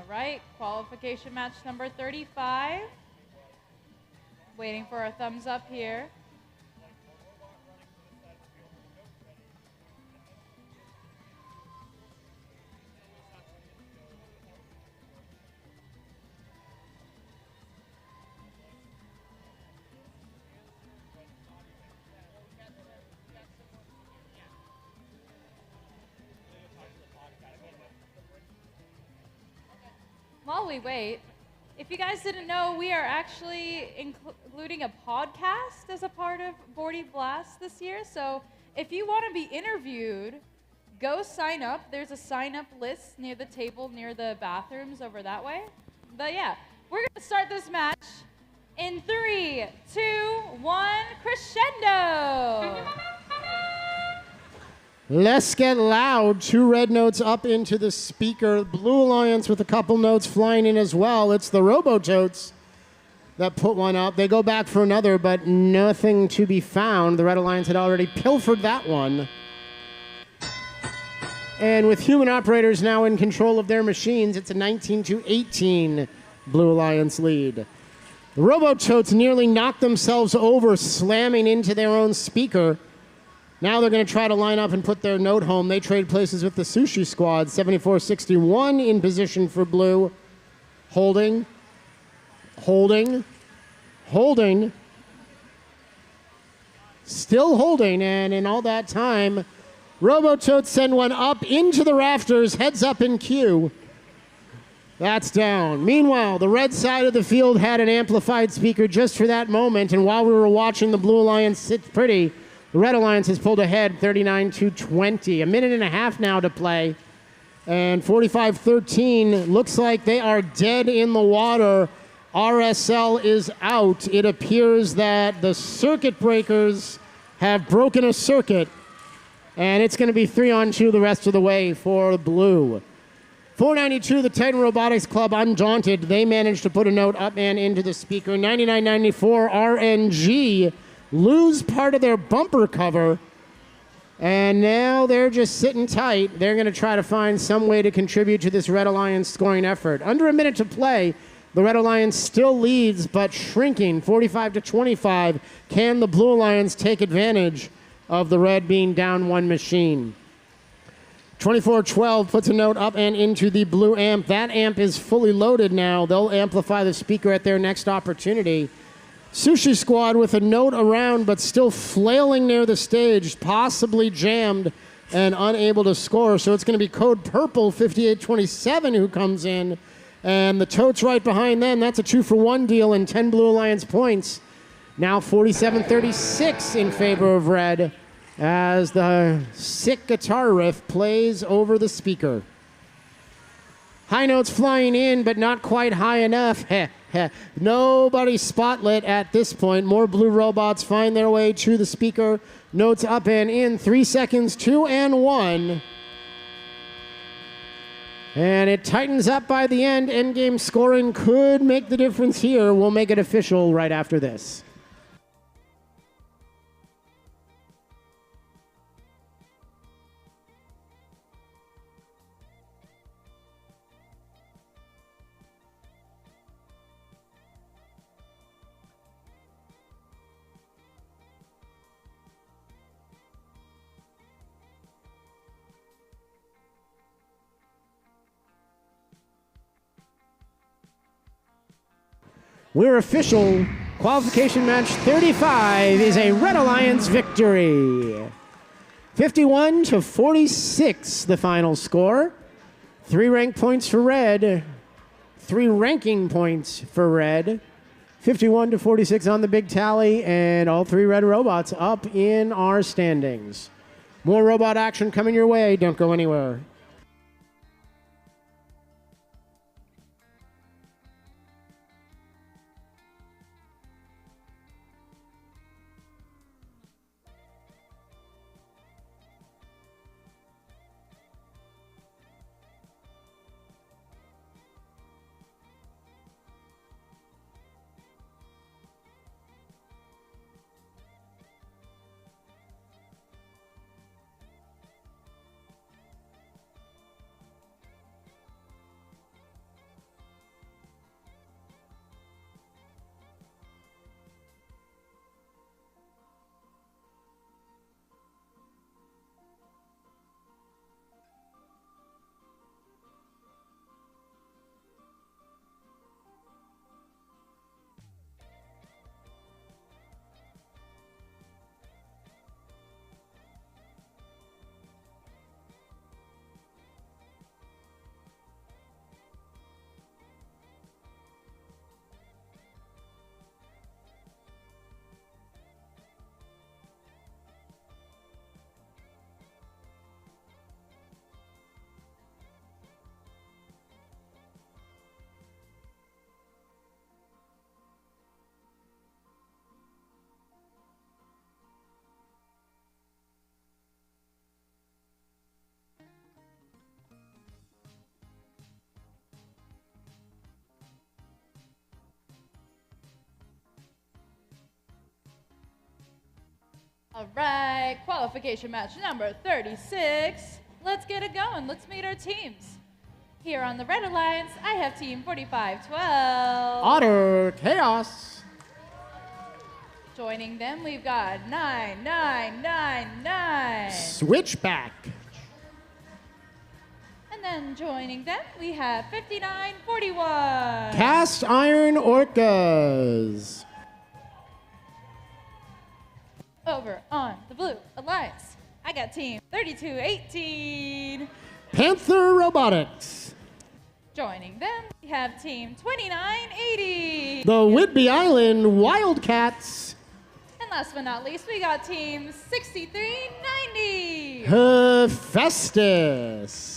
right, qualification match number 35. Waiting for a thumbs up here. While we wait, if you guys didn't know, we are actually including a podcast as a part of Bordie Blast this year. So if you want to be interviewed, go sign up. There's a sign-up list near the table, near the bathrooms over that way. But yeah, we're going to start this match in 3, 2, 1, crescendo! Let's get loud. 2 red notes up into the speaker. Blue Alliance with a couple notes flying in as well. It's the Robototes that put one up. They go back for another, but nothing to be found. The Red Alliance had already pilfered that one. And with human operators now in control of their machines, it's a 19-18 Blue Alliance lead. The Robototes nearly knocked themselves over, slamming into their own speaker. Now they're going to try to line up and put their note home. They trade places with the Sushi Squad. 74-61 in position for Blue. Holding. Holding. Holding. Still holding, and in all that time, Robototes send one up into the rafters, heads up in queue. That's down. Meanwhile, the red side of the field had an amplified speaker just for that moment, and while we were watching the Blue Alliance sit pretty, the Red Alliance has pulled ahead 39-20. A minute and a half now to play. And 45-13 looks like they are dead in the water. RSL is out. It appears that the circuit breakers have broken a circuit. And it's going to be 3-on-2 the rest of the way for Blue. 492, the Titan Robotics Club, undaunted. They managed to put a note up and into the speaker. 99-94, RNG lose part of their bumper cover, and now they're just sitting tight. They're going to try to find some way to contribute to this Red Alliance scoring effort. Under a minute to play, the Red Alliance still leads, but shrinking, 45-25. Can the Blue Alliance take advantage of the Red being down one machine? 24-12 puts a note up and into the Blue amp. That amp is fully loaded now. They'll amplify the speaker at their next opportunity. Sushi Squad with a note around, but still flailing near the stage, possibly jammed and unable to score. So it's going to be Code Purple, 58-27, who comes in. And the Totes right behind them. That's a 2-for-1 deal and 10 Blue Alliance points. Now 47-36 in favor of Red as the sick guitar riff plays over the speaker. High notes flying in, but not quite high enough. Nobody spotlit at this point. More Blue robots find their way to the speaker. Notes up and in. 3 seconds, 2 and 1. And it tightens up by the end. Endgame scoring could make the difference here. We'll make it official right after this. We're official. Qualification match 35 is a Red Alliance victory. 51-46, the final score. 3 rank points for Red. 3 ranking points for Red. 51-46 on the big tally, and all 3 Red robots up in our standings. More robot action coming your way. Don't go anywhere. All right, qualification match number 36. Let's get it going. Let's meet our teams. Here on the Red Alliance, I have team 4512. Otter Chaos. Joining them, we've got 9999. Switchback. And then joining them, we have 5941. Cast Iron Orcas. Over on the Blue Alliance, I got team 3218. Panther Robotics. Joining them, we have team 2980. The Whidbey Island Wildcats. And last but not least, we got team 6390. Hephaestus.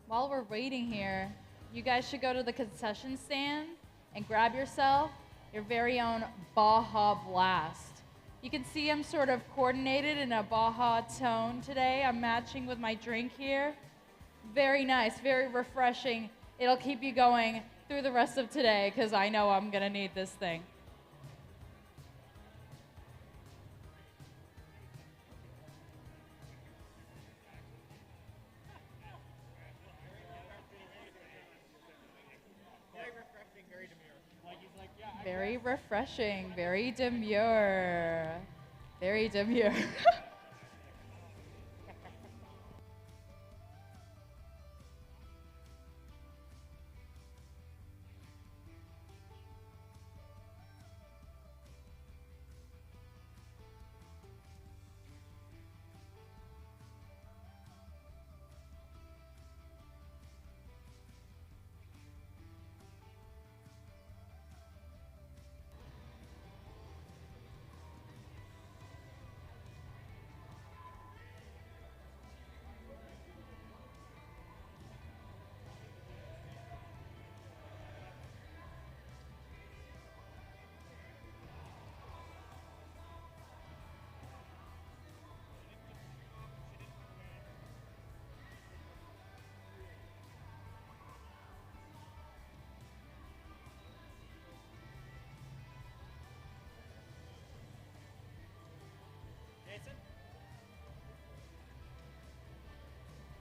While we're waiting here, you guys should go to the concession stand and grab yourself your very own Baja Blast. You can see I'm sort of coordinated in a Baja tone today. I'm matching with my drink here. Very nice, very refreshing. It'll keep you going through the rest of today because I know I'm gonna need this thing. Very refreshing, very demure. Very demure.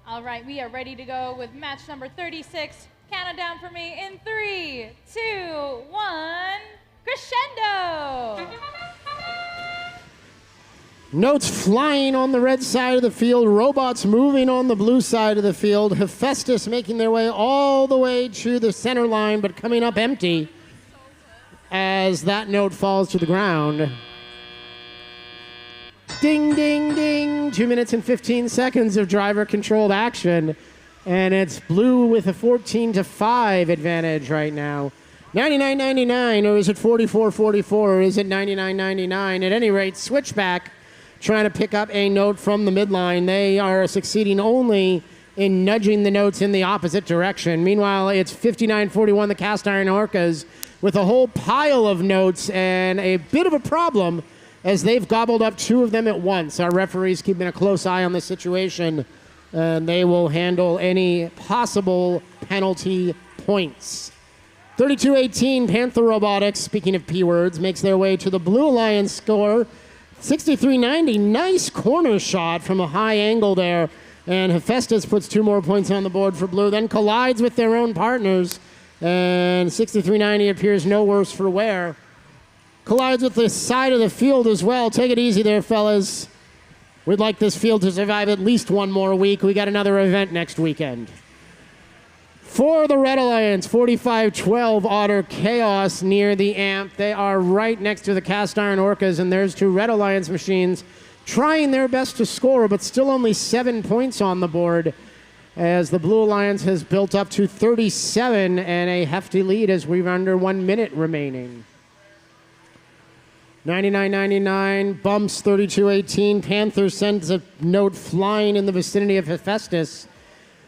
All right, we are ready to go with match number 36. Count it down for me in 3, 2, 1, crescendo! Notes flying on the red side of the field, robots moving on the blue side of the field, Hephaestus making their way all the way to the center line, but coming up empty as that note falls to the ground. Ding, ding, ding. 2 minutes and 15 seconds of driver-controlled action. And it's blue with a 14-5 advantage right now. 99.99, or is it 44.44, or is it 99.99? At any rate, Switchback trying to pick up a note from the midline. They are succeeding only in nudging the notes in the opposite direction. Meanwhile, it's 59.41, the Cast Iron Orcas, with a whole pile of notes and a bit of a problem as they've gobbled up 2 of them at once. Our referee's keeping a close eye on the situation, and they will handle any possible penalty points. 32-18, Panther Robotics, speaking of P-words, makes their way to the Blue Alliance score. 63-90, nice corner shot from a high angle there, and Hephaestus puts 2 more points on the board for Blue, then collides with their own partners And 6390 appears no worse for wear. Collides with the side of the field as well. Take it easy there, fellas. We'd like this field to survive at least one more week. We got another event next weekend. For the Red Alliance, 4512 Otter Chaos near the amp. They are right next to the Cast Iron Orcas, and there's two Red Alliance machines trying their best to score, but still only 7 points on the board as the Blue Alliance has built up to 37 and a hefty lead as we're under 1 minute remaining. 99.99 bumps 32.18. Panthers sends a note flying in the vicinity of Hephaestus.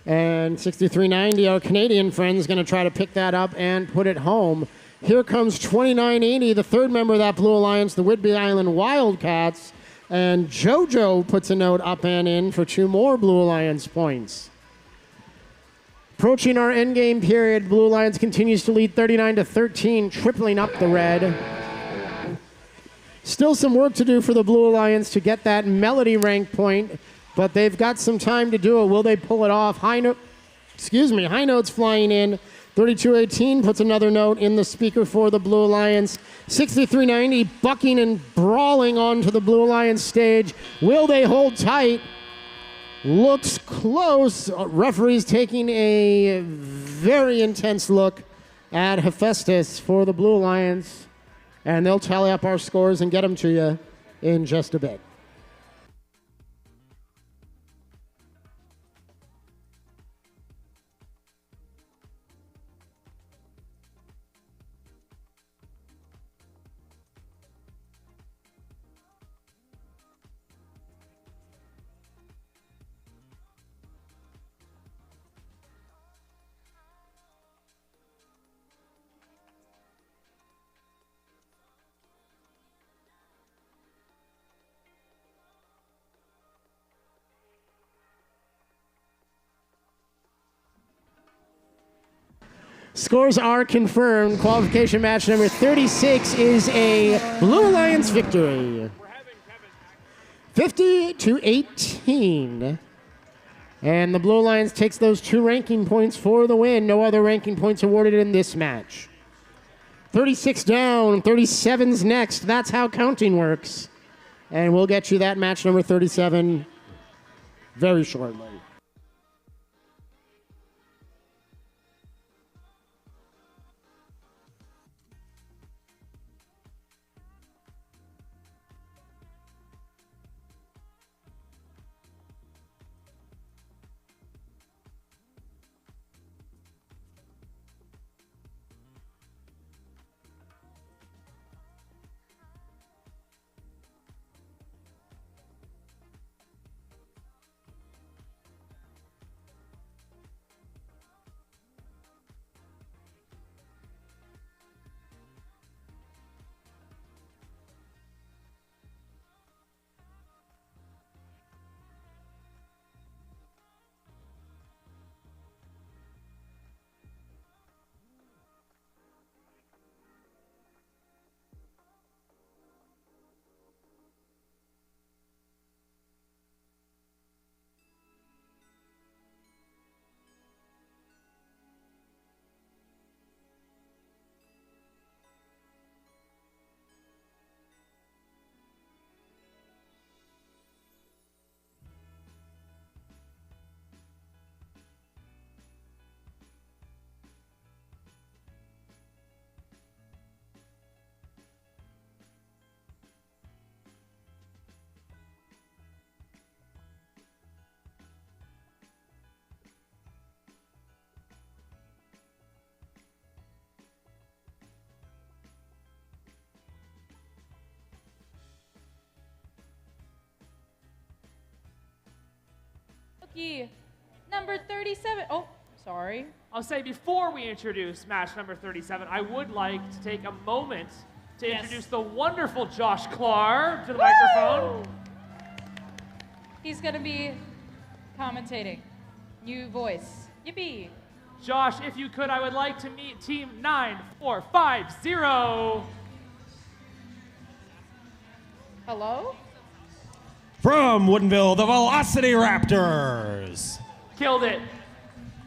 And 63.90, our Canadian friend, is going to try to pick that up and put it home. Here comes 29.80, the third member of that Blue Alliance, the Whidbey Island Wildcats. And JoJo puts a note up and in for 2 more Blue Alliance points. Approaching our endgame period, Blue Alliance continues to lead 39-13, tripling up the red. Still some work to do for the Blue Alliance to get that Melody rank point, but they've got some time to do it. Will they pull it off? High notes flying in. 32.18 puts another note in the speaker for the Blue Alliance. 63.90 bucking and brawling onto the Blue Alliance stage. Will they hold tight? Looks close. Referee's taking a very intense look at Hephaestus for the Blue Alliance, and they'll tally up our scores and get them to you in just a bit. Scores are confirmed. Qualification match number 36 is a Blue Alliance victory. 50-18. And the Blue Alliance takes those 2 ranking points for the win. No other ranking points awarded in this match. 36 down, 37's next. That's how counting works. And we'll get you that match number 37 very shortly. Rookie number 37. Oh, sorry. I'll say before we introduce match number 37, I would like to take a moment to introduce the wonderful Josh Clark to the microphone. He's going to be commentating. New voice. Yippee. Josh, if you could, I would like to meet Team 9450. Hello? From Woodinville, the Velocity Raptors. Killed it.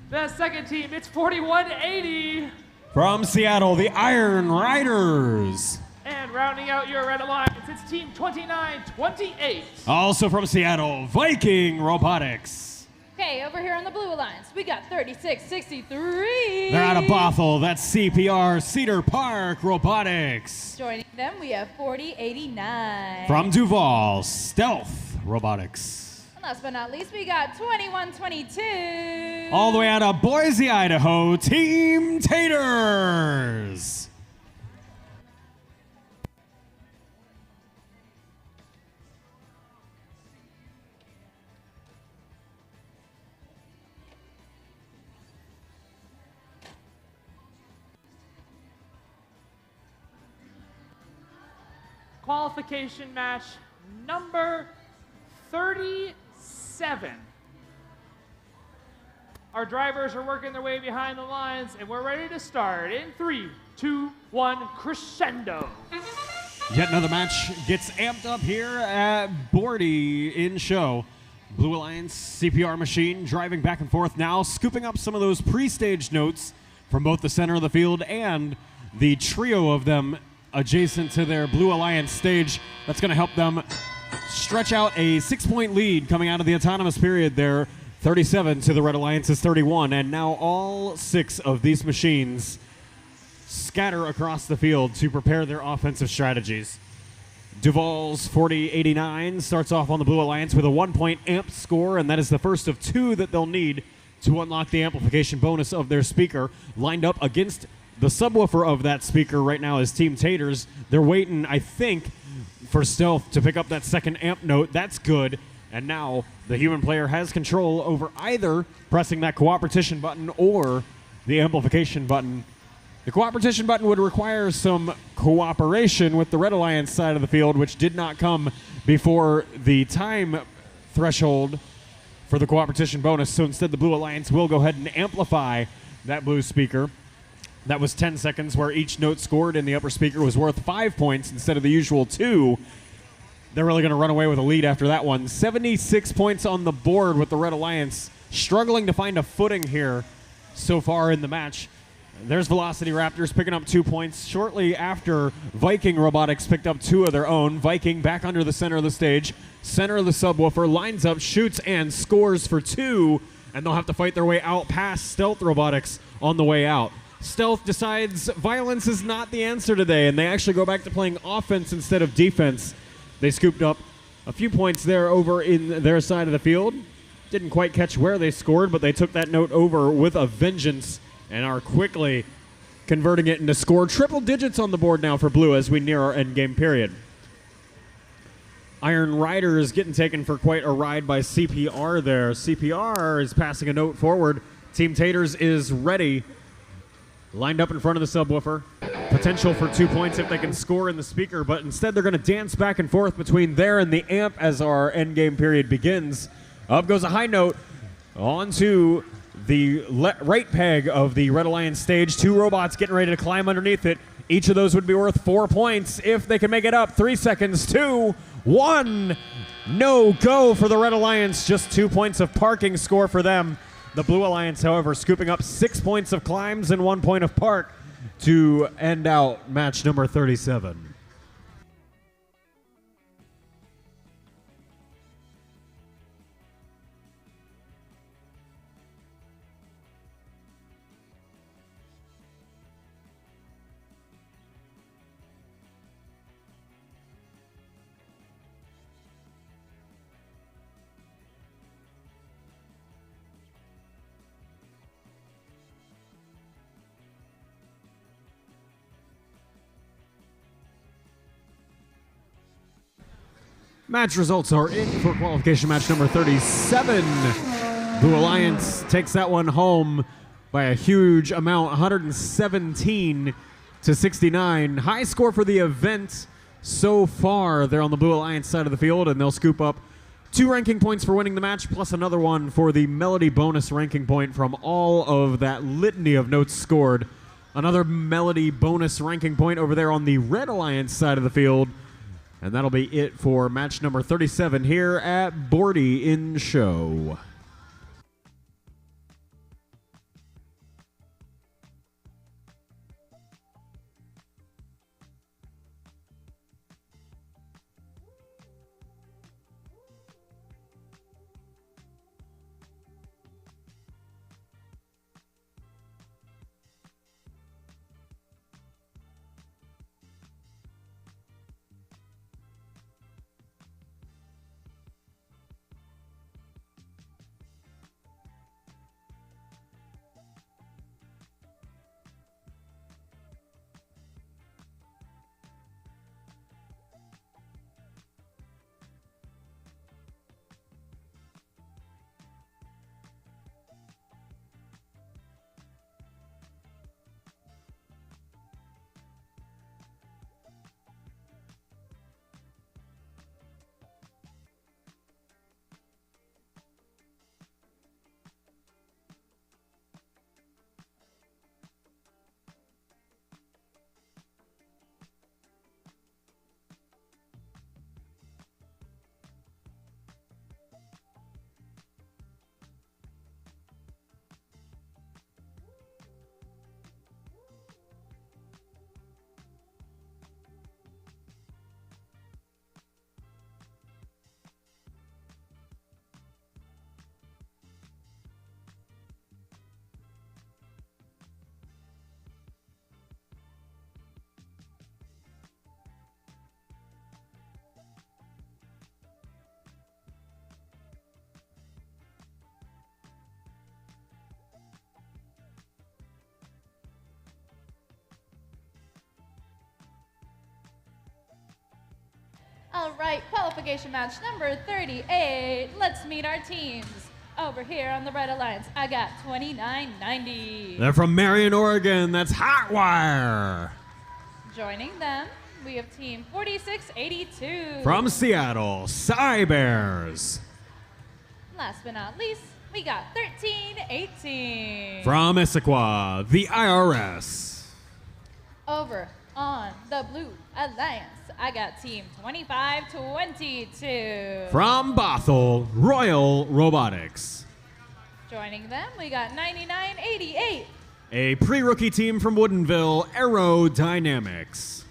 The second team, it's 4180. From Seattle, the Iron Riders. And rounding out your Red Alliance, it's Team 29-28. Also from Seattle, Viking Robotics. Okay, over here on the Blue Alliance, we got 3663. They're out of Bothell. That's CPR Cedar Park Robotics. Joining them, we have 4089. From Duval, Stealth Robotics. And last but not least, we got 2122. All the way out of Boise, Idaho, Team Taters. Qualification match number 37. Our drivers are working their way behind the lines, and we're ready to start in 3, 2, 1, crescendo. Yet another match gets amped up here at Bordie in show. Blue Alliance CPR machine driving back and forth now, scooping up some of those pre-stage notes from both the center of the field and the trio of them adjacent to their Blue Alliance stage. That's going to help them stretch out a 6-point lead coming out of the autonomous period there, 37 to the Red Alliance's 31. And now all 6 of these machines scatter across the field to prepare their offensive strategies. Duval's 4089 starts off on the Blue Alliance with a 1-point amp score, and that is the first of 2 that they'll need to unlock the amplification bonus of their speaker. Lined up against the subwoofer of that speaker right now is Team Taters. They're waiting, I think, for Stealth to pick up that second amp note. That's good. And now the human player has control over either pressing that cooperation button or the amplification button. The cooperation button would require some cooperation with the Red Alliance side of the field, which did not come before the time threshold for the cooperation bonus. So instead, the Blue Alliance will go ahead and amplify that blue speaker. That was 10 seconds, where each note scored in the upper speaker was worth 5 points instead of the usual 2. They're really going to run away with a lead after that one. 76 points on the board with the Red Alliance struggling to find a footing here so far in the match. There's Velocity Raptors picking up 2 points shortly after Viking Robotics picked up 2 of their own. Viking back under the center of the stage, center of the subwoofer, lines up, shoots, and scores for 2, and they'll have to fight their way out past Stealth Robotics on the way out. Stealth decides violence is not the answer today, and they actually go back to playing offense instead of defense. They scooped up a few points there over in their side of the field. Didn't quite catch where they scored, but they took that note over with a vengeance and are quickly converting it into score. Triple digits on the board now for Blue as we near our endgame period. Iron Rider is getting taken for quite a ride by CPR there. CPR is passing a note forward. Team Taters is ready. Lined up in front of the subwoofer. Potential for 2 points if they can score in the speaker, but instead they're going to dance back and forth between there and the amp as our endgame period begins. Up goes a high note onto the right peg of the Red Alliance stage. 2 robots getting ready to climb underneath it. Each of those would be worth 4 points if they can make it up. 3 seconds, 2, 1. No go for the Red Alliance. Just 2 points of parking score for them. The Blue Alliance, however, scooping up 6 points of climbs and 1 point of park to end out match number 37. Match results are in for qualification match number 37. Blue Alliance takes that one home by a huge amount, 117 to 69. High score for the event so far. They're on the Blue Alliance side of the field, and they'll scoop up 2 ranking points for winning the match, plus another one for the Melody bonus ranking point from all of that litany of notes scored. Another Melody bonus ranking point over there on the Red Alliance side of the field. And that'll be it for match number 37 here at Bordie in show. All right, qualification match number 38. Let's meet our teams. Over here on the Red Alliance, I got 2990. They're from Marion, Oregon. That's Hotwire. Joining them, we have team 4682. From Seattle, Cybears. Last but not least, we got 1318. From Issaquah, the IRS. Over on the Blue Alliance, I got team 2522. From Bothell, Royal Robotics. Joining them, we got 9988. A pre-rookie team from Woodinville, Aerodynamics.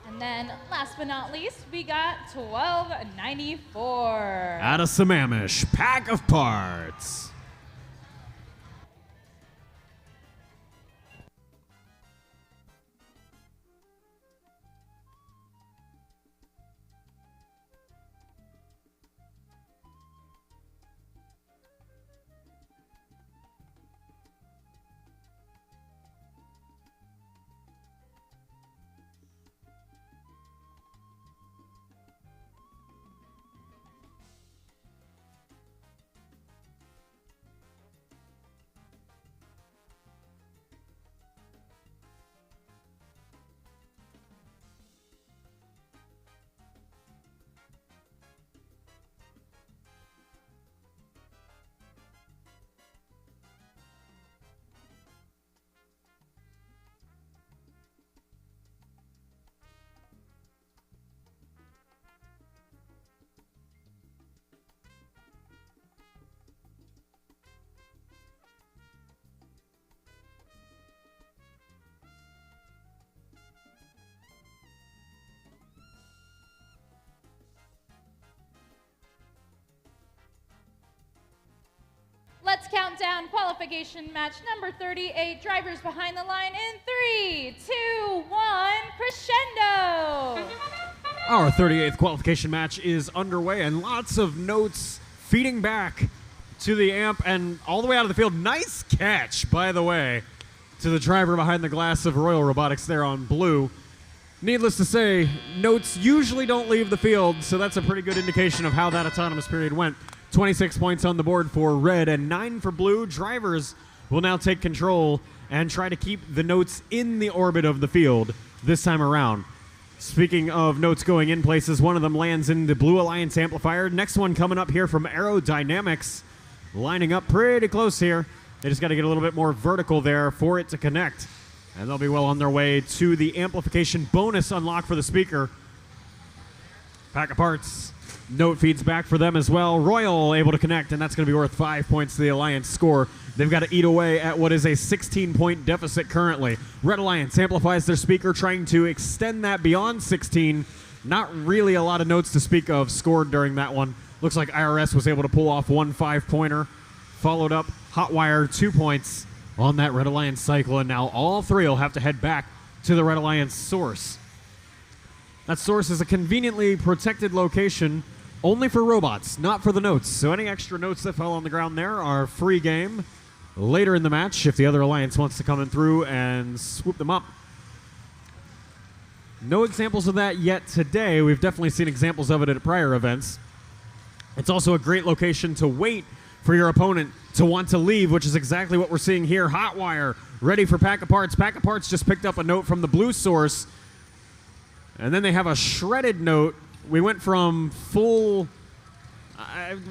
And then, last but not least, we got 1294. Out of Sammamish, Pack of Parts. Let's count down qualification match number 38. Drivers behind the line in 3, 2, 1, crescendo! Our 38th qualification match is underway, and lots of notes feeding back to the amp and all the way out of the field. Nice catch, by the way, to the driver behind the glass of Royal Robotics there on blue. Needless to say, notes usually don't leave the field, so that's a pretty good indication of how that autonomous period went. 26 points on the board for red and 9 for blue. Drivers will now take control and try to keep the notes in the orbit of the field this time around. Speaking of notes going in places, one of them lands in the Blue Alliance amplifier. Next one coming up here from Aerodynamics, lining up pretty close here. They just got to get a little bit more vertical there for it to connect. And they'll be well on their way to the amplification bonus unlock for the speaker. Pack of Parts. Note feeds back for them as well. Royal able to connect, and that's going to be worth 5 points to the Alliance score. They've got to eat away at what is a 16-point deficit currently. Red Alliance amplifies their speaker, trying to extend that beyond 16. Not really a lot of notes to speak of scored during that one. Looks like IRS was able to pull off one 5-pointer. Followed up, Hotwire 2 points on that Red Alliance cycle, and now all three will have to head back to the Red Alliance source. That source is a conveniently protected location only for robots, not for the notes. So any extra notes that fell on the ground there are free game later in the match if the other Alliance wants to come in through and swoop them up. No examples of that yet today. We've definitely seen examples of it at prior events. It's also a great location to wait for your opponent to want to leave, which is exactly what we're seeing here. Hotwire ready for Pack of Parts. Pack of Parts just picked up a note from the blue source, and then they have a shredded note. We went from full,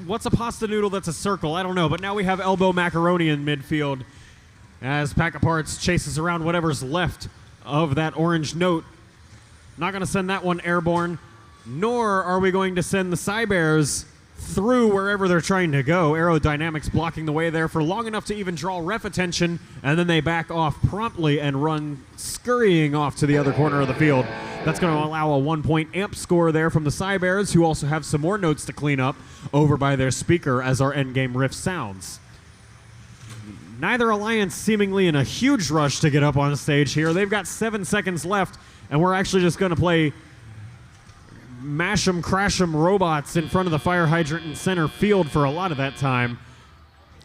what's a pasta noodle that's a circle? I don't know, but now we have elbow macaroni in midfield as Pack of Parts chases around whatever's left of that orange note. Not going to send that one airborne, nor are we going to send the Cybears through wherever they're trying to go. Aerodynamics blocking the way there for long enough to even draw ref attention, and then they back off promptly and run scurrying off to the other corner of the field. That's going to allow a 1-point amp score there from the Cybears, who also have some more notes to clean up over by their speaker as our endgame riff sounds. Neither Alliance seemingly in a huge rush to get up on stage here. They've got 7 seconds left, and we're actually just going to play mash 'em, crash 'em robots in front of the fire hydrant in center field for a lot of that time.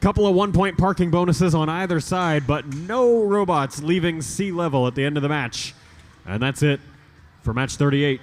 Couple of 1-point parking bonuses on either side, but no robots leaving sea level at the end of the match. And that's it for match 38.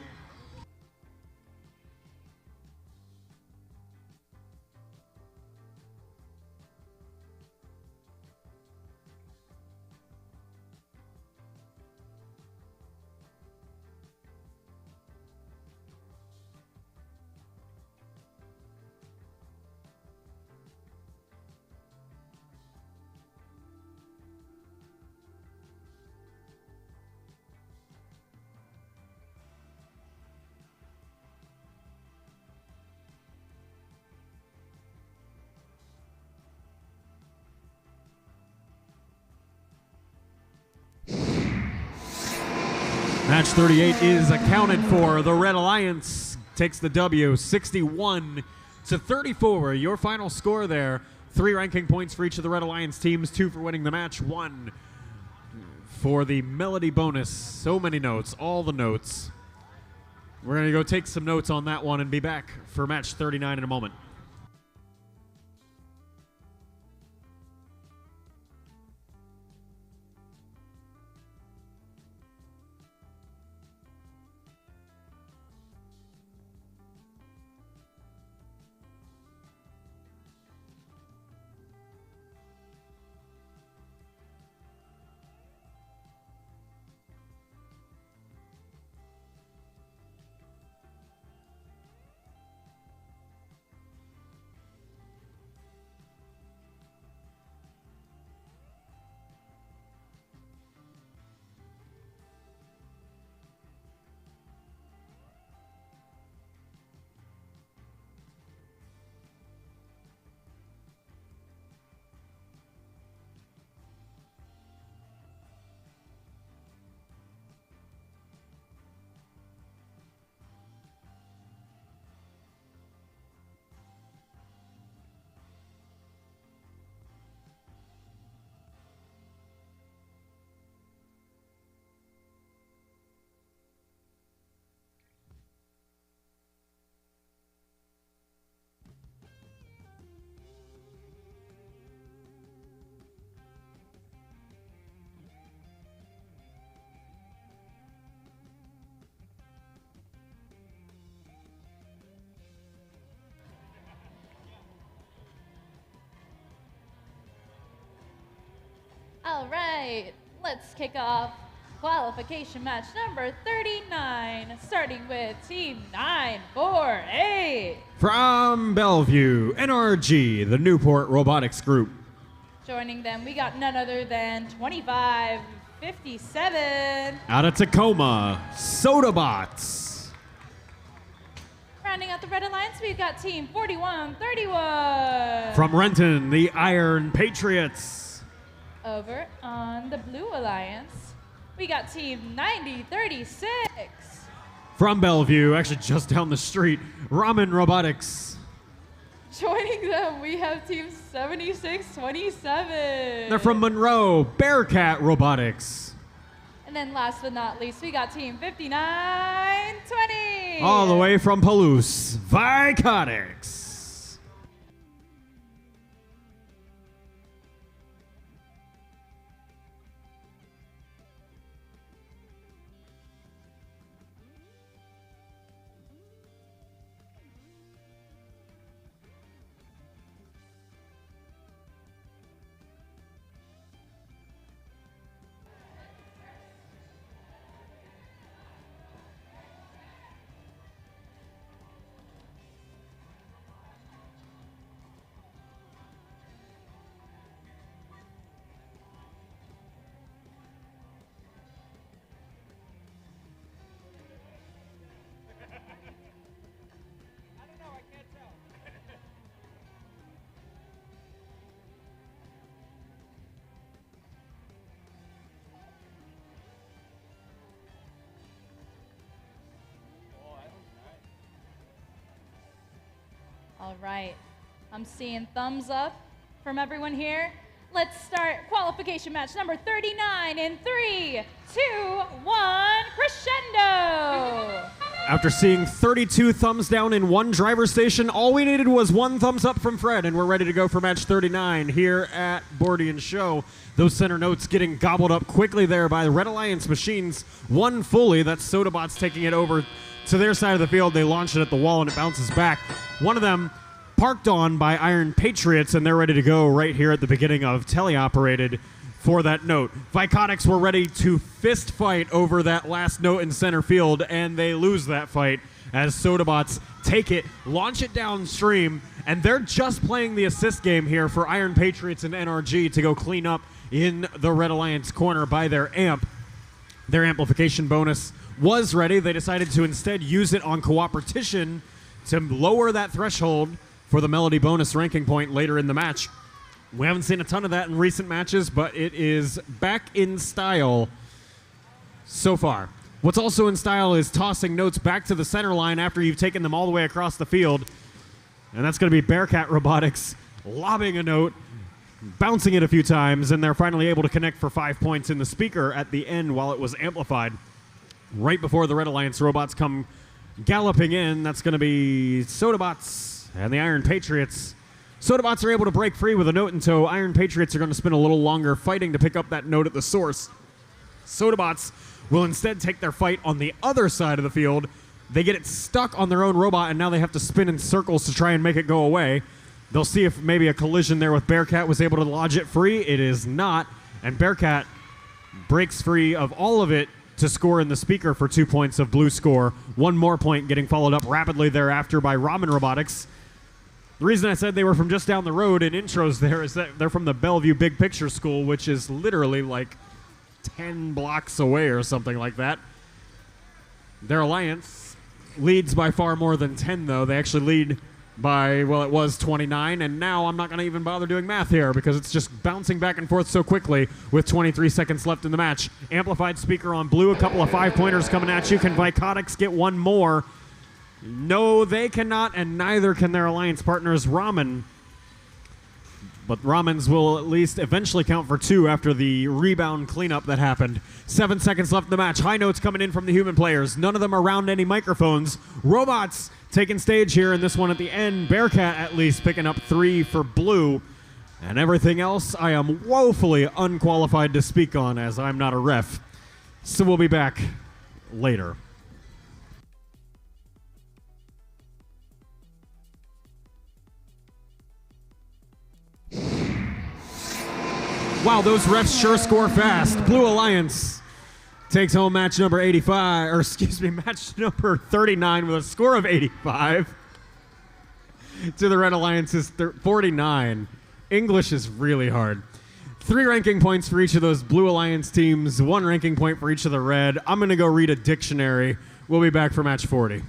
Match 38 is accounted for. The Red Alliance takes the W, 61-34. Your final score there. 3 ranking points for each of the Red Alliance teams, 2 for winning the match, 1 for the melody bonus. So many notes, all the notes. We're going to go take some notes on that one and be back for match 39 in a moment. All right, let's kick off qualification match number 39, starting with Team 948. From Bellevue, NRG, the Newport Robotics Group. Joining them, we got none other than 2557. Out of Tacoma, Sodabots. Rounding out the Red Alliance, we've got Team 4131. From Renton, the Iron Patriots. Over on the Blue Alliance, we got Team 9036. From Bellevue, actually just down the street, Ramen Robotics. Joining them, we have Team 7627. They're from Monroe, Bearcat Robotics. And then last but not least, we got Team 5920. All the way from Palouse, Vicotics. All right, I'm seeing thumbs up from everyone here. Let's start qualification match number 39 in 3, 2, 1, crescendo! After seeing 32 thumbs down in one driver station, all we needed was 1 thumbs up from Fred, and we're ready to go for match 39 here at Bordie and Show. Those center notes getting gobbled up quickly there by the Red Alliance machines. One fully, that's Sodabots taking it over to their side of the field. They launch it at the wall and it bounces back. One of them parked on by Iron Patriots, and they're ready to go right here at the beginning of teleoperated for that note. Vicotics were ready to fist fight over that last note in center field, and they lose that fight as Sodabots take it, launch it downstream, and they're just playing the assist game here for Iron Patriots and NRG to go clean up in the Red Alliance corner by their amp. Their amplification bonus was ready. They decided to instead use it on Cooperation to lower that threshold for the melody bonus ranking point later in the match. We haven't seen a ton of that in recent matches, but it is back in style so far. What's also in style is tossing notes back to the center line after you've taken them all the way across the field. And that's going to be Bearcat Robotics lobbing a note, bouncing it a few times, and they're finally able to connect for 5 points in the speaker at the end while it was amplified. Right before the Red Alliance robots come galloping in, that's going to be Sodabots and the Iron Patriots. Sodabots are able to break free with a note in tow. Iron Patriots are going to spend a little longer fighting to pick up that note at the source. Sodabots will instead take their fight on the other side of the field. They get it stuck on their own robot, and now they have to spin in circles to try and make it go away. They'll see if maybe a collision there with Bearcat was able to lodge it free. It is not, and Bearcat breaks free of all of it to score in the speaker for 2 points of blue score. One more point getting followed up rapidly thereafter by Ramen Robotics. The reason I said they were from just down the road in intros there is that they're from the Bellevue Big Picture School, which is literally like 10 blocks away or something like that. Their alliance leads by far more than 10, though. They actually lead by, well, it was 29, and now I'm not going to even bother doing math here because it's just bouncing back and forth so quickly with 23 seconds left in the match. Amplified speaker on blue, a couple of 5-pointers coming at you. Can Vicotics get one more? No, they cannot, and neither can their alliance partners, Ramen. But Ramens will at least eventually count for 2 after the rebound cleanup that happened. 7 seconds left in the match. High notes coming in from the human players. None of them are around any microphones. Robots taking stage here in this one at the end. Bearcat at least picking up 3 for blue. And everything else I am woefully unqualified to speak on as I'm not a ref. So we'll be back later. Wow, those refs sure score fast. Blue Alliance takes home match number 85, or excuse me, match number 39 with a score of 85. To the Red Alliance's 49. English is really hard. 3 ranking points for each of those Blue Alliance teams, 1 ranking point for each of the Red. I'm going to go read a dictionary. We'll be back for match 40.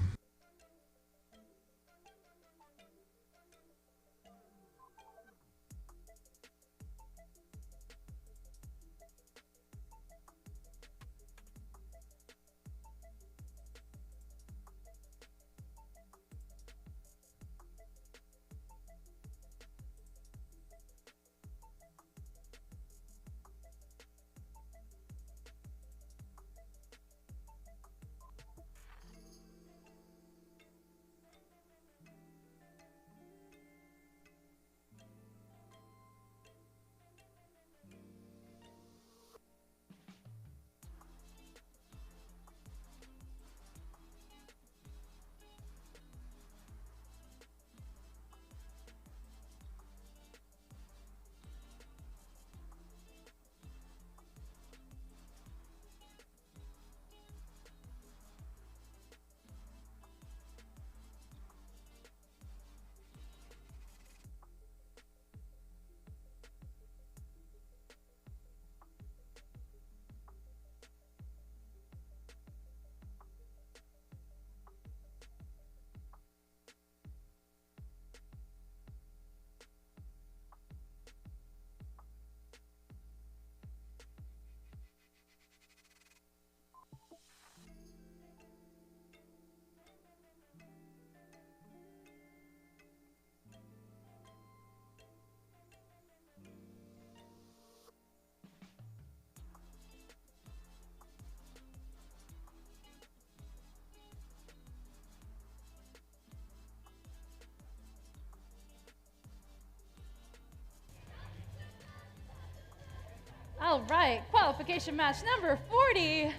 All right, qualification match number 40.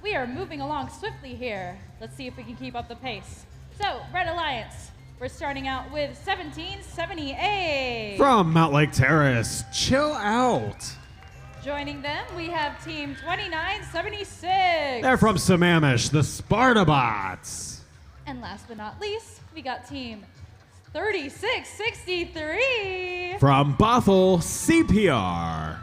We are moving along swiftly here. Let's see if we can keep up the pace. So, Red Alliance, we're starting out with 1778. From Mount Lake Terrace, chill out. Joining them, we have team 2976. They're from Sammamish, the Spartabots. And last but not least, we got team 3663. From Bothell, CPR.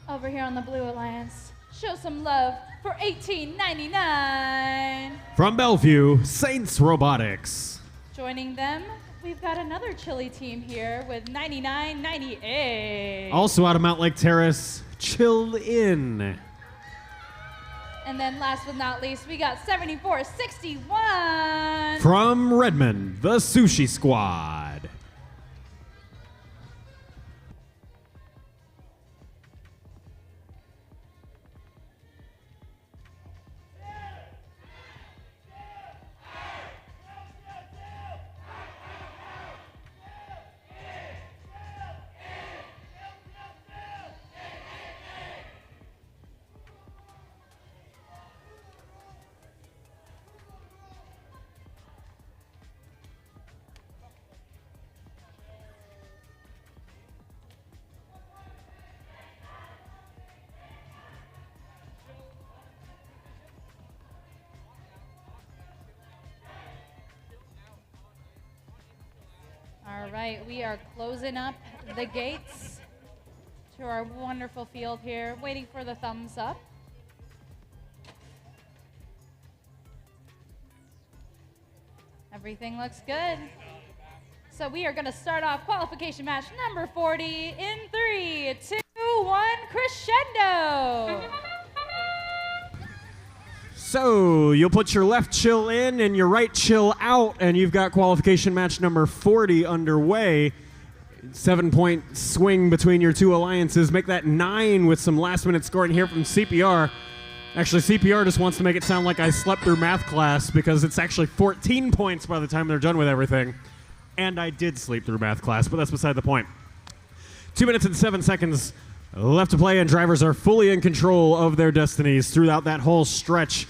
Over here on the Blue Alliance, show some love for 1899. From Bellevue, Saints Robotics. Joining them, we've got another chilly team here with 9998. Also out of Mount Lake Terrace, Chill In. And then last but not least, we got 7461. From Redmond, the Sushi Squad. All right, we are closing up the gates to our wonderful field here, waiting for the thumbs up. Everything looks good. So we are going to start off qualification match number 40 in 3, 2, 1, crescendo. So you'll put your left chill in and your right chill out, and you've got qualification match number 40 underway. 7-point swing between your two alliances. Make that 9 with some last-minute scoring here from CPR. Actually, CPR just wants to make it sound like I slept through math class because it's actually 14 points by the time they're done with everything. And I did sleep through math class, but that's beside the point. 2 minutes and 7 seconds left to play, and drivers are fully in control of their destinies throughout that whole stretch.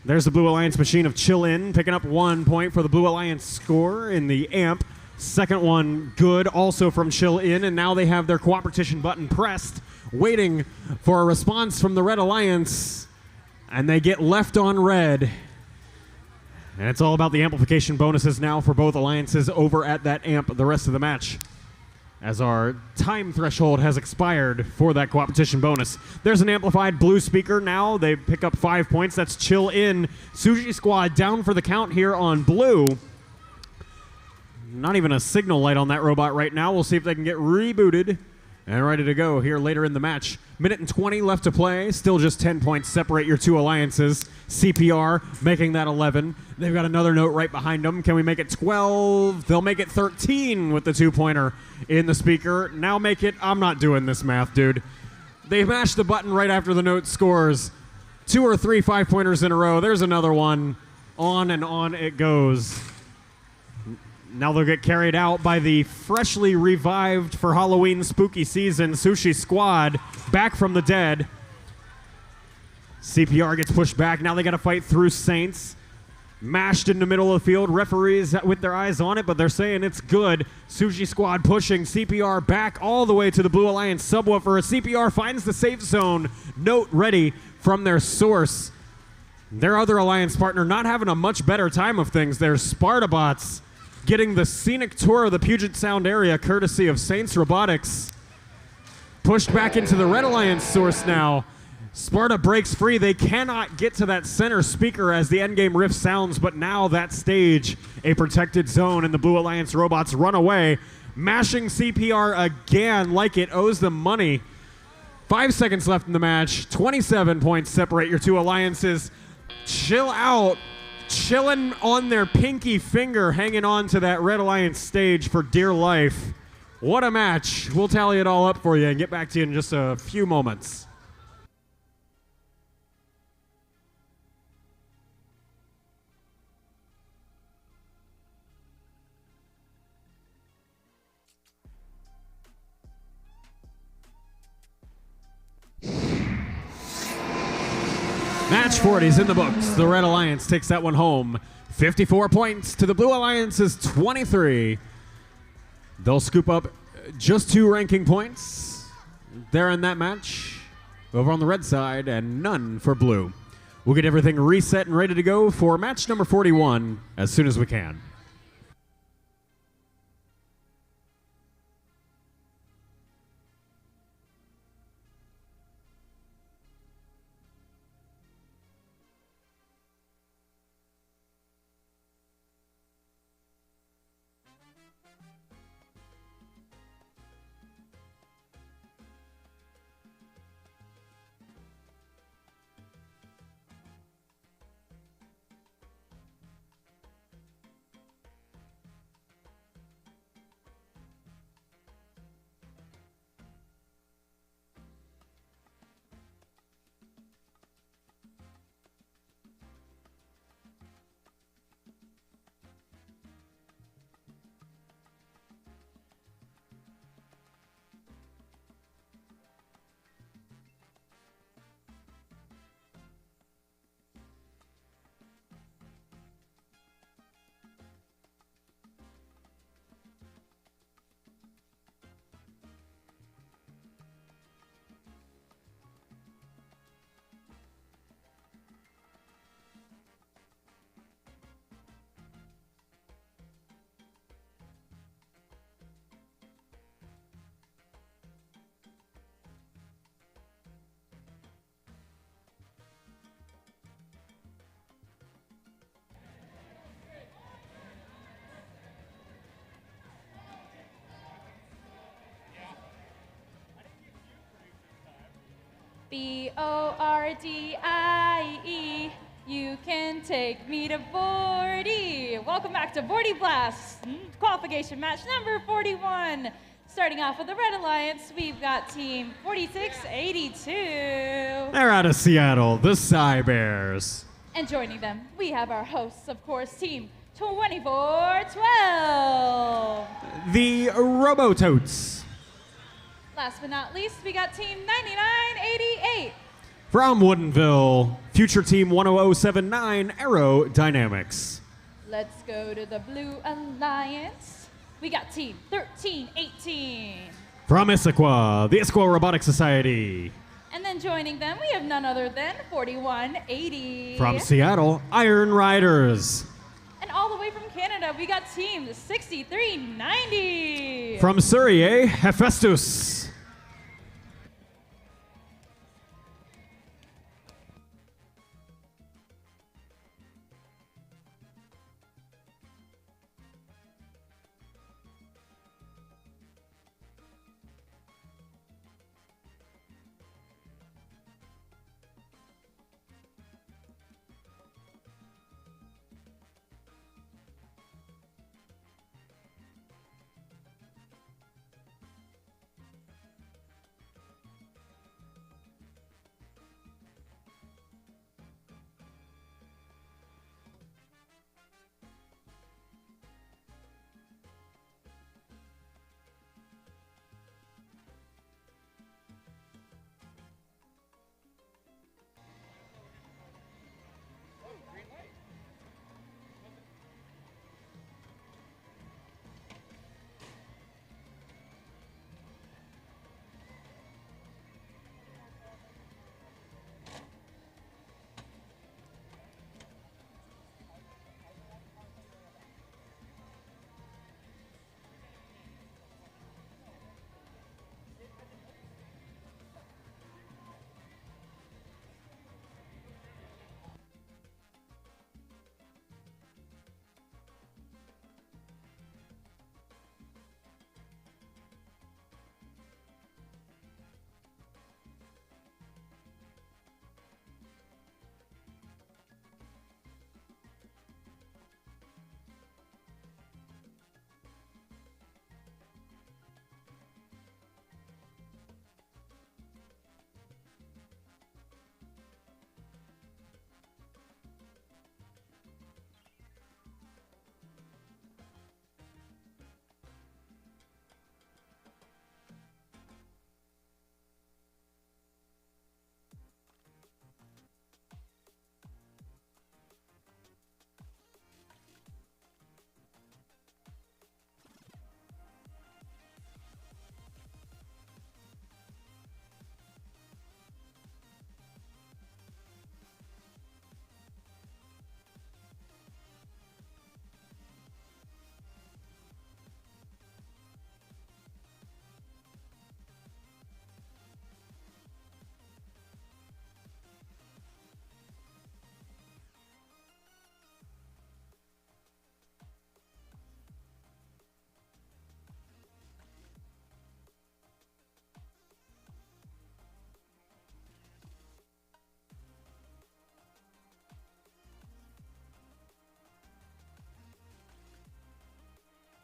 There's the Blue Alliance machine of Chill In, picking up 1 point for the Blue Alliance score in the amp. Second one good, also from Chill In, and now they have their cooperation button pressed, waiting for a response from the Red Alliance, and they get left on red. And it's all about the amplification bonuses now for both alliances over at that amp the rest of the match, as our time threshold has expired for that competition bonus. There's an amplified blue speaker now. They pick up 5 points. That's Chill In. Sushi Squad down for the count here on blue. Not even a signal light on that robot right now. We'll see if they can get rebooted and ready to go here later in the match. Minute and 20 left to play. Still just 10 points separate your two alliances. CPR making that 11. They've got another note right behind them. Can we make it 12? They'll make it 13 with the 2-pointer in the speaker. Now make it, I'm not doing this math, dude. They mashed the button right after the note scores. 2 or 3 5-pointers in a row. There's another one. On and on it goes. Now they'll get carried out by the freshly revived for Halloween spooky season Sushi Squad, back from the dead. CPR gets pushed back. Now they got to fight through Saints. Mashed in the middle of the field. Referees with their eyes on it, but they're saying it's good. Sushi Squad pushing CPR back all the way to the Blue Alliance subwoofer. CPR finds the safe zone. Note ready from their source. Their other alliance partner not having a much better time of things. They're Spartabots getting the scenic tour of the Puget Sound area courtesy of Saints Robotics. Pushed back into the Red Alliance source now. Sparta breaks free. They cannot get to that center speaker as the endgame riff sounds, but now that stage, a protected zone, and the Blue Alliance robots run away, mashing CPR again like it owes them money. 5 seconds left in the match. 27 points separate your two alliances. Chill out. Chilling on their pinky finger, hanging on to that Red Alliance stage for dear life. What a match. We'll tally it all up for you and get back to you in just a few moments. Match 40 is in the books. The Red Alliance takes that one home. 54 points to the Blue Alliance's 23. They'll scoop up just 2 ranking points there in that match over on the red side, and none for blue. We'll get everything reset and ready to go for match number 41 as soon as we can. Bordie. You can take me to Bordie. Welcome back to Bordie Blast, qualification match number 41. Starting off with the Red Alliance, we've got team 4682. They're out of Seattle, the Cy Bears. And joining them, we have our hosts, of course, team 2412. The Robototes. Last but not least, we got team 9988. From Woodinville, future team 10079, Aerodynamics. Let's go to the Blue Alliance. We got team 1318. From Issaquah, the Issaquah Robotics Society. And then joining them, we have none other than 4180. From Seattle, Iron Riders. And all the way from Canada, we got team 6390. From Surrey, Hephaestus.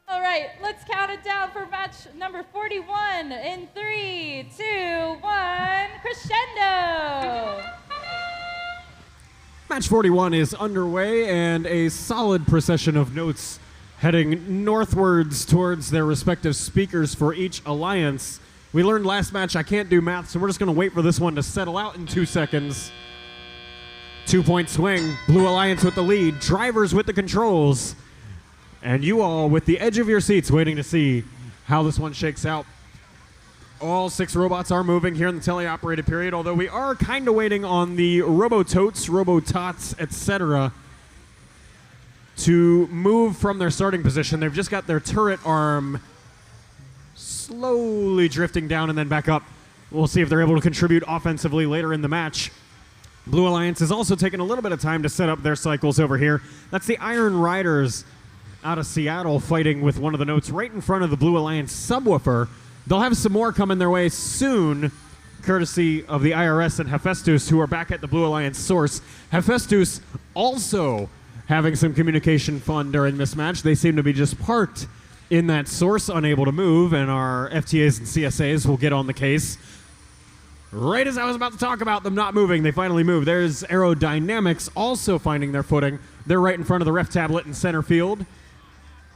All right, let's count it down for match number 41 in 3, 2, 1, crescendo! Match 41 is underway, and a solid procession of notes heading northwards towards their respective speakers for each alliance. We learned last match I can't do math, so we're just going to wait for this one to settle out in 2 seconds. 2-point swing, Blue Alliance with the lead, drivers with the controls, and you all with the edge of your seats waiting to see how this one shakes out. All 6 robots are moving here in the teleoperated period, although we are kind of waiting on the Robototes, Robototes, etc. to move from their starting position. They've just got their turret arm slowly drifting down and then back up. We'll see if they're able to contribute offensively later in the match. Blue Alliance is also taking a little bit of time to set up their cycles over here. That's the Iron Riders out of Seattle fighting with one of the notes right in front of the Blue Alliance subwoofer. They'll have some more coming their way soon. courtesy of the IRS and Hephaestus, who are back at the Blue Alliance source. Hephaestus also having some communication fun during this match. They seem to be just parked in that source, unable to move, and our FTAs and CSAs will get on the case. Right as I was about to talk about them not moving, they finally move. There's Aerodynamics also finding their footing. They're right in front of the ref tablet in center field.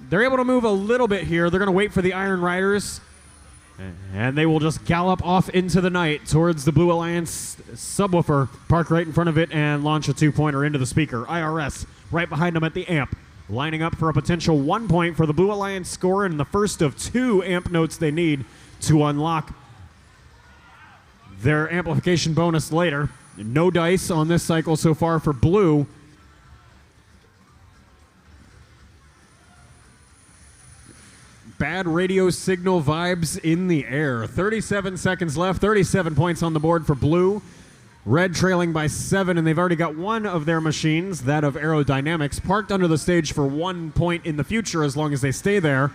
They're able to move a little bit here. They're going to wait for the Iron Riders, and they will just gallop off into the night towards the Blue Alliance subwoofer, park right in front of it, and launch a two-pointer into the speaker. IRS right behind them at the amp, lining up for a potential 1 point for the Blue Alliance score and the first of 2 amp notes they need to unlock their amplification bonus later. No dice on this cycle so far for Blue. Bad radio signal vibes in the air. 37 seconds left, 37 points on the board for Blue. Red trailing by 7, and they've already got one of their machines, that of Aerodynamics, parked under the stage for 1 point in the future as long as they stay there.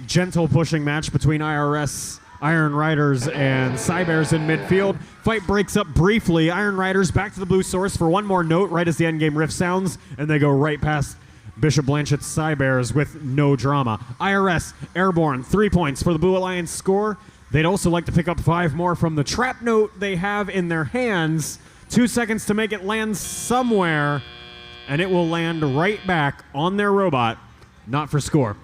Gentle pushing match between IRS, Iron Riders, and Cybears in midfield. Fight breaks up briefly. Iron Riders back to the blue source for one more note right as the endgame riff sounds, and they go right past Bishop Blanchett's Cybears with no drama. IRS airborne, 3 points for the Blue Alliance score. They'd also like to pick up 5 more from the trap note they have in their hands. 2 seconds to make it land somewhere, and it will land right back on their robot, not for score.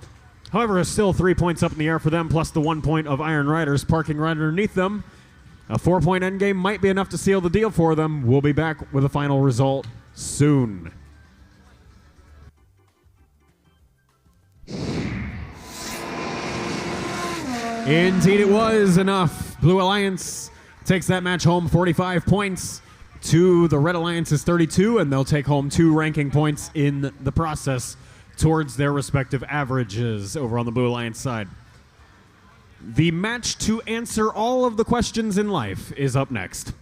However, it's still 3 points up in the air for them, plus the 1 point of Iron Riders parking right underneath them. A 4-point endgame might be enough to seal the deal for them. We'll be back with a final result soon. Indeed, it was enough. Blue Alliance takes that match home, 45 points to the Red Alliance's 32, and they'll take home 2 ranking points in the process towards their respective averages over on the Blue Alliance side. The match to answer all of the questions in life is up next.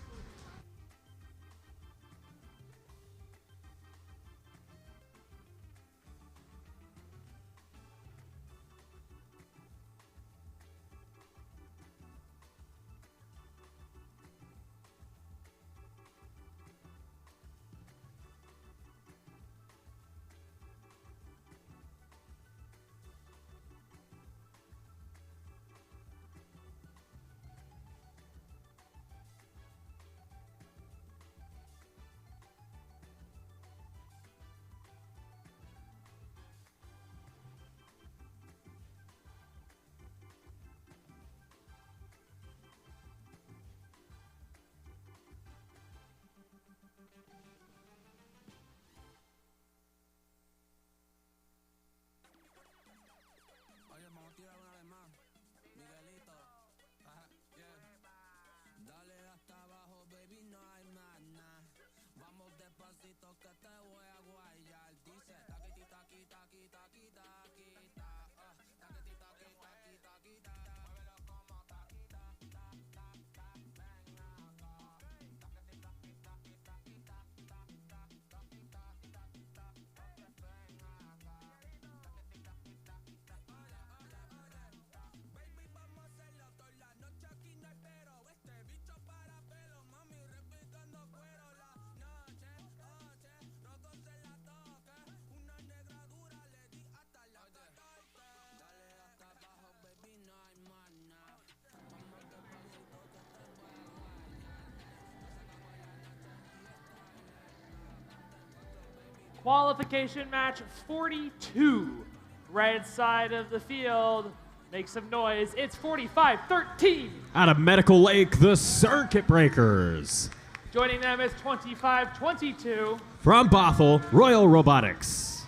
Qualification match 42. Red side of the field. Make some noise. It's 45-13. Out of Medical Lake, the Circuit Breakers. Joining them is 25-22. From Bothell, Royal Robotics.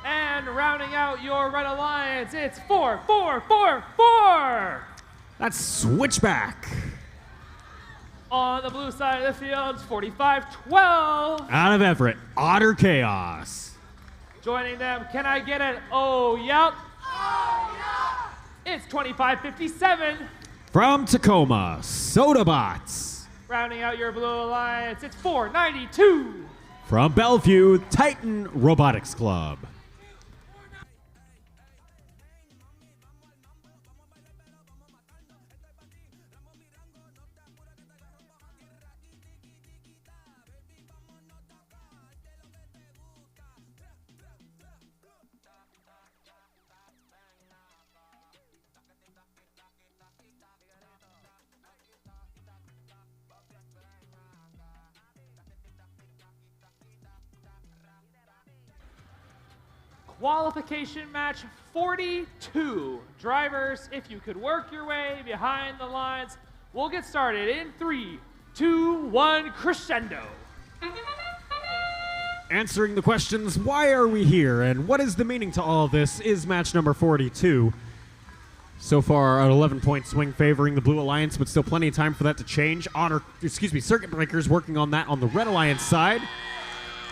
And rounding out your Red Alliance, it's 4-4-4-4. That's Switchback. On the blue side of the field, 45-12. Out of Everett, Otter Chaos. Joining them, can I get it? Oh, yep. Oh, yeah. It's 25-57. From Tacoma, Sodabots. Rounding out your blue alliance, it's 492. From Bellevue, Titan Robotics Club. Qualification match 42. Drivers, if you could work your way behind the lines, we'll get started in 3, 2, 1, crescendo. Answering the questions, why are we here and what is the meaning to all of this, is match number 42. So far, an 11-point swing favoring the Blue Alliance, but still plenty of time for that to change. Circuit breakers working on that on the Red Alliance side.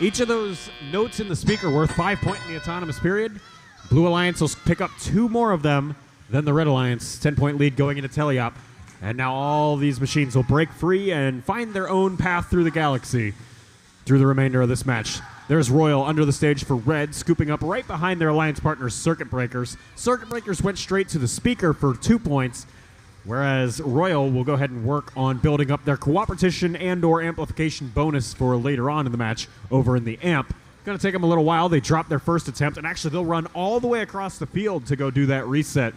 Each of those notes in the speaker worth 5 points in the autonomous period. Blue Alliance will pick up 2 more of them than the Red Alliance. 10-point lead going into teleop. And now all these machines will break free and find their own path through the galaxy through the remainder of this match. There's Royal under the stage for Red, scooping up right behind their alliance partners, Circuit Breakers. Circuit Breakers went straight to the speaker for 2 points, whereas Royal will go ahead and work on building up their cooperation and or amplification bonus for later on in the match over in the amp. Going to take them a little while. They drop their first attempt, and actually they'll run all the way across the field to go do that reset,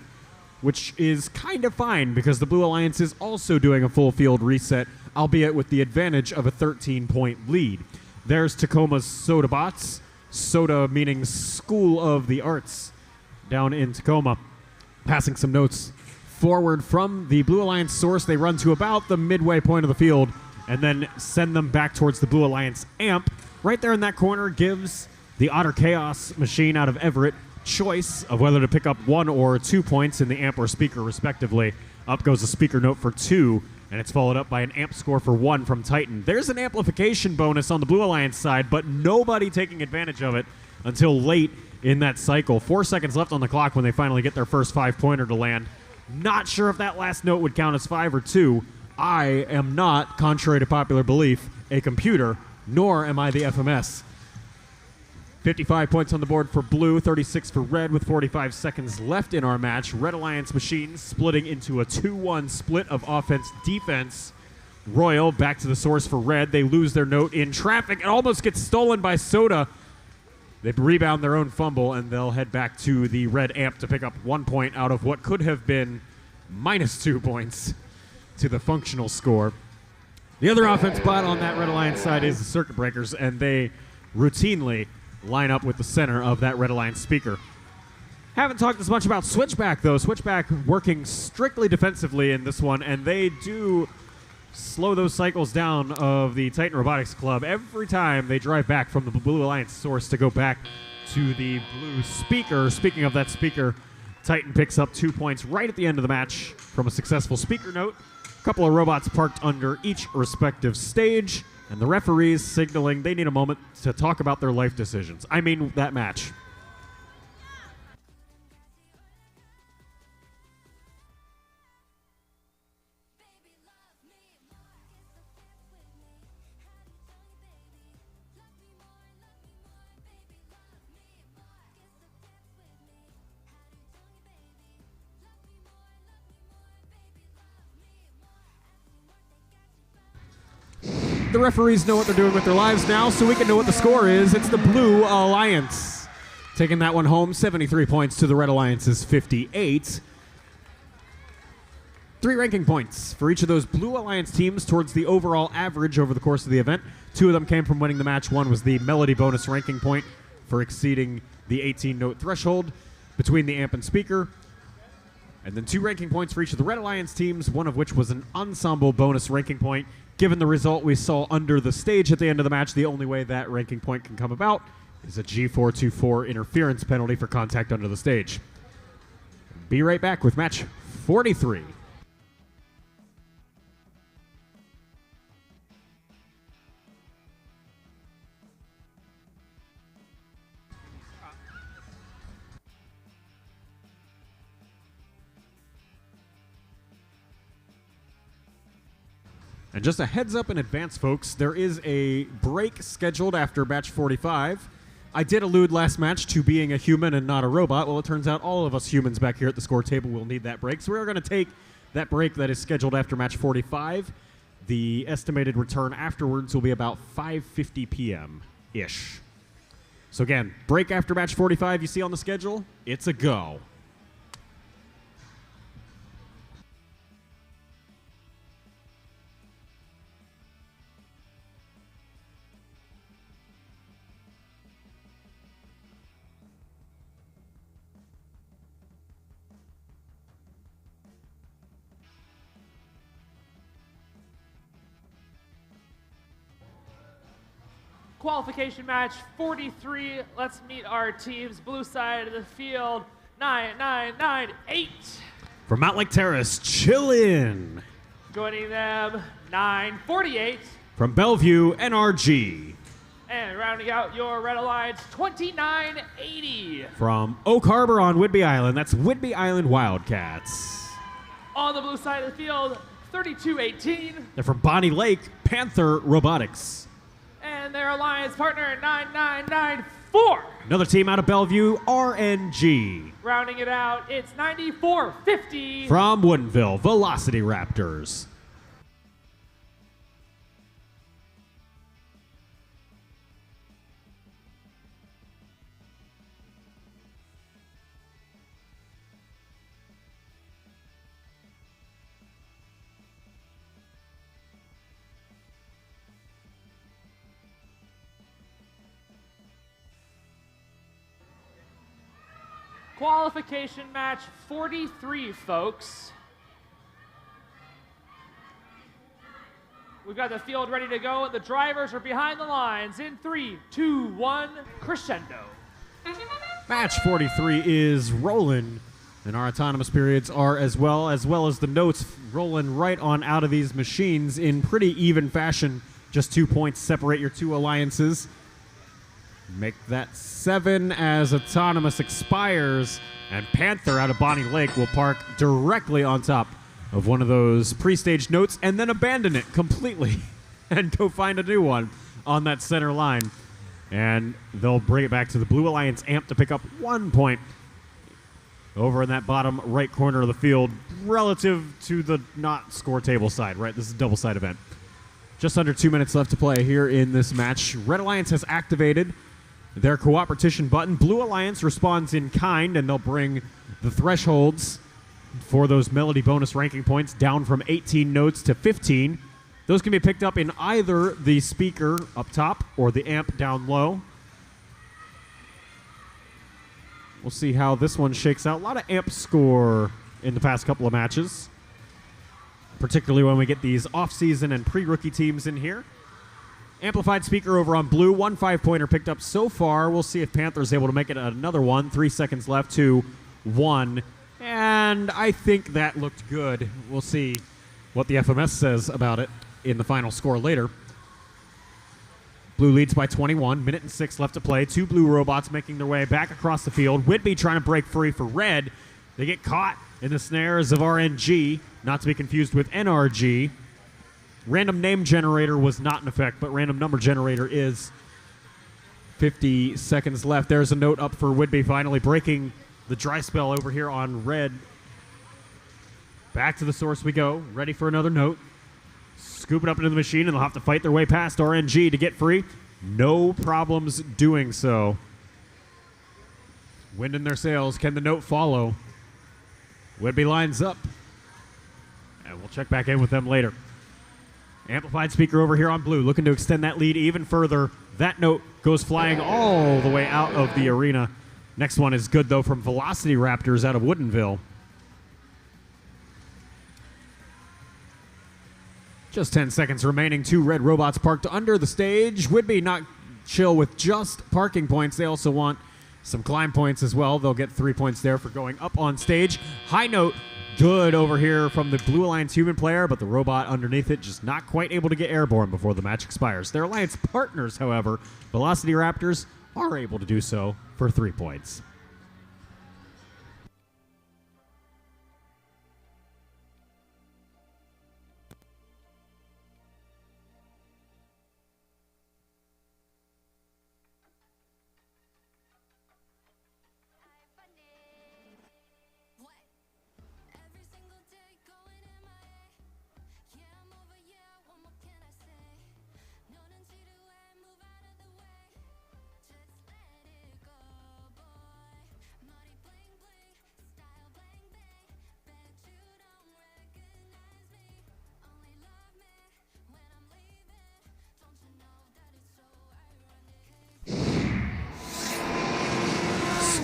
which is kind of fine because the Blue Alliance is also doing a full field reset, albeit with the advantage of a 13-point lead. There's Tacoma's Soda Bots, Soda meaning School of the Arts, down in Tacoma. Passing some notes forward from the Blue Alliance source. They run to about the midway point of the field and then send them back towards the Blue Alliance amp. Right there in that corner gives the Otter Chaos machine out of Everett choice of whether to pick up 1 or 2 points in the amp or speaker respectively. Up goes a speaker note for 2, and it's followed up by an amp score for 1 from Titan. There's an amplification bonus on the Blue Alliance side, but nobody taking advantage of it until late in that cycle. 4 seconds left on the clock when they finally get their first 5-pointer to land. Not sure if that last note would count as 5 or 2. I am not, contrary to popular belief, a computer, nor am I the FMS. 55 points on the board for Blue, 36 for Red with 45 seconds left in our match. Red Alliance machines splitting into a 2-1 split of offense-defense. Royal back to the source for Red. They lose their note in traffic. It almost gets stolen by Soda. They rebound their own fumble, and they'll head back to the Red amp to pick up 1 point out of what could have been -2 points to the functional score. The other offense bot on that Red Alliance side is the Circuit Breakers, and they routinely line up with the center of that Red Alliance speaker. Haven't talked as much about Switchback, though. Switchback working strictly defensively in this one, and they do slow those cycles down of the Titan Robotics Club every time they drive back from the Blue Alliance source to go back to the Blue speaker. Speaking of that speaker, Titan picks up 2 points right at the end of the match from a successful speaker note. A couple of robots parked under each respective stage, and the referees signaling they need a moment to talk about their life decisions. I mean, that match. The referees know what they're doing with their lives now, so we can know what the score is. It's the Blue Alliance taking that one home, 73 points to the Red Alliance's 58. 3 ranking points for each of those Blue Alliance teams towards the overall average over the course of the event. 2 of them came from winning the match. 1 was the Melody bonus ranking point for exceeding the 18-note threshold between the amp and speaker. And then 2 ranking points for each of the Red Alliance teams, one of which was an ensemble bonus ranking point. Given the result we saw under the stage at the end of the match, the only way that ranking point can come about is a G424 interference penalty for contact under the stage. Be right back with match 43. And just a heads up in advance, folks, there is a break scheduled after match 45. I did allude last match to being a human and not a robot. Well, it turns out all of us humans back here at the score table will need that break. So we're going to take that break that is scheduled after match 45. The estimated return afterwards will be about 5:50 p.m.-ish. So again, break after match 45 you see on the schedule, it's a go. Qualification match 43. Let's meet our teams. Blue side of the field, 9998. From Mount Lake Terrace, Chill In. Joining them, 948. From Bellevue, NRG. And rounding out your Red Alliance, 2980. From Oak Harbor on Whidbey Island, that's Whidbey Island Wildcats. On the blue side of the field, 3218. They're from Bonnie Lake, Panther Robotics. And their alliance partner, 9994. Another team out of Bellevue, RNG. Rounding it out, it's 9450. From Woodinville, Velocity Raptors. Qualification match 43, folks. We've got the field ready to go, and the drivers are behind the lines in 3, 2, 1, crescendo. Match 43 is rolling, and our autonomous periods are as well as the notes rolling right on out of these machines in pretty even fashion. Just 2 points separate your two alliances. Make that 7 as autonomous expires, and Panther out of Bonnie Lake will park directly on top of one of those pre-staged notes and then abandon it completely and go find a new one on that center line. And they'll bring it back to the Blue Alliance amp to pick up 1 point over in that bottom right corner of the field relative to the not score table side, right? This is a double side event. Just under 2 minutes left to play here in this match. Red Alliance has activated their cooperation button. Blue Alliance responds in kind, and they'll bring the thresholds for those melody bonus ranking points down from 18 notes to 15. Those can be picked up in either the speaker up top or the amp down low. We'll see how this one shakes out. A lot of amp score in the past couple of matches, particularly when we get these off-season and pre-rookie teams in here. Amplified speaker over on blue. 1 5-pointer picked up so far. We'll see if Panther's able to make it another one. 3 seconds left to 1. And I think that looked good. We'll see what the FMS says about it in the final score later. Blue leads by 21. Minute and 6 left to play. 2 blue robots making their way back across the field. Whidbey trying to break free for red. They get caught in the snares of RNG, not to be confused with NRG. Random name generator was not in effect, but random number generator is. 50 seconds left. There's a note up for Whidbey, finally breaking the dry spell over here on red. Back to the source we go. Ready for another note. Scoop it up into the machine, and they'll have to fight their way past RNG to get free. No problems doing so. Wind in their sails. Can the note follow? Whidbey lines up. And we'll check back in with them later. Amplified speaker over here on blue, looking to extend that lead even further. That note goes flying all the way out of the arena. Next one is good, though, from Velocity Raptors out of Woodinville. Just 10 seconds remaining. 2 red robots parked under the stage. Whidbey not chill with just parking points. They also want some climb points as well. They'll get 3 points there for going up on stage. High note, good over here from the Blue Alliance human player, but the robot underneath it just not quite able to get airborne before the match expires. Their Alliance partners, however, Velocity Raptors, are able to do so for 3 points.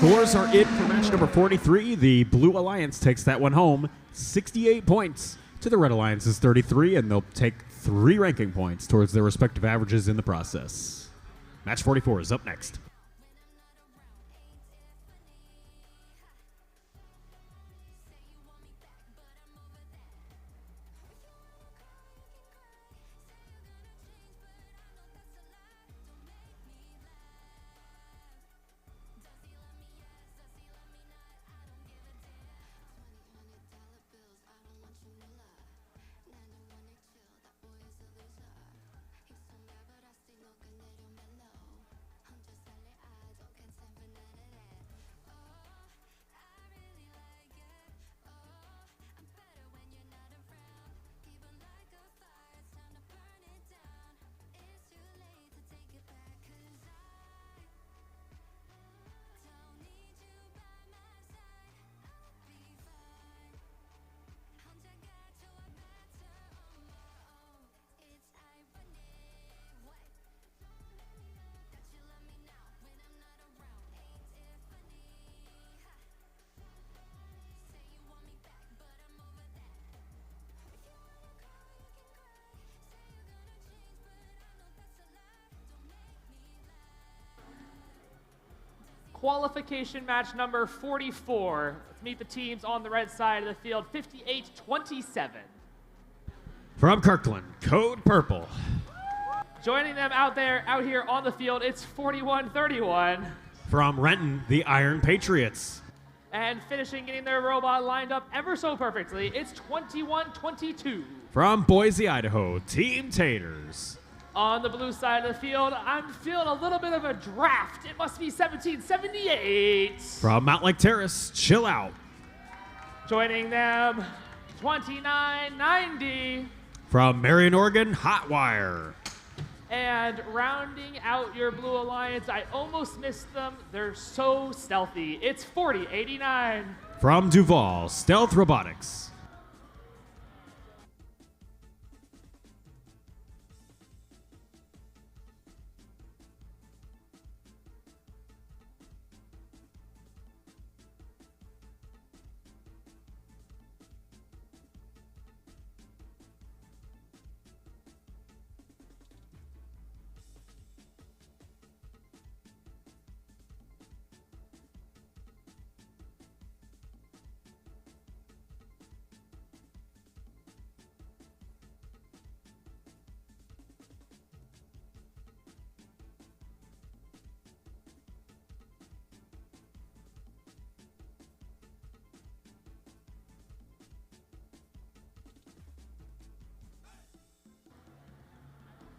Scores are in for match number 43. The Blue Alliance takes that one home, 68 points to the Red Alliance's 33, and they'll take 3 ranking points towards their respective averages in the process. Match 44 is up next. Qualification match number 44. Let's meet the teams on the red side of the field, 58-27. From Kirkland, Code Purple. Joining them out here on the field, it's 41-31. From Renton, the Iron Patriots. And finishing getting their robot lined up ever so perfectly, it's 21-22. From Boise, Idaho, Team Taters. On the blue side of the field, I'm feeling a little bit of a draft. It must be 1778. From Mountlake Terrace, Chill Out. Joining them, 2990. From Marion, Oregon, Hotwire. And rounding out your Blue Alliance, I almost missed them. They're so stealthy. It's 4089. From Duval, Stealth Robotics.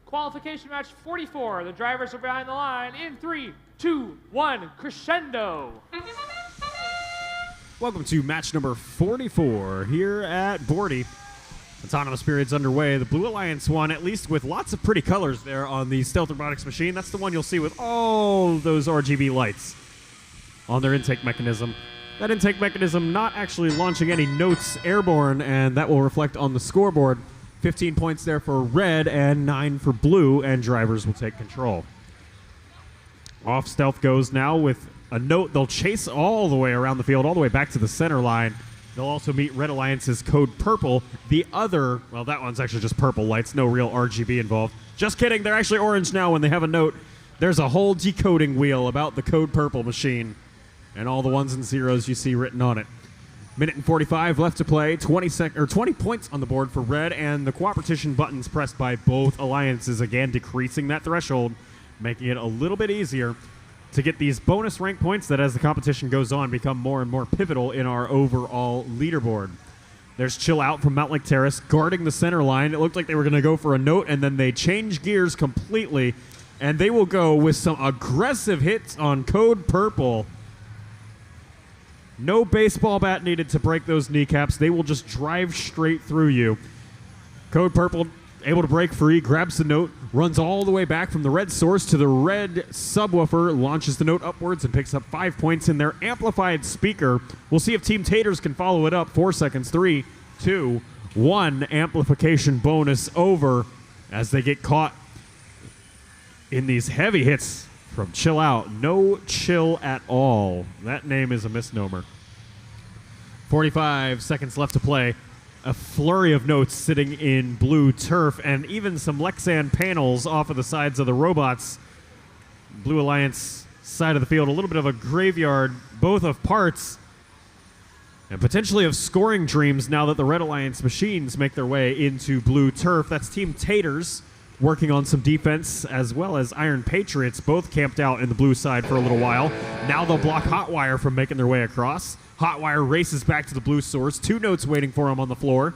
Qualification match 44. The drivers are behind the line in 3, 2, 1, crescendo. Welcome to match number 44 here at Bordie. Autonomous period's underway. The Blue Alliance won, at least with lots of pretty colors there on the Stealth Robotics machine. That's the one you'll see with all those RGB lights on their intake mechanism. That intake mechanism not actually launching any notes airborne, and that will reflect on the scoreboard. 15 points there for red and 9 for blue, and drivers will take control. Off stealth goes now with a note. They'll chase all the way around the field, all the way back to the center line. They'll also meet Red Alliance's Code Purple. The other, well, that one's actually just purple lights, no real RGB involved. Just kidding, they're actually orange now when they have a note. There's a whole decoding wheel about the Code Purple machine and all the ones and zeros you see written on it. Minute and 45 left to play. 20 points on the board for red, and the cooperation buttons pressed by both alliances, again decreasing that threshold, making it a little bit easier to get these bonus rank points that, as the competition goes on, become more and more pivotal in our overall leaderboard. There's Chill Out from Mountlake Terrace guarding the center line. It looked like they were going to go for a note, and then they change gears completely, and they will go with some aggressive hits on Code Purple. No baseball bat needed to break those kneecaps. They will just drive straight through you. Code Purple able to break free, grabs the note, runs all the way back from the red source to the red subwoofer, launches the note upwards and picks up 5 points in their amplified speaker. We'll see if Team Taters can follow it up. 4 seconds. 3, 2, 1. Amplification bonus over as they get caught in these heavy hits from Chill Out. No chill at all. That name is a misnomer. 45 seconds left to play. A flurry of notes sitting in blue turf, and even some Lexan panels off of the sides of the robots Blue Alliance side of the field, a little bit of a graveyard, both of parts and potentially of scoring dreams now that the Red Alliance machines make their way into blue turf. That's Team Taters working on some defense, as well as Iron Patriots, both camped out in the blue side for a little while. Now they'll block Hotwire from making their way across. Hotwire races back to the blue source. 2 notes waiting for him on the floor.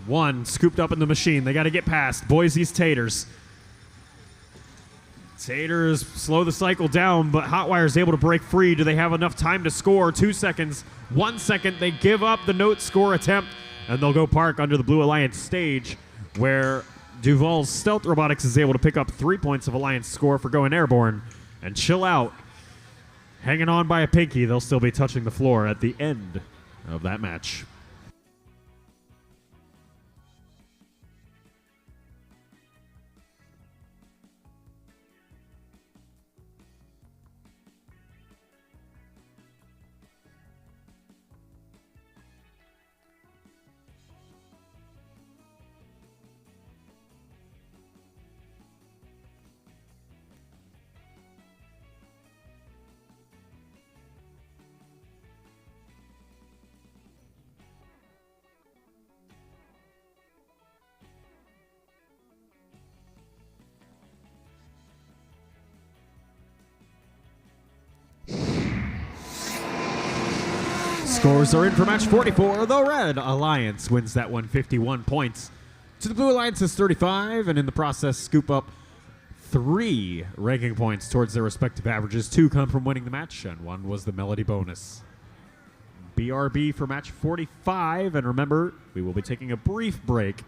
1 scooped up in the machine. They got to get past Boise's Taters. Taters slow the cycle down, but Hotwire's able to break free. Do they have enough time to score? 2 seconds, 1 second. They give up the note score attempt, and they'll go park under the Blue Alliance stage, where Duval's Stealth Robotics is able to pick up 3 points of Alliance score for going airborne and chill out. Hanging on by a pinky, they'll still be touching the floor at the end of that match. Scores are in for match 44. The Red Alliance wins that one 51 points to the Blue Alliance's 35, and in the process scoop up 3 ranking points towards their respective averages. 2 come from winning the match, and 1 was the Melody bonus. BRB for match 45, and remember, we will be taking a brief break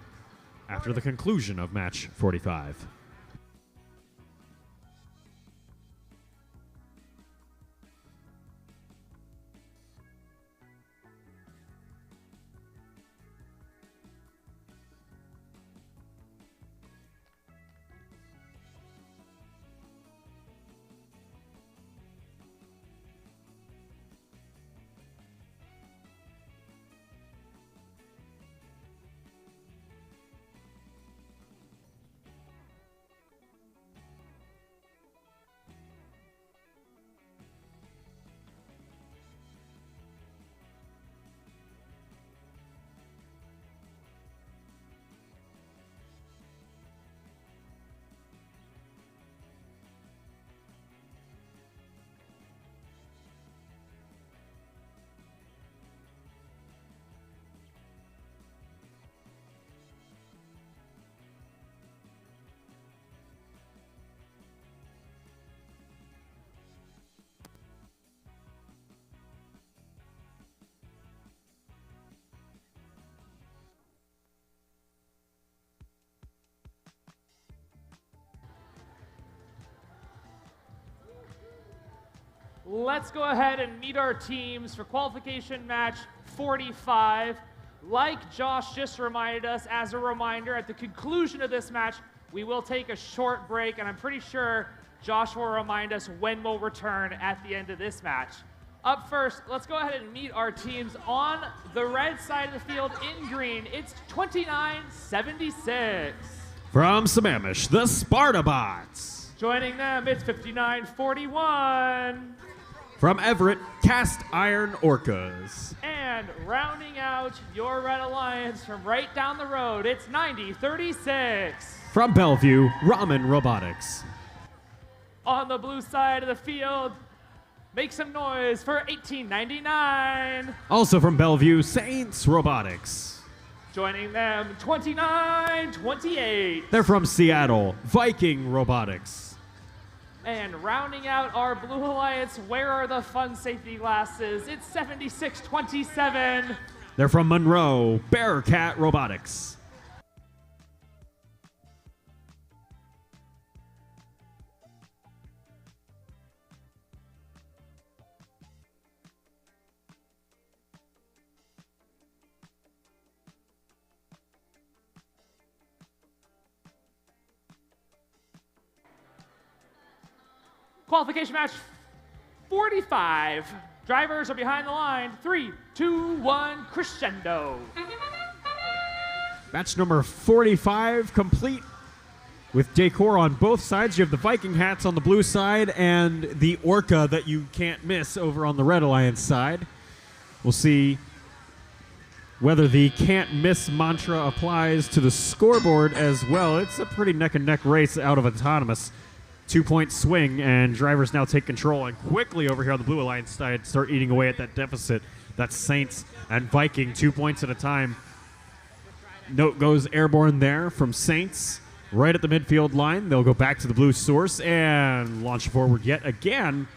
after the conclusion of match 45. Let's go ahead and meet our teams for qualification match 45. Like Josh just reminded us, as a reminder, at the conclusion of this match, we will take a short break, and I'm pretty sure Josh will remind us when we'll return at the end of this match. Up first, let's go ahead and meet our teams on the red side of the field in green. It's 29-76. From Sammamish, the Spartabots. Joining them, it's 59-41. From Everett, Cast Iron Orcas. And rounding out your Red Alliance from right down the road, it's 90-36. From Bellevue, Ramen Robotics. On the blue side of the field, make some noise for 1899. Also from Bellevue, Saints Robotics. Joining them, 29-28. They're from Seattle, Viking Robotics. And rounding out our Blue Alliance, where are the fun safety glasses? It's 76-27. They're from Monroe, Bearcat Robotics. Qualification match 45. Drivers are behind the line. 3, 2, 1, crescendo. Match number 45 complete. with decor on both sides. You have the Viking hats on the blue side and the Orca that you can't miss over on the Red Alliance side. We'll see whether the can't miss mantra applies to the scoreboard as well. It's a pretty neck-and-neck race out of Autonomous. 2-point swing, and drivers now take control and quickly over here on the Blue Alliance side start eating away at that deficit. That's Saints and Viking, 2 points at a time. Note goes airborne there from Saints right at the midfield line. They'll go back to the blue source and launch forward yet again.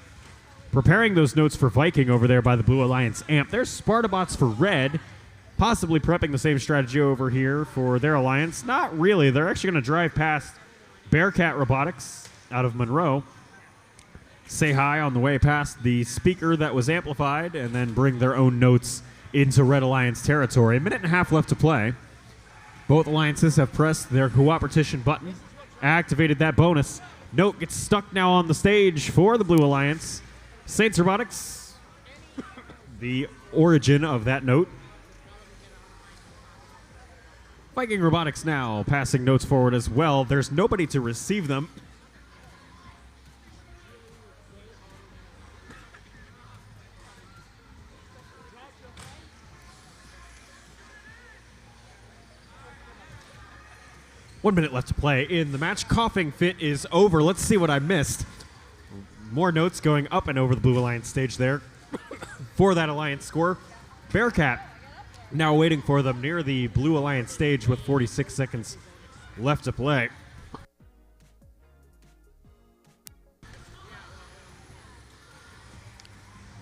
Preparing those notes for Viking over there by the Blue Alliance amp. There's Spartabots for red, possibly prepping the same strategy over here for their alliance. Not really. They're actually going to drive past Bearcat Robotics out of Monroe, say hi on the way past the speaker that was amplified, and then bring their own notes into Red Alliance territory. 1.5 minutes left to play. Both alliances have pressed their cooperation button, activated that bonus. Note gets stuck now on the stage for the Blue Alliance. Saints Robotics, the origin of that note. Viking Robotics now passing notes forward as well. There's nobody to receive them. One minute left to play in the match. Coughing fit is over. Let's see what I missed. More notes going up and over the Blue Alliance stage there for that Alliance score. Bearcat now waiting for them near the Blue Alliance stage with 46 seconds left to play.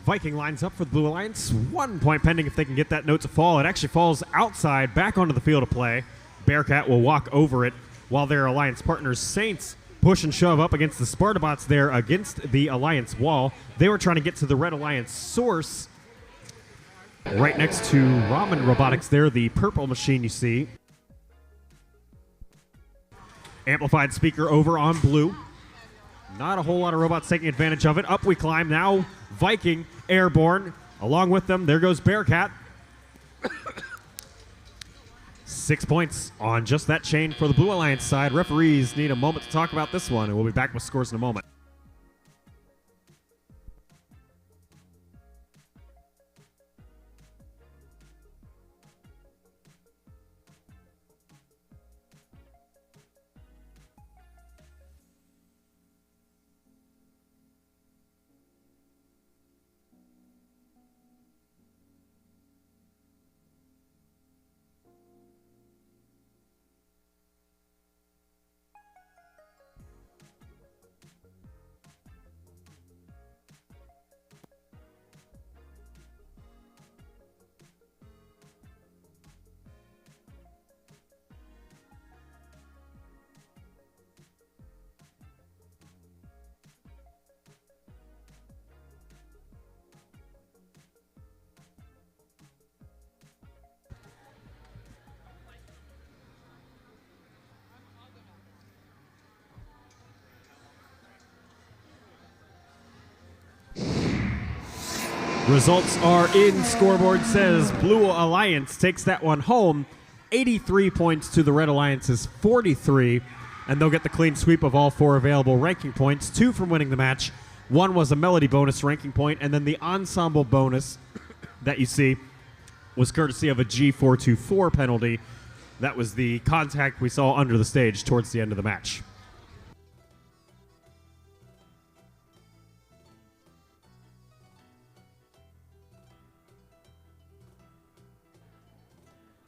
Viking lines up for the Blue Alliance. 1 point pending if they can get that note to fall. It actually falls outside, back onto the field of play. Bearcat will walk over it while their Alliance partners Saints push and shove up against the Spartabots there against the Alliance wall. They were trying to get to the Red Alliance source right next to Ramen Robotics there, the purple machine you see. Amplified speaker over on blue. Not a whole lot of robots taking advantage of it. Up we climb now. Viking airborne. Along with them, there goes Bearcat. 6 points on just that chain for the Blue Alliance side. Referees need a moment to talk about this one, and we'll be back with scores in a moment. Results are in. Scoreboard says Blue Alliance takes that one home. 83 points to the Red Alliance's 43. And they'll get the clean sweep of all 4 available ranking points. 2 from winning the match. 1 was a Melody bonus ranking point. And then the Ensemble bonus that you see was courtesy of a G424 penalty. That was the contact we saw under the stage towards the end of the match.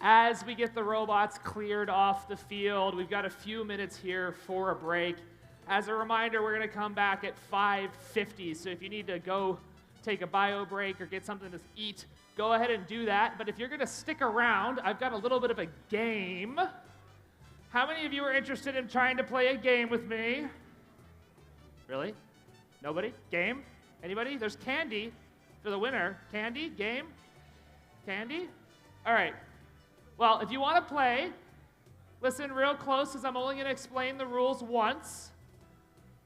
As we get the robots cleared off the field, we've got a few minutes here for a break. As a reminder, we're going to come back at 5:50, so if you need to go take a bio break or get something to eat, go ahead and do that. But if you're going to stick around, I've got a little bit of a game. How many of you are interested in trying to play a game with me? Really? Nobody? Game? Anybody? There's candy for the winner. Candy? Game? Candy? All right. Well, if you want to play, listen real close because I'm only going to explain the rules once.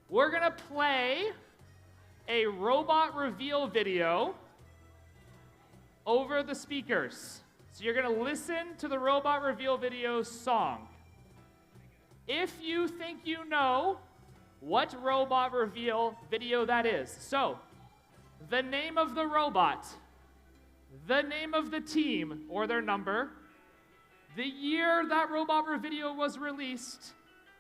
We're going to play a robot reveal video over the speakers. So you're going to listen to the robot reveal video song. if you think you know what robot reveal video that is. So, the name of the robot, the name of the team or their number, the year that robot video was released,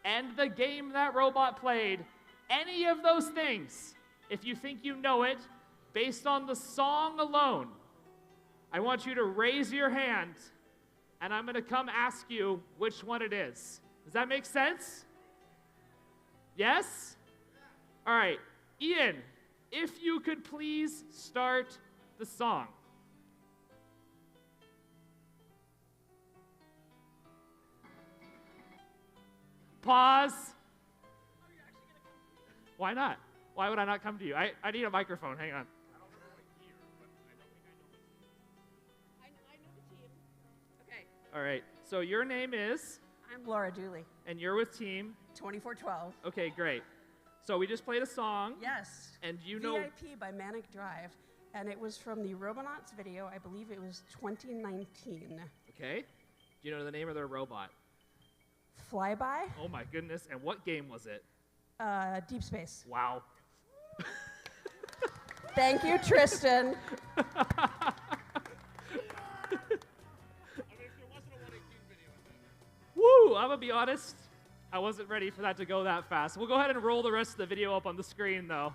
and the game that robot played. Any of those things, if you think you know it, based on the song alone, I want you to raise your hand, and I'm going to come ask you which one it is. Does that make sense? Yes? All right. Ian, if you could please start the song. Pause. Why not? Why would I not come to you? I need a microphone. Hang on. I know the team. Okay. All right. So your name is? I'm Laura Dooley. And you're with team? 2412. Okay, great. So we just played a song. Yes. And you know... VIP by Manic Drive. And it was from the Robototes video. I believe it was 2019. Okay. Do you know the name of their robot? Flyby. Oh my goodness. And what game was it? Deep Space. Wow. Thank you, Tristan. Woo! I'm gonna be honest, I wasn't ready for that to go that fast. We'll go ahead and roll the rest of the video up on the screen, though.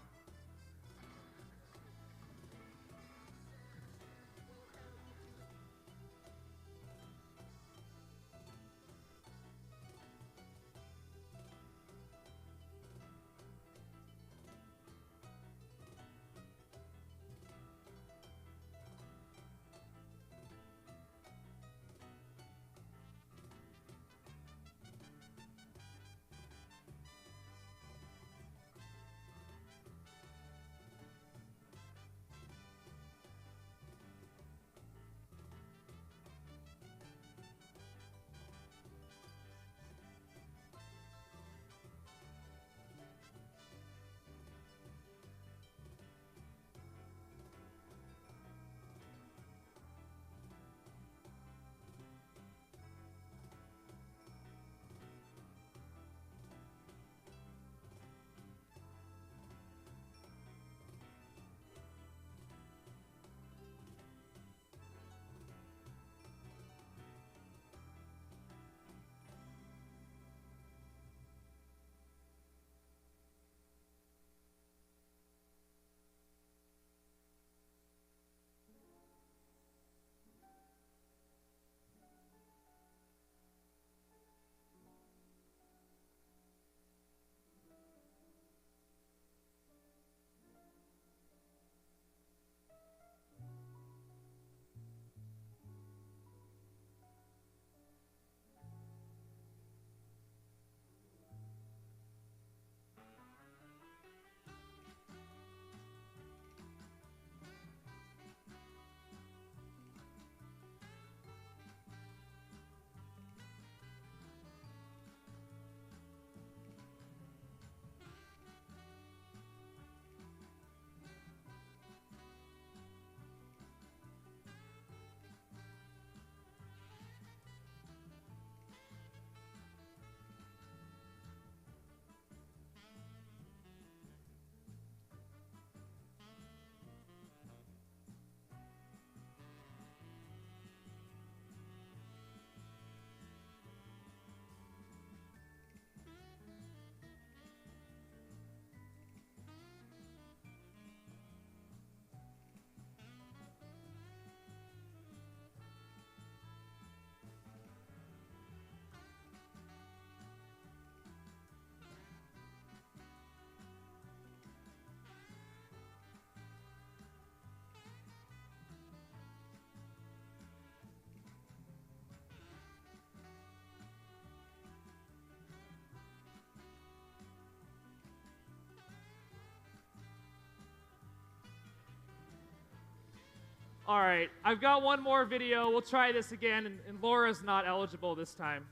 All right, I've got one more video. We'll try this again, and Laura's not eligible this time.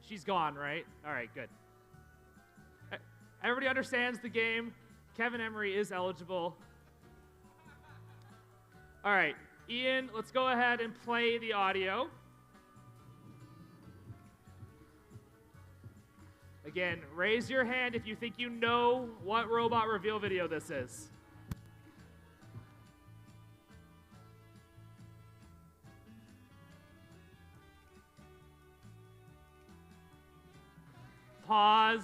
She's gone, right? All right, good. Everybody understands the game. Kevin Emery is eligible. All right, Ian, let's go ahead and play the audio. Again, raise your hand if you think you know what robot reveal video this is. Pause.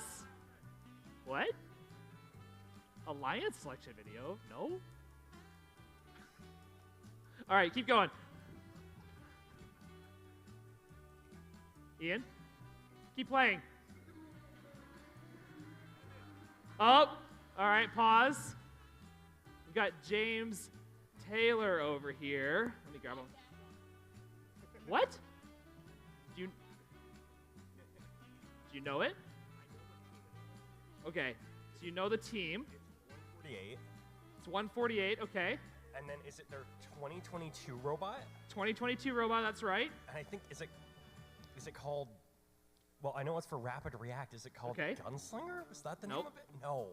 What? Alliance selection video? No? All right, keep going. Ian? Keep playing. Oh, all right, pause. We've got James Taylor over here. Let me grab him. What? Do you know it? Okay, so you know the team. It's 148. It's 148, okay. And then is it their 2022 robot? 2022 robot, that's right. And I think, is it called, well, I know it's for Rapid React. Is it called Gunslinger? Was that the name of it? No.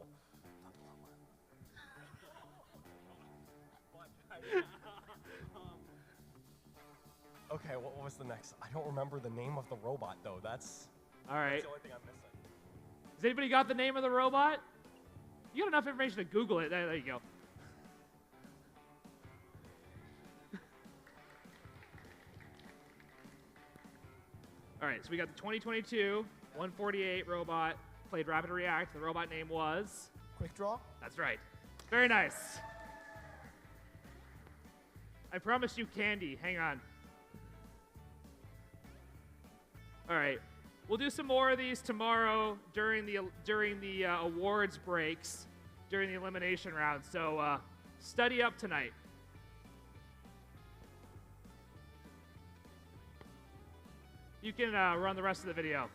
Okay, what was the next? I don't remember the name of the robot, though. That's all right. That's the only thing I'm missing. Has anybody got the name of the robot? You got enough information to Google it. There you go. All right, so we got the 2022 148 robot, played Rapid React. The robot name was? Quick Draw? That's right. Very nice. I promised you candy. Hang on. All right. We'll do some more of these tomorrow during the awards breaks, during the elimination round. So study up tonight. You can run the rest of the video.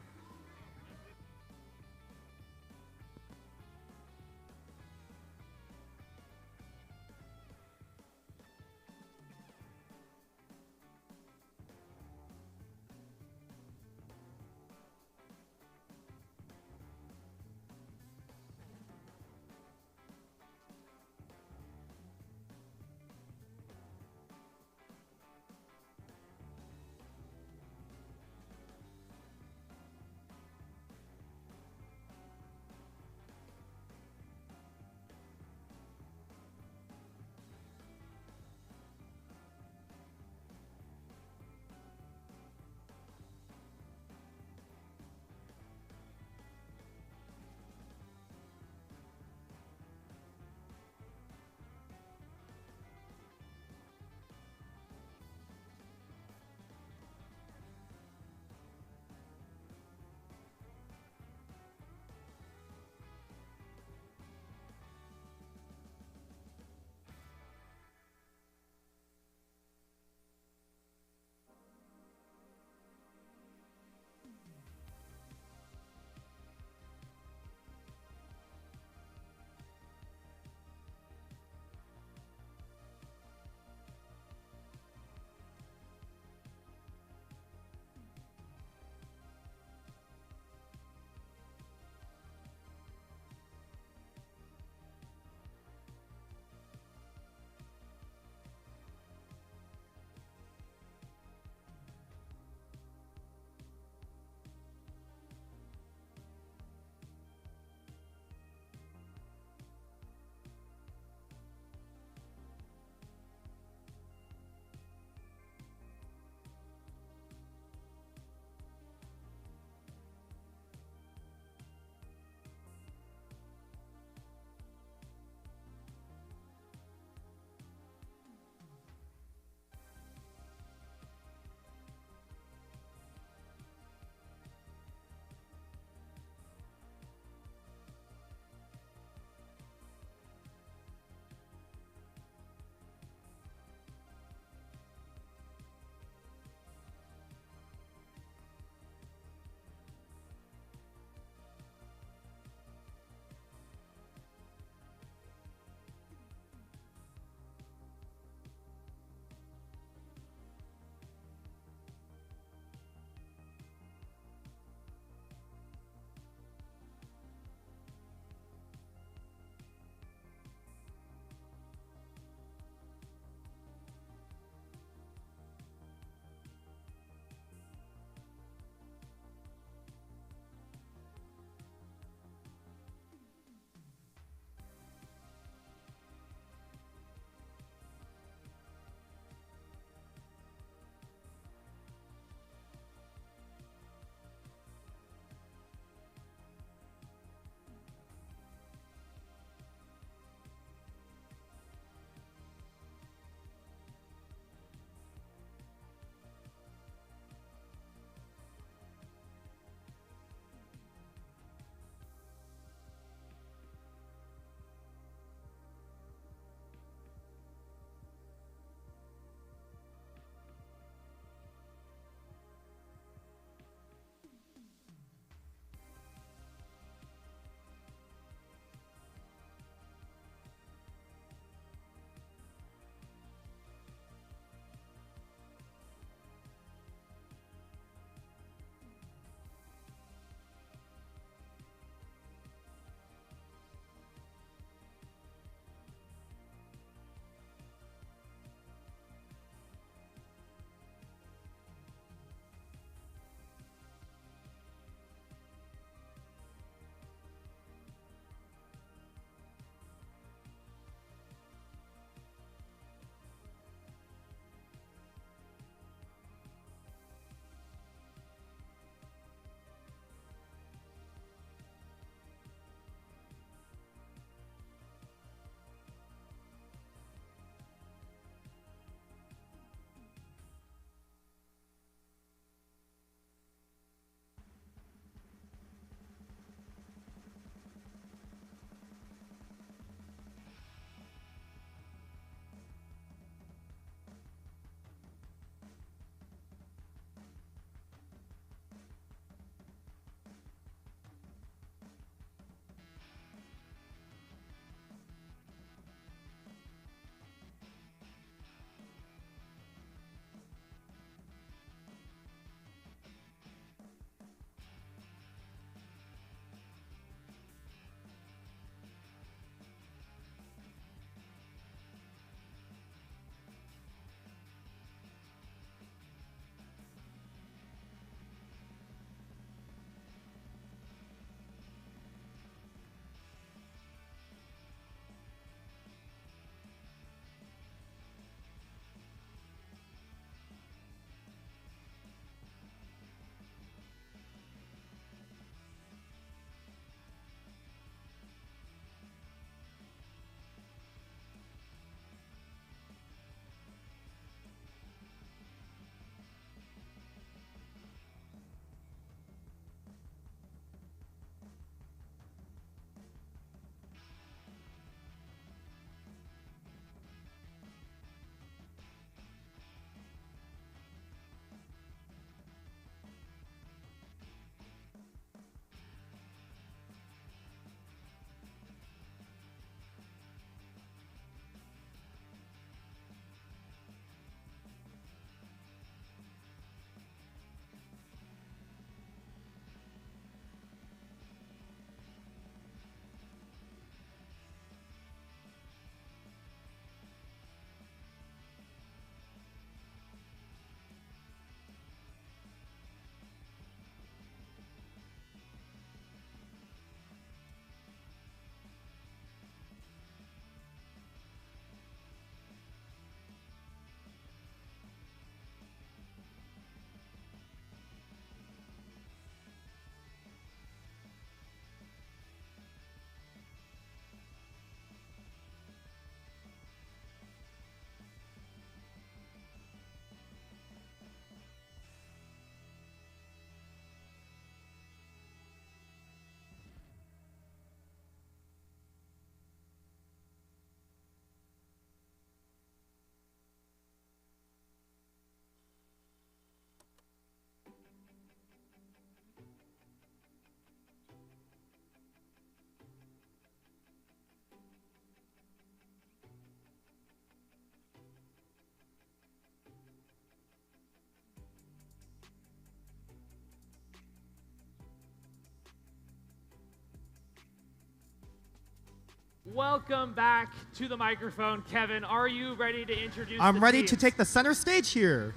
Welcome back to the microphone, Kevin. Are you ready to introduce I'm the ready teams? to take the center stage here.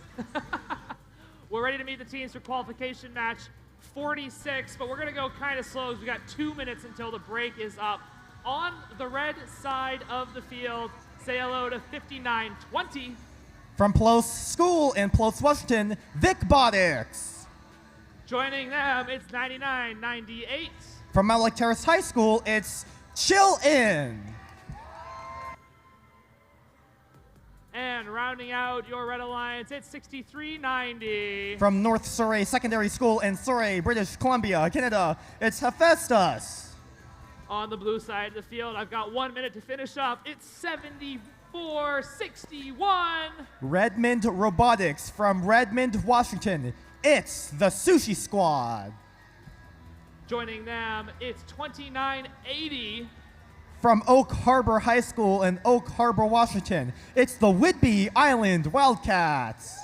We're ready to meet the teams for qualification match 46, but we're going to go kind of slow as we got 2 minutes until the break is up. On the red side of the field, say hello to 5920. From Ploce School in Ploce, Washington, Robotics. Joining them, it's 9998. From Mount Lake Terrace High School, it's Chill In. And rounding out your Red Alliance, it's 6390. From North Surrey Secondary School in Surrey, British Columbia, Canada, it's Hephaestus. On the blue side of the field, I've got 1 minute to finish up. It's 7461. Redmond Robotics from Redmond, Washington, it's the Sushi Squad. Joining them, it's 2980. From Oak Harbor High School in Oak Harbor, Washington, it's the Whidbey Island Wildcats.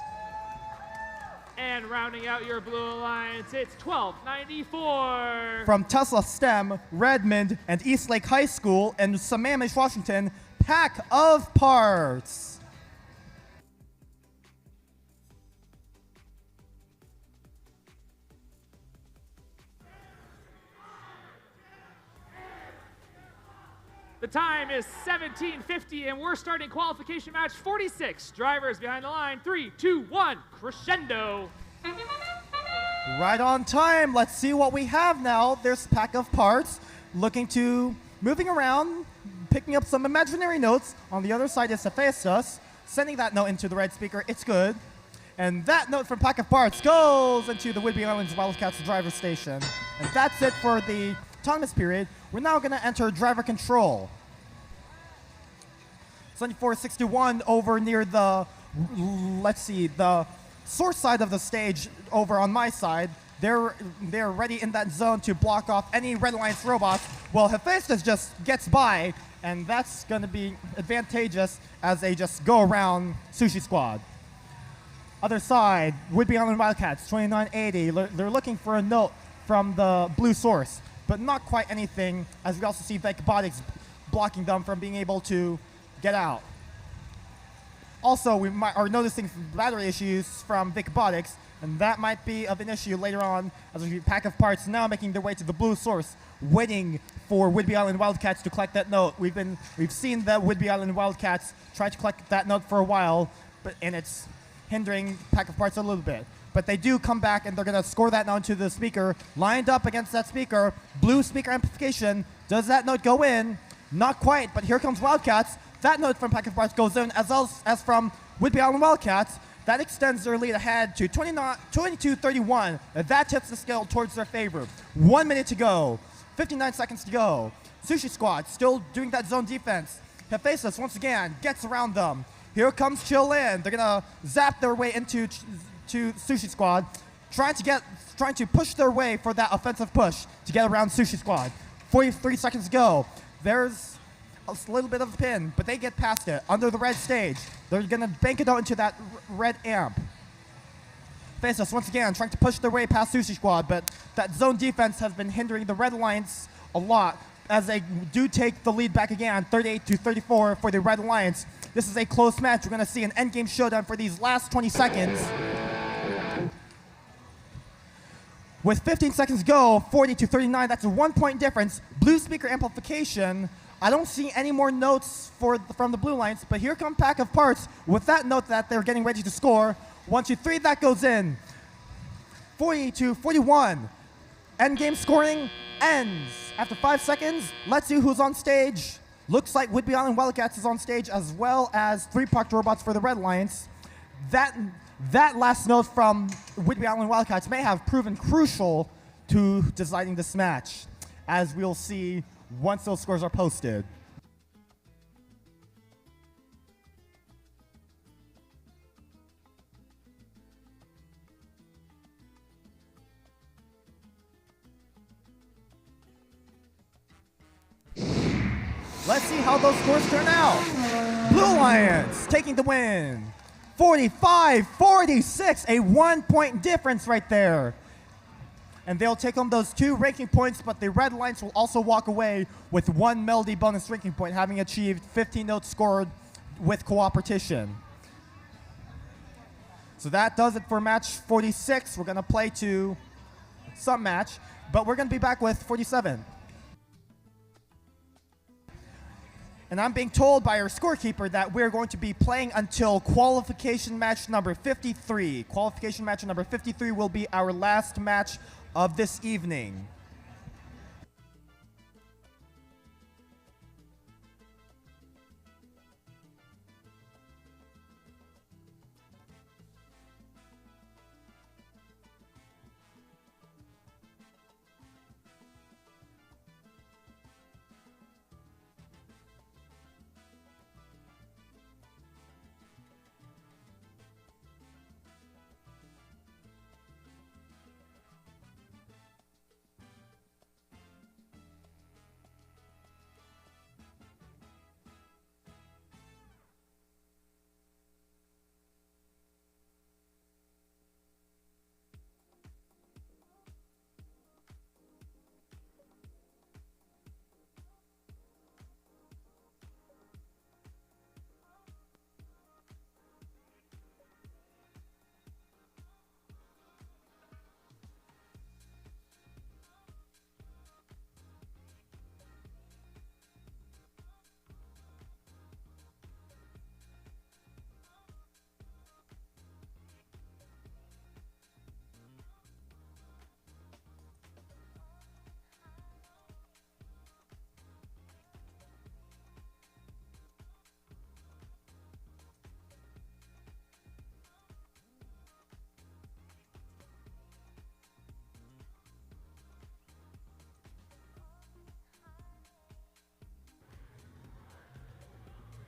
And rounding out your Blue Alliance, it's 1294. From Tesla STEM, Redmond, and Eastlake High School in Sammamish, Washington, Pack of Parts. The time is 17:50, and we're starting qualification match 46. Drivers behind the line, 3, 2, 1, crescendo. Right on time. Let's see what we have now. There's Pack of Parts moving around, picking up some imaginary notes. On the other side is Hephaestus, sending that note into the red speaker. It's good. And that note from Pack of Parts goes into the Whidbey Islands Wildcats driver station. And that's it for the autonomous period. We're now going to enter driver control. 7461 over near the, the source side of the stage over on my side. They're ready in that zone to block off any Red Alliance robots. Well, Hephaestus just gets by, and that's going to be advantageous as they just go around Sushi Squad. Other side, Whidbey Island Wildcats, 2980. They're looking for a note from the blue source, but not quite anything, as we also see Robotics blocking them from being able to get out. Also, we are noticing battery issues from Robotics, and that might be of an issue later on as we Pack of Parts now making their way to the blue source, waiting for Whidbey Island Wildcats to collect that note. We've seen the Whidbey Island Wildcats try to collect that note for a while, and it's hindering Pack of Parts a little bit. But they do come back, and they're going to score that note to the speaker, lined up against that speaker. Blue speaker amplification. Does that note go in? Not quite, but here comes Wildcats. That note from Pack of Parts goes in, as well as from Whidbey Island Wildcats. That extends their lead ahead to 22-31. That tips the scale towards their favor. 1 minute to go. 59 seconds to go. Sushi Squad still doing that zone defense. Hephaestus once again gets around them. Here comes Chill In. They're going to zap their way into Sushi Squad, trying to push their way for that offensive push to get around Sushi Squad. 43 seconds to go. There's a little bit of a pin, but they get past it. Under the red stage, they're going to bank it out into that red amp. Hephaestus once again trying to push their way past Sushi Squad, but that zone defense has been hindering the Red Alliance a lot as they do take the lead back again, 38-34 for the Red Alliance. This is a close match. We're going to see an endgame showdown for these last 20 seconds. With 15 seconds to go, 40-39, that's a 1 point difference. Blue speaker amplification. I don't see any more notes from the Blue Alliance, but here come Pack of Parts with that note that they're getting ready to score. 1, 2, 3, that goes in. 40-41. Endgame scoring ends. After 5 seconds, let's see who's on stage. Looks like Whidbey Island Wildcats is on stage, as well as 3 parked robots for the Red Alliance. That last note from Whidbey Island Wildcats may have proven crucial to deciding this match, as we'll see once those scores are posted. Let's see how those scores turn out. Blue Alliance taking the win. 45-46, a 1 point difference right there. and they'll take home those 2 ranking points, but the Red Alliance will also walk away with 1 melody bonus ranking point, having achieved 15 notes scored with cooperation. So that does it for match 46. We're going to play to some match, but we're going to be back with 47. And I'm being told by our scorekeeper that we're going to be playing until qualification match number 53. Qualification match number 53 will be our last match of this evening.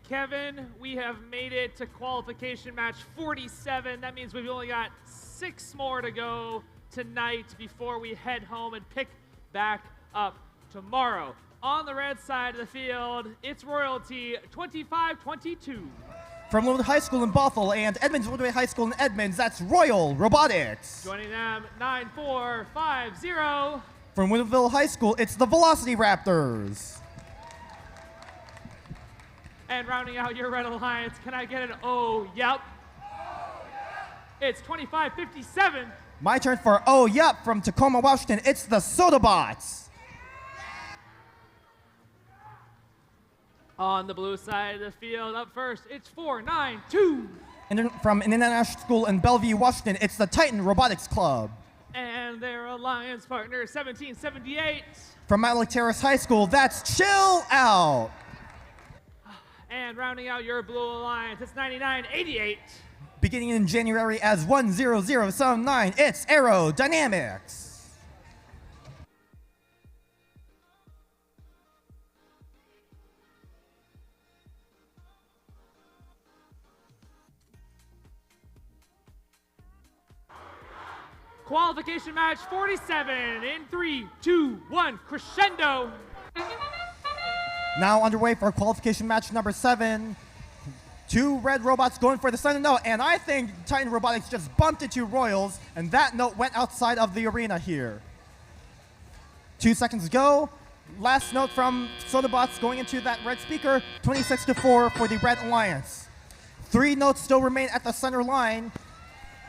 Kevin, we have made it to qualification match 47. That means we've only got 6 more to go tonight before we head home and pick back up tomorrow. On the red side of the field, it's Royalty 25-22. From Woodway High School in Bothell and Edmonds Woodway High School in Edmonds, that's Royal Robotics. Joining them, 9-4-5-0. From Woodville High School, it's the Velocity Raptors. And rounding out your Red Alliance, can I get an oh, yep? It's 25-57. My turn for oh, yep, from Tacoma, Washington, it's the Sodabots. On the blue side of the field, up first, it's 4-9-2. And then from International School in Bellevue, Washington, it's the Titan Robotics Club. And their alliance partner, 1778. From Matlack Terrace High School, that's Chill Out. And rounding out your blue alliance, it's 99-88. Beginning in January as 10079, it's Aerodynamics. Qualification match 47 in 3, 2, 1, crescendo. Now underway for qualification match number 7. 2 red robots going for the center note, and I think Titan Robotics just bumped into Royals, and that note went outside of the arena here. 2 seconds ago, last note from Sodabots going into that red speaker, 26-4 for the Red Alliance. 3 notes still remain at the center line,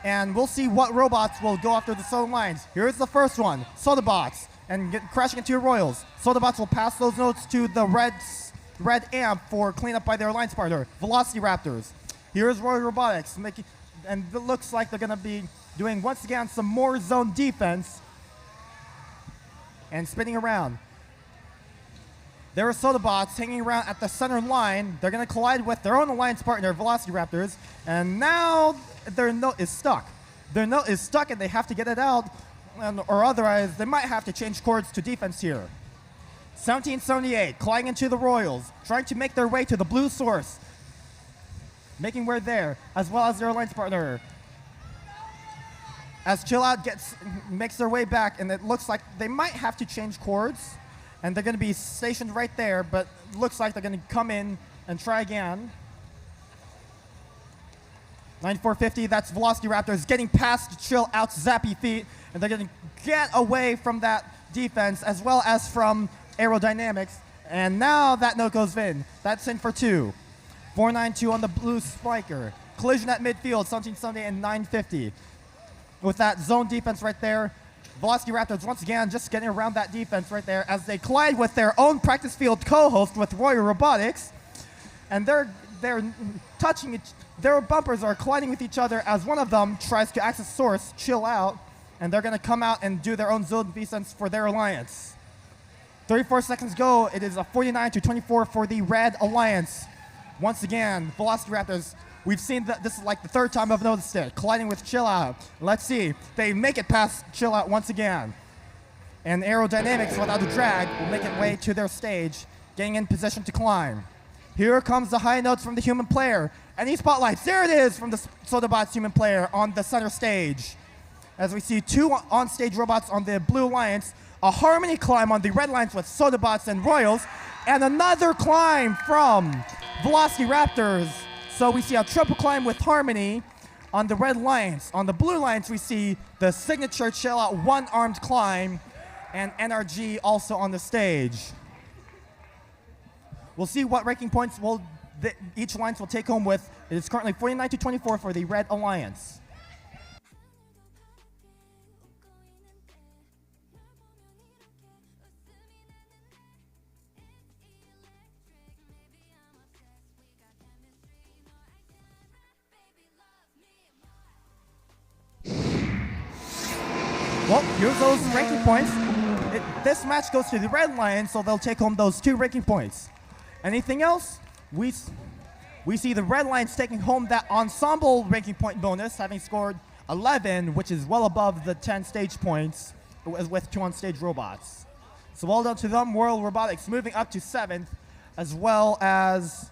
and we'll see what robots will go after the center lines. Here's the first one, Sodabots, and crashing into Royals. Sodabots will pass those notes to the red amp for cleanup by their alliance partner, Velocity Raptors. Here's Royal Robotics, and it looks like they're going to be doing, once again, some more zone defense and spinning around. There are Sodabots hanging around at the center line. They're going to collide with their own alliance partner, Velocity Raptors, and now their note is stuck. Their note is stuck and they have to get it out, or otherwise they might have to change chords to defense here. 1778, colliding into the Royals, trying to make their way to the blue source. Making way there, as well as their alliance partner. As Chill Out makes their way back, and it looks like they might have to change chords, and they're going to be stationed right there, but looks like they're going to come in and try again. 9450, that's Velociraptors getting past Chill Out's zappy feet, and they're going to get away from that defense as well as from aerodynamics. And now that note goes in. That's in for 2. 492 on the blue spiker. Collision at midfield, 1770 and 950. With that zone defense right there, Velociraptors once again just getting around that defense right there as they collide with their own practice field co-host with Royal Robotics. And they're touching each, their bumpers are colliding with each other as one of them tries to access source, Chill Out, and they're going to come out and do their own zone defense for their alliance. 34 seconds go. It is a 49-24 for the Red Alliance. Once again, Velociraptors, we've seen that this is like the 3rd time I've noticed it, colliding with Chill Out. Let's see. They make it past Chill Out once again. And aerodynamics without a drag will make it way to their stage, getting in position to climb. Here comes the high notes from the human player. Any spotlights? There it is from the Sodabots human player on the center stage. As we see 2 on-stage robots on the Blue Alliance, a harmony climb on the Red Alliance with Sodabots and Royals, and another climb from Velociraptors. So we see a triple climb with harmony on the Red Alliance. On the Blue Alliance, we see the signature Chill Out one-armed climb and NRG also on the stage. We'll see what ranking points each alliance will take home with. It is currently 49-24 for the Red Alliance. Well, here's those ranking points. This match goes to the Red Alliance, so they'll take home those 2 ranking points. Anything else? We see the Red Alliance taking home that ensemble ranking point bonus, having scored 11, which is well above the 10 stage points with 2 on-stage robots. So well done to them. Royal Robotics moving up to 7th, as well as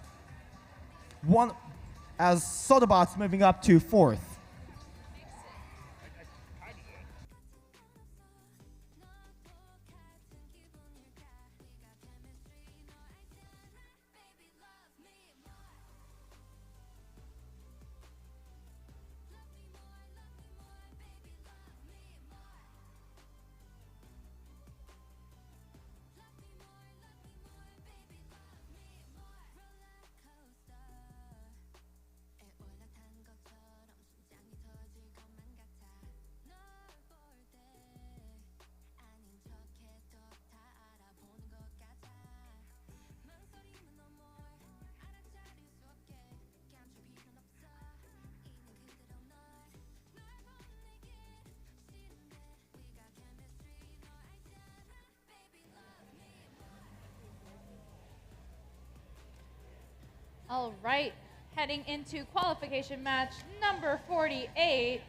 Sodabots moving up to 4th. All right, heading into qualification match number 48.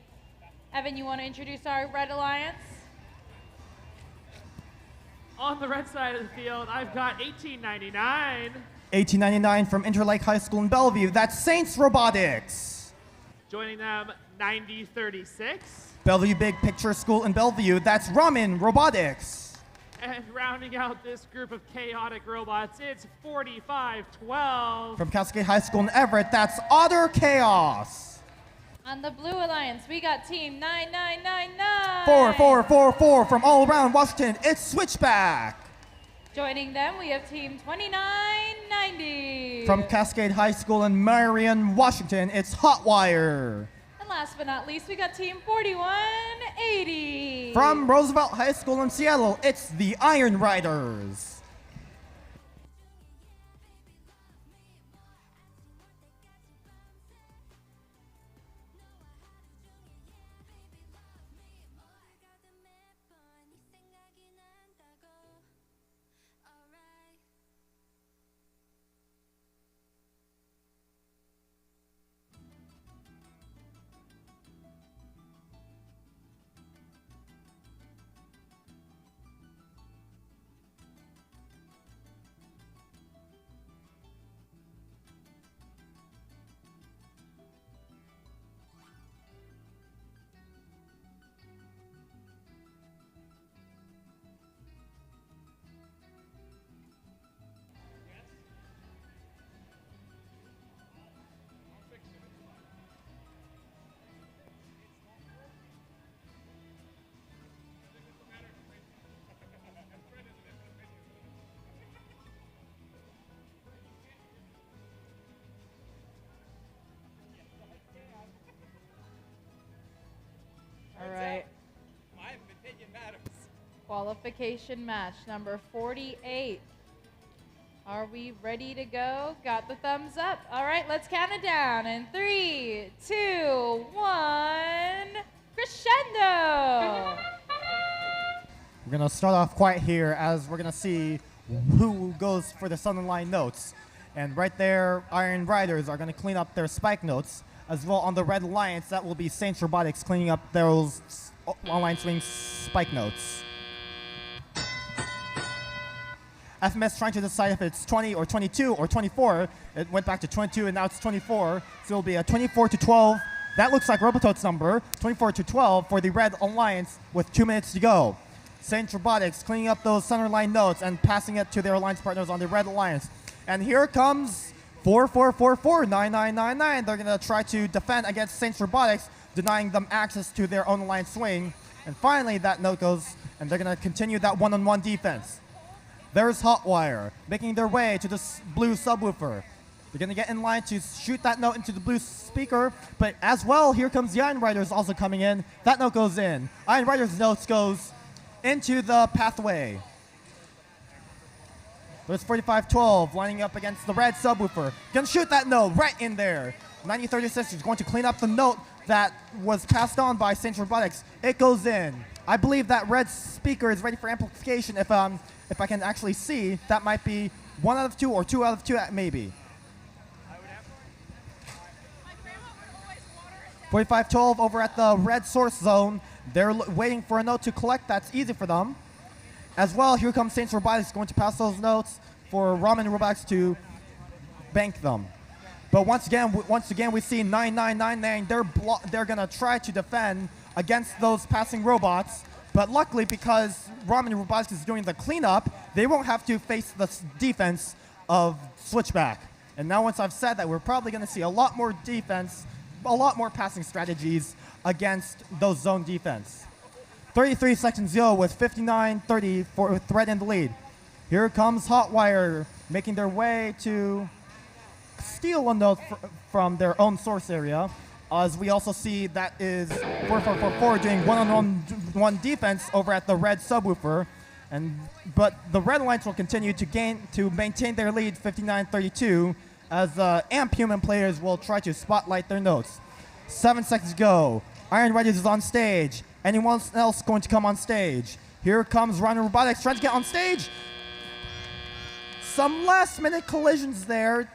Evan, you want to introduce our Red Alliance? On the red side of the field, I've got 1899. 1899 from Interlake High School in Bellevue. That's Saints Robotics. Joining them, 9036. Bellevue Big Picture School in Bellevue. That's Ramen Robotics. And rounding out this group of chaotic robots, it's 4512. From Cascade High School in Everett, that's Otter Chaos. On the Blue Alliance, we got team 9999. 4444 from all around Washington, it's Switchback. Joining them, we have team 2990. From Cascade High School in Marion, Washington, it's Hotwire. And last but not least, we got team 4180. From Roosevelt High School in Seattle, it's the Iron Riders. Qualification match number 48. Are we ready to go? Got the thumbs up. All right, let's count it down in 3, 2, 1. Crescendo! We're gonna start off quiet here as we're gonna see who goes for the Southern Line notes. And right there, Iron Riders are gonna clean up their spike notes. As well on the Red Alliance, that will be Saints Robotics cleaning up those online swing spike notes. FMS trying to decide if it's 20 or 22 or 24. It went back to 22 and now it's 24. So it'll be a 24 to 12. That looks like Robototes number. 24 to 12 for the Red Alliance with 2 minutes to go. Saints Robotics cleaning up those center line notes and passing it to their alliance partners on the Red Alliance. And here comes 44449999. They're going to try to defend against Saints Robotics, denying them access to their own alliance swing. And finally that note goes, and they're going to continue that one-on-one defense. There's Hotwire making their way to the blue subwoofer. They're going to get in line to shoot that note into the blue speaker, but as well, here comes the Iron Riders also coming in. That note goes in. Iron Riders' notes goes into the pathway. There's 4512 lining up against the red subwoofer. Going to shoot that note right in there. 9036 is going to clean up the note that was passed on by Saints Robotics. It goes in. I believe that red speaker is ready for amplification. If I can actually see, that might be 1 out of 2 or 2 out of 2 maybe. 4512 over at the red source zone. They're waiting for a note to collect. That's easy for them. As well, here comes Saints Robotics going to pass those notes for Ramen Robotics to bank them. But once again, we see 9999. They're going to try to defend against those passing robots. But luckily, because Ramen Robotics is doing the cleanup, they won't have to face the defense of Switchback. And now once I've said that, we're probably going to see a lot more defense, a lot more passing strategies against those zone defense. 33 seconds to go with 59-30 for Thread in the lead. Here comes Hotwire making their way to steal a note from their own source area. As we also see that is 4444 doing one-on-one defense over at the red subwoofer. But the Red Alliance will continue to maintain their lead 59-32 as AMP human players will try to spotlight their notes. 7 seconds to go. Iron Riders is on stage. Anyone else going to come on stage? Here comes Rhino Robotics trying to get on stage. Some last-minute collisions there.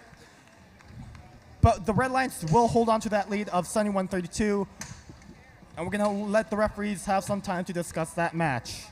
But the Red Alliance will hold on to that lead of 71-32. And we're going to let the referees have some time to discuss that match.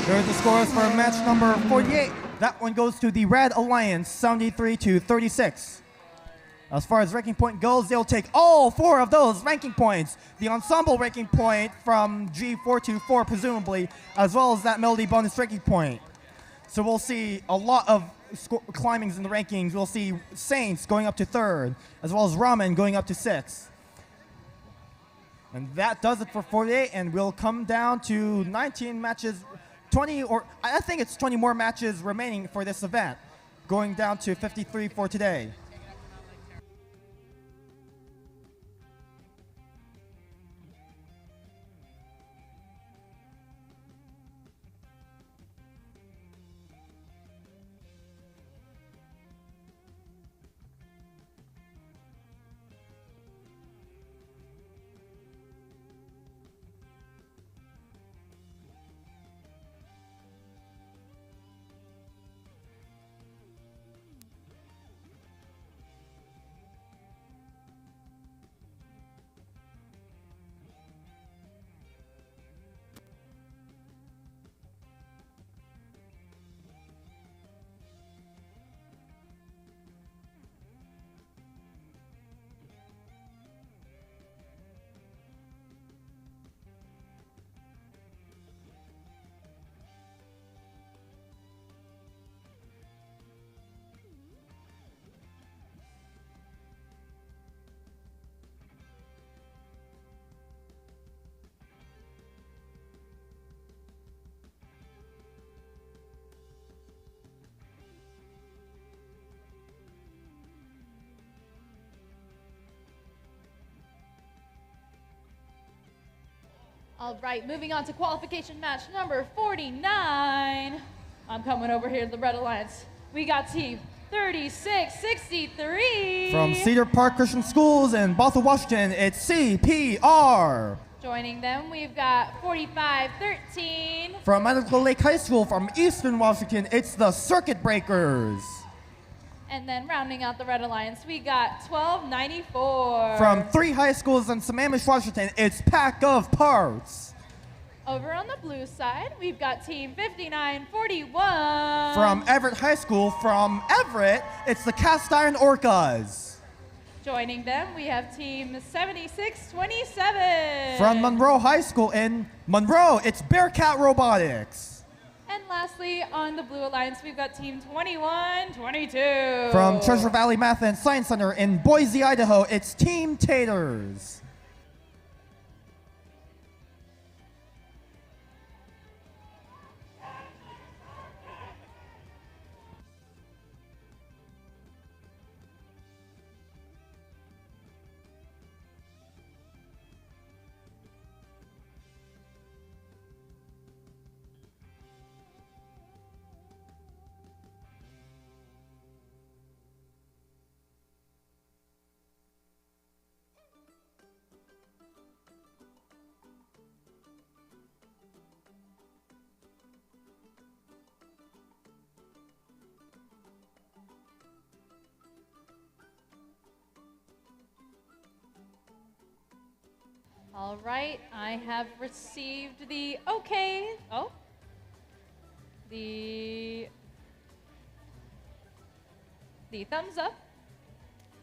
There's the scores for match number 48. That one goes to the Red Alliance, 73-36. As far as ranking point goes, they'll take all 4 of those ranking points. The ensemble ranking point from G424, presumably, as well as that melody bonus ranking point. So we'll see a lot of climbings in the rankings. We'll see Saints going up to 3rd, as well as Ramen going up to 6th. And that does it for 48, and we'll come down to 19 matches. 20, or I think it's 20 more matches remaining for this event, going down to 53 for today. All right, moving on to qualification match number 49. I'm coming over here to the Red Alliance. We got team 3663. From Cedar Park Christian Schools in Bothell, Washington, it's CPR. Joining them, we've got 4513. From Medical Lake High School from Eastern Washington, it's the Circuit Breakers. And then rounding out the Red Alliance, we got 1294. From 3 high schools in Sammamish, Washington, it's Pack of Parts. Over on the blue side, we've got team 5941. From Everett High School, from Everett, it's the Cast Iron Orcas. Joining them, we have team 7627. From Monroe High School in Monroe, it's Bearcat Robotics. And lastly, on the Blue Alliance, we've got team 2122. From Treasure Valley Math and Science Center in Boise, Idaho, it's Team Taters. All right, I have received the okay. Oh, the thumbs up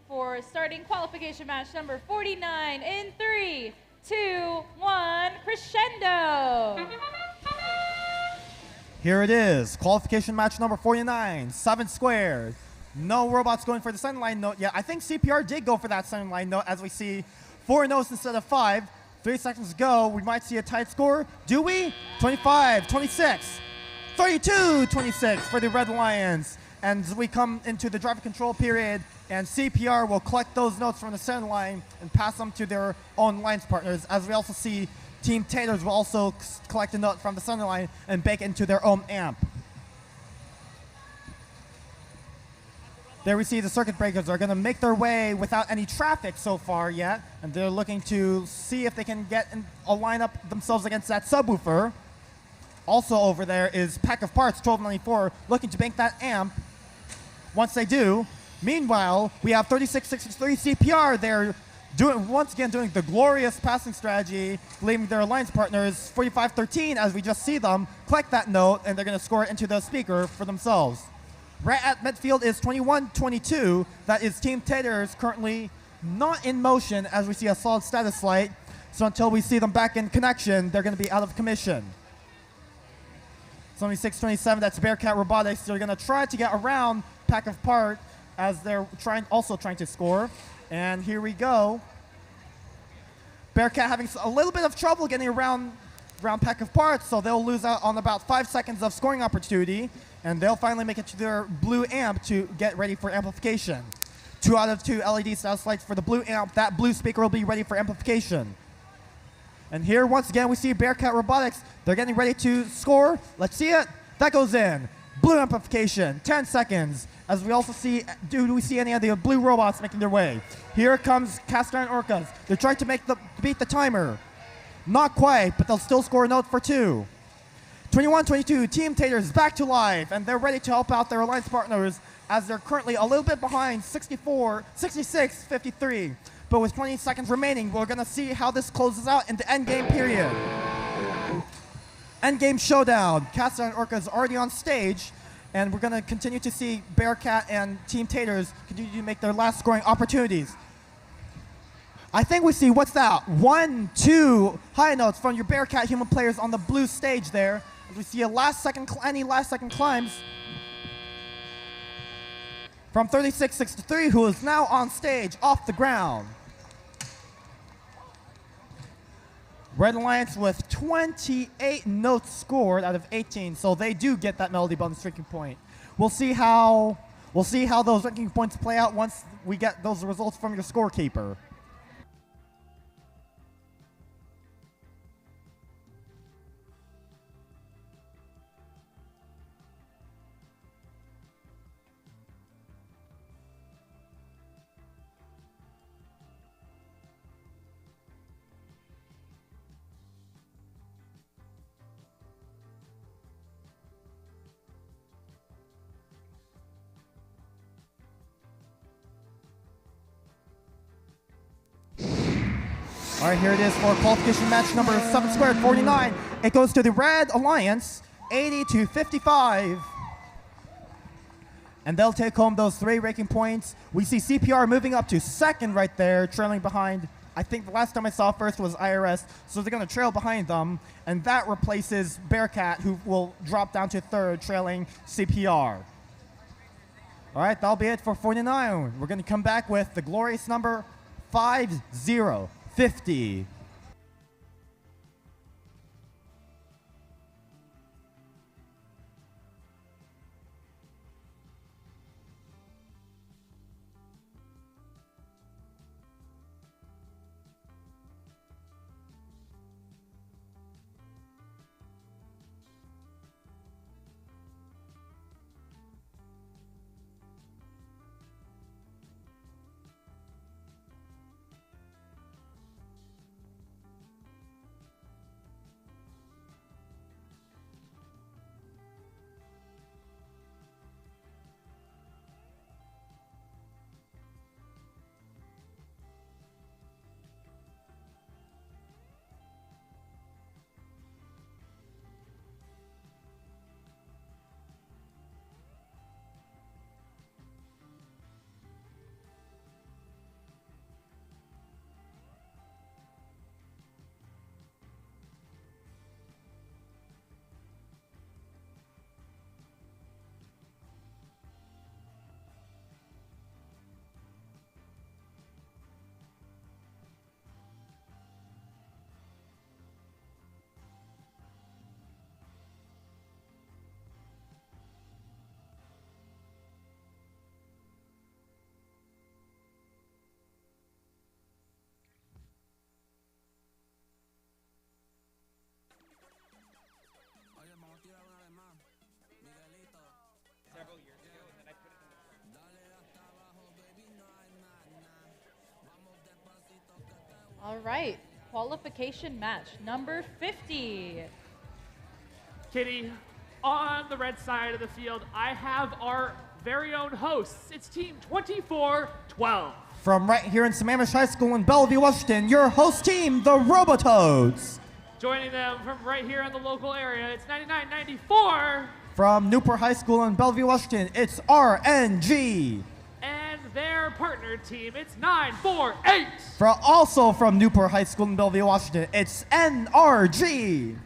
for starting qualification match number 49 in 3, 2, 1, crescendo. Here it is, qualification match number 49, 7 squares. No robots going for the center line note yet. I think CPR did go for that center line note as we see 4 notes instead of 5. 3 seconds to go. We might see a tight score. Do we? 25, 26, 32, 26 for the Red Lions. And we come into the driver control period, and CPR will collect those notes from the center line and pass them to their own lines partners. As we also see, Team Taters will also collect a note from the center line and bake it into their own amp. There we see the circuit breakers are going to make their way without any traffic so far yet, and they're looking to see if they can get a line up themselves against that subwoofer. Also over there is Pack of Parts 1294 looking to bank that amp. Once they do, meanwhile, we have 3663 CPR. They're once again doing the glorious passing strategy, leaving their alliance partners 4513 as we just see them collect that note, and they're going to score it into the speaker for themselves. Right at midfield is 2122. That is Team Taters currently not in motion as we see a solid status light. So until we see them back in connection, they're going to be out of commission. 7627, that's Bearcat Robotics. They're going to try to get around Pack of Part as they're also trying to score. And here we go. Bearcat having a little bit of trouble getting around Pack of Parts, so they'll lose out on about 5 seconds of scoring opportunity. And they'll finally make it to their blue amp to get ready for amplification. 2 out of 2 LED status lights for the blue amp. That blue speaker will be ready for amplification. And here, once again, we see Bearcat Robotics. They're getting ready to score. Let's see it. That goes in. Blue amplification, 10 seconds. As we also see, do we see any of the blue robots making their way? Here comes Cast Iron Orcas. They're trying to beat the timer. Not quite, but they'll still score a note for 2. 21-22, Team Taters back to life, and they're ready to help out their alliance partners as they're currently a little bit behind, 66-53. But with 20 seconds remaining, we're going to see how this closes out in the endgame period. Endgame showdown. Cast Iron Orcas already on stage, and we're going to continue to see Bearcat and Team Taters continue to make their last scoring opportunities. I think we see, what's that? 1, 2 high notes from your Bearcat human players on the blue stage there. We see any last second climbs from 3663, who is now on stage off the ground. Red Alliance with 28 notes scored out of 18, so they do get that melody bonus drinking point. We'll see how those ranking points play out once we get those results from your scorekeeper. All right, here it is for qualification match number 7 squared 49. It goes to the Red Alliance, 80-55. And they'll take home those 3 ranking points. We see CPR moving up to second right there, trailing behind. I think the last time I saw first was IRS, so they're going to trail behind them. And that replaces Bearcat, who will drop down to third, trailing CPR. All right, that'll be it for 49. We're going to come back with the glorious number 5050. All right, qualification match number 50. Kitty, on the red side of the field, I have our very own hosts. It's Team 2412. From right here in Sammamish High School in Bellevue, Washington, your host team, the Robototes. Joining them from right here in the local area, it's 9994. From Newport High School in Bellevue, Washington, it's RNG. And their partner team, it's 948. Also from Newport High School in Bellevue, Washington, it's NRG.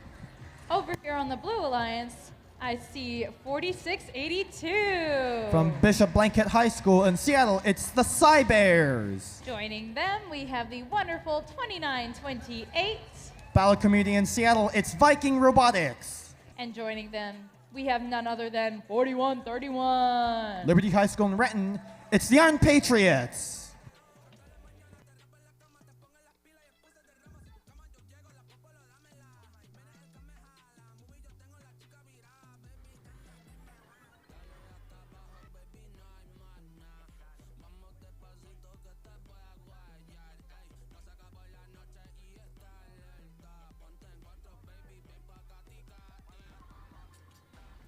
Over here on the Blue Alliance, I see 4682. From Bishop Blanket High School in Seattle, it's the Cybears. Joining them, we have the wonderful 2928. Battle Community in Seattle, it's Viking Robotics. And joining them, we have none other than 4131. Liberty High School in Renton, it's the Iron Patriots.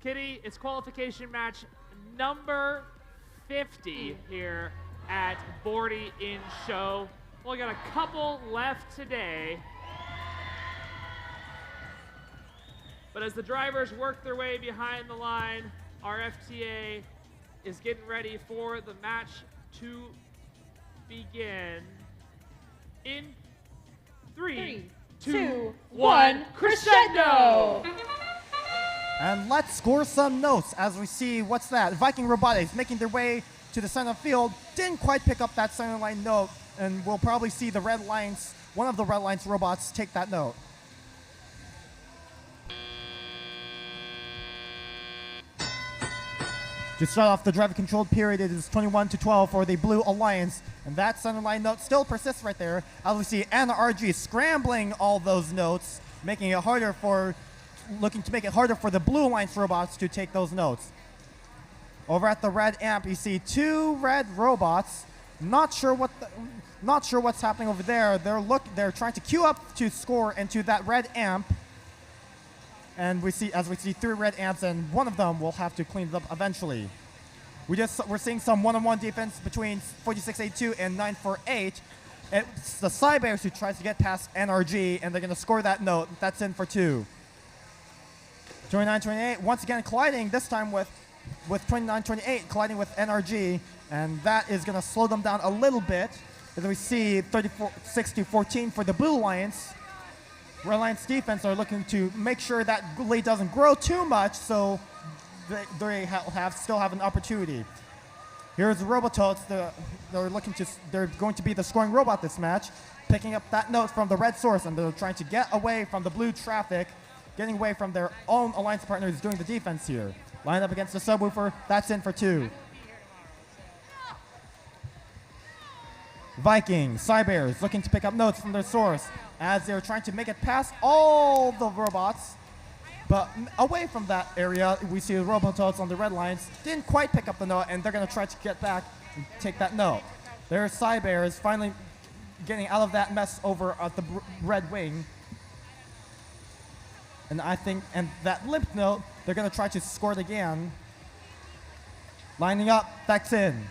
Kitty, it's qualification match number 50 here at Bordie in show. Only got a couple left today. But as the drivers work their way behind the line, our FTA is getting ready for the match to begin in 3, 2, 1, crescendo! And let's score some notes as we see, what's that? Viking Robotics making their way to the center field. Didn't quite pick up that center line note, and we'll probably see the Red Alliance, one of the Red Alliance robots, take that note. To start off the driver-controlled period, it is 21-12 for the Blue Alliance, and that center line note still persists right there, as we see NRG scrambling all those notes, making it harder for looking to make it harder for the Blue Alliance robots to take those notes. Over at the red amp, you see two red robots. Not sure what's happening over there. They're trying to queue up to score into that red amp. And we see three red amps, and one of them will have to clean it up eventually. We're seeing some one-on-one defense between 4682 and 948. It's the Cybears who tries to get past NRG, and they're going to score that note. That's in for 2. 29-28, once again colliding, this time with 29-28, colliding with NRG, and that is going to slow them down a little bit. As we see 36-14 for the Blue Alliance. Red Alliance defense are looking to make sure that lead doesn't grow too much, so they still have an opportunity. Here's the Robototes. They're going to be the scoring robot this match, picking up that note from the red source, and they're trying to get away from the blue traffic, getting away from their own alliance partners doing the defense here. Lined up against the subwoofer, that's in for 2. Vikings, Cybears looking to pick up notes from their source as they're trying to make it past all the robots. But away from that area, we see the Robototes on the red lines didn't quite pick up the note, and they're going to try to get back and take that note. There's Cybears finally getting out of that mess over at the red wing. And that limp note, they're going to try to score it again. Lining up, that's in.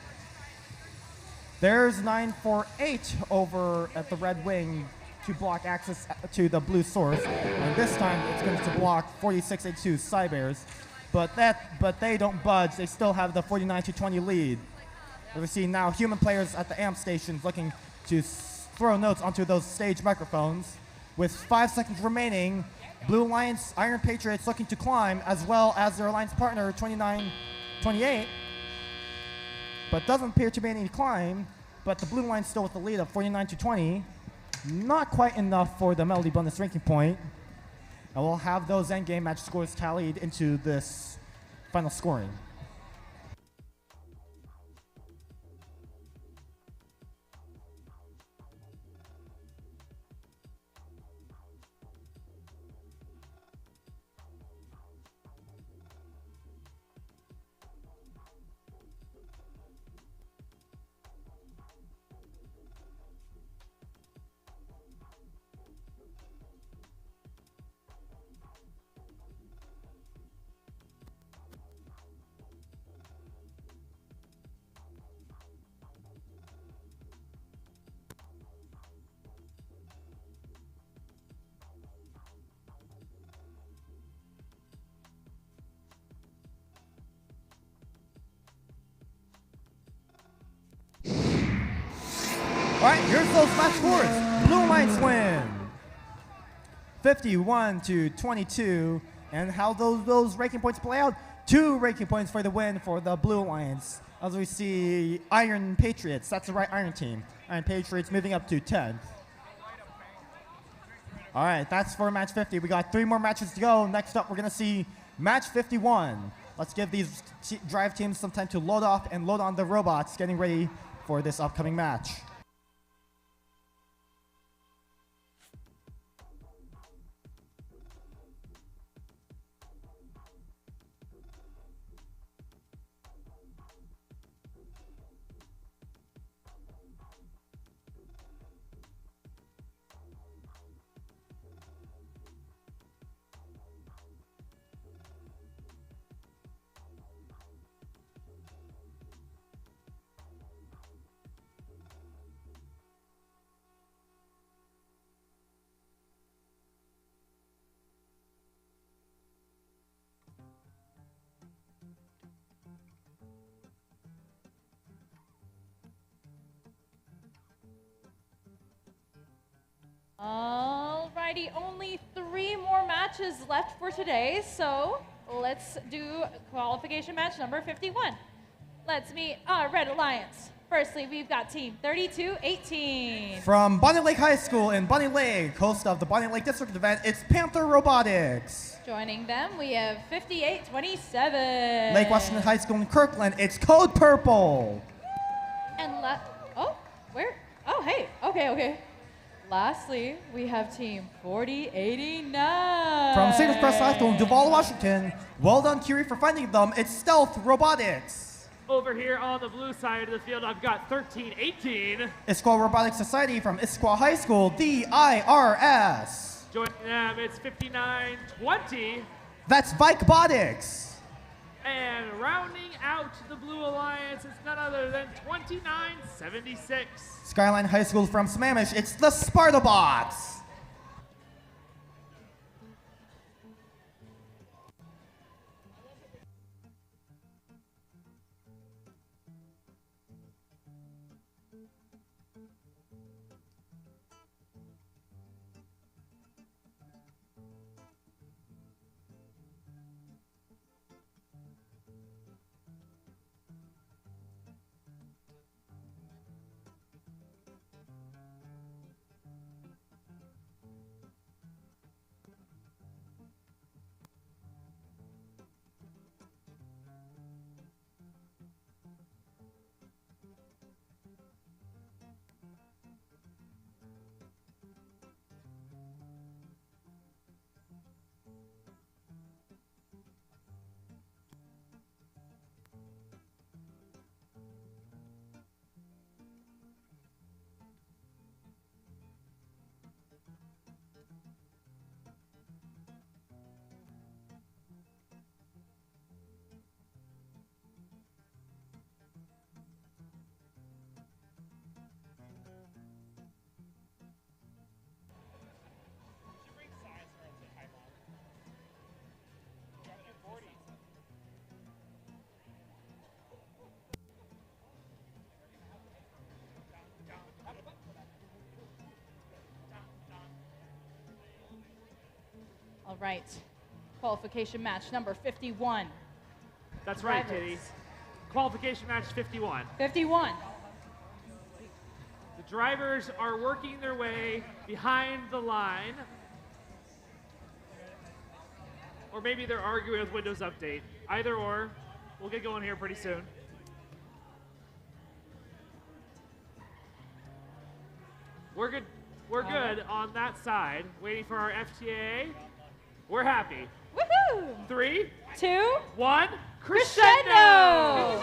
There's 948 over at the red wing to block access to the blue source, and this time it's going to block 4682 Cybears, but they don't budge. They still have the 49-20 lead. We see now human players at the amp stations looking to throw notes onto those stage microphones. With 5 seconds remaining, Blue Alliance Iron Patriots looking to climb, as well as their alliance partner 29-28, but doesn't appear to be any climb. But the Blue Alliance still with the lead of 49-20. Not quite enough for the Melody bonus ranking point. And we'll have those endgame match scores tallied into this final scoring. All right, here's those match scores. Blue Alliance win 51-22. And how those ranking points play out? 2 ranking points for the win for the Blue Alliance. As we see Iron Patriots, that's the right Iron team. Iron Patriots moving up to 10th. All right, that's for match 50. We got 3 more matches to go. Next up, we're going to see match 51. Let's give these drive teams some time to load off and load on the robots, getting ready for this upcoming match. Alrighty, only 3 more matches left for today, so let's do qualification match number 51. Let's meet our Red Alliance. Firstly, we've got team 3218. From Bonnie Lake High School in Bonnie Lake, host of the Bonnie Lake District event, it's Panther Robotics. Joining them, we have 5827. Lake Washington High School in Kirkland, it's Code Purple. And hey, okay. Lastly, we have team 4089. From St. Crest High School in Duval, Washington, well done, Curie, for finding them. It's Stealth Robotics. Over here on the blue side of the field, I've got 1318. Issaquah Robotics Society from Issaquah High School, the IRS. Joining them, it's 5920. That's Vikebotics. And rounding out the Blue Alliance is none other than 2976. Skyline High School from Sammamish, it's the Spartabots. All right. Qualification match number 51. That's right, Drivers. Kitty. Qualification match 51. 51. The drivers are working their way behind the line. Or maybe they're arguing with Windows Update. Either or. We'll get going here pretty soon. We're good. We're good on that side. Waiting for our FTA. We're happy. Woohoo! 3, 2, 1, crescendo!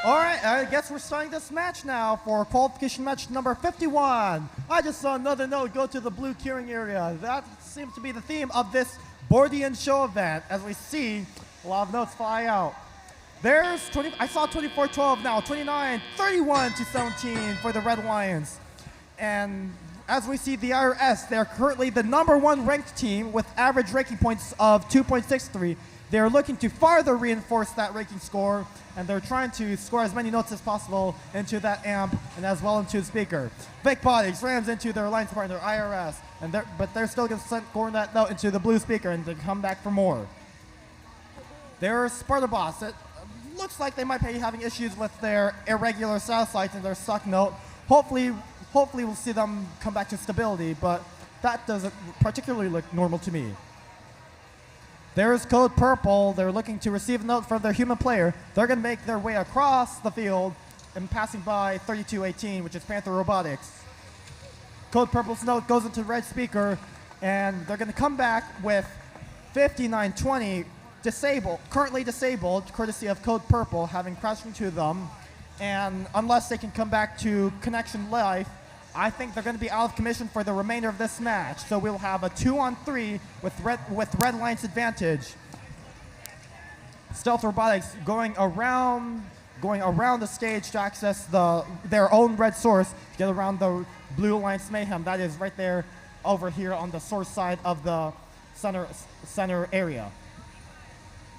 All right, I guess we're starting this match now for qualification match number 51. I just saw another note go to the blue curing area. That seems to be the theme of this Bordian show event. As we see, a lot of notes fly out. There's 20. I saw 24-12 now, 29, 31 to 17 for the Red Lions. And as we see the IRS, they're currently the #1 ranked team with average ranking points of 2.63. They're looking to farther reinforce that ranking score, and they're trying to score as many notes as possible into that amp and as well into the speaker. Big Bodies rams into their alliance partner IRS, but they're still going to score that note into the blue speaker and then come back for more. There's Spartabots. It looks like they might be having issues with their irregular south sights and their suck note. Hopefully we'll see them come back to stability, but that doesn't particularly look normal to me. There's Code Purple. They're looking to receive a note from their human player. They're going to make their way across the field and passing by 3218, which is Panther Robotics. Code Purple's note goes into the red speaker, and they're going to come back with 5920 currently disabled, courtesy of Code Purple having crashed into them. And unless they can come back to connection life, I think they're going to be out of commission for the remainder of this match. So we'll have a 2-on-3 with Red Lions advantage. Stealth Robotics going around the stage to access their own red source to get around the Blue Alliance Mayhem. That is right there over here on the source side of the center area.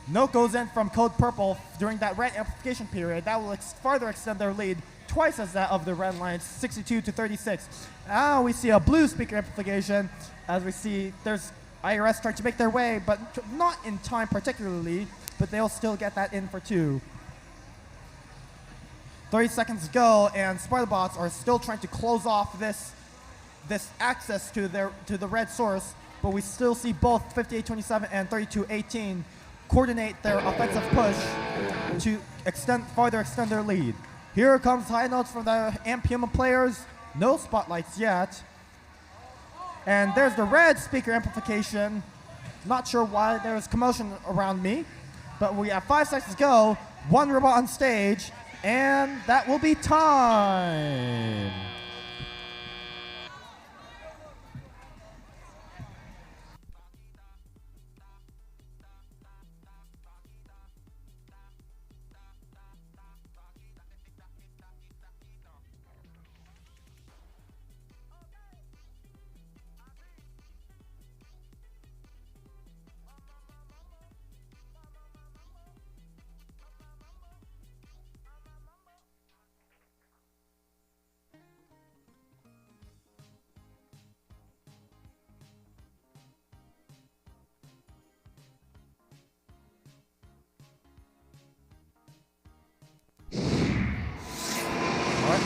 Note goes in from Code Purple during that red amplification period. That will further extend their lead twice as that of the Red Lions, 62 to 36. Now we see a blue speaker amplification as we see there's IRS trying to make their way, but not in time particularly, but they'll still get that in for 2. 30 seconds to go, and Spartabots are still trying to close off this access to the red source, but we still see both 5827 and 3218 coordinate their offensive push to further extend their lead. Here comes high notes from the amp human players. No spotlights yet. And there's the red speaker amplification. Not sure why there's commotion around me, but we have 5 seconds to go. 1 robot on stage, and that will be time.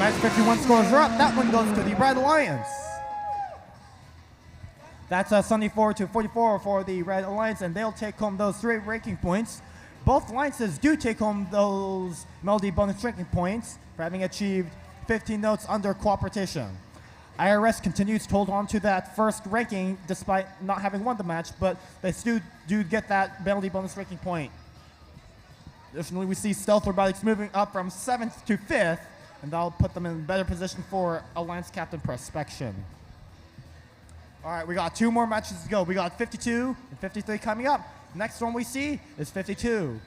Match 51 scores are up. That one goes to the Red Alliance. That's 74-44 for the Red Alliance, and they'll take home those 3 ranking points. Both alliances do take home those Melody bonus ranking points for having achieved 15 notes under cooperation. IRS continues to hold on to that first ranking despite not having won the match, but they still do get that Melody bonus ranking point. Additionally, we see Stealth Robotics moving up from 7th to 5th, and that'll put them in a better position for Alliance Captain Prospection. All right, we got 2 more matches to go. We got 52 and 53 coming up. Next one we see is 52.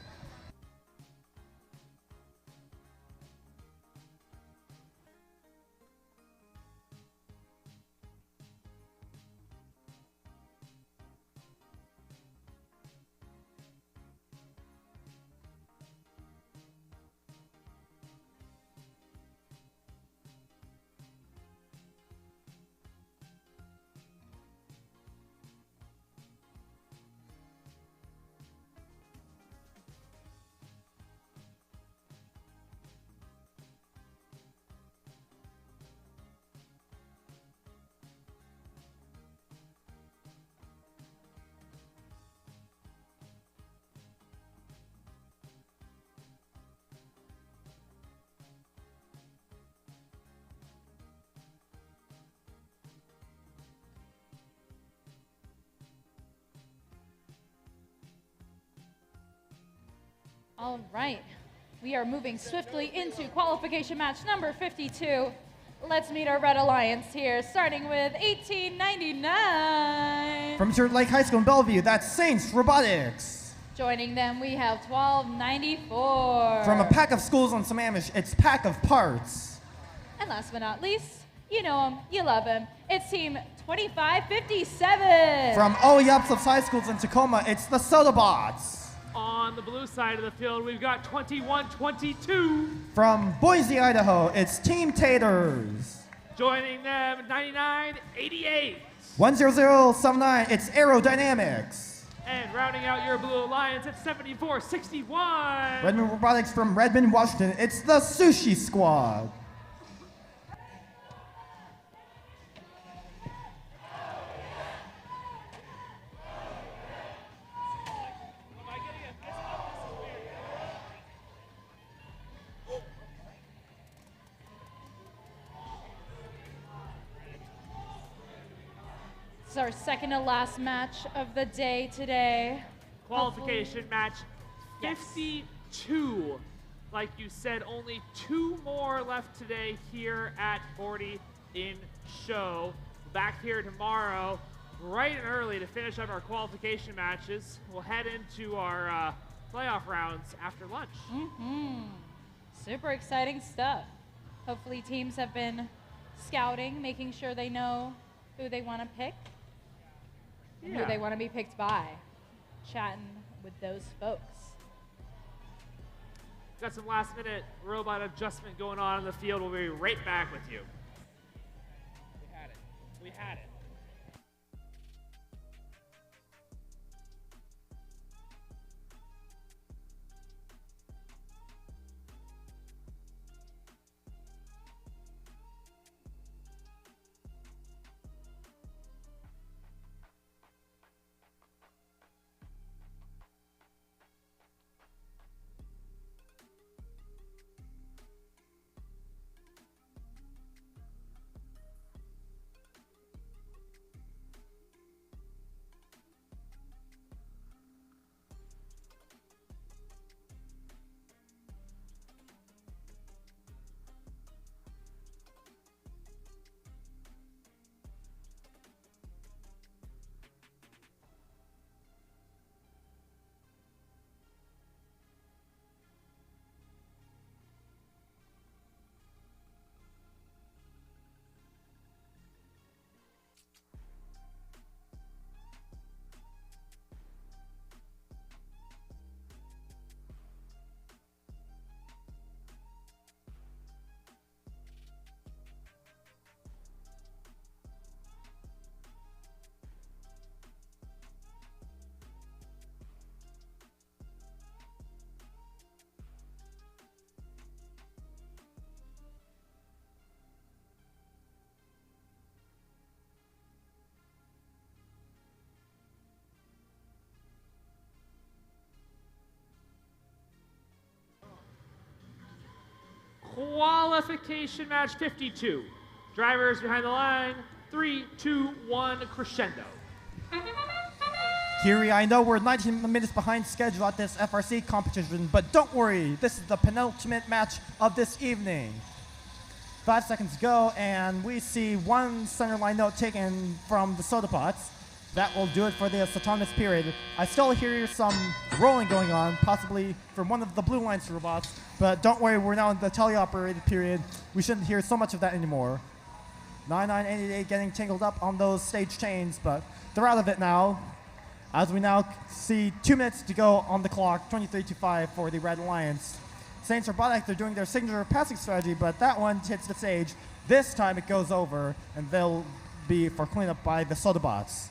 All right, we are moving swiftly into qualification match number 52. Let's meet our Red Alliance here, starting with 1899. From Third Lake High School in Bellevue, that's Saints Robotics. Joining them, we have 1294. From a pack of schools on Sammamish, it's Pack of Parts. And last but not least, you know him, you love him, it's Team 2557. From Oyups High Schools in Tacoma, it's the Sodabots. On the blue side of the field, we've got 2122. From Boise, Idaho, it's Team Taters. Joining them, 9988. 10079, it's Aerodynamics. And rounding out your blue alliance at 7461. Redmond Robotics from Redmond, Washington, it's the Sushi Squad. This is our second to last match of the day today. Qualification match 52. Like you said, only 2 more left today here at Bordie in show. Back here tomorrow, bright and early to finish up our qualification matches. We'll head into our playoff rounds after lunch. Super exciting stuff. Hopefully teams have been scouting, making sure they know who they want to pick. And who they want to be picked by. Chatting with those folks. Got some last minute robot adjustment going on in the field. We'll be right back with you. We had it. We had it. Qualification match 52. Drivers behind the line, 3, 2, 1, crescendo. Kiri, I know we're 19 minutes behind schedule at this FRC competition, but don't worry, this is the penultimate match of this evening. 5 seconds go, and we see one center line note taken from the soda pots. That will do it for this autonomous period. I still hear some rolling going on, possibly from one of the blue lines robots, but don't worry, we're now in the teleoperated period. We shouldn't hear so much of that anymore. 9988 getting tangled up on those stage chains, but they're out of it now. As we now see 2 minutes to go on the clock, 23-5 for the Red Alliance. Saints Robotics, they're doing their signature passing strategy, but that one hits the stage. This time it goes over, and they'll be for cleanup by the Sodabots.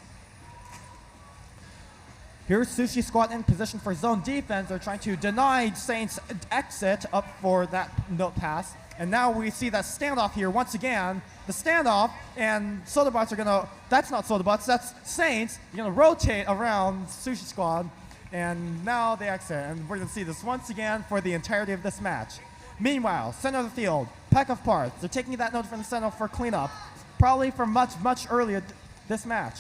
Here's Sushi Squad in position for zone defense. They're trying to deny Saints exit up for that note pass. And now we see that standoff here once again. The standoff, and Sodabots are gonna, that's not Sodabots, that's Saints. You're gonna rotate around Sushi Squad, and now they exit. And we're gonna see this once again for the entirety of this match. Meanwhile, center of the field, pack of parts. They're taking that note from the center for cleanup, probably from much earlier this match.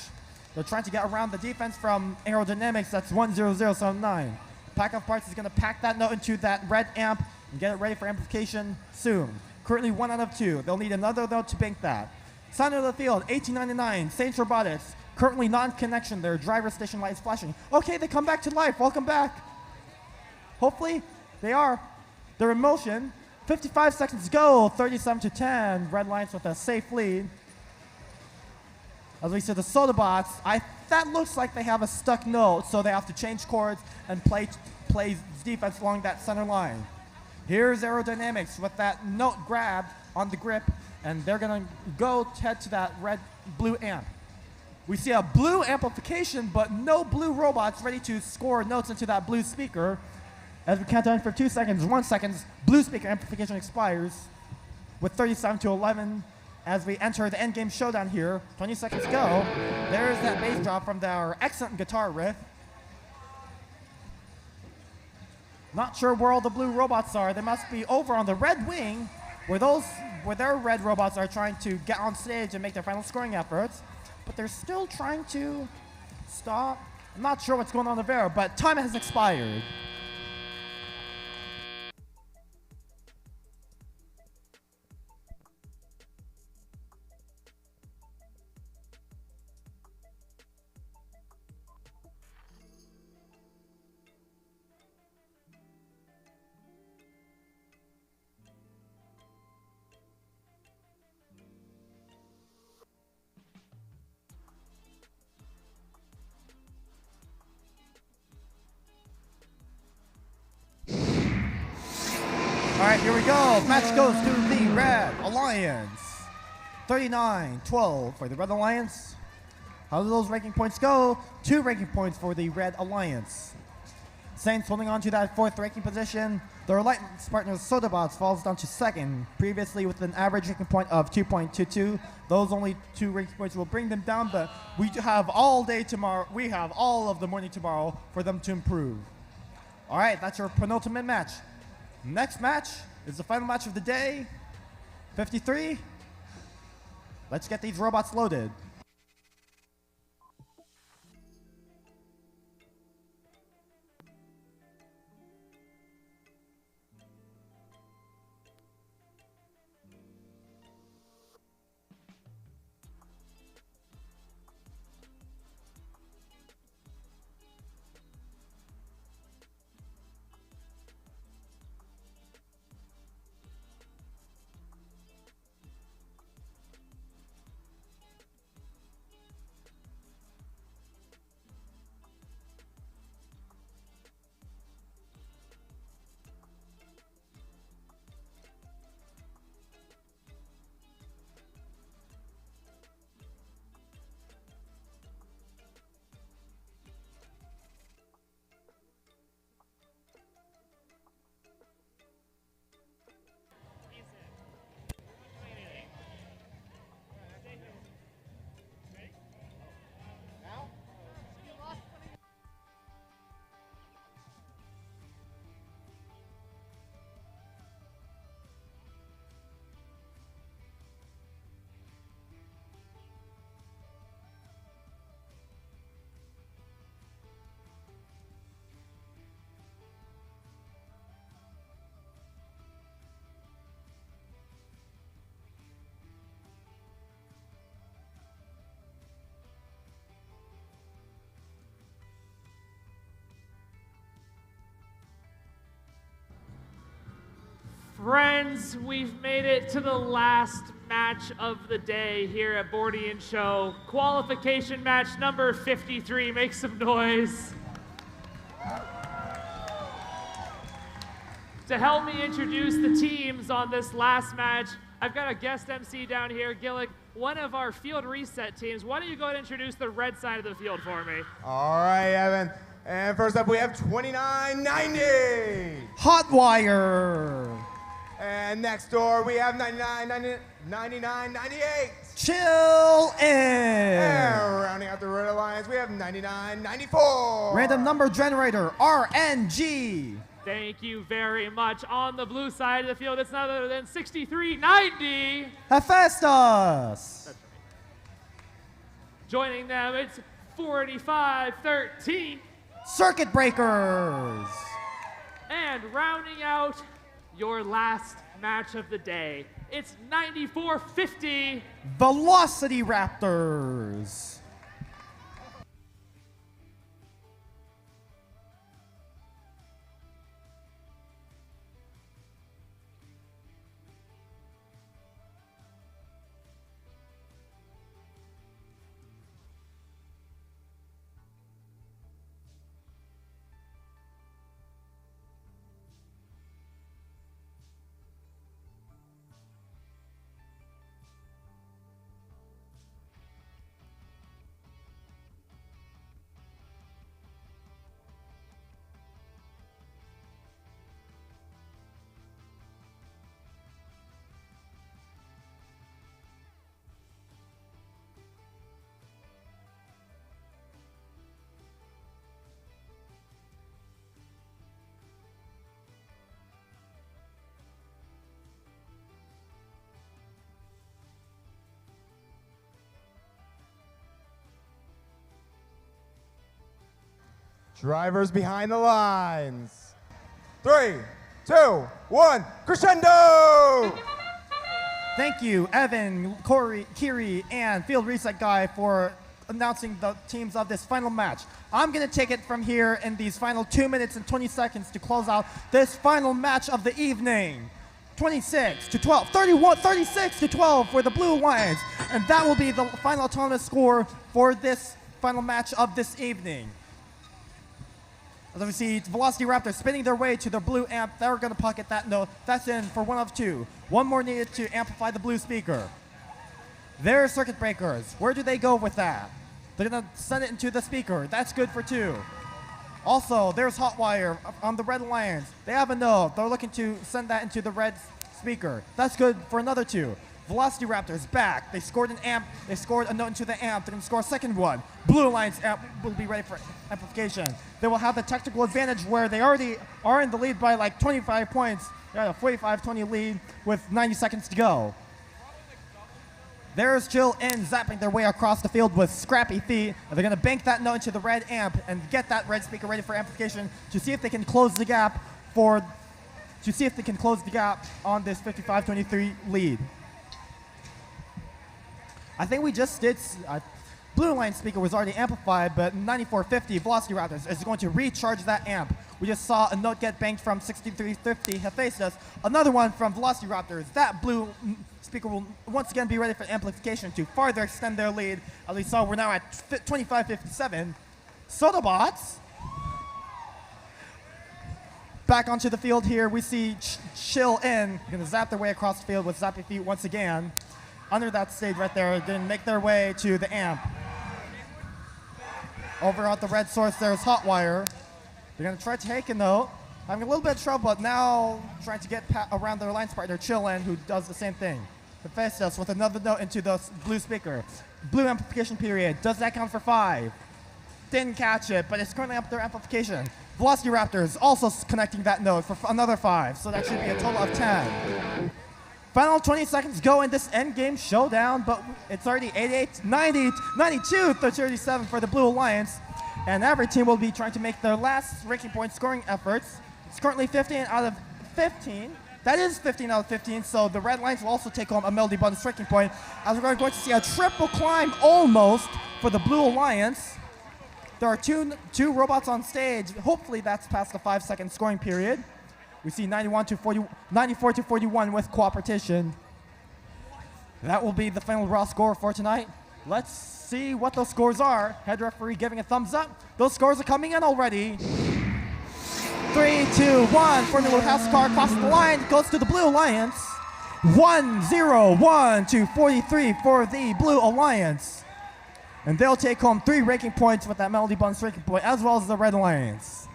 They're trying to get around the defense from Aerodynamics, that's 10079. Pack of parts is gonna pack that note into that red amp and get it ready for amplification soon. Currently 1 out of 2. They'll need another note to bank that. Center of the field, 1899, Saints Robotics. Currently non-connection, their driver station light is flashing. Okay, they come back to life, welcome back. Hopefully, they are. They're in motion. 55 seconds to go, 37-10. Red Lions with a safe lead. As we see the Sodabots, that looks like they have a stuck note, so they have to change chords and play defense along that center line. Here's Aerodynamics with that note grabbed on the grip, and they're gonna go head to that red-blue amp. We see a blue amplification, but no blue robots ready to score notes into that blue speaker. As we count down for 2 seconds, 1 second, blue speaker amplification expires with 37-11. As we enter the endgame showdown here, 20 seconds go. There's that bass drop from our excellent guitar riff. Not sure where all the blue robots are. They must be over on the red wing, where their red robots are trying to get on stage and make their final scoring efforts. But they're still trying to stop. I'm not sure what's going on there, but time has expired. All right, here we go. Match goes to the Red Alliance. 39-12 for the Red Alliance. How do those ranking points go? 2 ranking points for the Red Alliance. Saints holding on to that 4th ranking position. Their alliance partner Sodabots falls down to 2nd, previously with an average ranking point of 2.22. Those only 2 ranking points will bring them down, but we have all day tomorrow. We have all of the morning tomorrow for them to improve. All right, that's your penultimate match. Next match is the final match of the day. 53. Let's get these robots loaded. Friends, we've made it to the last match of the day here at Bordie and Show. Qualification match number 53. Make some noise. To help me introduce the teams on this last match, I've got a guest MC down here, Gillick, one of our field reset teams. Why don't you go ahead and introduce the red side of the field for me? All right, Evan. And first up, we have 2990. Hot Wire. And next door, we have 9998. Chill In. And rounding out the Red Alliance, we have 9994. Random number generator, RNG. Thank you very much. On the blue side of the field, it's none other than 6390. Hephaestus. That's right. Joining them, it's 4513. Circuit Breakers. And rounding out your last match of the day, it's 9450. Velocity Raptors. Drivers behind the lines. 3, 2, 1, crescendo! Thank you, Evan, Corey, Kiri, and Field Reset Guy for announcing the teams of this final match. I'm going to take it from here in these final 2 minutes and 20 seconds to close out this final match of the evening. 26-12, 36-12 for the Blue Lions, and that will be the final autonomous score for this final match of this evening. As we see, Velocity Raptors spinning their way to the blue amp. They're going to pocket that note. That's in for 1 of 2. One more needed to amplify the blue speaker. There's Circuit Breakers. Where do they go with that? They're going to send it into the speaker. That's good for 2. Also, there's Hotwire on the Red Lions. They have a note. They're looking to send that into the red speaker. That's good for another 2. Velocity Raptors back. They scored an amp. They scored a note into the amp. They're going to score a second one. Blue Alliance amp will be ready for amplification. They will have the technical advantage where they already are in the lead by like 25 points. They have a 45-20 lead with 90 seconds to go. There's Chill In zapping their way across the field with scrappy feet. And they're going to bank that note into the red amp and get that red speaker ready for amplification to see if they can close the gap on this 55-23 lead. I think we just did, Blue Line speaker was already amplified, but 9450 Velocity Raptors is going to recharge that amp. We just saw a note get banked from 6350 Hephaestus, another one from Velocity Raptors. That blue speaker will once again be ready for amplification to farther extend their lead. As we saw, we're now at 2557. Sodabots. Back onto the field here, we see Chill In. Going to zap their way across the field with zappy feet once again. Under that stage right there, then make their way to the amp. Over at the red source, there's Hotwire. They're going to try to take a note. Having a little bit of trouble, but now trying to get around their alliance partner, Chill In, who does the same thing. Hephaestus with another note into the blue speaker. Blue amplification period. Does that count for 5? Didn't catch it, but it's currently up their amplification. Velocity Raptors also connecting that note for another 5, so that should be a total of 10. Final 20 seconds go in this endgame showdown, but it's already 88, 90, 92, 37 for the Blue Alliance. And every team will be trying to make their last ranking point scoring efforts. It's currently 15 out of 15. That is 15 out of 15, so the Red Lions will also take home a Melody bonus ranking point, as we're going to see a triple climb almost for the Blue Alliance. There are two robots on stage. Hopefully that's past the 5-second scoring period. We see 94 to 41 with cooperation. That will be the final raw score for tonight. Let's see what those scores are. Head referee giving a thumbs up. Those scores are coming in already. 3, 2, 1. Formula House car crosses the line, goes to the Blue Alliance. 1-0-1 to 43 for the Blue Alliance. And they'll take home 3 ranking points with that Melody Buns ranking point, as well as the Red Alliance.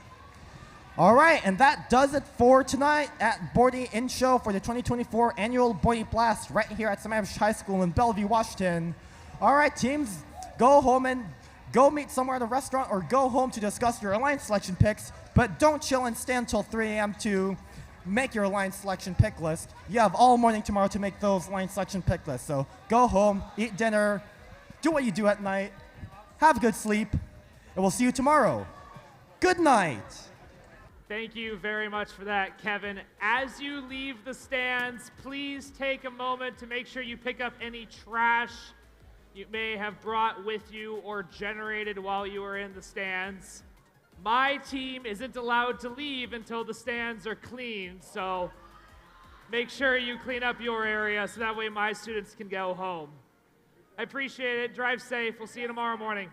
All right, and that does it for tonight at Bordie In Show for the 2024 annual Bordie Blast right here at Sammamish High School in Bellevue, Washington. All right, teams, go home and go meet somewhere at a restaurant or go home to discuss your alliance selection picks, but don't chill and stay until 3 a.m. to make your alliance selection pick list. You have all morning tomorrow to make those alliance selection pick lists. So go home, eat dinner, do what you do at night, have a good sleep, and we'll see you tomorrow. Good night. Thank you very much for that, Kevin. As you leave the stands, please take a moment to make sure you pick up any trash you may have brought with you or generated while you were in the stands. My team isn't allowed to leave until the stands are clean, so make sure you clean up your area so that way my students can go home. I appreciate it. Drive safe. We'll see you tomorrow morning.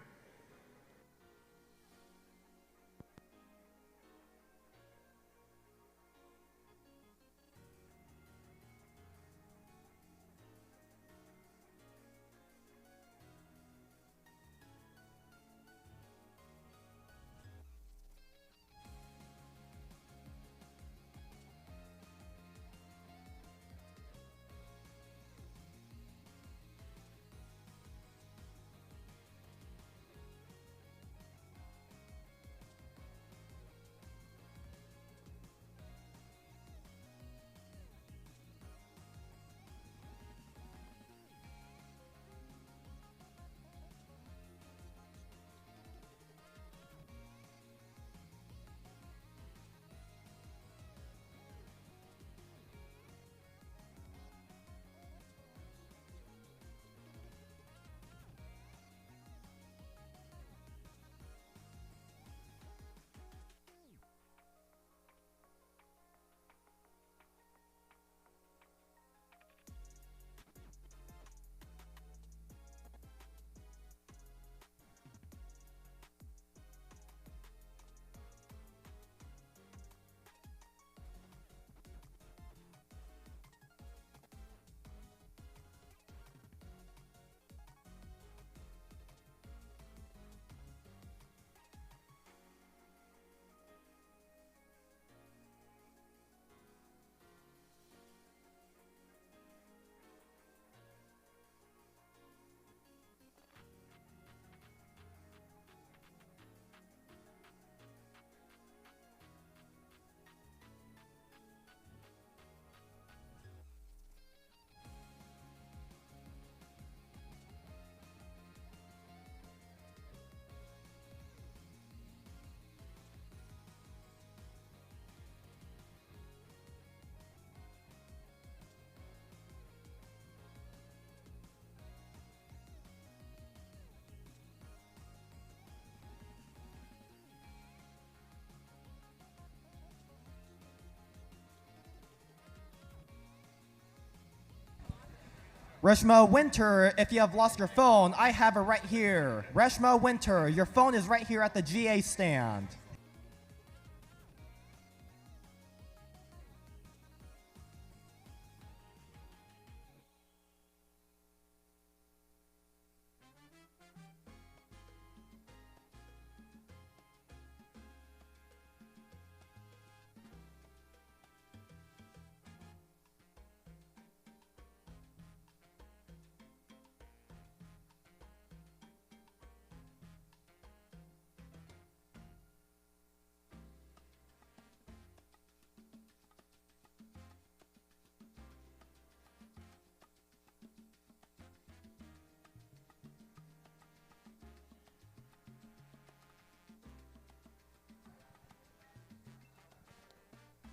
Reshma Winter, if you have lost your phone, I have it right here. Reshma Winter, your phone is right here at the GA stand.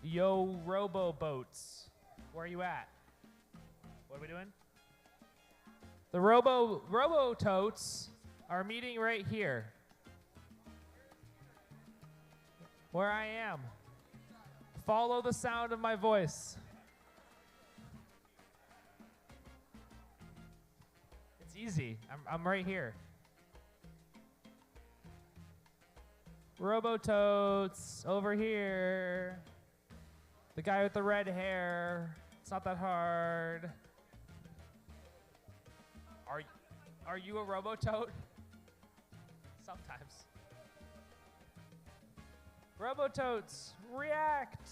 Yo, Roboboats, where are you at? What are we doing? The Robototes are meeting right here. Where I am. Follow the sound of my voice. It's easy. I'm right here. Robototes, over here. The guy with the red hair. It's not that hard. Are you a Robotote? Sometimes. Robototes, react!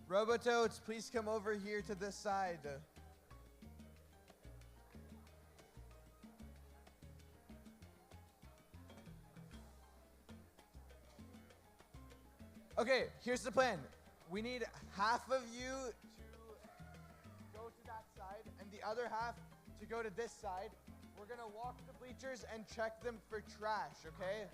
Robototes, please come over here to this side. Okay, here's the plan. We need half of you to go to that side and the other half to go to this side. We're gonna walk the bleachers and check them for trash, okay?